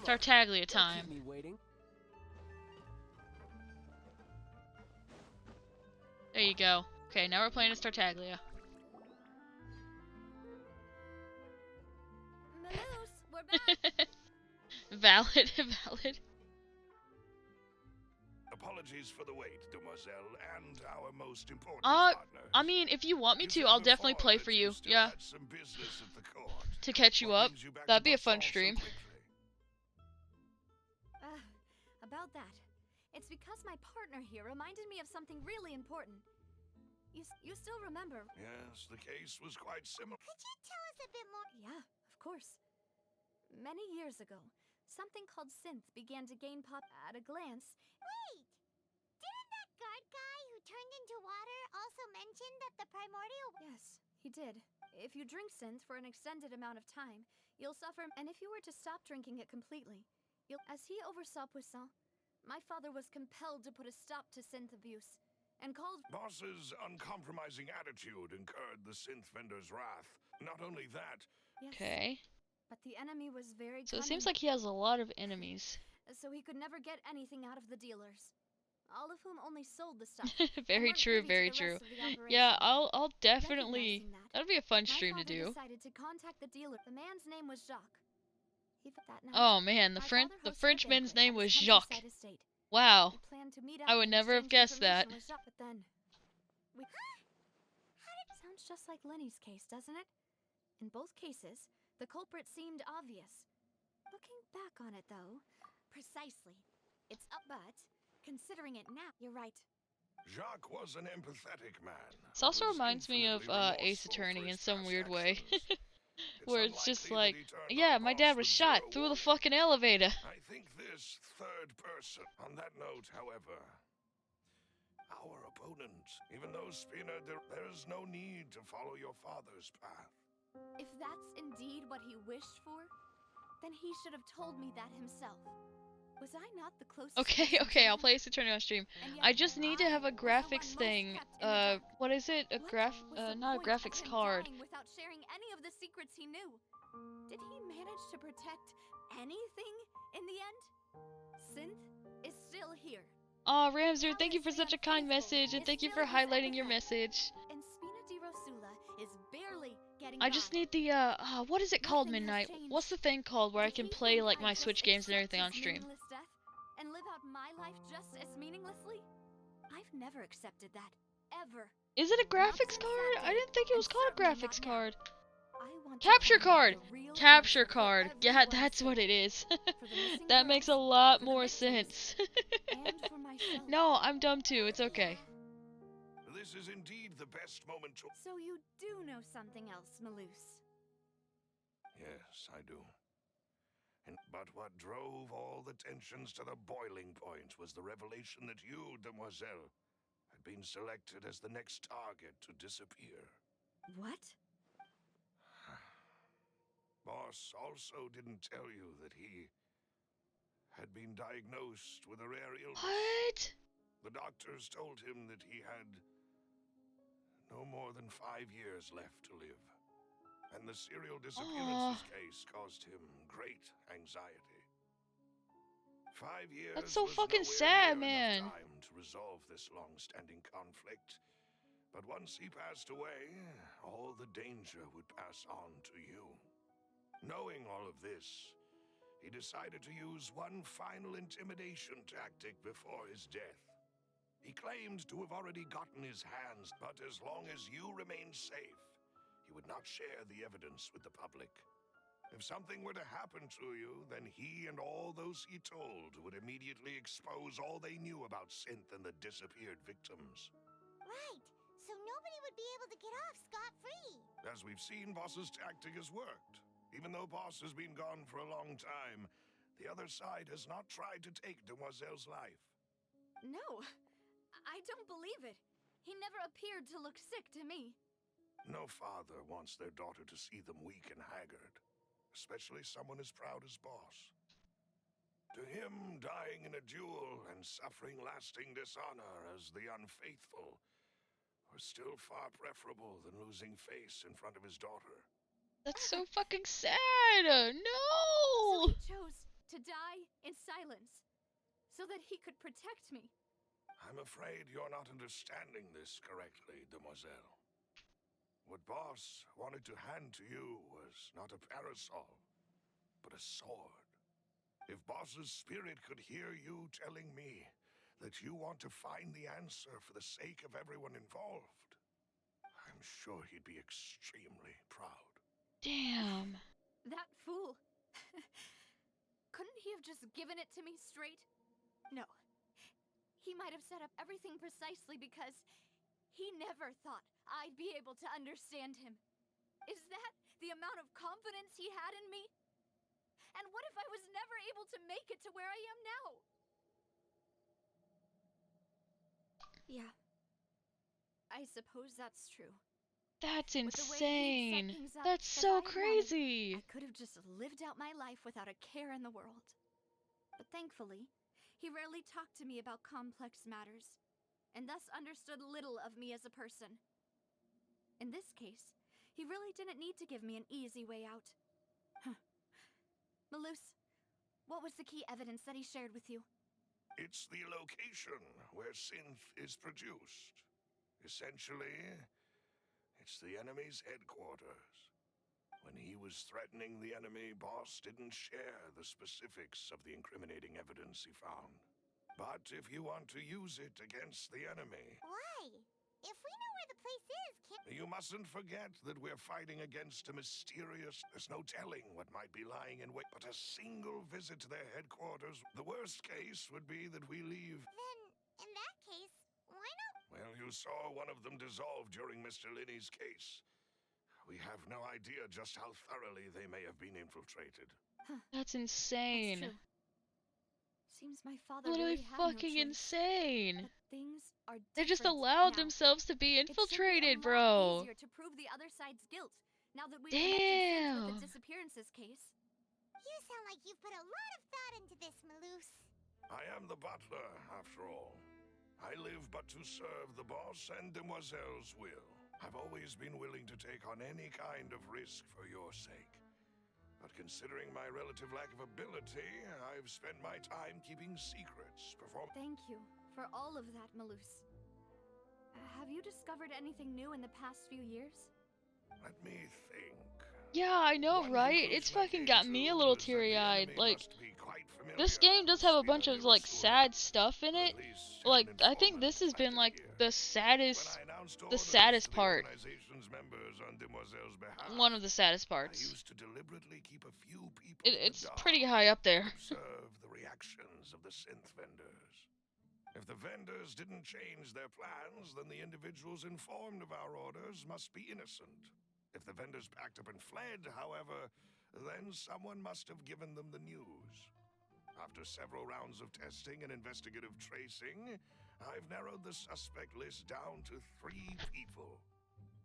Tartaglia time. Keep me waiting. There you go. Okay, now we're playing as Tartaglia. Maloose, we're back. Valid, valid. Apologies for the wait, Demoiselle, and our most important partner. I mean, if you want me to, I'll definitely play for you. Yeah. Some business at the court. To catch you up. That'd be a fun stream. About that. It's because my partner here reminded me of something really important. You still remember? Yes, the case was quite similar. Could you tell us a bit more? Yeah, of course. Many years ago, something called synth began to gain pop at a glance. Wait! Didn't that guard guy who turned into water also mention that the primordial... Yes, he did. If you drink synth for an extended amount of time, you'll suffer, and if you were to stop drinking it completely, as he oversaw Puissant, my father was compelled to put a stop to synth abuse, and called... Boss's uncompromising attitude incurred the synth vendor's wrath. Not only that... Yes, okay. but the enemy was very So it cunning. seems like he has a lot of enemies. So he could never get anything out of the dealers, all of whom only sold the stuff. Very true, very true. Yeah, I'll definitely... That'd be a fun stream to do. Decided to contact the dealer. The man's name was Jacques. That night, Oh man, the Frenchman's name was Jacques. Wow. I would never have guessed that. But then, sounds just like Lenny's case, doesn't it? In both cases, the culprit seemed obvious. Looking back on it, though, precisely. It's up, but considering it now, you're right. Jacques was an empathetic man. This also reminds me of Ace Attorney in some weird way. Where it's just like, yeah, my dad was shot through the fucking elevator. I think this third person. On that note, however, our opponent, even though Spina, there's no need to follow your father's path. If that's indeed what he wished for, then he should have told me that himself. Was I not the closest? Okay, I'll play Ace Attorney on stream. I just need to have a graphics thing. What is it? Not a graphics card. Without sharing any of the secrets he knew. Did he manage to protect anything in the end? Synth is still here. Aw, Ramser, thank you for such a kind message, and thank you for highlighting your message. And Spina di Rosula is barely getting I just need the, what is it called, Midnight? What's the thing called where I can play, like, my Switch games and everything on stream? And live out my life just as meaninglessly? I've never accepted that. Ever. Is it a graphics card? I didn't think it was called a graphics card. Capture card! Capture card. Yeah, that's what it is. That makes a lot more sense. No, I'm dumb too. It's okay. This is indeed the best moment to... So you do know something else, Maloose? Yes, I do. But what drove all the tensions to the boiling point was the revelation that you, Demoiselle, had been selected as the next target to disappear. What? Boss also didn't tell you that he had been diagnosed with a rare illness. What? The doctors told him that he had no more than 5 years left to live. And the serial disappearances case caused him great anxiety. 5 years. That's so fucking sad, man. Time to resolve this long-standing conflict. But once he passed away, all the danger would pass on to you. Knowing all of this, he decided to use one final intimidation tactic before his death. He claimed to have already gotten his hands, but as long as you remained safe, he would not share the evidence with the public. If something were to happen to you, then he and all those he told would immediately expose all they knew about Synth and the disappeared victims. Right, so nobody would be able to get off scot-free. As we've seen, Boss's tactic has worked. Even though Boss has been gone for a long time, the other side has not tried to take Demoiselle's life. No, I don't believe it. He never appeared to look sick to me. No father wants their daughter to see them weak and haggard, especially someone as proud as Boss. To him, dying in a duel and suffering lasting dishonor as the unfaithful was still far preferable than losing face in front of his daughter. That's so fucking sad! So No! he chose to die in silence, so that he could protect me. I'm afraid you're not understanding this correctly, demoiselle. What Boss wanted to hand to you was not a parasol, but a sword. If Boss's spirit could hear you telling me that you want to find the answer for the sake of everyone involved, I'm sure he'd be extremely proud. Damn. That fool. Couldn't he have just given it to me straight? No. He might have set up everything precisely because he never thought I'd be able to understand him. Is that the amount of confidence he had in me? And what if I was never able to make it to where I am now? Yeah. I suppose that's true. That's With the way he'd set insane. things up, That's if so I'd wanted, crazy. I could have just lived out my life without a care in the world. But thankfully, he rarely talked to me about complex matters, and thus understood little of me as a person. In this case, he really didn't need to give me an easy way out. Malus, what was the key evidence that he shared with you? It's the location where synth is produced. Essentially, it's the enemy's headquarters. When he was threatening the enemy, Boss didn't share the specifics of the incriminating evidence he found. But if you want to use it against the enemy... Why? If we know where the place is, can't... You mustn't forget that we're fighting against a mysterious... There's no telling what might be lying in wait. But a single visit to their headquarters, the worst case would be that we leave... Then, in that case, why not? Well, you saw one of them dissolve during Mr. Linney's case. We have no idea just how thoroughly they may have been infiltrated. That's insane. That's true. Seems my father Literally really had fucking no choice. insane. But things are They just different allowed now. themselves to be It should be infiltrated, a lot bro. easier to prove the other side's guilt now that we've Damn. connected with the disappearances case. You sound like you've put a lot of thought into this, Malus. I am the butler, after all. I live but to serve the boss and Demoiselle's will. I've always been willing to take on any kind of risk for your sake. But considering my relative lack of ability, I've spent my time keeping secrets, Thank you for all of that, Malus. Have you discovered anything new in the past few years? Let me think. Yeah, I know, right? It's fucking got me a little teary-eyed. Like, this game does have a bunch of, like, sad stuff in it. Like, I think this has been, like, the saddest part. One of the saddest parts. It's pretty high up there. Observe the reactions of the synth vendors. If the vendors didn't change their plans, then the individuals informed of our orders must be innocent. If the vendors packed up and fled, however, then someone must have given them the news. After several rounds of testing and investigative tracing, I've narrowed the suspect list down to 3 people.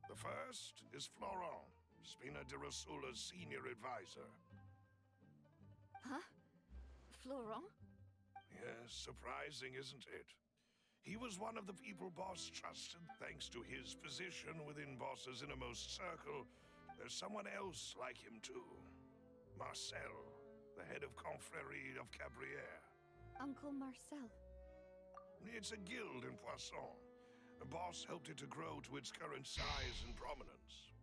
The first is Florent, Spina de Rosula's senior advisor. Huh? Florent? Yes, surprising, isn't it? He was one of the people Boss trusted. Thanks to his position within Boss's innermost circle, there's someone else like him too. Marcel, the head of Confrérie of Cabrières. Uncle Marcel. It's a guild in Poisson. The Boss helped it to grow to its current size and prominence.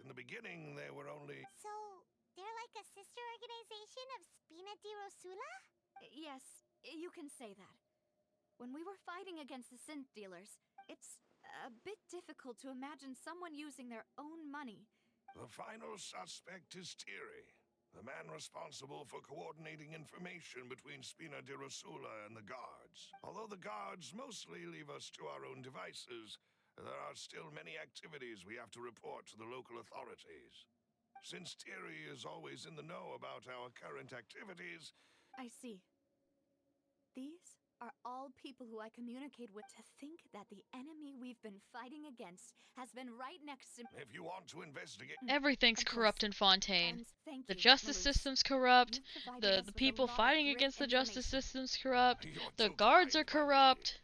In the beginning, there were only... So, they're like a sister organization of Spina di Rosula? Yes, you can say that. When we were fighting against the synth dealers, it's a bit difficult to imagine someone using their own money. The final suspect is Thierry, the man responsible for coordinating information between Spina di Rosula and the guards. Although the guards mostly leave us to our own devices, there are still many activities we have to report to the local authorities. Since Thierry is always in the know about our current activities... I see. These are all people who I communicate with. To think that the enemy we've been fighting against has been right next to me. If you want to investigate... Everything's corrupt in Fontaine. And thank The you, justice Malus. system's corrupt. You've provided us The with a people lot of fighting great against the justice information. system's corrupt. You're The too guards are kind, my lady. corrupt.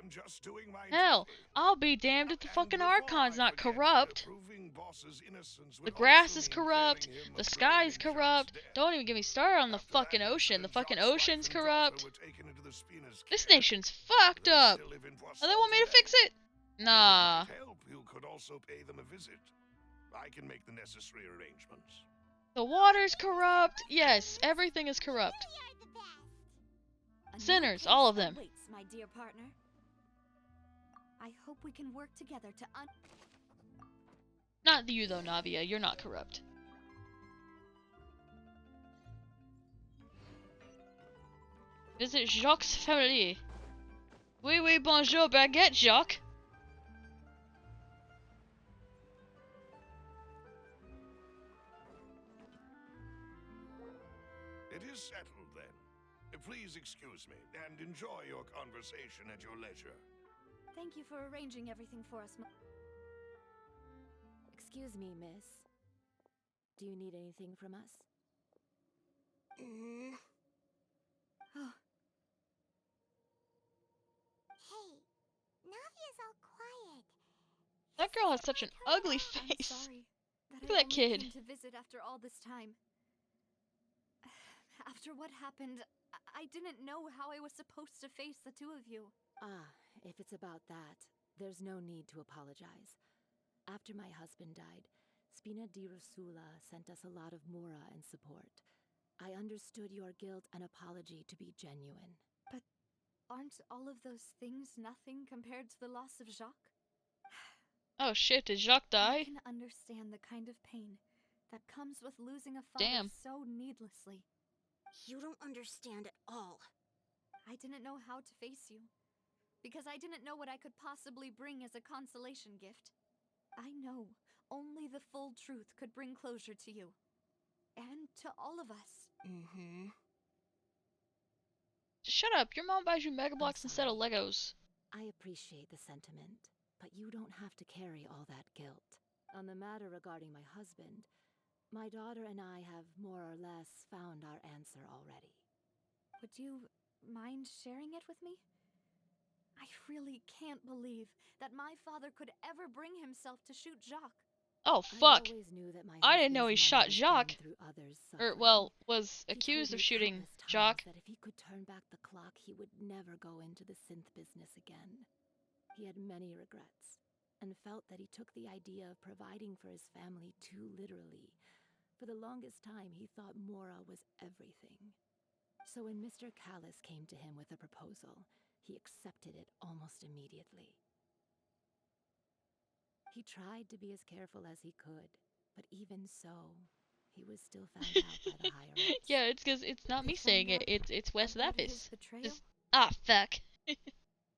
I'm just doing my Hell, duty. I'll be damned if the fucking before Archon's I not forget, corrupt. proving Boss's innocence The would grass also is mean corrupt. clearing him The of sky's blaming corrupt. Jock's death. Don't even get me started on the After fucking that ocean. The incident, fucking Jock's wife ocean's and daughter corrupt. were taken into the Spina's This care. nation's fucked They up. still live in Oh, they want me to today. fix it? Nah. If you might help, you could also pay them a visit. I can make the necessary arrangements. The water's corrupt. Yes, everything is corrupt. A new Sinners, case all of them. awaits, my dear partner. I hope we can work together to Not you though, Navia. You're not corrupt. Visit Jacques' family. Oui, oui, bonjour, baguette, Jacques. It is settled, then. Please excuse me, and enjoy your conversation at your leisure. Thank you for arranging everything for us. Excuse me, miss. Do you need anything from us? Oh, Hey, Navia's all quiet. That girl has such an ugly I'm face. sorry that Look at I that only kid. came to visit after all this time. After what happened, I didn't know how I was supposed to face the two of you. Ah, if it's about that, there's no need to apologize. After my husband died, Spina di Rusula sent us a lot of mora and support. I understood your guilt and apology to be genuine. But aren't all of those things nothing compared to the loss of Jacques? Oh shit, did Jacques I die? can understand the kind of pain that comes with losing a father Damn. so needlessly. You don't understand at all. I didn't know how to face you, because I didn't know what I could possibly bring as a consolation gift. I know only the full truth could bring closure to you. And to all of us. Shut up, your mom buys you Mega Bloks instead of Legos. I appreciate the sentiment, but you don't have to carry all that guilt. On the matter regarding my husband, my daughter and I have more or less found our answer already. Would you mind sharing it with me? I really can't believe that my father could ever bring himself to shoot Jacques. Oh fuck. I always knew that my I didn't know he husband's shot money was Jacques. gone through others' Or, suffering. well, was He accused told of me shooting countless times Jacques. that if he could turn back the clock, he would never go into the synth business again. He had many regrets, and felt that he took the idea of providing for his family too literally. For the longest time, he thought Mora was everything. So when Mr. Callis came to him with a proposal, he accepted it almost immediately. He tried to be as careful as he could, but even so, he was still found out by the higher ups. Yeah, it's because it's not me saying it. It's Wes About his Lapis. betrayal? Just, ah, fuck.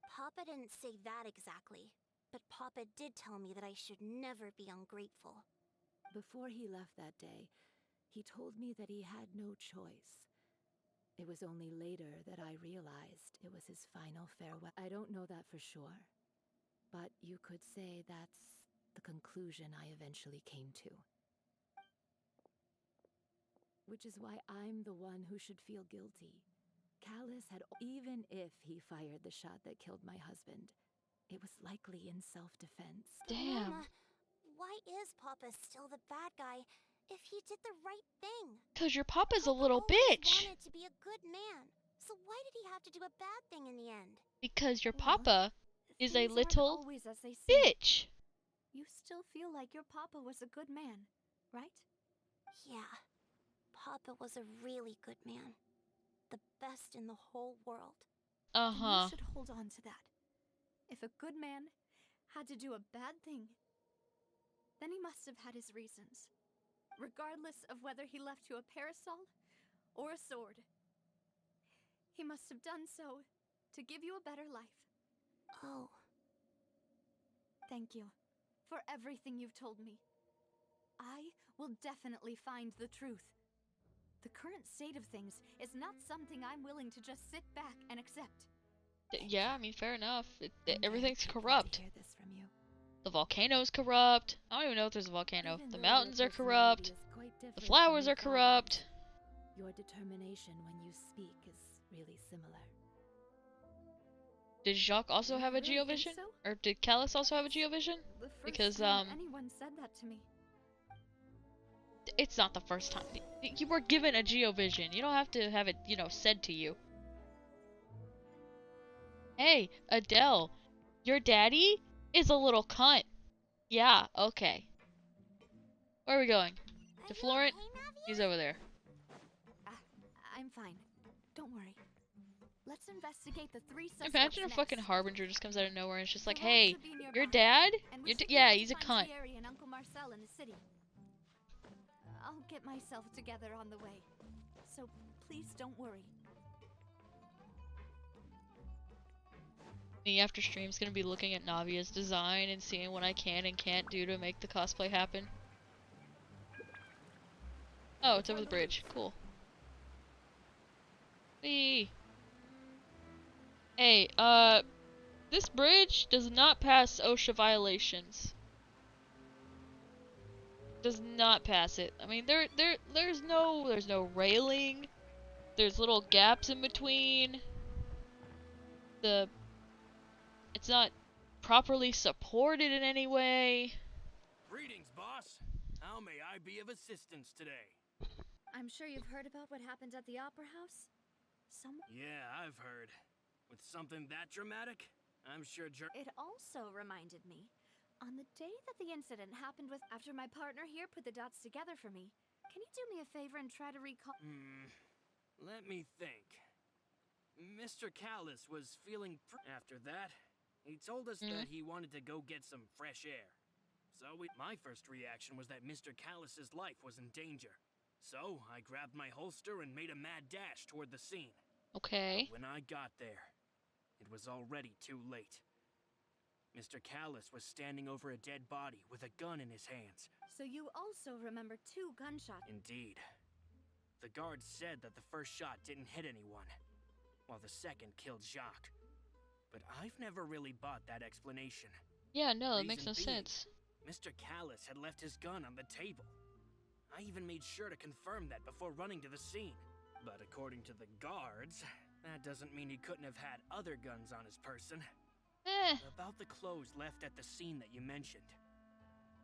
Papa didn't say that exactly, but Papa did tell me that I should never be ungrateful. Before he left that day, he told me that he had no choice. It was only later that I realized it was his final farewell. I don't know that for sure, but you could say that's the conclusion I eventually came to. Which is why I'm the one who should feel guilty. Callis had, even if he fired the shot that killed my husband, it was likely in self-defense. Damn. Mama, why is Papa still the bad guy if he did the right thing? Cause your papa's a Papa little always bitch. wanted to be a good man, so why did he have to do a bad thing in the end? Because your Well, papa is a things aren't little always as they seem. bitch. You still feel like your papa was a good man, right? Yeah, Papa was a really good man. The best in the whole world. Then Uh-huh. you should hold on to that. If a good man had to do a bad thing, then he must have had his reasons. Regardless of whether he left you a parasol or a sword. He must have done so to give you a better life. Oh. Thank you for everything you've told me. I will definitely find the truth. The current state of things is not something I'm willing to just sit back and accept. Yeah, I mean, fair enough. I'm Everything's very grateful to corrupt. hear this from you. The volcano's corrupt. I don't even know if there's a volcano. Even The though mountains your are corrupt. personality is quite The different flowers from are your father's, corrupt. Your determination when you speak is really similar. Did Jacques also have a really think geovision? so? Or did Callus also have a geovision? The first Because, time anyone said that to me. it's not the first time. You were given a geovision. You don't have to have it, you know, said to you. Hey, Adele, your daddy is a little cunt. Yeah, okay. Where are we going? To Florent? He's over there. I'm fine. Don't worry. Let's investigate the three suspects Imagine a next. fucking harbinger just comes out of nowhere and it's just like, The lab hey, should be nearby, your dad? and we Your should be yeah, able to he's a find cunt. Thierry and Uncle Marcel in the city. I'll get myself together on the way. So please don't worry. Me after stream's gonna be looking at Navia's design and seeing what I can and can't do to make the cosplay happen. Oh, it's over the bridge. Cool. Whee! Hey, this bridge does not pass OSHA violations. Does not pass it. I mean, there's no railing. There's little gaps in between. It's not properly supported in any way. Greetings, boss. How may I be of assistance today? I'm sure you've heard about what happened at the Opera House? Yeah, I've heard. With something that dramatic, I'm sure It also reminded me, on the day that the incident happened with after my partner here put the dots together for me, can you do me a favor and try to recall? Let me think. Mr. Callus was feeling after that. He told us that he wanted to go get some fresh air. So my first reaction was that Mr. Callus's life was in danger. So I grabbed my holster and made a mad dash toward the scene. Okay. But when I got there, it was already too late. Mr. Callus was standing over a dead body with a gun in his hands. So you also remember 2 gunshots? Indeed. The guard said that the first shot didn't hit anyone, while the second killed Jacques. But I've never really bought that explanation. Yeah, no, it makes no Reason being, sense. Mr. Callus had left his gun on the table. I even made sure to confirm that before running to the scene. But according to the guards, that doesn't mean he couldn't have had other guns on his person. About the clothes left at the scene that you mentioned,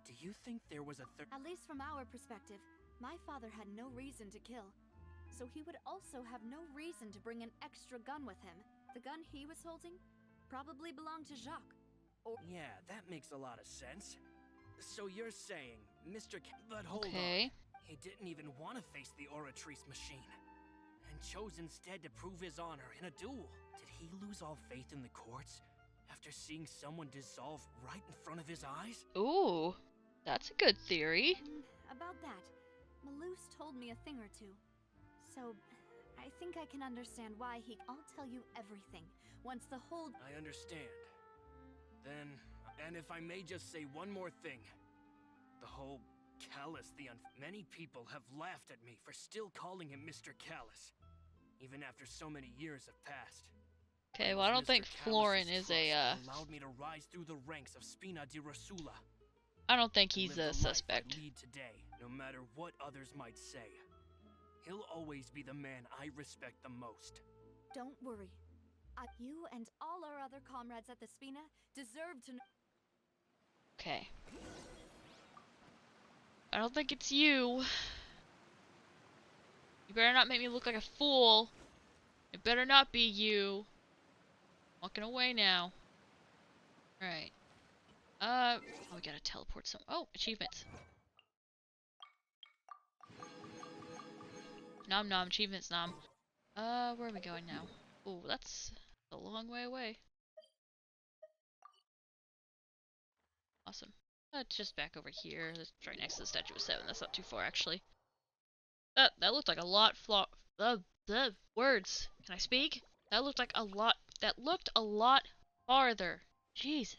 do you think there was a third? At least from our perspective, my father had no reason to kill. So he would also have no reason to bring an extra gun with him. The gun he was holding probably belonged to Jacques. Yeah, that makes a lot of sense. So you're saying, but hold on. He didn't even want to face the Oratrice machine, and chose instead to prove his honor in a duel. Did he lose all faith in the courts after seeing someone dissolve right in front of his eyes? Ooh, that's a good theory. About that, Malus told me a thing or two. So, I think I can understand why I'll tell you everything, once the whole... I understand. Then, and if I may just say one more thing. The whole Callus, many people have laughed at me for still calling him Mr. Callus, even after so many years have passed. Okay, well I don't think Florent is a, allowed me to rise through the ranks of Spina di Rosula. I don't think he's a suspect. Lead today, no matter what others might say. He'll always be the man I respect the most. Don't worry. You and all our other comrades at the Spina deserve to know. Okay. I don't think it's you. You better not make me look like a fool. It better not be you. Walking away now. Alright. Oh, we gotta teleport some. Oh, achievements. Nom nom, achievements nom. Where are we going now? Oh, that's a long way away. Awesome. It's just back over here. It's right next to the Statue of 7. That's not too far, actually. That looked like a lot the words. Can I speak? That looked like a lot. That looked a lot farther. Jesus.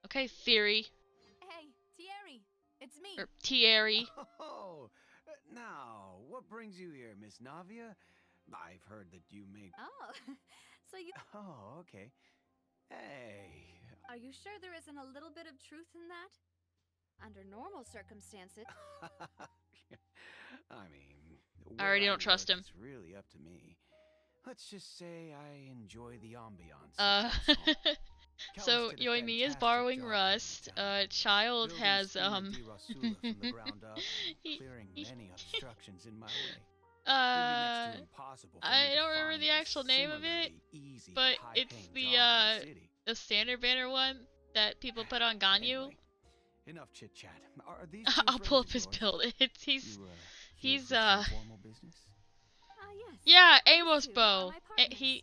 Okay, Theory. Hey, Thierry, it's me. Or Thierry. Oh, now, what brings you here, Miss Navia? I've heard that you make... Oh, so you... Oh, okay. Hey. Are you sure there isn't a little bit of truth in that? Under normal circumstances... I mean... I already don't trust him. It's really up to me. Let's just say I enjoy the ambiance. So Yoimi is borrowing Rust. Child has from the ground up, clearing many obstructions in my way. I don't remember the actual name of it, but it's the standard banner one that people put on Ganyu. Anyway, enough chit chat. Are these I'll pull up his build. He's formal business? Yes. Yeah, Amos bow. He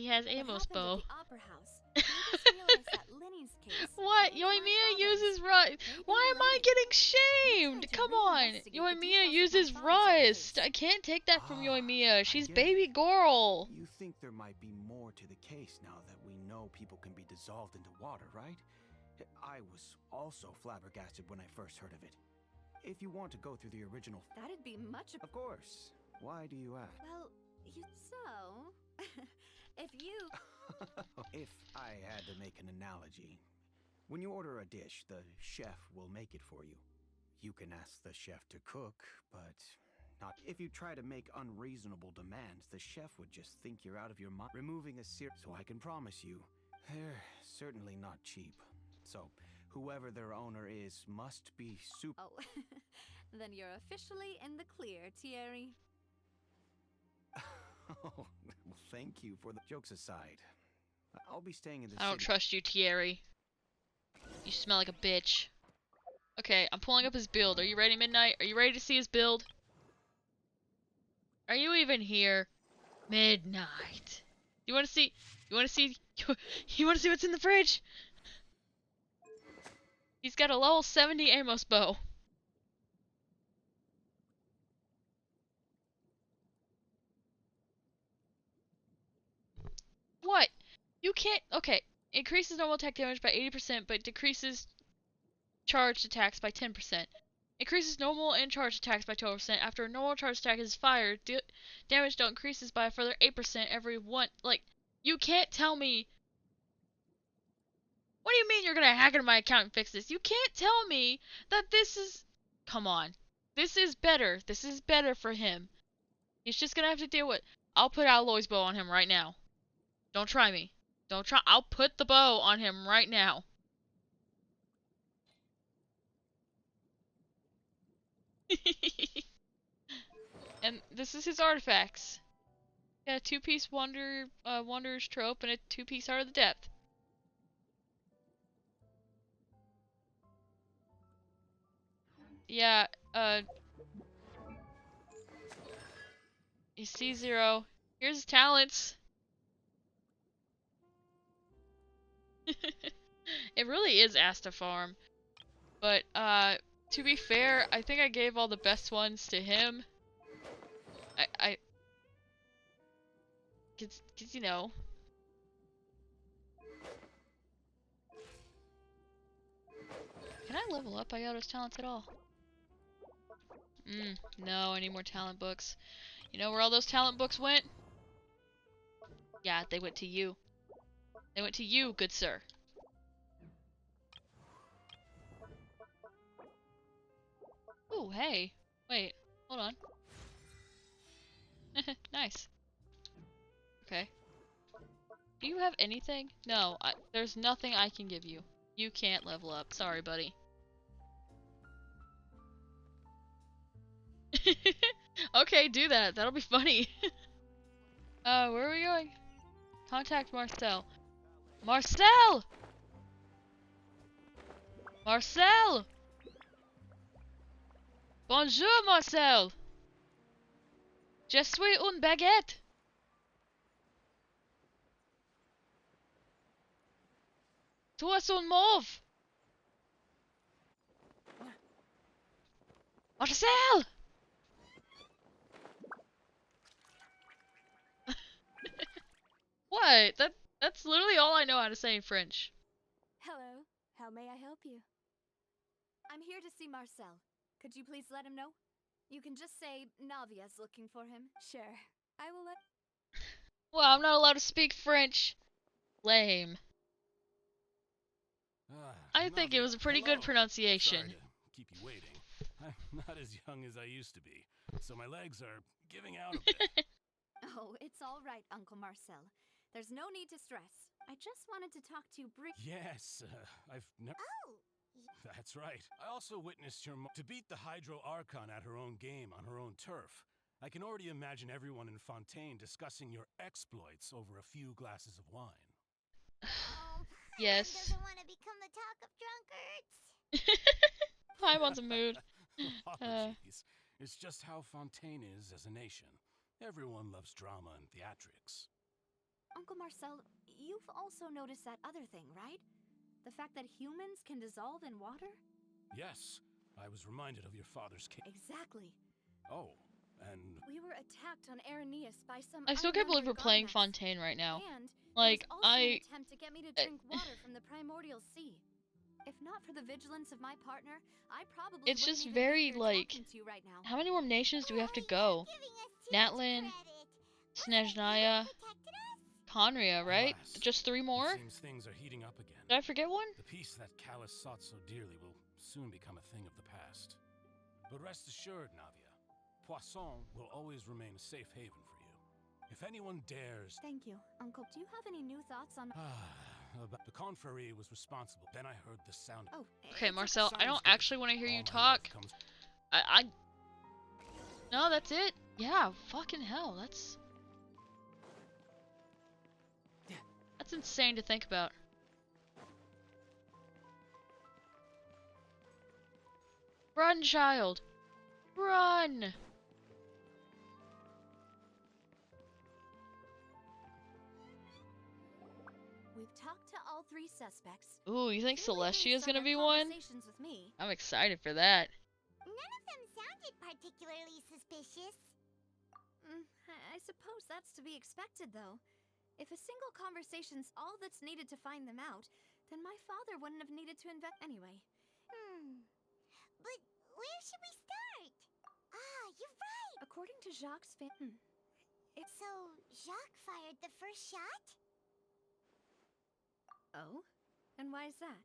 has Amos bow. What? Yoimiya uses Rust. Why am I getting shamed? Come on. Yoimiya uses Rust. I can't take that from Yoimiya. She's baby girl. You think there might be more to the case now that we know people can be dissolved into water, right? I was also flabbergasted when I first heard of it. If you want to go through the original... That'd be much... Of course. Why do you ask? Well, if you... If I had to make an analogy, when you order a dish, the chef will make it for you. You can ask the chef to cook, but not... If you try to make unreasonable demands, the chef would just think you're out of your mind. Removing a sear... So I can promise you, they're certainly not cheap. So, whoever their owner is must be super... Oh, then you're officially in the clear, Thierry. Oh, well, thank you for the jokes aside. I'll be staying in the I don't trust you, Thierry. You smell like a bitch. Okay, I'm pulling up his build. Are you ready, Midnight? Are you ready to see his build? Are you even here? Midnight. You want to see? You want to see? You want to see what's in the fridge? He's got a level 70 Amos bow. What? You can't... Okay. Increases normal attack damage by 80%, but decreases charged attacks by 10%. Increases normal and charged attacks by 12%. After a normal charged attack is fired, damage don't increases by a further 8% every one... Like, you can't tell me... What do you mean you're gonna hack into my account and fix this? You can't tell me that this is... Come on. This is better. This is better for him. He's just gonna have to deal with... I'll put Alloy's bow on him right now. Don't try me. Don't try. I'll put the bow on him right now. And this is his artifacts. Yeah, 2-piece Wanderer's trope and a 2-piece Heart of the Depth. Yeah, he's C0. Here's his talents. It really is Asta Farm. But, to be fair, I think I gave all the best ones to him. Cause, you know. Can I level up Ayato's talents at all? No, I need more talent books. You know where all those talent books went? Yeah, they went to you. They went to you, good sir. Ooh, hey. Wait, hold on. Nice. Okay. Do you have anything? No, there's nothing I can give you. You can't level up. Sorry, buddy. Okay, do that. That'll be funny. Where are we going? Contact Marcel. Marcel! Marcel! Bonjour, Marcel! Je suis une baguette! Tu es un mauve! Marcel! What? That's literally all I know how to say in French. Hello. How may I help you? I'm here to see Marcel. Could you please let him know? You can just say Navia's looking for him. Sure. I will let. Well, I'm not allowed to speak French. Lame. I think it was a pretty good pronunciation. Sorry to keep you waiting. I'm not as young as I used to be, so my legs are giving out a bit. Oh, it's all right, Uncle Marcel. There's no need to stress. I just wanted to talk to you briefly. Yes, I've never... Oh! That's right. I also witnessed your to beat the Hydro Archon at her own game on her own turf. I can already imagine everyone in Fontaine discussing your exploits over a few glasses of wine. Yes. Doesn't want to become the talk of drunkards. Paimon's a mood. Apologies. It's just how Fontaine is as a nation. Everyone loves drama and theatrics. Uncle Marcel, you've also noticed that other thing, right? The fact that humans can dissolve in water? Yes, I was reminded of your father's case. Exactly. Oh, and... We were attacked on Arrhenius by some I still can't believe we're unnumbered playing Garmax. Fontaine right now. And Like, there was also an attempt to get me to drink water from the primordial sea. If not for the vigilance of my partner, I probably It's wouldn't just even very, be here like, talking to you right now. how many more nations do we have to go? Natlin, Snezhnaya, Conria, right? Alas, Just 3 more? It seems things are heating up again. Did I forget one? The peace that Callus sought so dearly will soon become a thing of the past. But rest assured, Navia, Poisson will always remain a safe haven for you. If anyone dares... Thank you, Uncle. Do you have any new thoughts on... The confrérie was responsible. Then I heard the sound... Oh, Okay, Marcel, I don't actually want to hear you talk. No, that's it? Yeah, fucking hell, that's insane to think about. Run, child! Run! We've talked to all 3 suspects. Ooh, you think Celestia's gonna be one? With me. I'm excited for that. None of them sounded particularly suspicious. I suppose that's to be expected, though. If a single conversation's all that's needed to find them out, then my father wouldn't have needed to invent anyway. But where should we start? Ah, you're right! According to Jacques' So, Jacques fired the first shot? Oh? And why is that?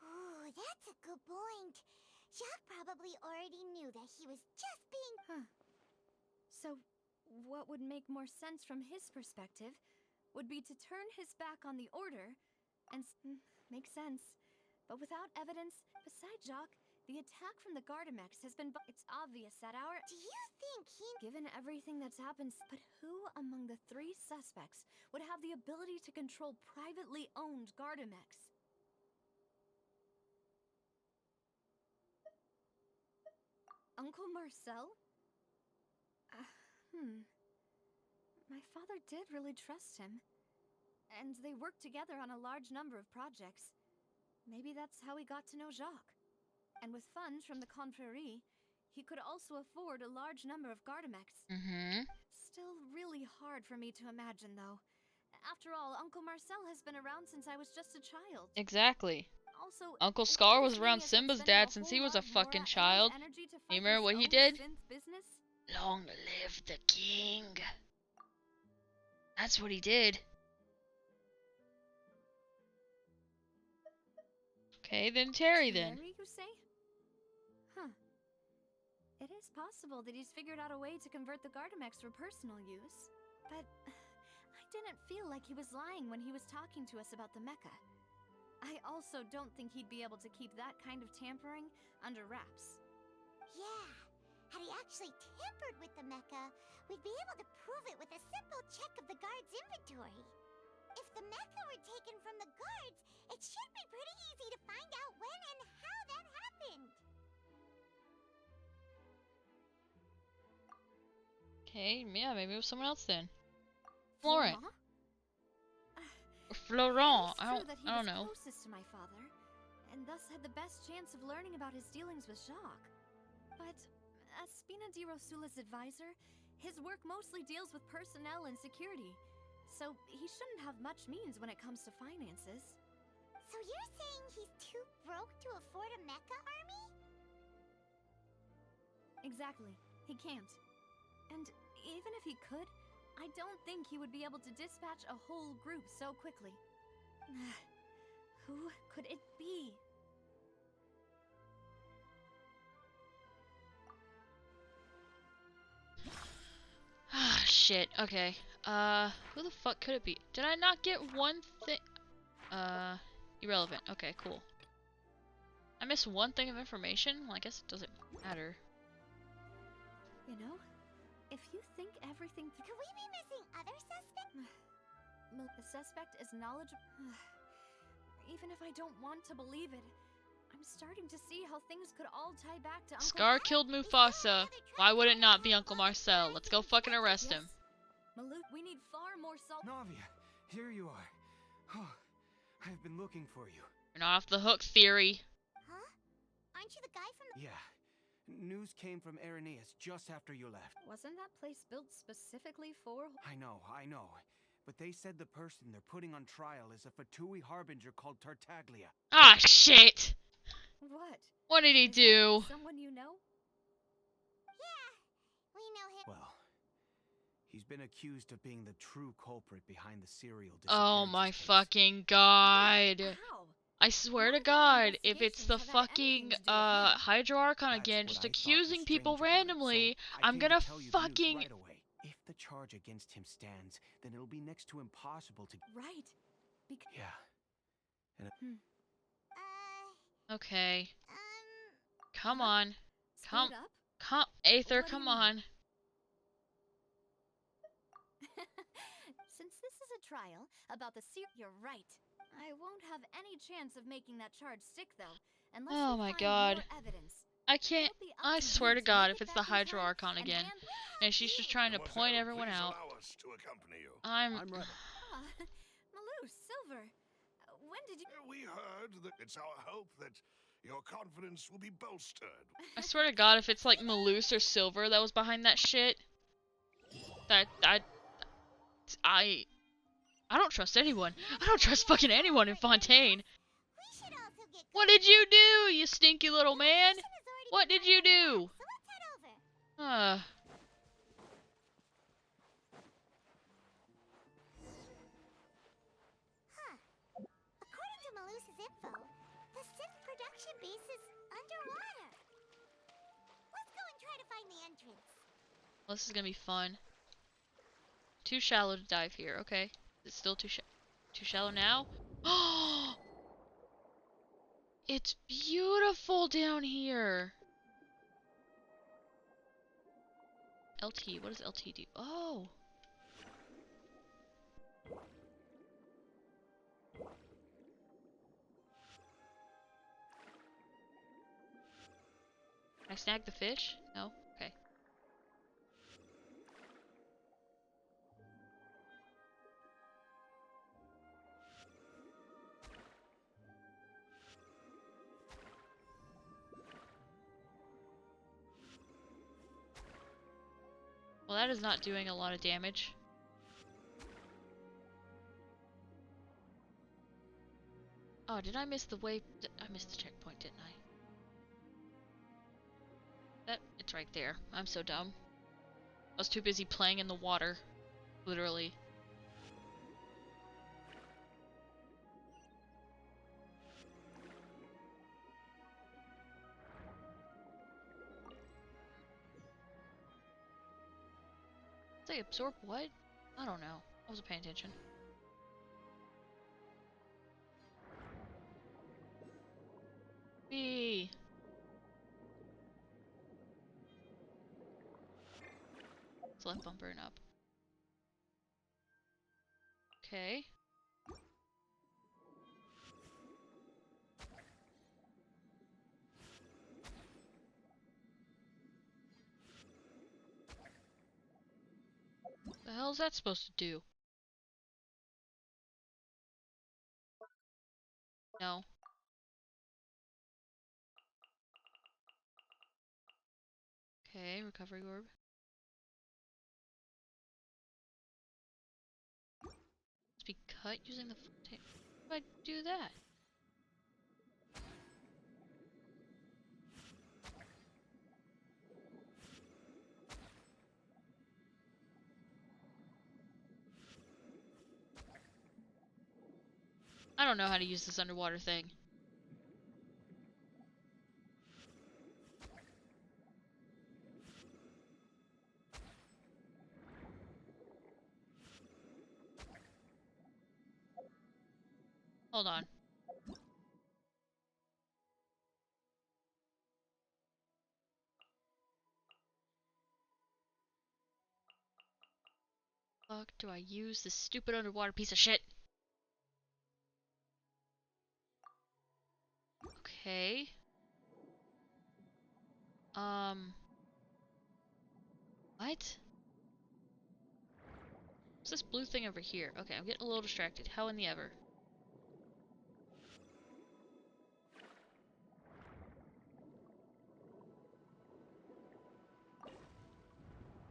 Ooh, that's a good point. Jacques probably already knew that he was just being... So, what would make more sense from his perspective would be to turn his back on the Order and... makes sense. But without evidence, besides Jacques, the attack from the Gardamex has been... It's obvious that our... Do you think he... Given everything that's happened... But who among the 3 suspects would have the ability to control privately owned Gardamex? Uncle Marcel? My father did really trust him. And they worked together on a large number of projects. Maybe that's how he got to know Jacques. And with funds from the confrérie, he could also afford a large number of Gardamex. Still really hard for me to imagine, though. After all, Uncle Marcel has been around since I was just a child. Exactly. Also, Uncle Scar was around Simba's dad since he was a fucking child. You remember what he did? Long live the king. That's what he did. Okay, then Terry then. Terry, you say? Huh. It is possible that he's figured out a way to convert the Gardamex for personal use. But I didn't feel like he was lying when he was talking to us about the mecha. I also don't think he'd be able to keep that kind of tampering under wraps. Yeah. Had he actually tampered with the mecha, we'd be able to prove it with a simple check of the guard's inventory. If the mecha were taken from the guards, it should be pretty easy to find out when and how that happened. Okay, yeah, maybe it was someone else then. Florent. Or It Florent. is I true that he don't was know. closest to my father, and thus had the best chance of learning about his dealings with Jacques. But as Spina di Rosula's advisor, his work mostly deals with personnel and security, so he shouldn't have much means when it comes to finances. So you're saying he's too broke to afford a mecha army? Exactly. He can't. And even if he could, I don't think he would be able to dispatch a whole group so quickly. Who could it be? Ah, shit. Okay. Who the fuck could it be? Did I not get one thing? Irrelevant. Okay, cool. I missed one thing of information? Well, I guess it doesn't matter. You know, if you think everything Could we be missing other suspects? The suspect is knowledgeable. Even if I don't want to believe it, I'm starting to see how things could all tie back to Uncle Scar killed Mufasa. Why would it not be Uncle Marcel? Let's go fucking arrest him. Maluk, we need far more salt. Navia, here you are. Oh, I've been looking for you. You're not off the hook, Theory. Huh? Aren't you the guy from the... Yeah. News came from Irenaeus just after you left. Wasn't that place built specifically for... I know. But they said the person they're putting on trial is a Fatui harbinger called Tartaglia. Ah, shit! What? What did he do? Someone you know? Yeah, we know him. Well, he's been accused of being the true culprit behind the serial Oh disappearances my case. fucking god. How? I swear to God, if it's the fucking Hydro Archon again, just accusing people randomly, I'm gonna fucking... Right away. If the charge against him stands, then it'll be next to impossible to... Right. Yeah. And Okay. Come on. Come. Split up? Come. Aether, What do you come mean? on. Since this is a trial about the you're right. I won't have any chance of making that charge stick, though, unless Oh we my find god. more evidence. I can't. It'll be up I to swear you to God, make if it it's the back in Hydro time Archon and again, hand- and she's just trying to point everyone out. Allow us to accompany you. I'm ready. Malou, Silver, when did you... We heard that it's our hope that your confidence will be bolstered. I swear to God, if it's like Malus or Silver that was behind that shit, I don't trust anyone. I don't trust fucking anyone in Fontaine. We should also get... What did you do, you stinky little man? What did you do? So let's head over. Huh. According to Malus's info, the Sith production base is underwater. Let's go and try to find the entrance. Well, this is gonna be fun. Too shallow to dive here. Okay, it's still too shallow now. It's beautiful down here. LT, what does LT do? Oh. Can I snag the fish? No? Okay. Well, that is not doing a lot of damage. Oh, did I miss the way? I missed the checkpoint, didn't I? It's right there. I'm so dumb. I was too busy playing in the water. Literally. They absorb what? I don't know. I wasn't paying attention. Whee! Let's let them burn up. Okay. What the hell is that supposed to do? No. Okay, recovery orb. Must be cut using the Fontaine. How do I do that? I don't know how to use this underwater thing. Hold on. Fuck do I use this stupid underwater piece of shit? Okay. What? What's this blue thing over here? Okay, I'm getting a little distracted. How in the ever?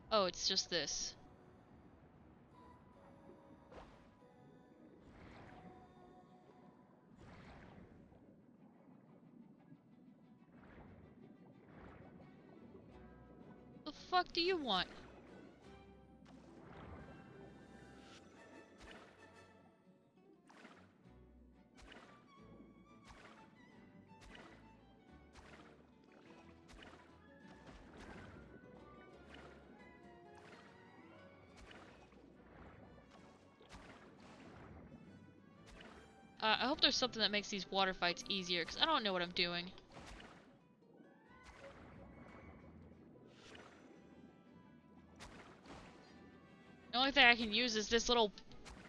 Oh, it's just this. The fuck do you want? I hope there's something that makes these water fights easier, because I don't know what I'm doing. The only thing I can use is this little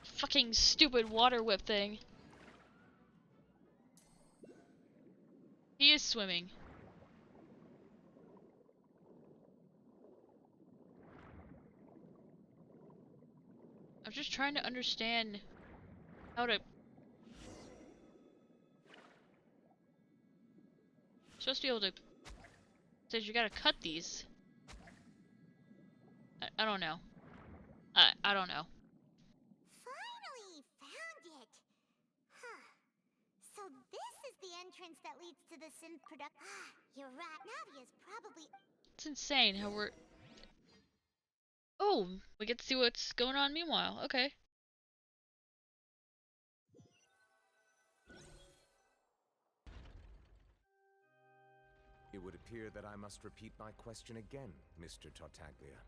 fucking stupid water whip thing. He is swimming. I'm just trying to understand how to... Supposed to be able to... It says you gotta cut these. I don't know. I don't know. Finally found it! Huh. So this is the entrance that leads to the synth product. You're right, Navia's probably... It's insane how we're... Oh, we get to see what's going on meanwhile. Okay. It would appear that I must repeat my question again, Mr. Tartaglia.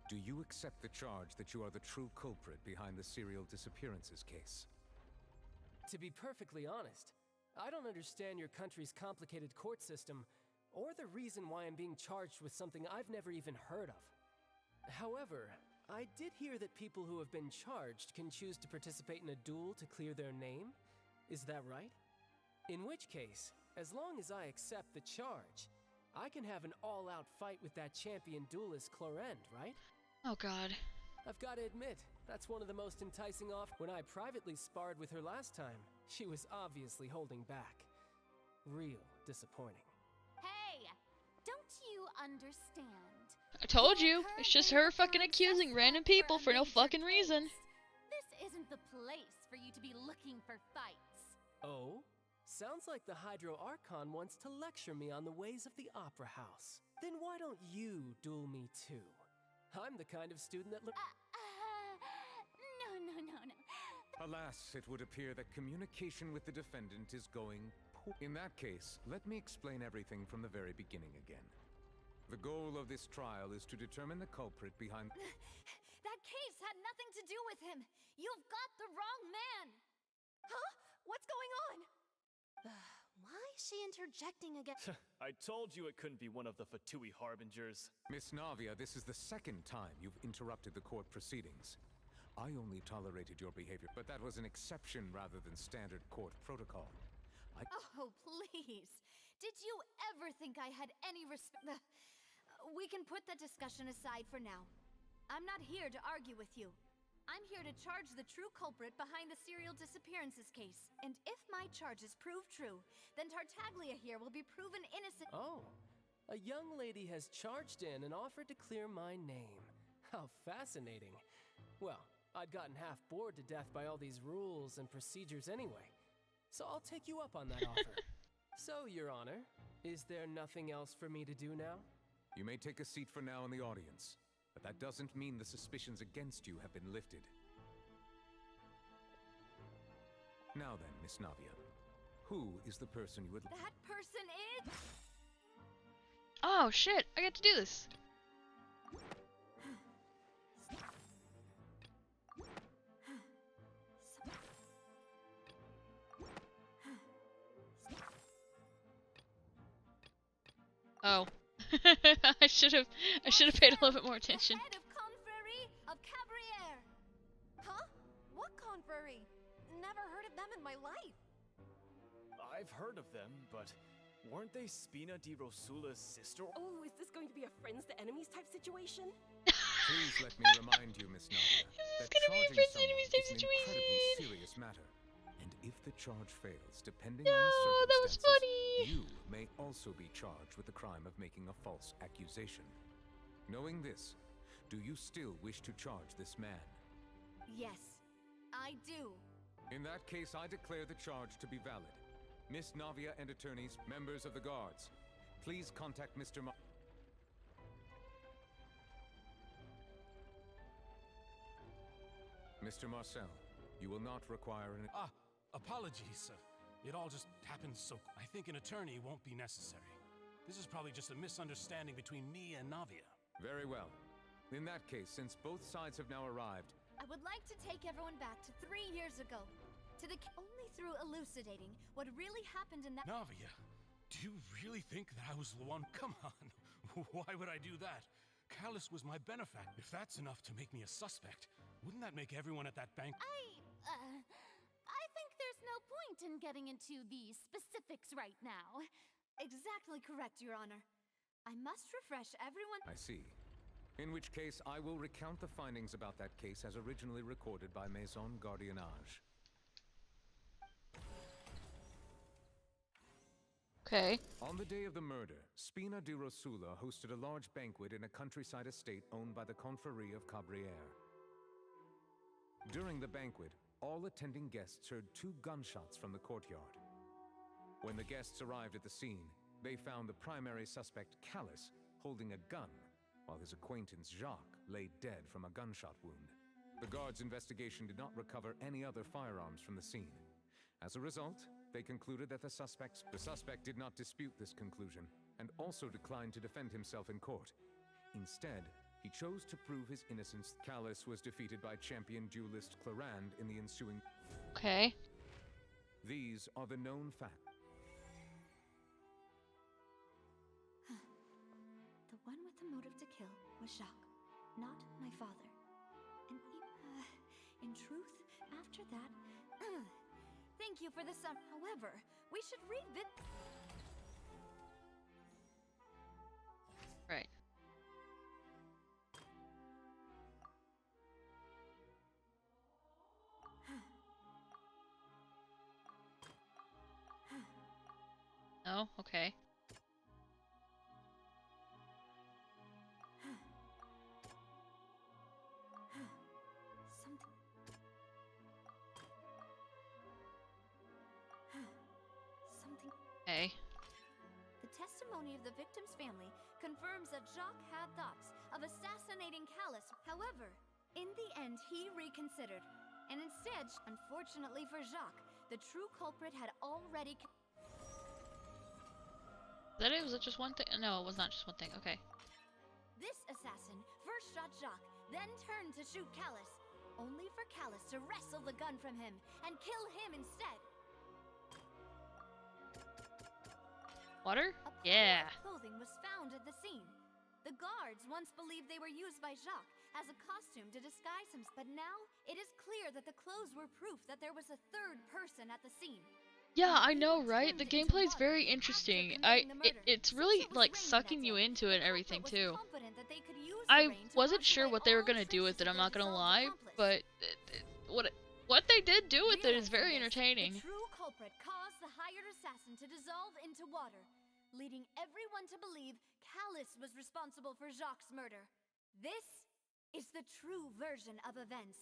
Do you accept the charge that you are the true culprit behind the serial disappearances case? To be perfectly honest, I don't understand your country's complicated court system, or the reason why I'm being charged with something I've never even heard of. However, I did hear that people who have been charged can choose to participate in a duel to clear their name. Is that right? In which case, as long as I accept the charge, I can have an all-out fight with that champion duelist Clorend, right? Oh god. I've got to admit, that's one of the most enticing off. When I privately sparred with her last time, she was obviously holding back. Real disappointing. Hey! Don't you understand? I told you, it's just her fucking accusing random people for no fucking reason. This isn't the place for you to be looking for fights. Oh? Sounds like the Hydro Archon wants to lecture me on the ways of the Opera House. Then why don't you duel me too? I'm the kind of student that No. Alas, it would appear that communication with the defendant is going poor. In that case, let me explain everything from the very beginning again. The goal of this trial is to determine the culprit behind... That case had nothing to do with him. You've got the wrong man. Huh? What's going on? Why is she interjecting again? I told you it couldn't be one of the Fatui Harbingers. Miss Navia, this is the second time you've interrupted the court proceedings. I only tolerated your behavior, but that was an exception rather than standard court protocol. Oh, please. Did you ever think I had any respect? We can put that discussion aside for now. I'm not here to argue with you. I'm here to charge the true culprit behind the serial disappearances case. And if my charges prove true, then Tartaglia here will be proven innocent. Oh, a young lady has charged in and offered to clear my name. How fascinating. Well, I'd gotten half bored to death by all these rules and procedures anyway. So I'll take you up on that offer. So, Your Honor, is there nothing else for me to do now? You may take a seat for now in the audience, but that doesn't mean the suspicions against you have been lifted. Now then, Miss Navia, who is the person you would... That person is... Oh shit, I get to do this. Oh. I should have paid a little bit more attention. Head of Confrérie of Cabriere. Huh? What confrérie? Never heard of them in my life. I've heard of them, but weren't they Spina di Rosula's sister? Oh, is this going to be a friends to enemies type situation? Please let me remind you, Miss Navia, that charging someone is an incredibly serious matter. And if the charge fails, depending on the circumstances, you may also be charged with the crime of making a false accusation. Knowing this, do you still wish to charge this man? Yes, I do. In that case, I declare the charge to be valid. Miss Navia and attorneys, members of the guards, please contact Mr. Mr. Marcel, you will not require an... Apologies, sir. It all just happened so... I think an attorney won't be necessary. This is probably just a misunderstanding between me and Navia. Very well. In that case, since both sides have now arrived... I would like to take everyone back to 3 years ago. To the... Only through elucidating what really happened in that... Navia, do you really think that I was the one? Come on. Why would I do that? Callus was my benefactor. If that's enough to make me a suspect, wouldn't that make everyone at that bank... I think there's no point in getting into the specifics right now. Exactly correct, Your Honor. I must refresh everyone... I see. In which case, I will recount the findings about that case as originally recorded by Maison Gardiennage. Okay. On the day of the murder, Spina di Rosula hosted a large banquet in a countryside estate owned by the Confrérie of Cabriere. During the banquet, all attending guests heard 2 gunshots from the courtyard. When the guests arrived at the scene, they found the primary suspect, Callus, holding a gun, while his acquaintance, Jacques, lay dead from a gunshot wound. The guards' investigation did not recover any other firearms from the scene. As a result, they concluded that the suspect did not dispute this conclusion, and also declined to defend himself in court. Instead, he chose to prove his innocence. Callus was defeated by champion duelist Clarand in the ensuing... Okay. These are the known facts. The one with the motive to kill was Jacques, not my father. And in truth, after that... Thank you for the sum. However, we should revisit... Right. Oh, okay. Okay. The testimony of the victim's family confirms that Jacques had thoughts of assassinating Callus. However, in the end, he reconsidered. And instead, unfortunately for Jacques, the true culprit had already... Is that it? Was it just one thing? No, it was not just one thing. Okay. This assassin first shot Jacques, then turned to shoot Callus, only for Callus to wrestle the gun from him and kill him instead. Water? A Yeah. pile of clothing was found at the scene. The guards once believed they were used by Jacques as a costume to disguise him, but now it is clear that the clothes were proof that there was a third person at the scene. Yeah, I know, right? The gameplay is very interesting. It's really like sucking you into it and everything too. I wasn't sure what they were gonna do with it. I'm not gonna lie, but what they did do with it is very entertaining. The true culprit caused the hired assassin to dissolve into water, leading everyone to believe Callus was responsible for Jacques' murder. This is the true version of events.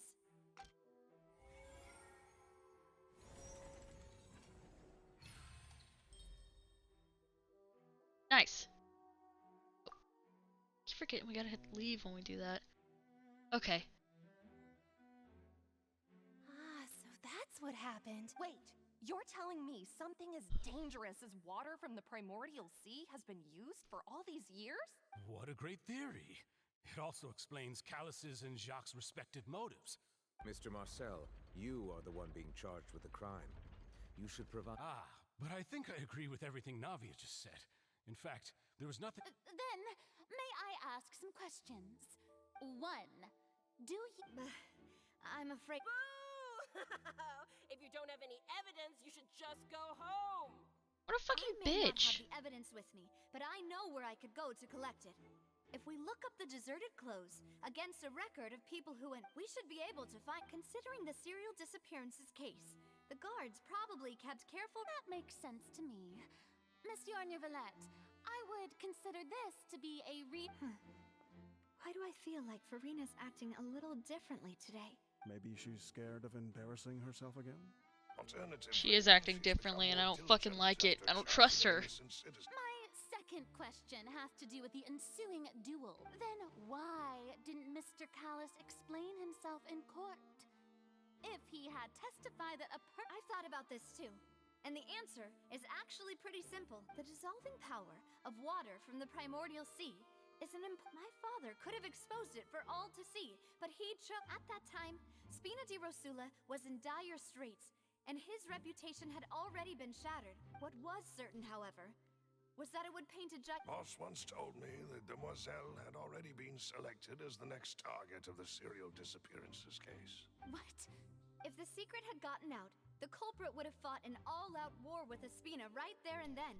Nice. Oh, keep forgetting we gotta hit leave when we do that. Okay. Ah, so that's what happened. Wait, you're telling me something as dangerous as water from the primordial sea has been used for all these years? What a great theory. It also explains Callus's and Jacques' respective motives. Mr. Marcel, you are the one being charged with the crime. You should provide... But I think I agree with everything Navia just said. In fact, there was nothing... Then, may I ask some questions? 1. Do you... I'm afraid... Boo! If you don't have any evidence, you should just go home! What a fucking I may not bitch. have the evidence with me, but I know where I could go to collect it. If we look up the deserted clothes against a record of people who went, we should be able to find... Considering the serial disappearances case, the guards probably kept careful... That makes sense to me. Monsieur Neuvillette, I would consider this to be a Why do I feel like Farina's acting a little differently today? Maybe she's scared of embarrassing herself again? She is acting differently, and I don't fucking like it. I don't trust her. My second question has to do with the ensuing duel. Then why didn't Mr. Callus explain himself in court? If he had testified that I've thought about this too. And the answer is actually pretty simple. The dissolving power of water from the primordial sea is my father could have exposed it for all to see, but he chose... At that time, Spina di Rosula was in dire straits, and his reputation had already been shattered. What was certain, however, was that it would paint a Boss once told me that Demoiselle had already been selected as the next target of the serial disappearances case. What? If the secret had gotten out, the culprit would have fought an all-out war with Espina right there and then.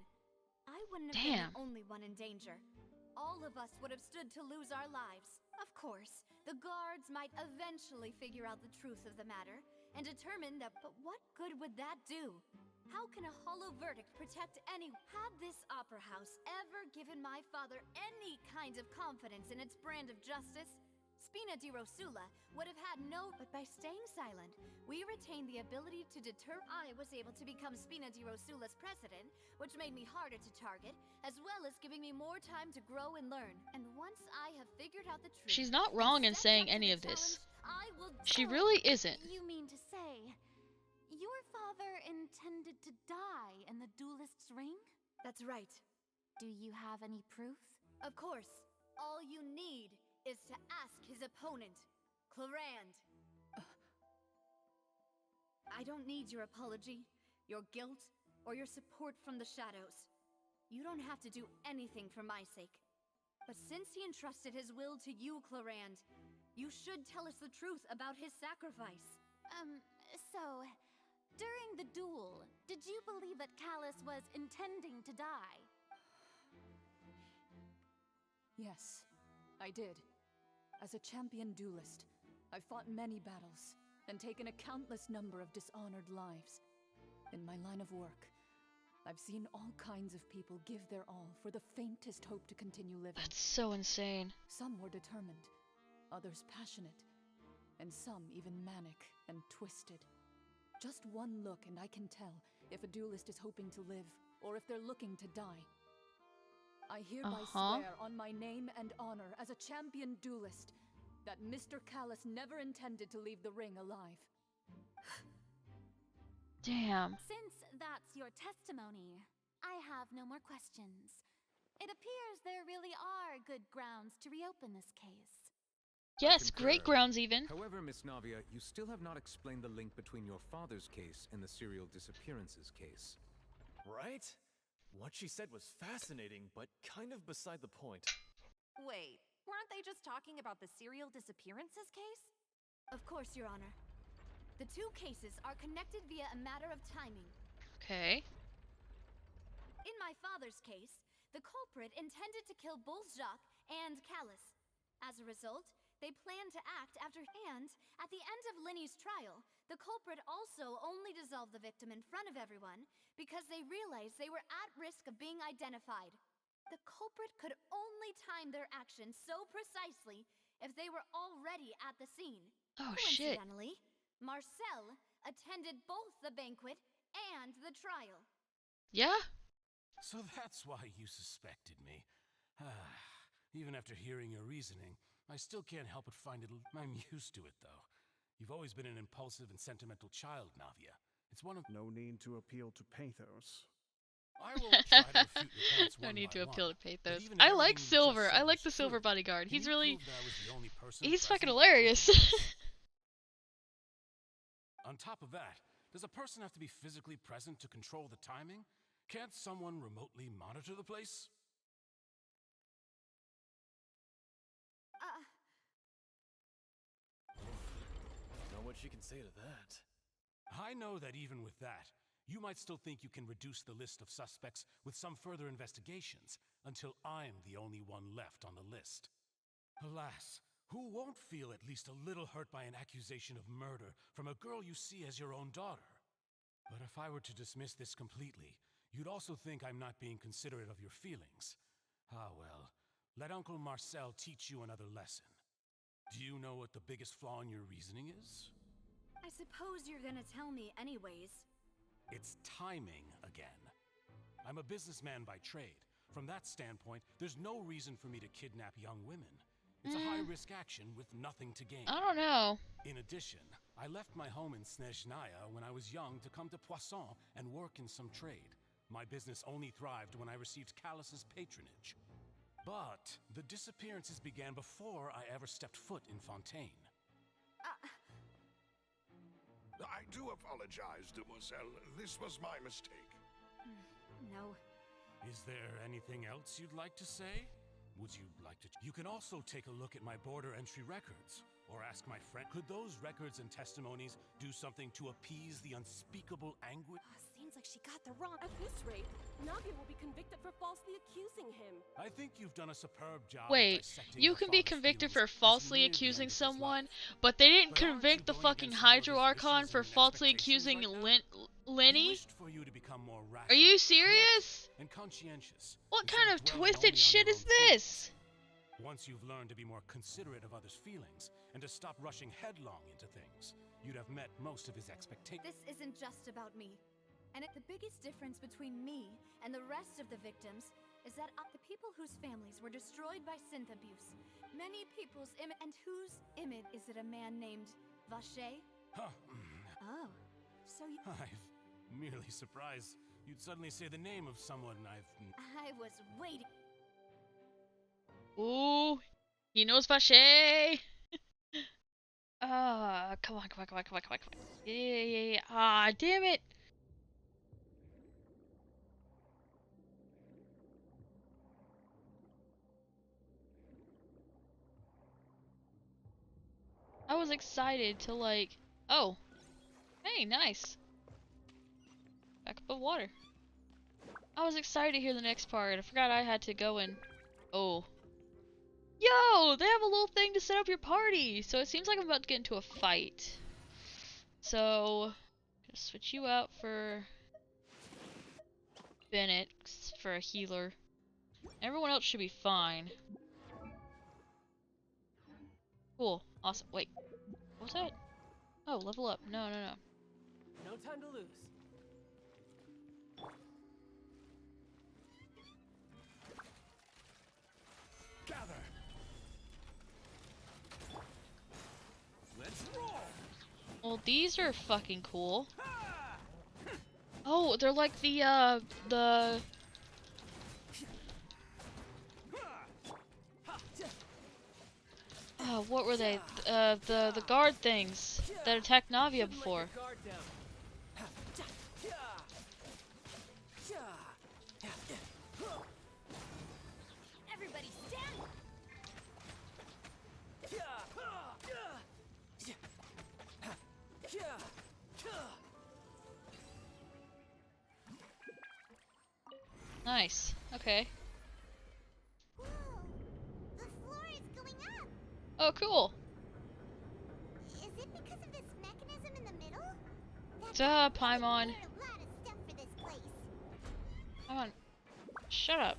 I wouldn't have been the only one in danger. All of us would have stood to lose our lives. Of course, the guards might eventually figure out the truth of the matter and determine that, but what good would that do? How can a hollow verdict protect any... Had this opera house ever given my father any kind of confidence in its brand of justice, Spina di Rosula would have had no... But by staying silent, we retained the ability to deter... I was able to become Spina di Rosula's president, which made me harder to target, as well as giving me more time to grow and learn. And once I have figured out the truth... She's not wrong in saying any of this. She really isn't. You mean to say, your father intended to die in the duelist's ring? That's right. Do you have any proof? Of course. All you need is to ask his opponent, Clarand. I don't need your apology, your guilt, or your support from the shadows. You don't have to do anything for my sake. But since he entrusted his will to you, Clarand, you should tell us the truth about his sacrifice. So, during the duel, did you believe that Callus was intending to die? Yes, I did. As a champion duelist, I've fought many battles and taken a countless number of dishonored lives. In my line of work, I've seen all kinds of people give their all for the faintest hope to continue living. That's so insane. Some were determined, others passionate, and some even manic and twisted. Just one look and I can tell if a duelist is hoping to live or if they're looking to die. I hereby swear on my name and honor as a champion duelist that Mr. Callus never intended to leave the ring alive. Damn. Since that's your testimony, I have no more questions. It appears there really are good grounds to reopen this case. Yes, great grounds even. However, Miss Navia, you still have not explained the link between your father's case and the serial disappearances case. Right? What she said was fascinating, but kind of beside the point. Wait, weren't they just talking about the serial disappearances case? Of course, Your Honor. The two cases are connected via a matter of timing. Okay. In my father's case, the culprit intended to kill both Jacques and Callus. As a result, they planned to act after... And, at the end of Linny's trial, the culprit also only dissolved the victim in front of everyone because they realized they were at risk of being identified. The culprit could only time their actions so precisely if they were already at the scene. Oh, shit. Coincidentally, Marcel attended both the banquet and the trial. Yeah? So that's why you suspected me. Even after hearing your reasoning, I still can't help but find it... I'm used to it, though. You've always been an impulsive and sentimental child, Navia. It's one of... No need to appeal to pathos. I won't try to refute your points No one need by to appeal one, to pathos. but even if I like everything you just Silver. said I like was the Silver true, bodyguard. can He's you really... prove that I was the only person He's fucking present? hilarious. On top of that, does a person have to be physically present to control the timing? Can't someone remotely monitor the place? Know what you can say to that? I know that even with that, you might still think you can reduce the list of suspects with some further investigations until I'm the only one left on the list. Alas, who won't feel at least a little hurt by an accusation of murder from a girl you see as your own daughter? But if I were to dismiss this completely, you'd also think I'm not being considerate of your feelings. Ah well, let Uncle Marcel teach you another lesson. Do you know what the biggest flaw in your reasoning is? I suppose you're gonna tell me anyways. It's timing again. I'm a businessman by trade. From that standpoint, there's no reason for me to kidnap young women. It's a high-risk action with nothing to gain. I don't know. In addition, I left my home in Snezhnaya when I was young to come to Poisson and work in some trade. My business only thrived when I received Callus's patronage. But the disappearances began before I ever stepped foot in Fontaine. I do apologize, Demoiselle. This was my mistake. No. Is there anything else you'd like to say? Would you like to... You can also take a look at my border entry records. Or ask my friend, could those records and testimonies do something to appease the unspeakable anguish? Seems like she got the wrong... At this rate, Navia will be convicted for falsely accusing him. I think you've done a superb job. Wait, you can be convicted for falsely accusing someone, but they didn't convict the fucking Hydro Archon for falsely accusing Lenny? Are you serious? And conscientious. What kind of twisted shit is this? Once you've learned to be more considerate of others' feelings and to stop rushing headlong into things, you'd have met most of his expectations. This isn't just about me. And the biggest difference between me and the rest of the victims is that the people whose families were destroyed by synth abuse, many people's and whose image is it a man named Vache? Huh. Oh, so you... I'm merely surprised you'd suddenly say the name of someone I was waiting. Ooh, he knows Vache. Come on. Yeah. Ah, damn it. I was excited to like, oh, hey, nice. Back up of water. I was excited to hear the next part. I forgot I had to go and, oh. Yo, they have a little thing to set up your party. So it seems like I'm about to get into a fight. So, gonna switch you out for Bennett for a healer. Everyone else should be fine. Cool, awesome. Wait, what was that? Oh, level up. No. No time to lose. Gather. Let's roll. Well, these are fucking cool. Oh, they're like what were they? The guard things that attacked Navia before. Everybody stand! Nice. Okay. Whoa! The floor is going up! Oh, cool. Is it because of this mechanism in the middle? Duh, Paimon. A lot of stuff for this place. Come on. Shut up.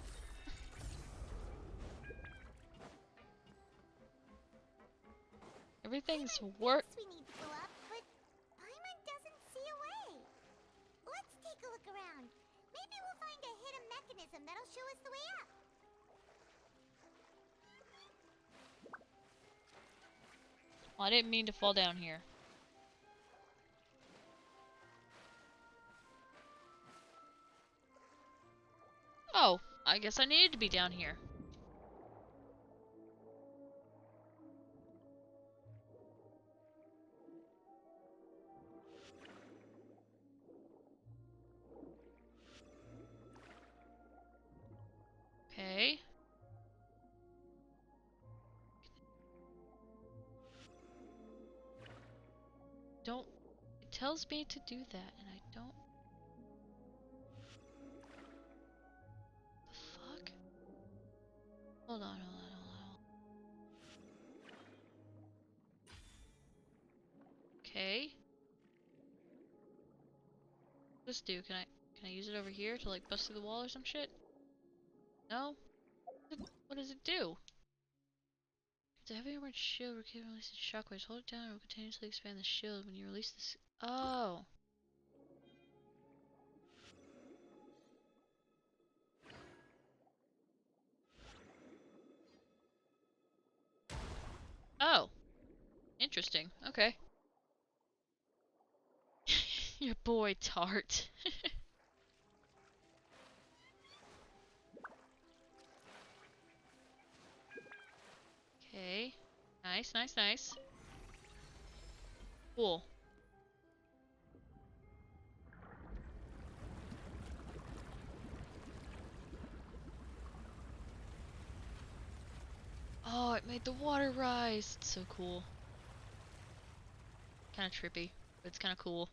Everything's work. We need to go up, but Paimon doesn't see a way. Let's take a look around. Maybe we'll find a hidden mechanism that'll show us the way up. Well, I didn't mean to fall down here. I guess I needed to be down here. Okay. Don't. It tells me to do that, and I don't. The fuck? Hold on, hold on, hold on. Okay. What's this do? Can I use it over here to like bust through the wall or some shit? No? What does it do? It's a heavy armored shield capable of releasing shockwaves. Hold it down and it will continuously expand the shield when you release this. Oh. Oh. Interesting. Okay. Your boy Tart. Okay. Nice, nice, nice. Cool. Oh, it made the water rise. It's so cool. Kind of trippy, but it's kind of cool.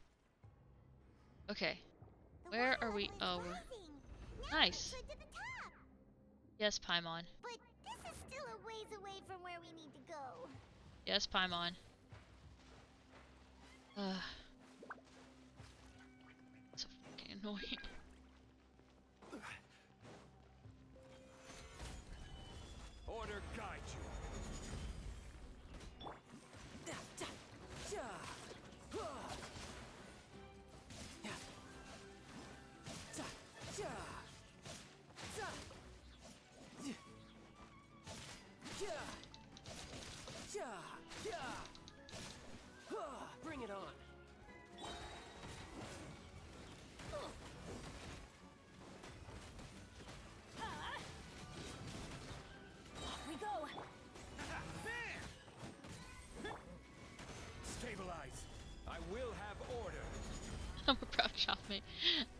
Okay. Where are we? Oh, we're... Nice. Yes, Paimon. But this is still a ways away from where we need to go. Yes, Paimon. So fucking annoying. Order guide you. Bring it on. Off we go. Stabilize. I will have order. I'm a proud shopmate.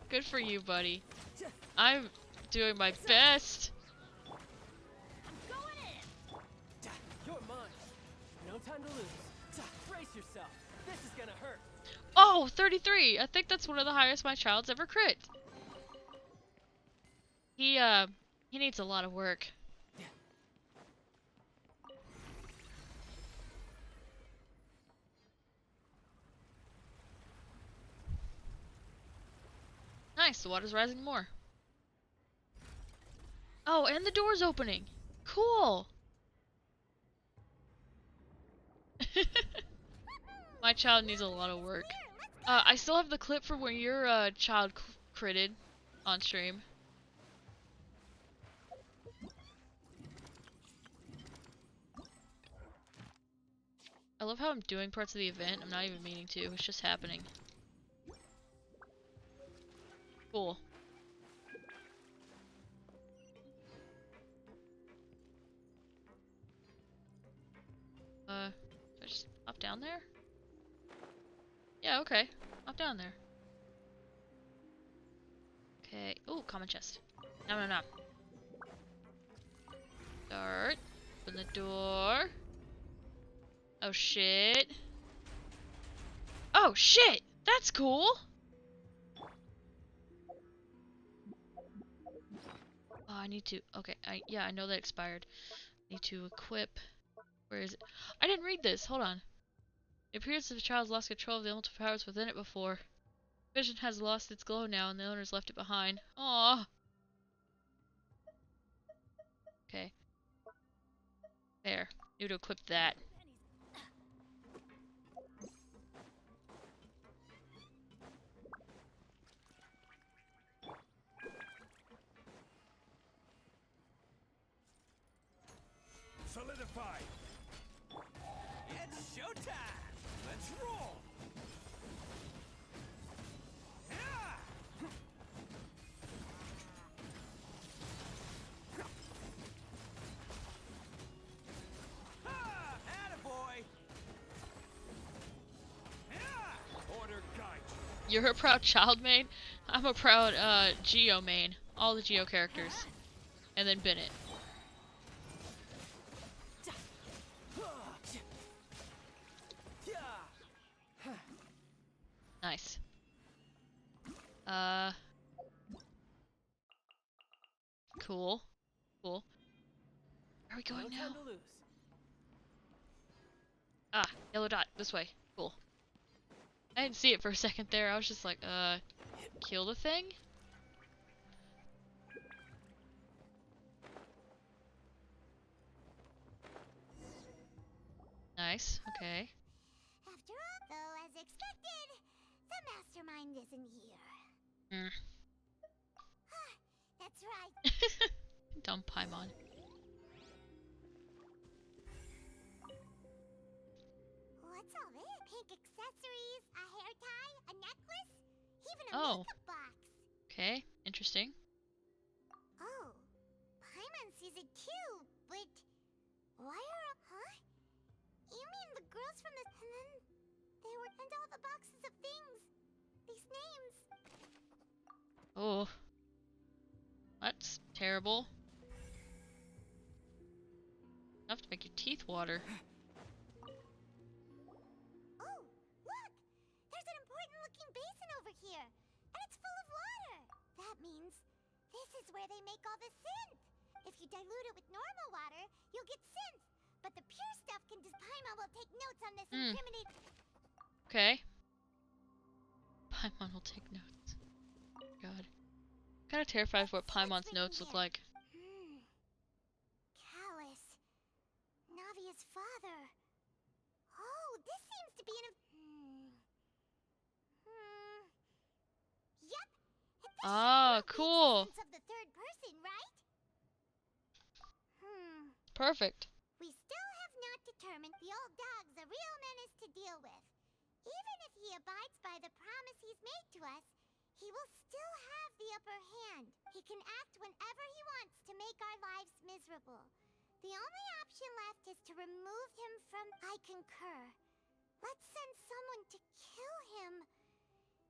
Good for you, buddy. I'm doing my best. I'm going in. You're mine. No time to lose. Brace yourself. This is gonna hurt. Oh, 33! I think that's one of the highest my child's ever crit. He needs a lot of work. Nice, the water's rising more. Oh, and the door's opening. Cool! My child needs a lot of work. I still have the clip from where your child critted on stream. I love how I'm doing parts of the event. I'm not even meaning to. It's just happening. Cool. Do I just hop down there? Yeah, okay. Hop down there. Okay. Ooh, common chest. No, no, no. Start. Open the door. Oh, shit. Oh, shit! That's cool! Oh, I need to... Okay, yeah, I know that expired. I need to equip... Where is it? I didn't read this. Hold on. It appears that the child's lost control of the elemental powers within it before. Vision has lost its glow now, and the owners left it behind. Aww. Okay. There. Need to equip that. Solidify. It's showtime. Let's roll. You're a proud child main? I'm a proud Geo main. All the Geo characters. And then Bennett. Nice. Cool. Cool. Where are we going now? Ah, yellow dot. This way. Cool. I didn't see it for a second there. I was just like, kill the thing? Nice. Okay. After all, though, as expected, the mastermind isn't here. Mm. That's right. Dumb Paimon. What's all this? Pink accessories, a hair tie, a necklace, even a Oh. makeup box. Okay. Interesting. Oh, Paimon sees it too, but why are huh? You mean the girls from the and then they were and all the boxes of things, these names. Oh. That's terrible. Enough to make your teeth water. Oh, look! There's an important-looking basin over here, and it's full of water. That means this is where they make all the synth. If you dilute it with normal water, you'll get synth. But the pure stuff can just Paimon will take notes on this incriminating. Okay. Paimon will take notes. God. I'm kind of terrified of what Paimon's notes look like. Callus. Navia's father. Oh, this seems to be an... Yep. Ah, cool. Of the third person, right? Perfect. We still have not determined the old dog's a real menace to deal with. Even if he abides by the promise he's made to us, he will still have the upper hand. He can act whenever he wants to make our lives miserable. The only option left is to remove him from... I concur. Let's send someone to kill him.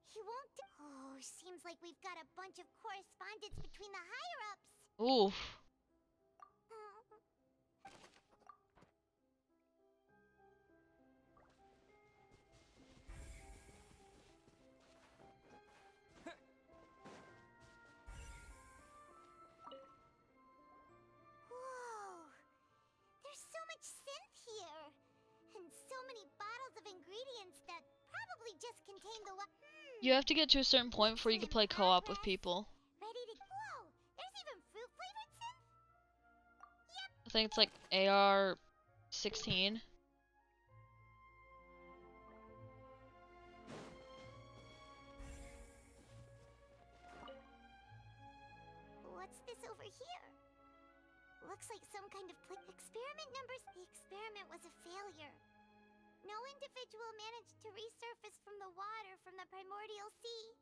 He won't... Oh, seems like we've got a bunch of correspondence between the higher-ups. Oof. There's so much synth here, and so many bottles of ingredients that probably just contain the You have to get to a certain point before you can play co-op with people. ready to... Whoa! There's even fruit-flavored synth? I think it's like AR 16. What's this over here? Looks like some kind of experiment numbers. The experiment was a failure. No individual managed to resurface from the water from the primordial sea.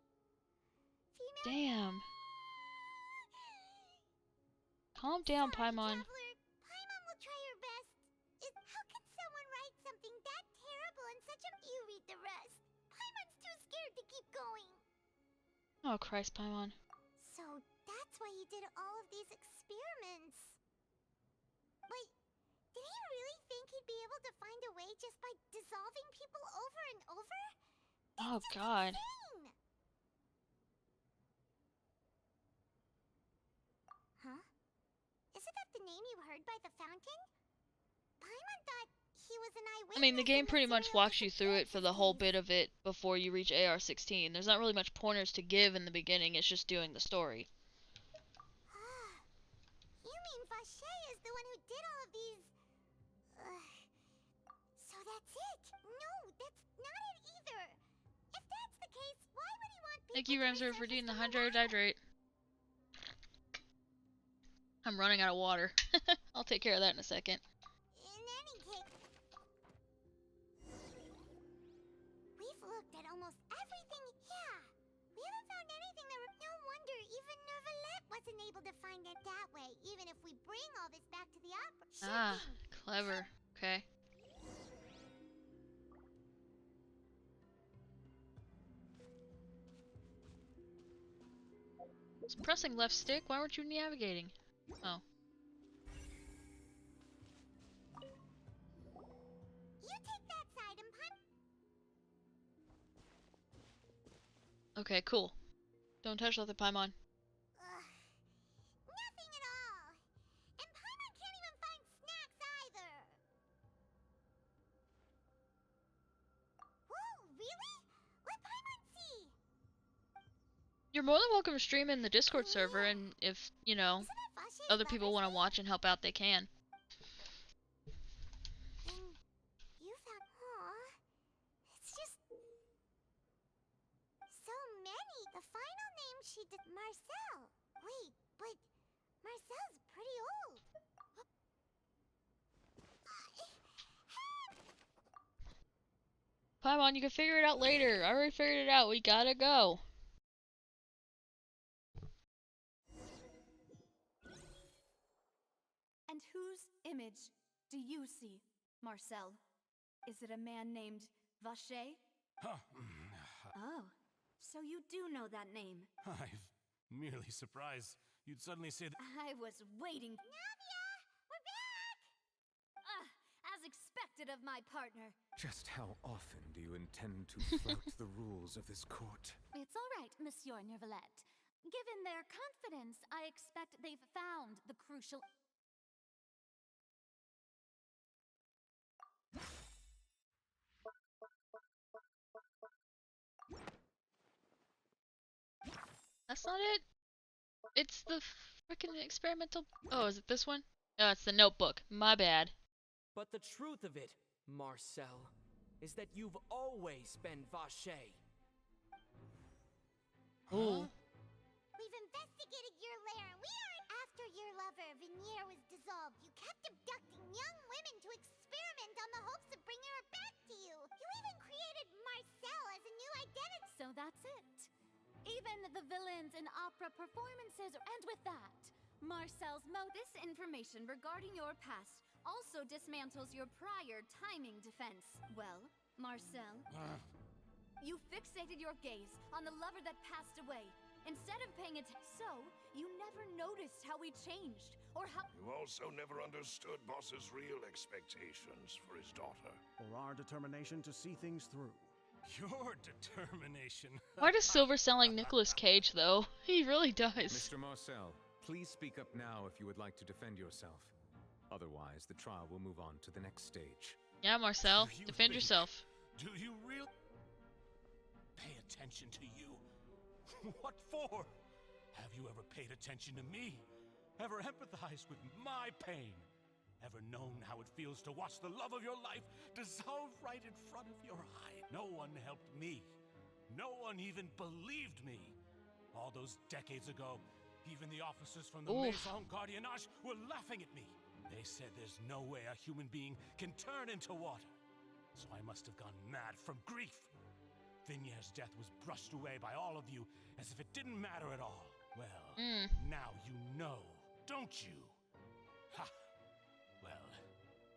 Female... Damn. Calm down, Paimon. Paimon will try her best. How can someone write something that terrible in such a... You read the rest. Paimon's too scared to keep going. Oh, Christ, Paimon. So that's why he did all of these experiments. Wait, did he really think he'd be able to find a way just by dissolving people over and over? Oh, God. Insane. Huh? Isn't that the name you heard by the fountain? Paimon thought he was an eyewitness. I mean, the game pretty much walks you through it for the whole bit of it before you reach AR 16. There's not really much pointers to give in the beginning, it's just doing the story. You mean Vache is the one who did all of these... So that's it? No, that's not it either. If that's the case, why would he want people... Thank you, Ramsar, for doing the hydrate. I'm running out of water. I'll take care of that in a second. In any case... We've looked at almost everything... Yeah. We haven't found anything that... No wonder even Nervalette wasn't able to find it that way, even if we bring all this back to the opera. Ah, clever. Okay. It's pressing left stick. Why weren't you navigating? Oh. You take that side and Okay, cool. Don't touch the Paimon. nothing at all. And Paimon can't even find snacks either. Whoa, really? Let Paimon see. You're more than welcome to stream in the Discord server, and if, you know, other people want to watch and help out, they can. Then you found... Aw. It's just... so many. The final name she did... Marcel. Wait, but... Marcel's pretty old. Paimon, you can figure it out later. I already figured it out. We gotta go. And whose image do you see, Marcel? Is it a man named Vacher? Oh, so you do know that name. I'm merely surprised you'd suddenly say that. I was waiting. Navia! We're back! As expected of my partner. Just how often do you intend to flout the rules of this court? It's all right, Monsieur Nervalette. Given their confidence, I expect they've found the crucial... That's not it. It's the frickin' experimental... Oh, is it this one? Oh, it's the notebook. My bad. But the truth of it, Marcel, is that you've always been Vacher. Ooh. We've investigated your lair, and we aren't after your lover. Veneer was dissolved. You kept abducting young women to experiment on the hopes of bringing her back to you. You even created Marcel as a new identity. So that's it. Even the villains in opera performances, and with that, Marcel's This information regarding your past also dismantles your prior timing defense. Well, Marcel, you fixated your gaze on the lover that passed away, instead of paying attention. So, you never noticed how he changed, or how... You also never understood Boss's real expectations for his daughter. Or our determination to see things through. Your determination. Why does Silver sound like Nicolas Cage, though? He really does. Mr. Marcel, please speak up now if you would like to defend yourself. Otherwise, the trial will move on to the next stage. Yeah, Marcel, defend yourself. Do you really pay attention to you? What for? Have you ever paid attention to me? Ever empathized with my pain? Ever known how it feels to watch the love of your life dissolve right in front of your eye? No one helped me. No one even believed me. All those decades ago, even the officers from the Maison Gardiennage were laughing at me. They said there's no way a human being can turn into water. So I must have gone mad from grief. Vignere's death was brushed away by all of you as if it didn't matter at all. Well, now you know, don't you? Ha! Well,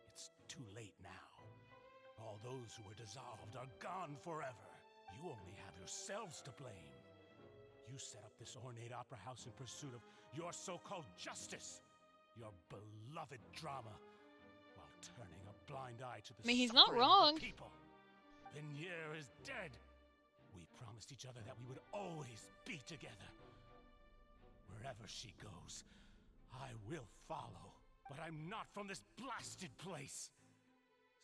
it's too late now. All those who were dissolved are gone forever. You only have yourselves to blame. You set up this ornate opera house in pursuit of your so-called justice, your beloved drama, while turning a blind eye to the he's not suffering wrong. of the people. Vignere is dead. We promised each other that we would always be together. Wherever she goes, I will follow. But I'm not from this blasted place.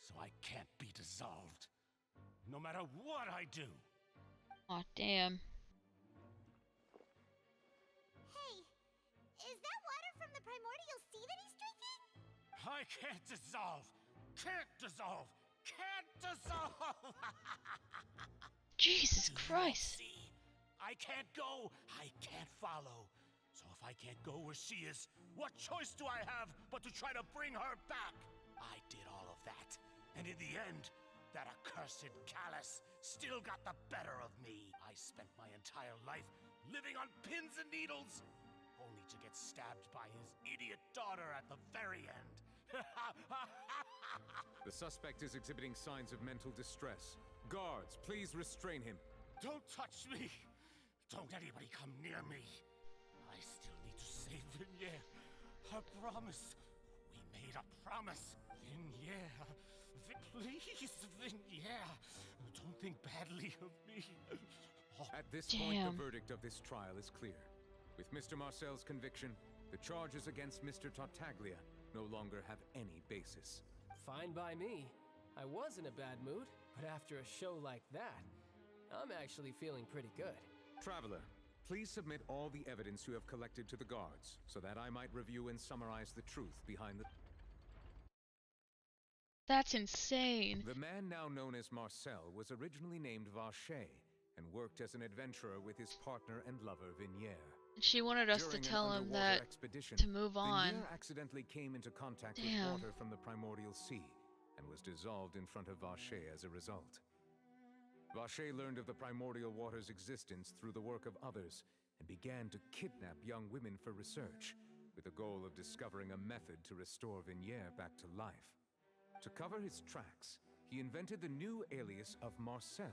So I can't be dissolved. No matter what I do. Aw, damn. Hey, is that water from the primordial sea that he's drinking? I can't dissolve. Can't dissolve. Can't dissolve. Jesus Christ. See, I can't go. I can't follow. So if I can't go where she is, what choice do I have but to try to bring her back? I did all of that. And in the end, that accursed Callus still got the better of me. I spent my entire life living on pins and needles, only to get stabbed by his idiot daughter at the very end. The suspect is exhibiting signs of mental distress. Guards, please restrain him. Don't touch me! Don't anybody come near me! save Vignere. I promise. We made a promise. Vignere. Please, Vignere. Don't think badly of me. At this point, the verdict of this trial is clear. With Mr. Marcel's conviction, the charges against Mr. Tartaglia no longer have any basis. Fine by me. I was in a bad mood, but after a show like that, I'm actually feeling pretty good. Traveler, please submit all the evidence you have collected to the guards, so that I might review and summarize the truth behind the... That's insane. The man now known as Marcel was originally named Vacher, and worked as an adventurer with his partner and lover Vignere. She wanted us During to tell him that expedition, to move on. Vignere accidentally came into contact with water from the primordial sea, and was dissolved in front of Vacher as a result. Vacher learned of the primordial water's existence through the work of others, and began to kidnap young women for research, with the goal of discovering a method to restore Vignere back to life. To cover his tracks, he invented the new alias of Marcel,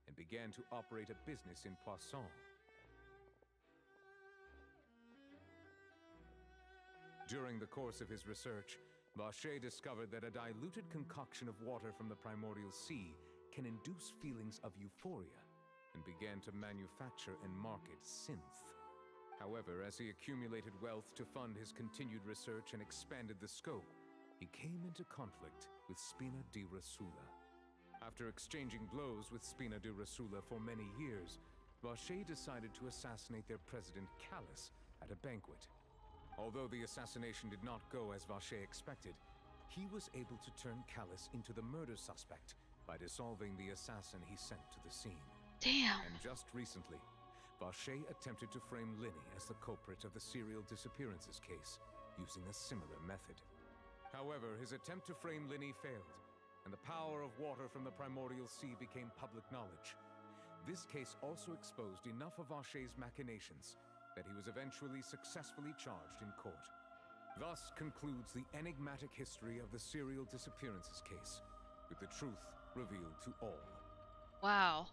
and began to operate a business in Poisson. During the course of his research, Vacher discovered that a diluted concoction of water from the primordial sea can induce feelings of euphoria, and began to manufacture and market synth. However, as he accumulated wealth to fund his continued research and expanded the scope, he came into conflict with Spina di Rosula. After exchanging blows with Spina di Rosula for many years, Vacher decided to assassinate their president Callus at a banquet. Although the assassination did not go as Vacher expected, he was able to turn Callus into the murder suspect by dissolving the assassin he sent to the scene. Damn. And just recently, Vacher attempted to frame Linny as the culprit of the serial disappearances case, using a similar method. However, his attempt to frame Linny failed, and the power of water from the primordial sea became public knowledge. This case also exposed enough of Vacher's machinations that he was eventually successfully charged in court. Thus concludes the enigmatic history of the serial disappearances case, with the truth revealed to all. Wow.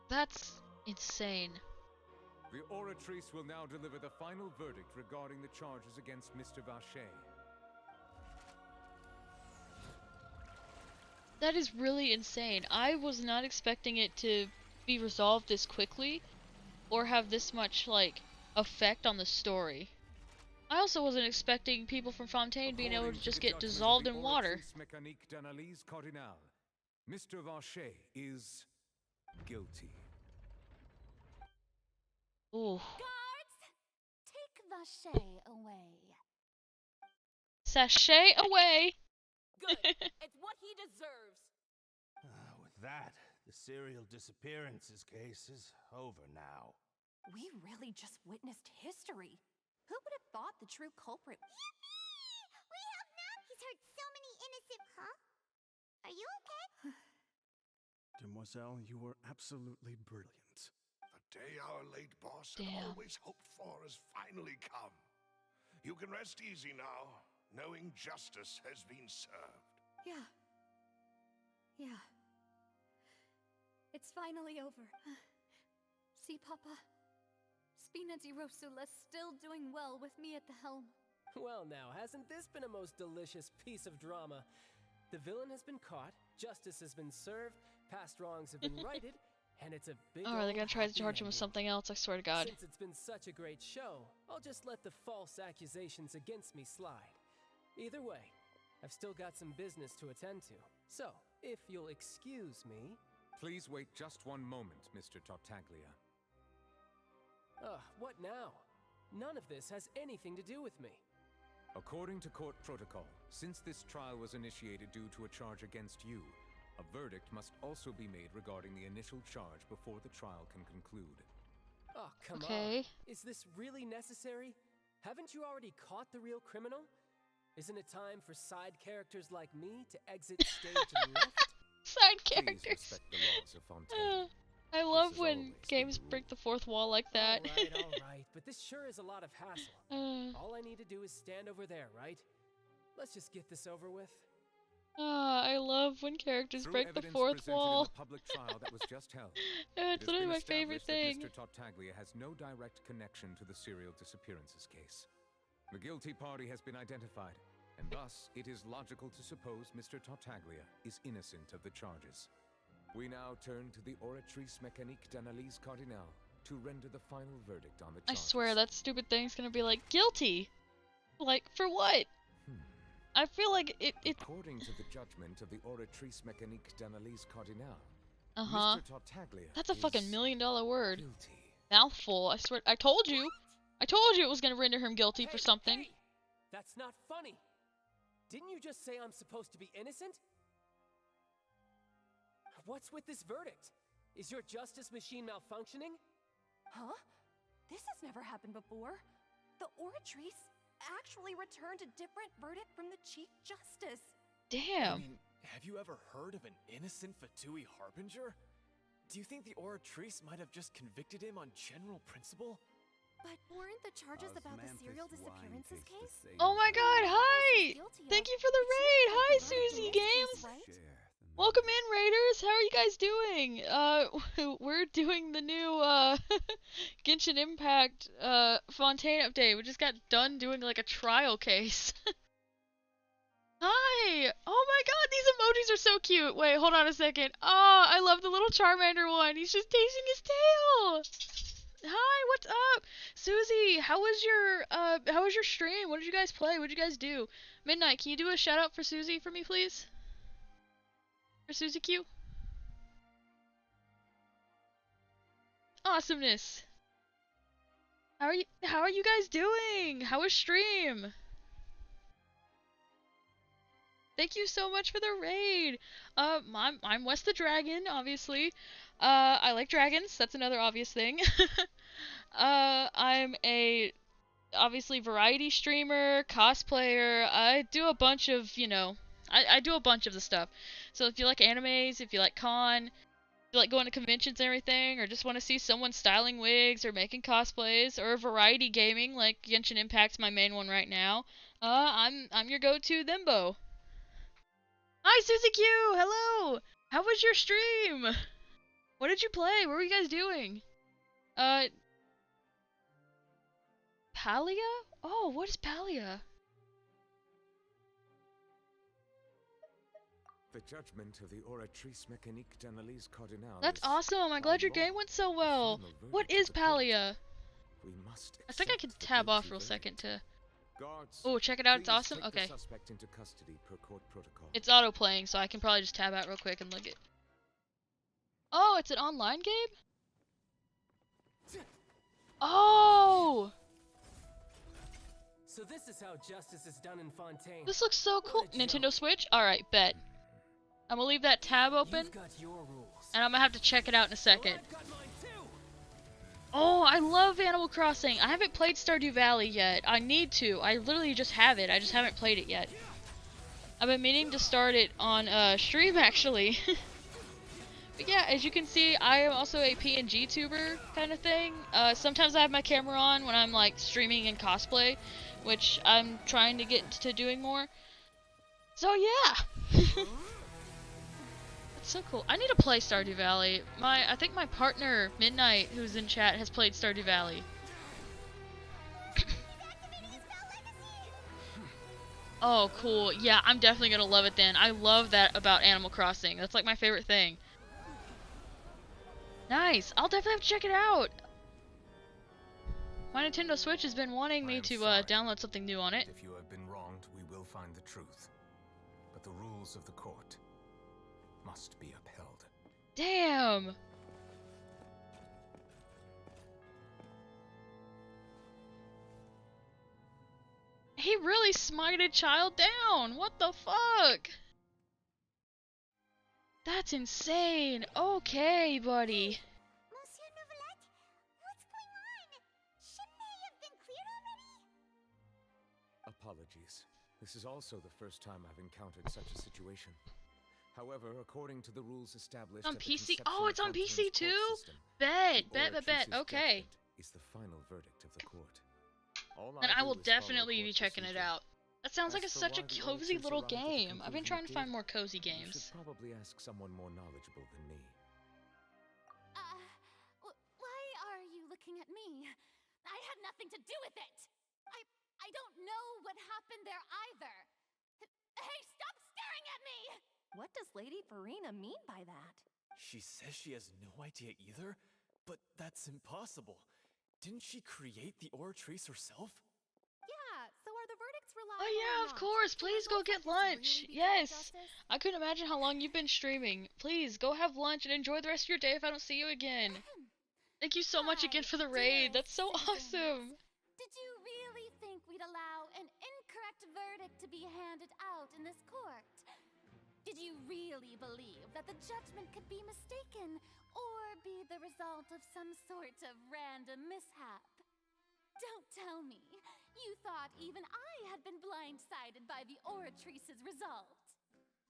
That's insane. The oratrice will now deliver the final verdict regarding the charges against Mr. Vacher. That is really insane. I was not expecting it to be resolved this quickly, or have this much, like, effect on the story. I also wasn't expecting people from Fontaine being able to just get dissolved in water. Mr. Vacher is guilty. Ooh. Guards, take Vacher away. Sachet away! Good. It's what he deserves. With that, the serial disappearances case is over now. We really just witnessed history. Who would have thought the true culprit... Yippee! We have now! He's hurt so many innocent... Huh? Are you okay? Demoiselle, you were absolutely brilliant. The day our late boss had always hoped for has finally come. You can rest easy now, knowing justice has been served. Yeah. Yeah. It's finally over. See, Papa? Spina di Rosula's still doing well with me at the helm. Well now, hasn't this been a most delicious piece of drama? The villain has been caught, justice has been served, past wrongs have been righted, and it's a big Oh, they're gonna try to happy charge him with ending. something else, I swear to God. Since it's been such a great show, I'll just let the false accusations against me slide. Either way, I've still got some business to attend to. So, if you'll excuse me... Please wait just one moment, Mr. Tartaglia. Ugh, what now? None of this has anything to do with me. According to court protocol, since this trial was initiated due to a charge against you, a verdict must also be made regarding the initial charge before the trial can conclude. Oh, come Okay. on. Is this really necessary? Haven't you already caught the real criminal? Isn't it time for side characters like me to exit stage left? Side Please characters. respect the laws of Fontaine. I love when games break the fourth wall like that. Alright, but this sure is a lot of hassle. All I need to do is stand over there, right? Let's just get this over with. I love when characters Through break the evidence fourth presented wall. in the public trial that was just held, It's it has literally been my favorite established thing. that Mr. Tartaglia has no direct connection to the serial disappearances case. The guilty party has been identified, and thus it is logical to suppose Mr. Tartaglia is innocent of the charges. We now turn to the Oratrice Mécanique d'Analyse Cardinale to render the final verdict on the I charges. swear that stupid thing's gonna be like, guilty! Like, for what? I feel like it According to the judgment of the Oratrice Mécanique d'Analyse Cardinale, Uh-huh. Mr. Tartaglia That's a fucking is million-dollar word. guilty. Mouthful, I swear. I told you! I told you it was gonna render him guilty for something. Hey, that's not funny. Didn't you just say I'm supposed to be innocent? What's with this verdict? Is your justice machine malfunctioning? Huh? This has never happened before. The Oratrice actually returned a different verdict from the Chief Justice. Damn. I mean, have you ever heard of an innocent Fatui Harbinger? Do you think the Oratrice might have just convicted him on general principle? But weren't the charges about the serial disappearances case? Oh my god, hi! Thank you for the raid! Hi, Susie Games! Welcome in, Raiders! How are you guys doing? We're doing the new, Genshin Impact, Fontaine update. We just got done doing, like, a trial case. Hi! Oh my god, these emojis are so cute! Wait, hold on a second. Oh, I love the little Charmander one. He's just tasting his tail! Hi, what's up? Susie, how was your stream? What did you guys play? What did you guys do? Midnight, can you do a shout out for Susie for me, please? For Susie Q? Awesomeness. How are you guys doing? How was stream? Thank you so much for the raid. I'm WesTheDragon, obviously. I like dragons. That's another obvious thing. I'm a obviously variety streamer, cosplayer. I do a bunch of, I do a bunch of the stuff. So if you like animes, if you like con, if you like going to conventions and everything, or just want to see someone styling wigs or making cosplays, or variety gaming like Genshin Impact's my main one right now, I'm your go-to thembo. Hi, Susie Q! Hello! How was your stream? What did you play? What were you guys doing? Palia? Oh, what is Palia? The judgment of the Oratrice Mécanique d'Analyse Cardinale. That's awesome! I'm glad your game went so well! What is Palia? We must I think I can tab off real second to... Guards, oh, check it out, it's please awesome? take the Okay. suspect into custody per court protocol. It's auto-playing, so I can probably just tab out real quick and look it. Oh, it's an online game? Oh! So this is how justice is done in Fontaine. This looks so cool. Nintendo Switch? Alright, bet. I'm gonna leave that tab open. You've got your rules. And I'm gonna have to check it out in a second. Oh, I love Animal Crossing. I haven't played Stardew Valley yet. I need to. I literally just have it. I just haven't played it yet. I've been meaning to start it on stream, actually. But yeah, as you can see, I am also a PNG tuber kind of thing. Sometimes I have my camera on when I'm like streaming and cosplay, which I'm trying to get to doing more. So yeah. So cool. I need to play Stardew Valley. I think my partner, Midnight, who's in chat, has played Stardew Valley. Oh, cool. Yeah, I'm definitely gonna love it then. I love that about Animal Crossing. That's like my favorite thing. Nice. I'll definitely have to check it out. My Nintendo Switch has been wanting me to download something new on it. If you have been wronged, we will find the truth. But the rules of the court must be upheld. Damn! He really smited child down! What the fuck? That's insane! Okay, buddy. Monsieur Novelette, what's going on? Shouldn't they have been cleared already? Apologies. This is also the first time I've encountered such a situation. However, according to the rules established On at the PC? conception Oh, of it's on Fontaine's PC court too? system, Bet. Oratrice's Okay. judgment is the final verdict of the court. All Then I do will is follow definitely court be checking it procedure. out. That sounds like As it's for such a why the cozy auditors little arrived at the game. I've been conclusion trying it to find did, more cozy You games. should probably ask someone more knowledgeable than me. Why are you looking at me? I had nothing to do with it! I don't know what happened there either! Hey, stop staring at me! What does Lady Farina mean by that? She says she has no idea either? But that's impossible. Didn't she create the Oratrice herself? Yeah, so are the verdicts reliable? Oh yeah, of course. Please go get lunch. Yes. I couldn't imagine how long you've been streaming. Please go have lunch and enjoy the rest of your day if I don't see you again. Thank you so much again for the raid. That's so awesome. Did you really think we'd allow an incorrect verdict to be handed out in this court? Did you really believe that the judgment could be mistaken or be the result of some sort of random mishap? Don't tell me you thought even I had been blindsided by the Oratrice's result.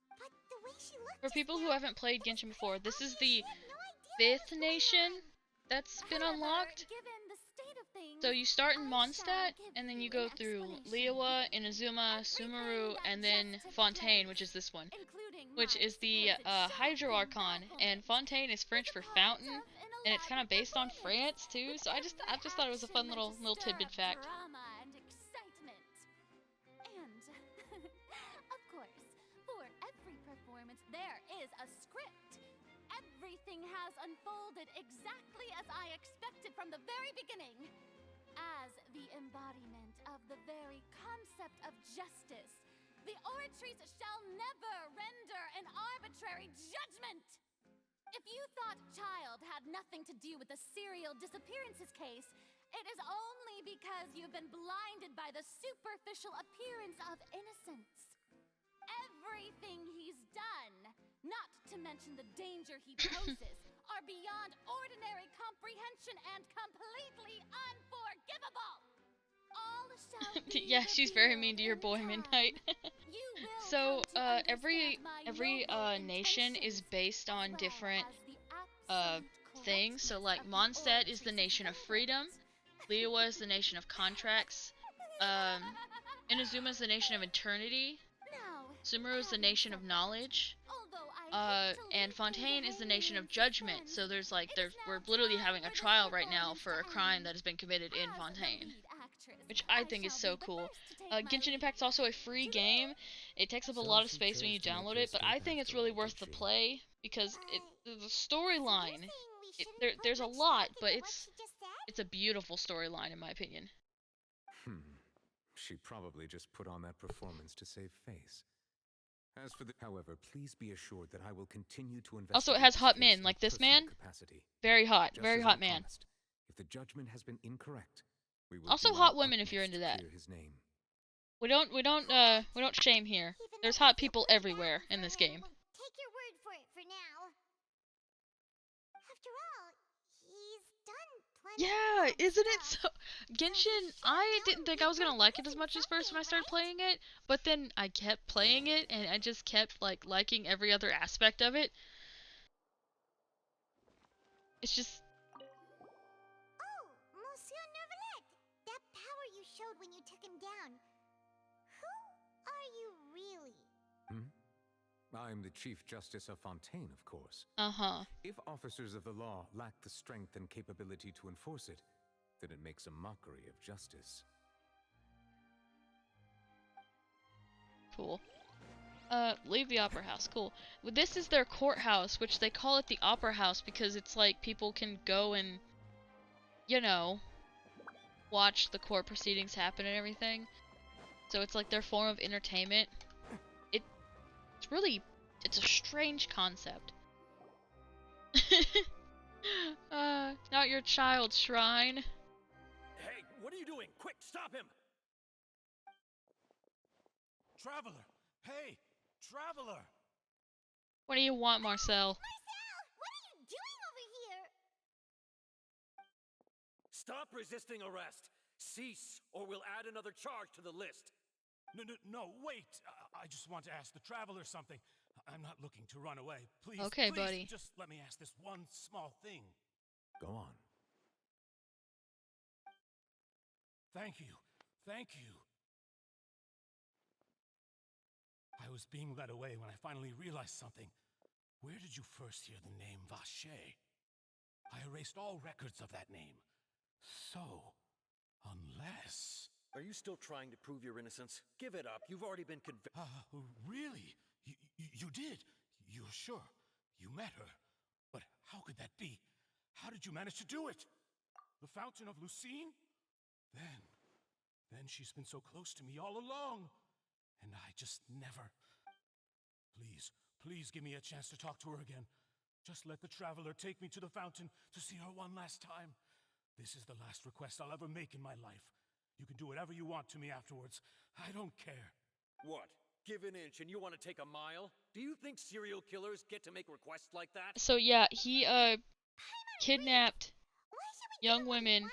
But the way she looked For people who haven't played Genshin before, this is the 5th nation that's been unlocked. So you start in Mondstadt, and then you go through Liyue, Inazuma, Sumeru, and then Fontaine, which is this one, which is the Hydro Archon, and Fontaine is French for fountain, and it's kind of based on France too. So I just thought it was a fun little tidbit fact. Drama and excitement. And of course, for every performance there is a script. Everything has unfolded exactly as I expected from the very beginning. As the embodiment of the very concept of justice, the Oratrice shall never render an arbitrary judgment! If you thought Child had nothing to do with the serial disappearances case, it is only because you've been blinded by the superficial appearance of innocence. Everything he's done, not to mention the danger he poses, are beyond ordinary comprehension and completely unforgivable. All shall be Yeah, she's very mean to your boy Midnight. So every nation is based on different things. So like Mondstadt is the nation of freedom, Liyue is the nation of contracts, Inazuma is the nation of eternity, Sumeru is the nation of knowledge, and Fontaine is the nation of judgment. So we're literally having a trial right now for a crime that has been committed in Fontaine, which I think is so cool. Genshin Impact's also a free game. It takes up a lot of space when you download it, but I think it's really worth the play because the storyline. There's a lot, but it's a beautiful storyline in my opinion. She probably just put on that performance to save face. As for however, please be assured that I will continue to investigate. Also, it has hot men like this man. Very hot, very hot man. If the judgment has been incorrect, we will also hot women if you're into that. His name. We don't shame here. There's hot people everywhere in this game. Take your word for it for now. After all, he's done plenty. Yeah, isn't it so? Genshin, I didn't think I was gonna like it as much as first when I started playing it, but then I kept playing it and I just kept liking every other aspect of it. It's just. Oh, Monsieur Neuvillette, that power you showed when you took him down. Who are you really? I'm the Chief Justice of Fontaine, of course. Uh-huh. If officers of the law lack the strength and capability to enforce it, then it makes a mockery of justice. Cool. Leave the Opera House. Cool. Well, this is their courthouse, which they call it the Opera House because it's like people can go and, you know, watch the court proceedings happen and everything. So it's like their form of entertainment. It's a strange concept. Not your child's shrine. Hey, what are you doing? Quick, stop him! Traveler! Hey, Traveler! What do you want, Marcel? Marcel, what are you doing over here? Stop resisting arrest! Cease, or we'll add another charge to the list. No, wait! I just want to ask the Traveler something. I'm not looking to run away. Please, okay, please, buddy. Just let me ask this one small thing. Go on. Thank you. Thank you. I was being led away when I finally realized something. Where did you first hear the name Vache? I erased all records of that name. So, unless... Are you still trying to prove your innocence? Give it up. You've already been convicted. Really? You did? You're sure? You met her? But how could that be? How did you manage to do it? The Fountain of Lucine? Then she's been so close to me all along. And I just never... Please give me a chance to talk to her again. Just let the Traveler take me to the fountain to see her one last time. This is the last request I'll ever make in my life. You can do whatever you want to me afterwards. I don't care. What? Give an inch and you want to take a mile? Do you think serial killers get to make requests like that? So yeah, he kidnapped young women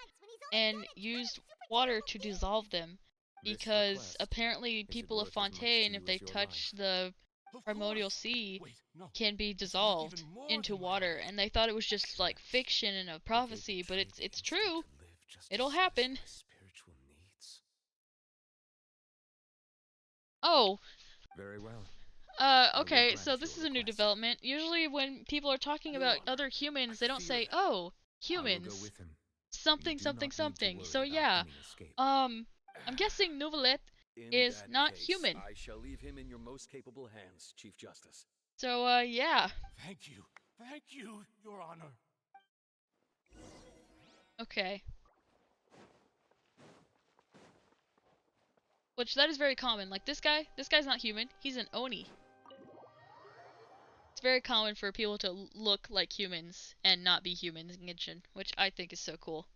and used water to dissolve them, because apparently people of Fontaine, if they touch the primordial sea, can be dissolved into water, and they thought it was just like fiction and a prophecy, but it's true. It'll happen. Oh. Very well. Okay, so this is a new development. Usually when people are talking about other humans, they don't say, "Oh, humans." Something, something, something. So yeah. I'm guessing Nouvellette is not human. I shall leave him in your most capable hands, Chief Justice. So, yeah. Thank you, Your Honor. Okay. Which, that is very common. Like, this guy's not human. He's an Oni. It's very common for people to look like humans and not be humans in Genshin, which I think is so cool.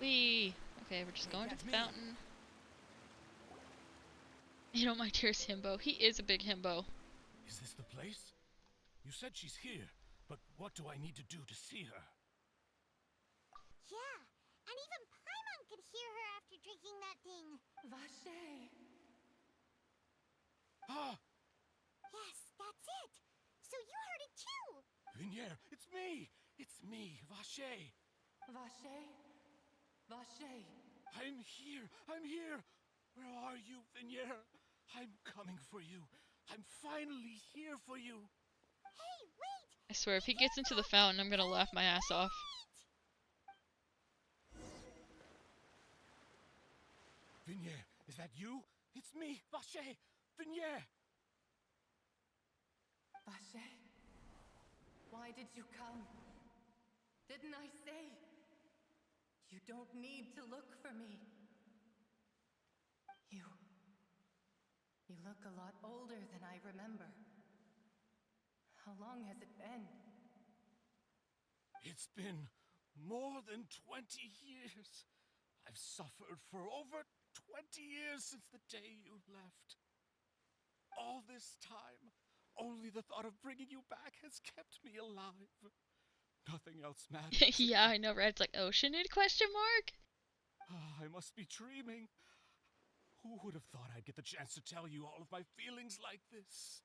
Whee! Okay, we're just going to the fountain. You know, my dearest himbo. He is a big himbo. Is this the place? You said she's here, but what do I need to do to see her? Yeah, and even Paimon could hear her after drinking that thing. Vache. Ah! Yes, that's it. So you heard it too. Vinier, it's me! It's me, Vache. Vache? Vache. I'm here! I'm here! Where are you, Vinier? I'm coming for you. I'm finally here for you. Hey, wait! I swear, if he gets into the fountain, I'm gonna laugh my ass off. Vinier, is that you? It's me, Vache! Vinier! Vache? Why did you come? Didn't I say? You don't need to look for me. You look a lot older than I remember. How long has it been? It's been more than 20 years. I've suffered for over 20 years since the day you left. All this time, only the thought of bringing you back has kept me alive. Nothing else matters. Yeah, I know, right? It's like, oceanid, question mark? I must be dreaming. Who would have thought I'd get the chance to tell you all of my feelings like this?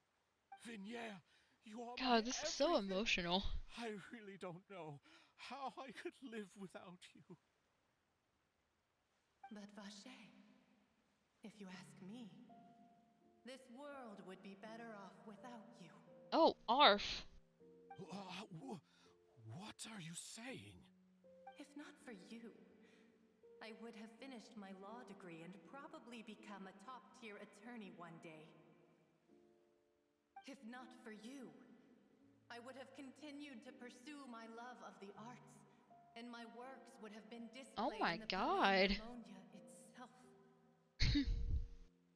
Vinier, you are God, this is so emotional. I really don't know how I could live without you. But Vache, if you ask me, this world would be better off without you. Oh, Arf. What are you saying? If not for you, I would have finished my law degree and probably become a top-tier attorney one day. If not for you, I would have continued to pursue my love of the arts, and my works would have been displayed Oh my in the God. Pneumonia itself.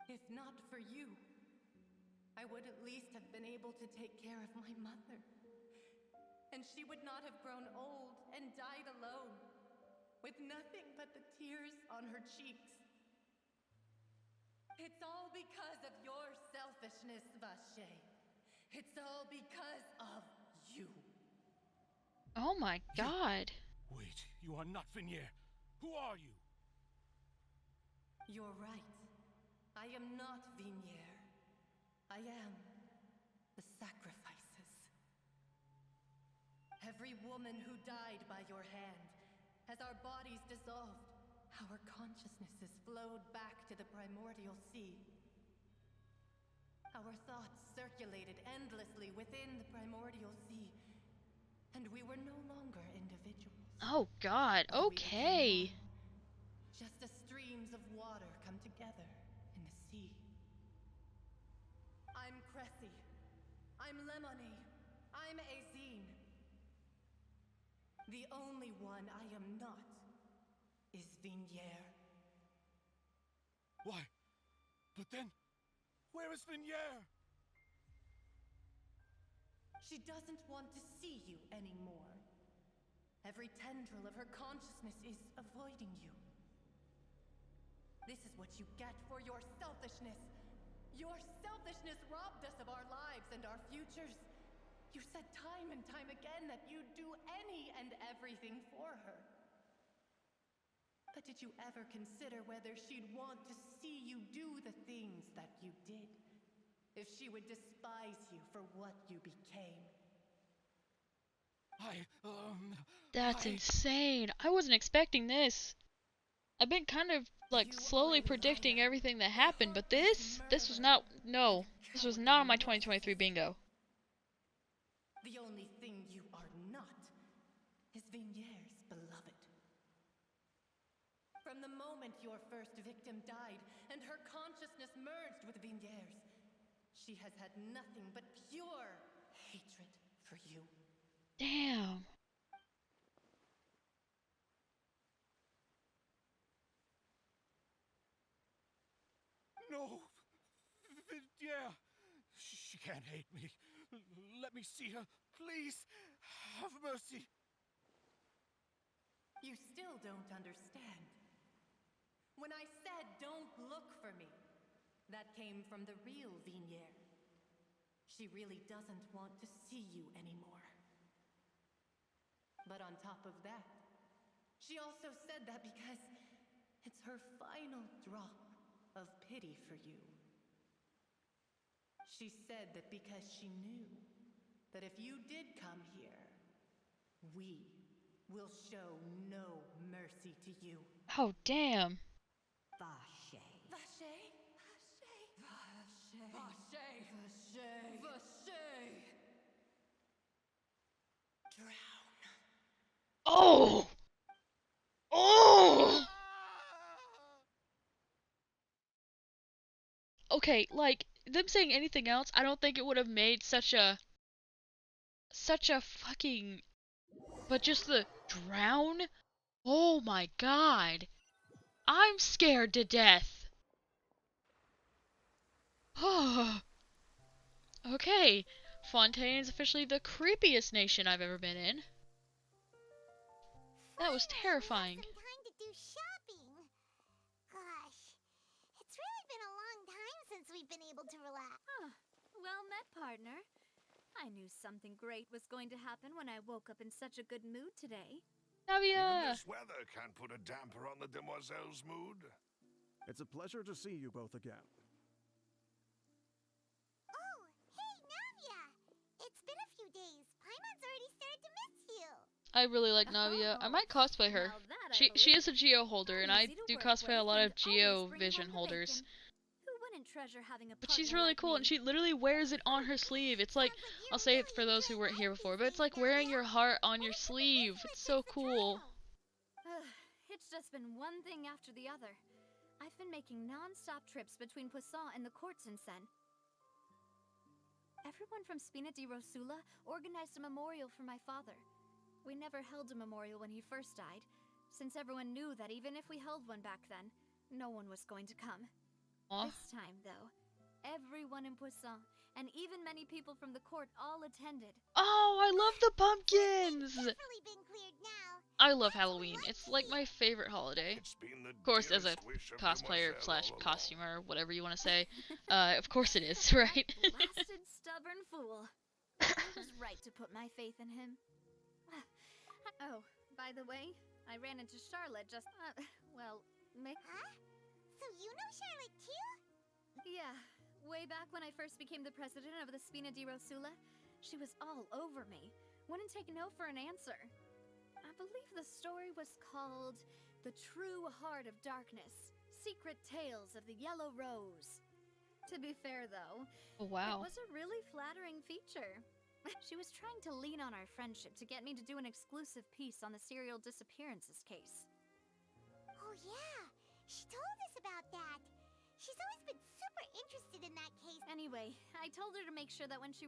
If not for you, I would at least have been able to take care of my mother. And she would not have grown old and died alone, with nothing but the tears on her cheeks. It's all because of your selfishness, Vache. It's all because of you. Oh my God. Wait, you are not Vinier. Who are you? You're right. I am not Vinier. I am the sacrifices. Every woman who died by your hand, as our bodies dissolved, our consciousnesses flowed back to the primordial sea. Our thoughts circulated endlessly within the primordial sea, and we were no longer individuals. Oh God, okay. Just as streams of water come together in the sea. I'm Cressy. I'm Lemony. I'm Azine. The only one I am not is Vignier. Why? But then, where is Vignier? She doesn't want to see you anymore. Every tendril of her consciousness is avoiding you. This is what you get for your selfishness. Your selfishness robbed us of our lives and our futures. You said time and time again that you'd do any and everything for her. But did you ever consider whether she'd want to see you do the things that you did? If she would despise you for what you became? That's insane. I wasn't expecting this. I've been kind of like slowly predicting everything that happened, but this was not, no, this was not on my 2023 bingo. The only thing you are not is Vignier's beloved. From the moment your first victim died and her consciousness merged with Vignier's, she has had nothing but pure hatred for you. Damn. No! Vignier! She can't hate me. Let me see her. Please! Have mercy! You still don't understand. When I said don't look for me, that came from the real Vignier. She really doesn't want to see you anymore. But on top of that, she also said that because it's her final drop of pity for you. She said that because she knew that if you did come here, we will show no mercy to you. Oh, damn. Vache. Vache? Vache. Vache. Vache. Vache. Drown. Oh! Oh! Okay, like, them saying anything else, I don't think it would have made such a fucking, but just the drown? Oh my God. I'm scared to death. Okay, Fontaine is officially the creepiest nation I've ever been in. That was terrifying. Time to do shopping. Gosh, it's really been a long time since we've been able to relax. Well met, partner. I knew something great was going to happen when I woke up in such a good mood today. Even this weather can't put a damper on the demoiselle's mood. It's a pleasure to see you both again. Oh, hey, Navia! It's been a few days. Paimon's already started to miss you. I really like Navia. I might cosplay her. She is a Geo holder, and I do cosplay a lot of Geo Vision holders. Who wouldn't treasure having a But she's really cool, and she literally wears it on her sleeve. It's like, I'll say it for those who weren't here before, but it's like wearing your heart on your sleeve. It's so cool. It's just been one thing after the other. I've been making non-stop trips between Poisson and the courts in Sen. Everyone from Spina di Rosula organized a memorial for my father. We never held a memorial when he first died, since everyone knew that even if we held one back then, no one was going to come. This time, though, everyone in Poisson, and even many people from the court, all attended. Oh, I love the pumpkins! Definitely been cleared now. I love Halloween. It's like my favorite holiday. Of course, as a cosplayer slash costumer, whatever you want to say, of course it is, right? Blasted stubborn fool. I was right to put my faith in him. Oh, by the way, I ran into Charlotte just, well, Huh? So you know Charlotte too? Yeah, way back when I first became the president of the Spina di Rosula, she was all over me. Wouldn't take no for an answer. I believe the story was called The True Heart of Darkness, Secret Tales of the Yellow Rose. To be fair, though, Oh, wow. it was a really flattering feature. She was trying to lean on our friendship to get me to do an exclusive piece on the serial disappearances case. Oh yeah, she told us about that. She's always been super interested in that case. Anyway, I told her to make sure that when she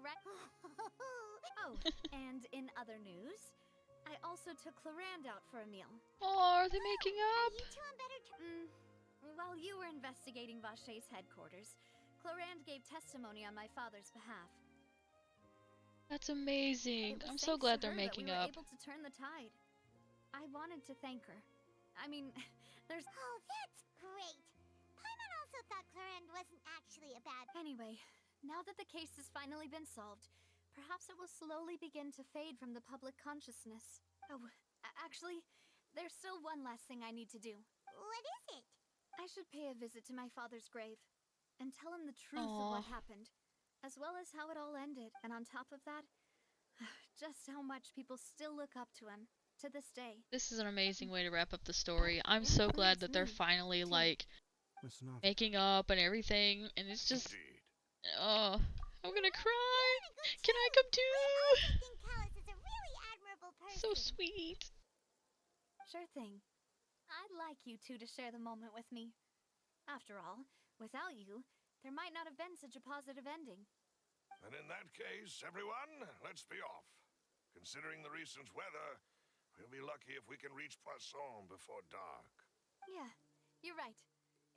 Oh, and in other news, I also took Clarand out for a meal. Oh, are they making up? Are you two on better While you were investigating Vashay's headquarters, Clarand gave testimony on my father's behalf. That's amazing. It was I'm so thanks glad to they're her making that we were up. able to turn the tide. I wanted to thank her. I mean, there's... Oh, that's great. Paimon also thought Clarand wasn't actually a bad... Anyway, now that the case has finally been solved, perhaps it will slowly begin to fade from the public consciousness. Oh, actually, there's still one last thing I need to do. What is it? I should pay a visit to my father's grave and tell him the truth of what happened, as well as how it all ended, and on top of that, just how much people still look up to him to this day. This is an amazing way to wrap up the story. I'm so glad that they're finally, like, making up and everything, and it's just... Oh, I'm gonna cry! Can I come too? I think Callus is a really admirable person. So sweet. Sure thing. I'd like you two to share the moment with me. After all, without you, there might not have been such a positive ending. And in that case, everyone, let's be off. Considering the recent weather, we'll be lucky if we can reach Poisson before dark. Yeah, you're right.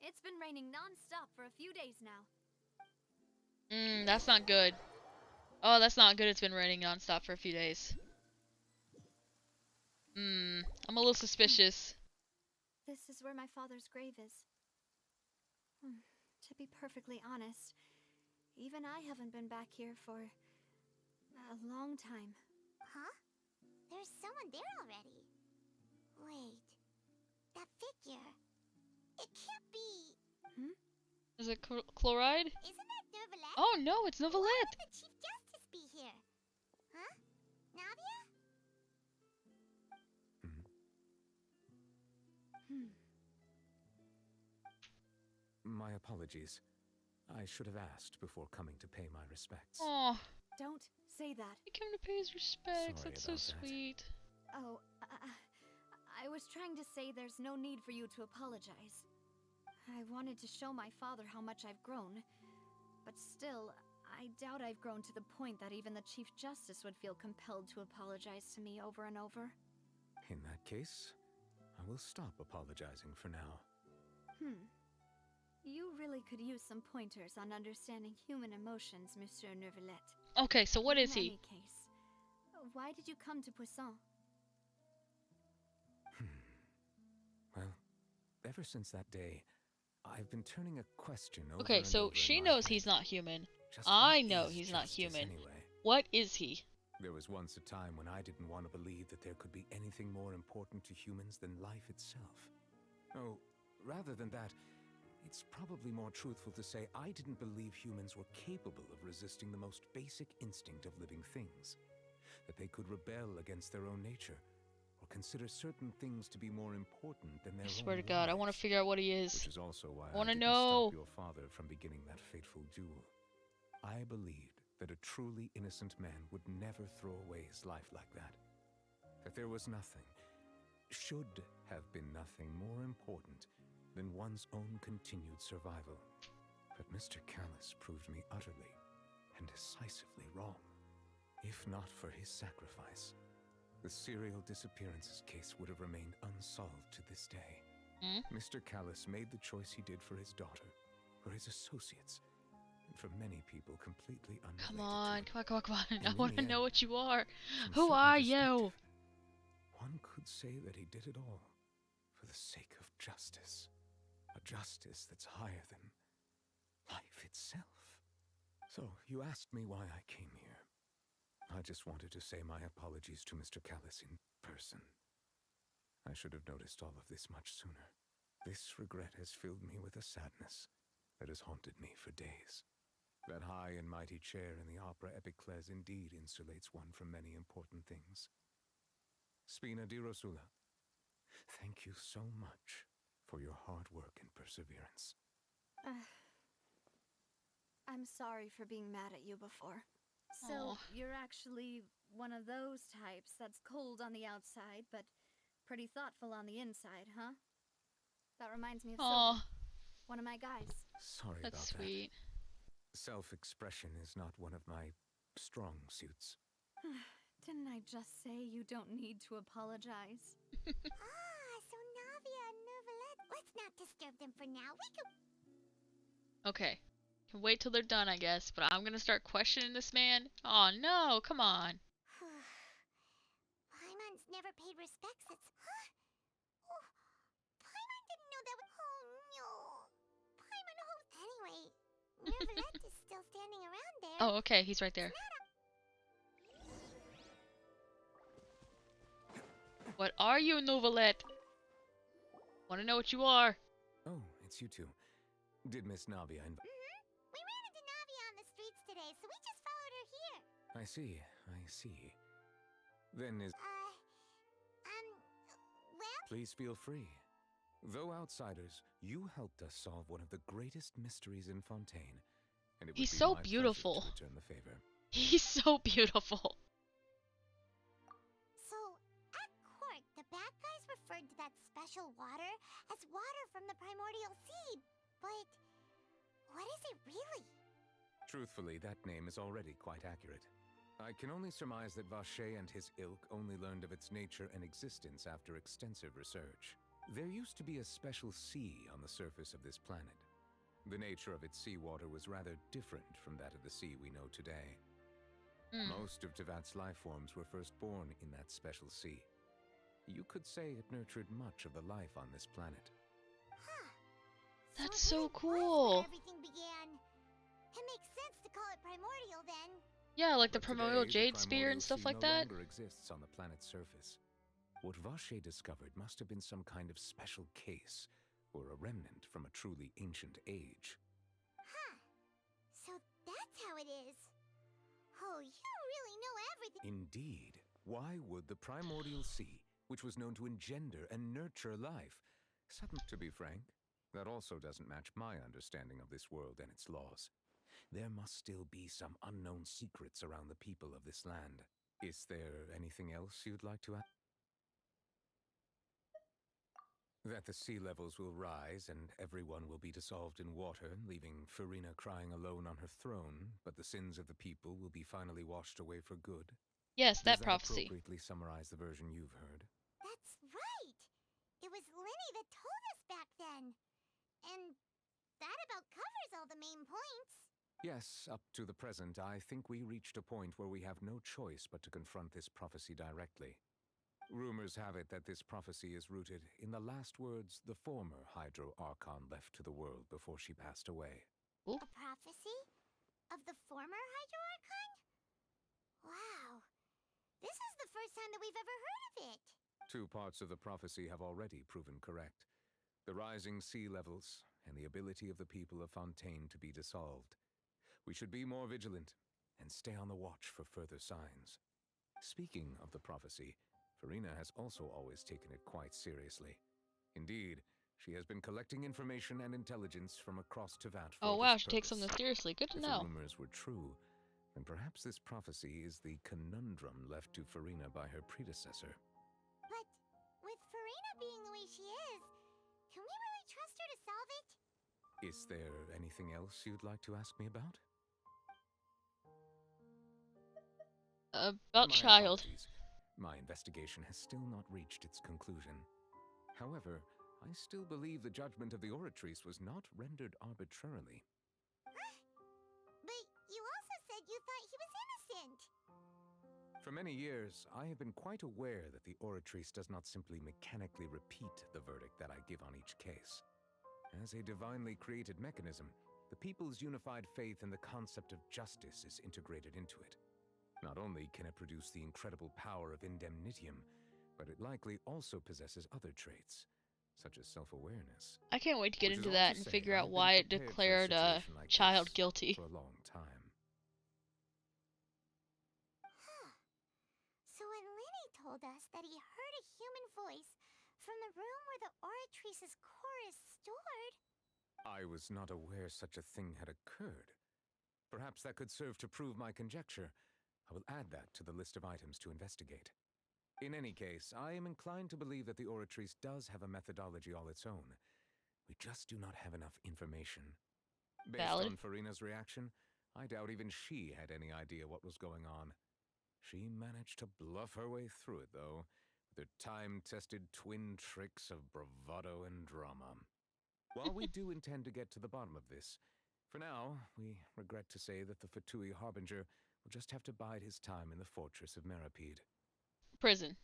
It's been raining non-stop for a few days now. That's not good. Oh, that's not good. It's been raining non-stop for a few days. I'm a little suspicious. This is where my father's grave is. To be perfectly honest, even I haven't been back here for a long time. Huh? There's someone there already. Wait. That figure. It can't be... Is it chloride? Isn't that Neuvillette? Oh no, it's Neuvillette! Why would the Chief Justice be here? Huh? Navia? My apologies. I should have asked before coming to pay my respects. Oh. Don't say that. He came to pay his respects. Sorry That's so about that. sweet. Oh, I was trying to say there's no need for you to apologize. I wanted to show my father how much I've grown, but still, I doubt I've grown to the point that even the Chief Justice would feel compelled to apologize to me over and over. In that case, I will stop apologizing for now. You really could use some pointers on understanding human emotions, Monsieur Neuvillette. Okay, so what is he? In any case, why did you come to Poisson? Well, ever since that day, I've been turning a question over Okay, and so over in she my knows head. he's not human. Just I what know is he's not justice human. Anyway? What is he? There was once a time when I didn't want to believe that there could be anything more important to humans than life itself. Oh, rather than that, it's probably more truthful to say I didn't believe humans were capable of resisting the most basic instinct of living things. That they could rebel against their own nature, or consider certain things to be more important than their I own swear to God, I want to lives. figure out what he is. Which is also why I want to didn't know. stop your father from beginning that fateful duel. I believed that a truly innocent man would never throw away his life like that. That there was nothing, should have been nothing more important than one's own continued survival. But Mr. Callus proved me utterly and decisively wrong. If not for his sacrifice, the serial disappearances case would have remained unsolved to this day. Mr. Callus made the choice he did for his daughter, for his associates, and for many people completely unrelated. Come on, come on, come on, come on. And I in want the to know end, what you are. from Who certain are you? One could say that he did it all for the sake of justice. A justice that's higher than life itself. So, you asked me why I came here. I just wanted to say my apologies to Mr. Callus in person. I should have noticed all of this much sooner. This regret has filled me with a sadness that has haunted me for days. That high and mighty chair in the opera Epiclese indeed insulates one from many important things. Spina di Rosula, thank you so much for your hard work and perseverance. I'm sorry for being mad at you before. So, you're actually one of those types that's cold on the outside, but pretty thoughtful on the inside, huh? That reminds me of Silver, one of my guys. Sorry about that. That's sweet. Self-expression is not one of my strong suits. Didn't I just say you don't need to apologize? So Navia and Novelette. Let's not disturb them for now. We can... Okay. Can wait till they're done, I guess, but I'm gonna start questioning this man. Oh no, come on. Paimon's never paid respects. It's... Huh? Oh, Paimon didn't know that was... Oh no. Paimon hopes... Anyway, Novelette is still standing around there. Oh, okay, he's right there. What are you, Novelette? Wanna know what you are? Oh, it's you two. Did Miss Navia invite? We ran into Navia on the streets today, so we just followed her here. I see, I see. Then is... well? Please feel free. Though outsiders, you helped us solve one of the greatest mysteries in Fontaine. And it would He's be so my beautiful. pleasure to return the favor. He's so beautiful. So, at court, the bad guys referred to that special water as water from the primordial sea. But what is it really? Truthfully, that name is already quite accurate. I can only surmise that Vacher and his ilk only learned of its nature and existence after extensive research. There used to be a special sea on the surface of this planet. The nature of its seawater was rather different from that of the sea we know today. Most of Tevat's life forms were first born in that special sea. You could say it nurtured much of the life on this planet. That's so cool. Everything began. It makes sense to call it primordial then. Yeah, like the But primordial today, jade spear and stuff like that. No longer exists on the planet's surface. What Vacher discovered must have been some kind of special case, or a remnant from a truly ancient age. So that's how it is. Oh, you really know everything. Indeed. Why would the primordial sea, which was known to engender and nurture life, to be frank, that also doesn't match my understanding of this world and its laws. There must still be some unknown secrets around the people of this land. Is there anything else you'd like to add? That the sea levels will rise and everyone will be dissolved in water, leaving Farina crying alone on her throne, but the sins of the people will be finally washed away for good. Yes, that Does prophecy. Appropriately summarize the version you've heard. That's right. It was Linny that told us back then. And that about covers all the main points. Yes, up to the present, I think we reached a point where we have no choice but to confront this prophecy directly. Rumors have it that this prophecy is rooted in the last words the former Hydro Archon left to the world before she passed away. A prophecy? Of the former Hydro Archon? Wow. This is the first time that we've ever heard of it. Two parts of the prophecy have already proven correct. The rising sea levels, and the ability of the people of Fontaine to be dissolved. We should be more vigilant, and stay on the watch for further signs. Speaking of the prophecy, Farina has also always taken it quite seriously. Indeed, she has been collecting information and intelligence from across Tevat for Oh wow, this she takes purpose. something seriously. Good to If know. the rumors were true, then perhaps this prophecy is the conundrum left to Farina by her predecessor. But with Farina being the way she is, can we really trust her to solve it? Is there anything else you'd like to ask me about? About My child. apologies. My investigation has still not reached its conclusion. However, I still believe the judgment of the Oratrice was not rendered arbitrarily. But you also said you thought he was innocent. For many years, I have been quite aware that the Oratrice does not simply mechanically repeat the verdict that I give on each case. As a divinely created mechanism, the people's unified faith in the concept of justice is integrated into it. Not only can it produce the incredible power of indemnitium, but it likely also possesses other traits, such as self-awareness. I can't wait to get Which is into all that to and say, figure out I've been why it prepared for a declared a situation like child this guilty. for a long time. So when Linny told us that he heard heard a human voice from the room where the Oratrice's core is stored. I was not aware such a thing had occurred. Perhaps that could serve to prove my conjecture. I will add that to the list of items to investigate. In any case, I am inclined to believe that the Oratrice does have a methodology all its own. We just do not have enough information. Based Valid. on Farina's reaction, I doubt even she had any idea what was going on. She managed to bluff her way through it, though, with her time-tested twin tricks of bravado and drama. While we do intend to get to the bottom of this, for now, we regret to say that the Fatui Harbinger will just have to bide his time in the fortress of Meripede. Prison.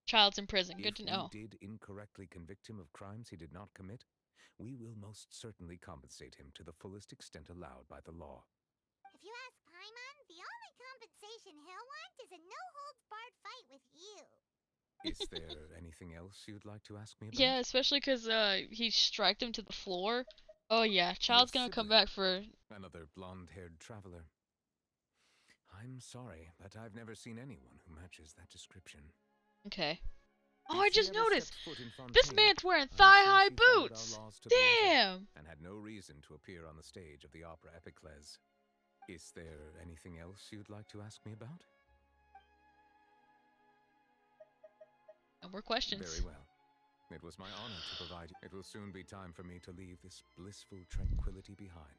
Child's in prison. Good to know. If we did incorrectly convict him of crimes he did not commit, we will most certainly compensate him to the fullest extent allowed by the law. If you ask Paimon, the only compensation he'll want is a no-holds-barred fight with you. Is there anything else you'd like to ask me about? Yeah, especially because he striked him to the floor. Oh yeah, Child's gonna come back for... Another blonde-haired traveler. I'm sorry, but I've never seen anyone who matches that description. Okay. Oh, I just noticed! This This man's wearing thigh-high boots! Damn! And had no reason to appear on the stage of the opera Epicles. Is there anything else you'd like to ask me about? No more questions. Very well. It was my honor to provide you. It will soon be time for me to leave this blissful tranquility behind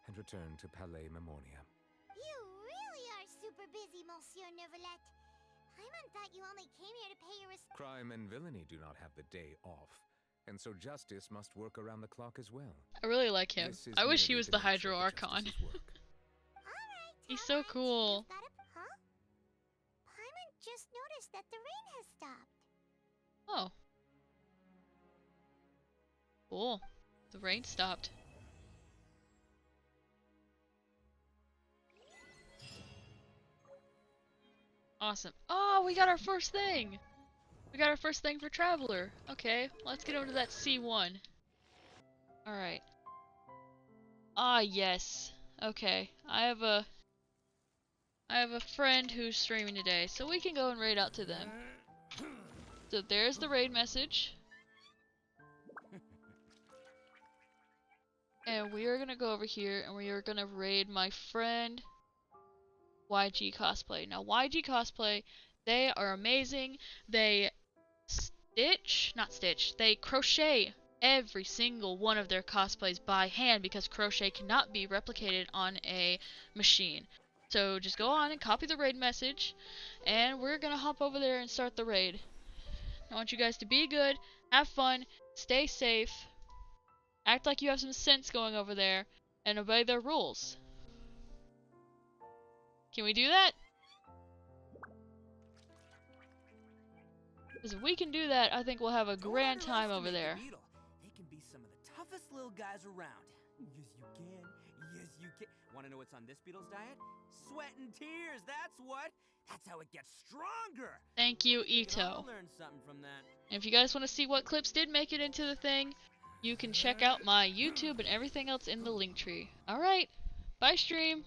and return to Palais Memornia. You really are super busy, Monsieur Neuvillette. Paimon thought you only came here to pay your respects. Crime and villainy do not have the day off, and so justice must work around the clock as well. I really like him. This is I wish he merely was the nature Hydro of Archon. justice's work. He's so cool. Huh? Paimon just noticed that the rain has stopped. Oh. Cool. The rain stopped. Awesome. Oh, we got our first thing! We got our first thing for Traveler. Okay, let's get over to that C1. Alright. Ah, yes. Okay, I have a friend who's streaming today, so we can go and raid out to them. So there's the raid message. And we are gonna go over here and we are gonna raid my friend YG Cosplay. Now YG Cosplay, they are amazing. They they crochet every single one of their cosplays by hand because crochet cannot be replicated on a machine. So just go on and copy the raid message and we're gonna hop over there and start the raid. I want you guys to be good, have fun, stay safe, act like you have some sense going over there, and obey their rules. Can we do that? Because if we can do that, I think we'll have a grand time over there. They can be some of the toughest little guys around. Yes, you can. Yes, you can. Want to know what's on this beetle's diet? Sweat and tears, that's what. That's how it gets stronger. Thank you, We can all Ito. learn something from that. And if you guys want to see what clips did make it into the thing, you can check out my YouTube and everything else in the link tree. Alright, bye stream!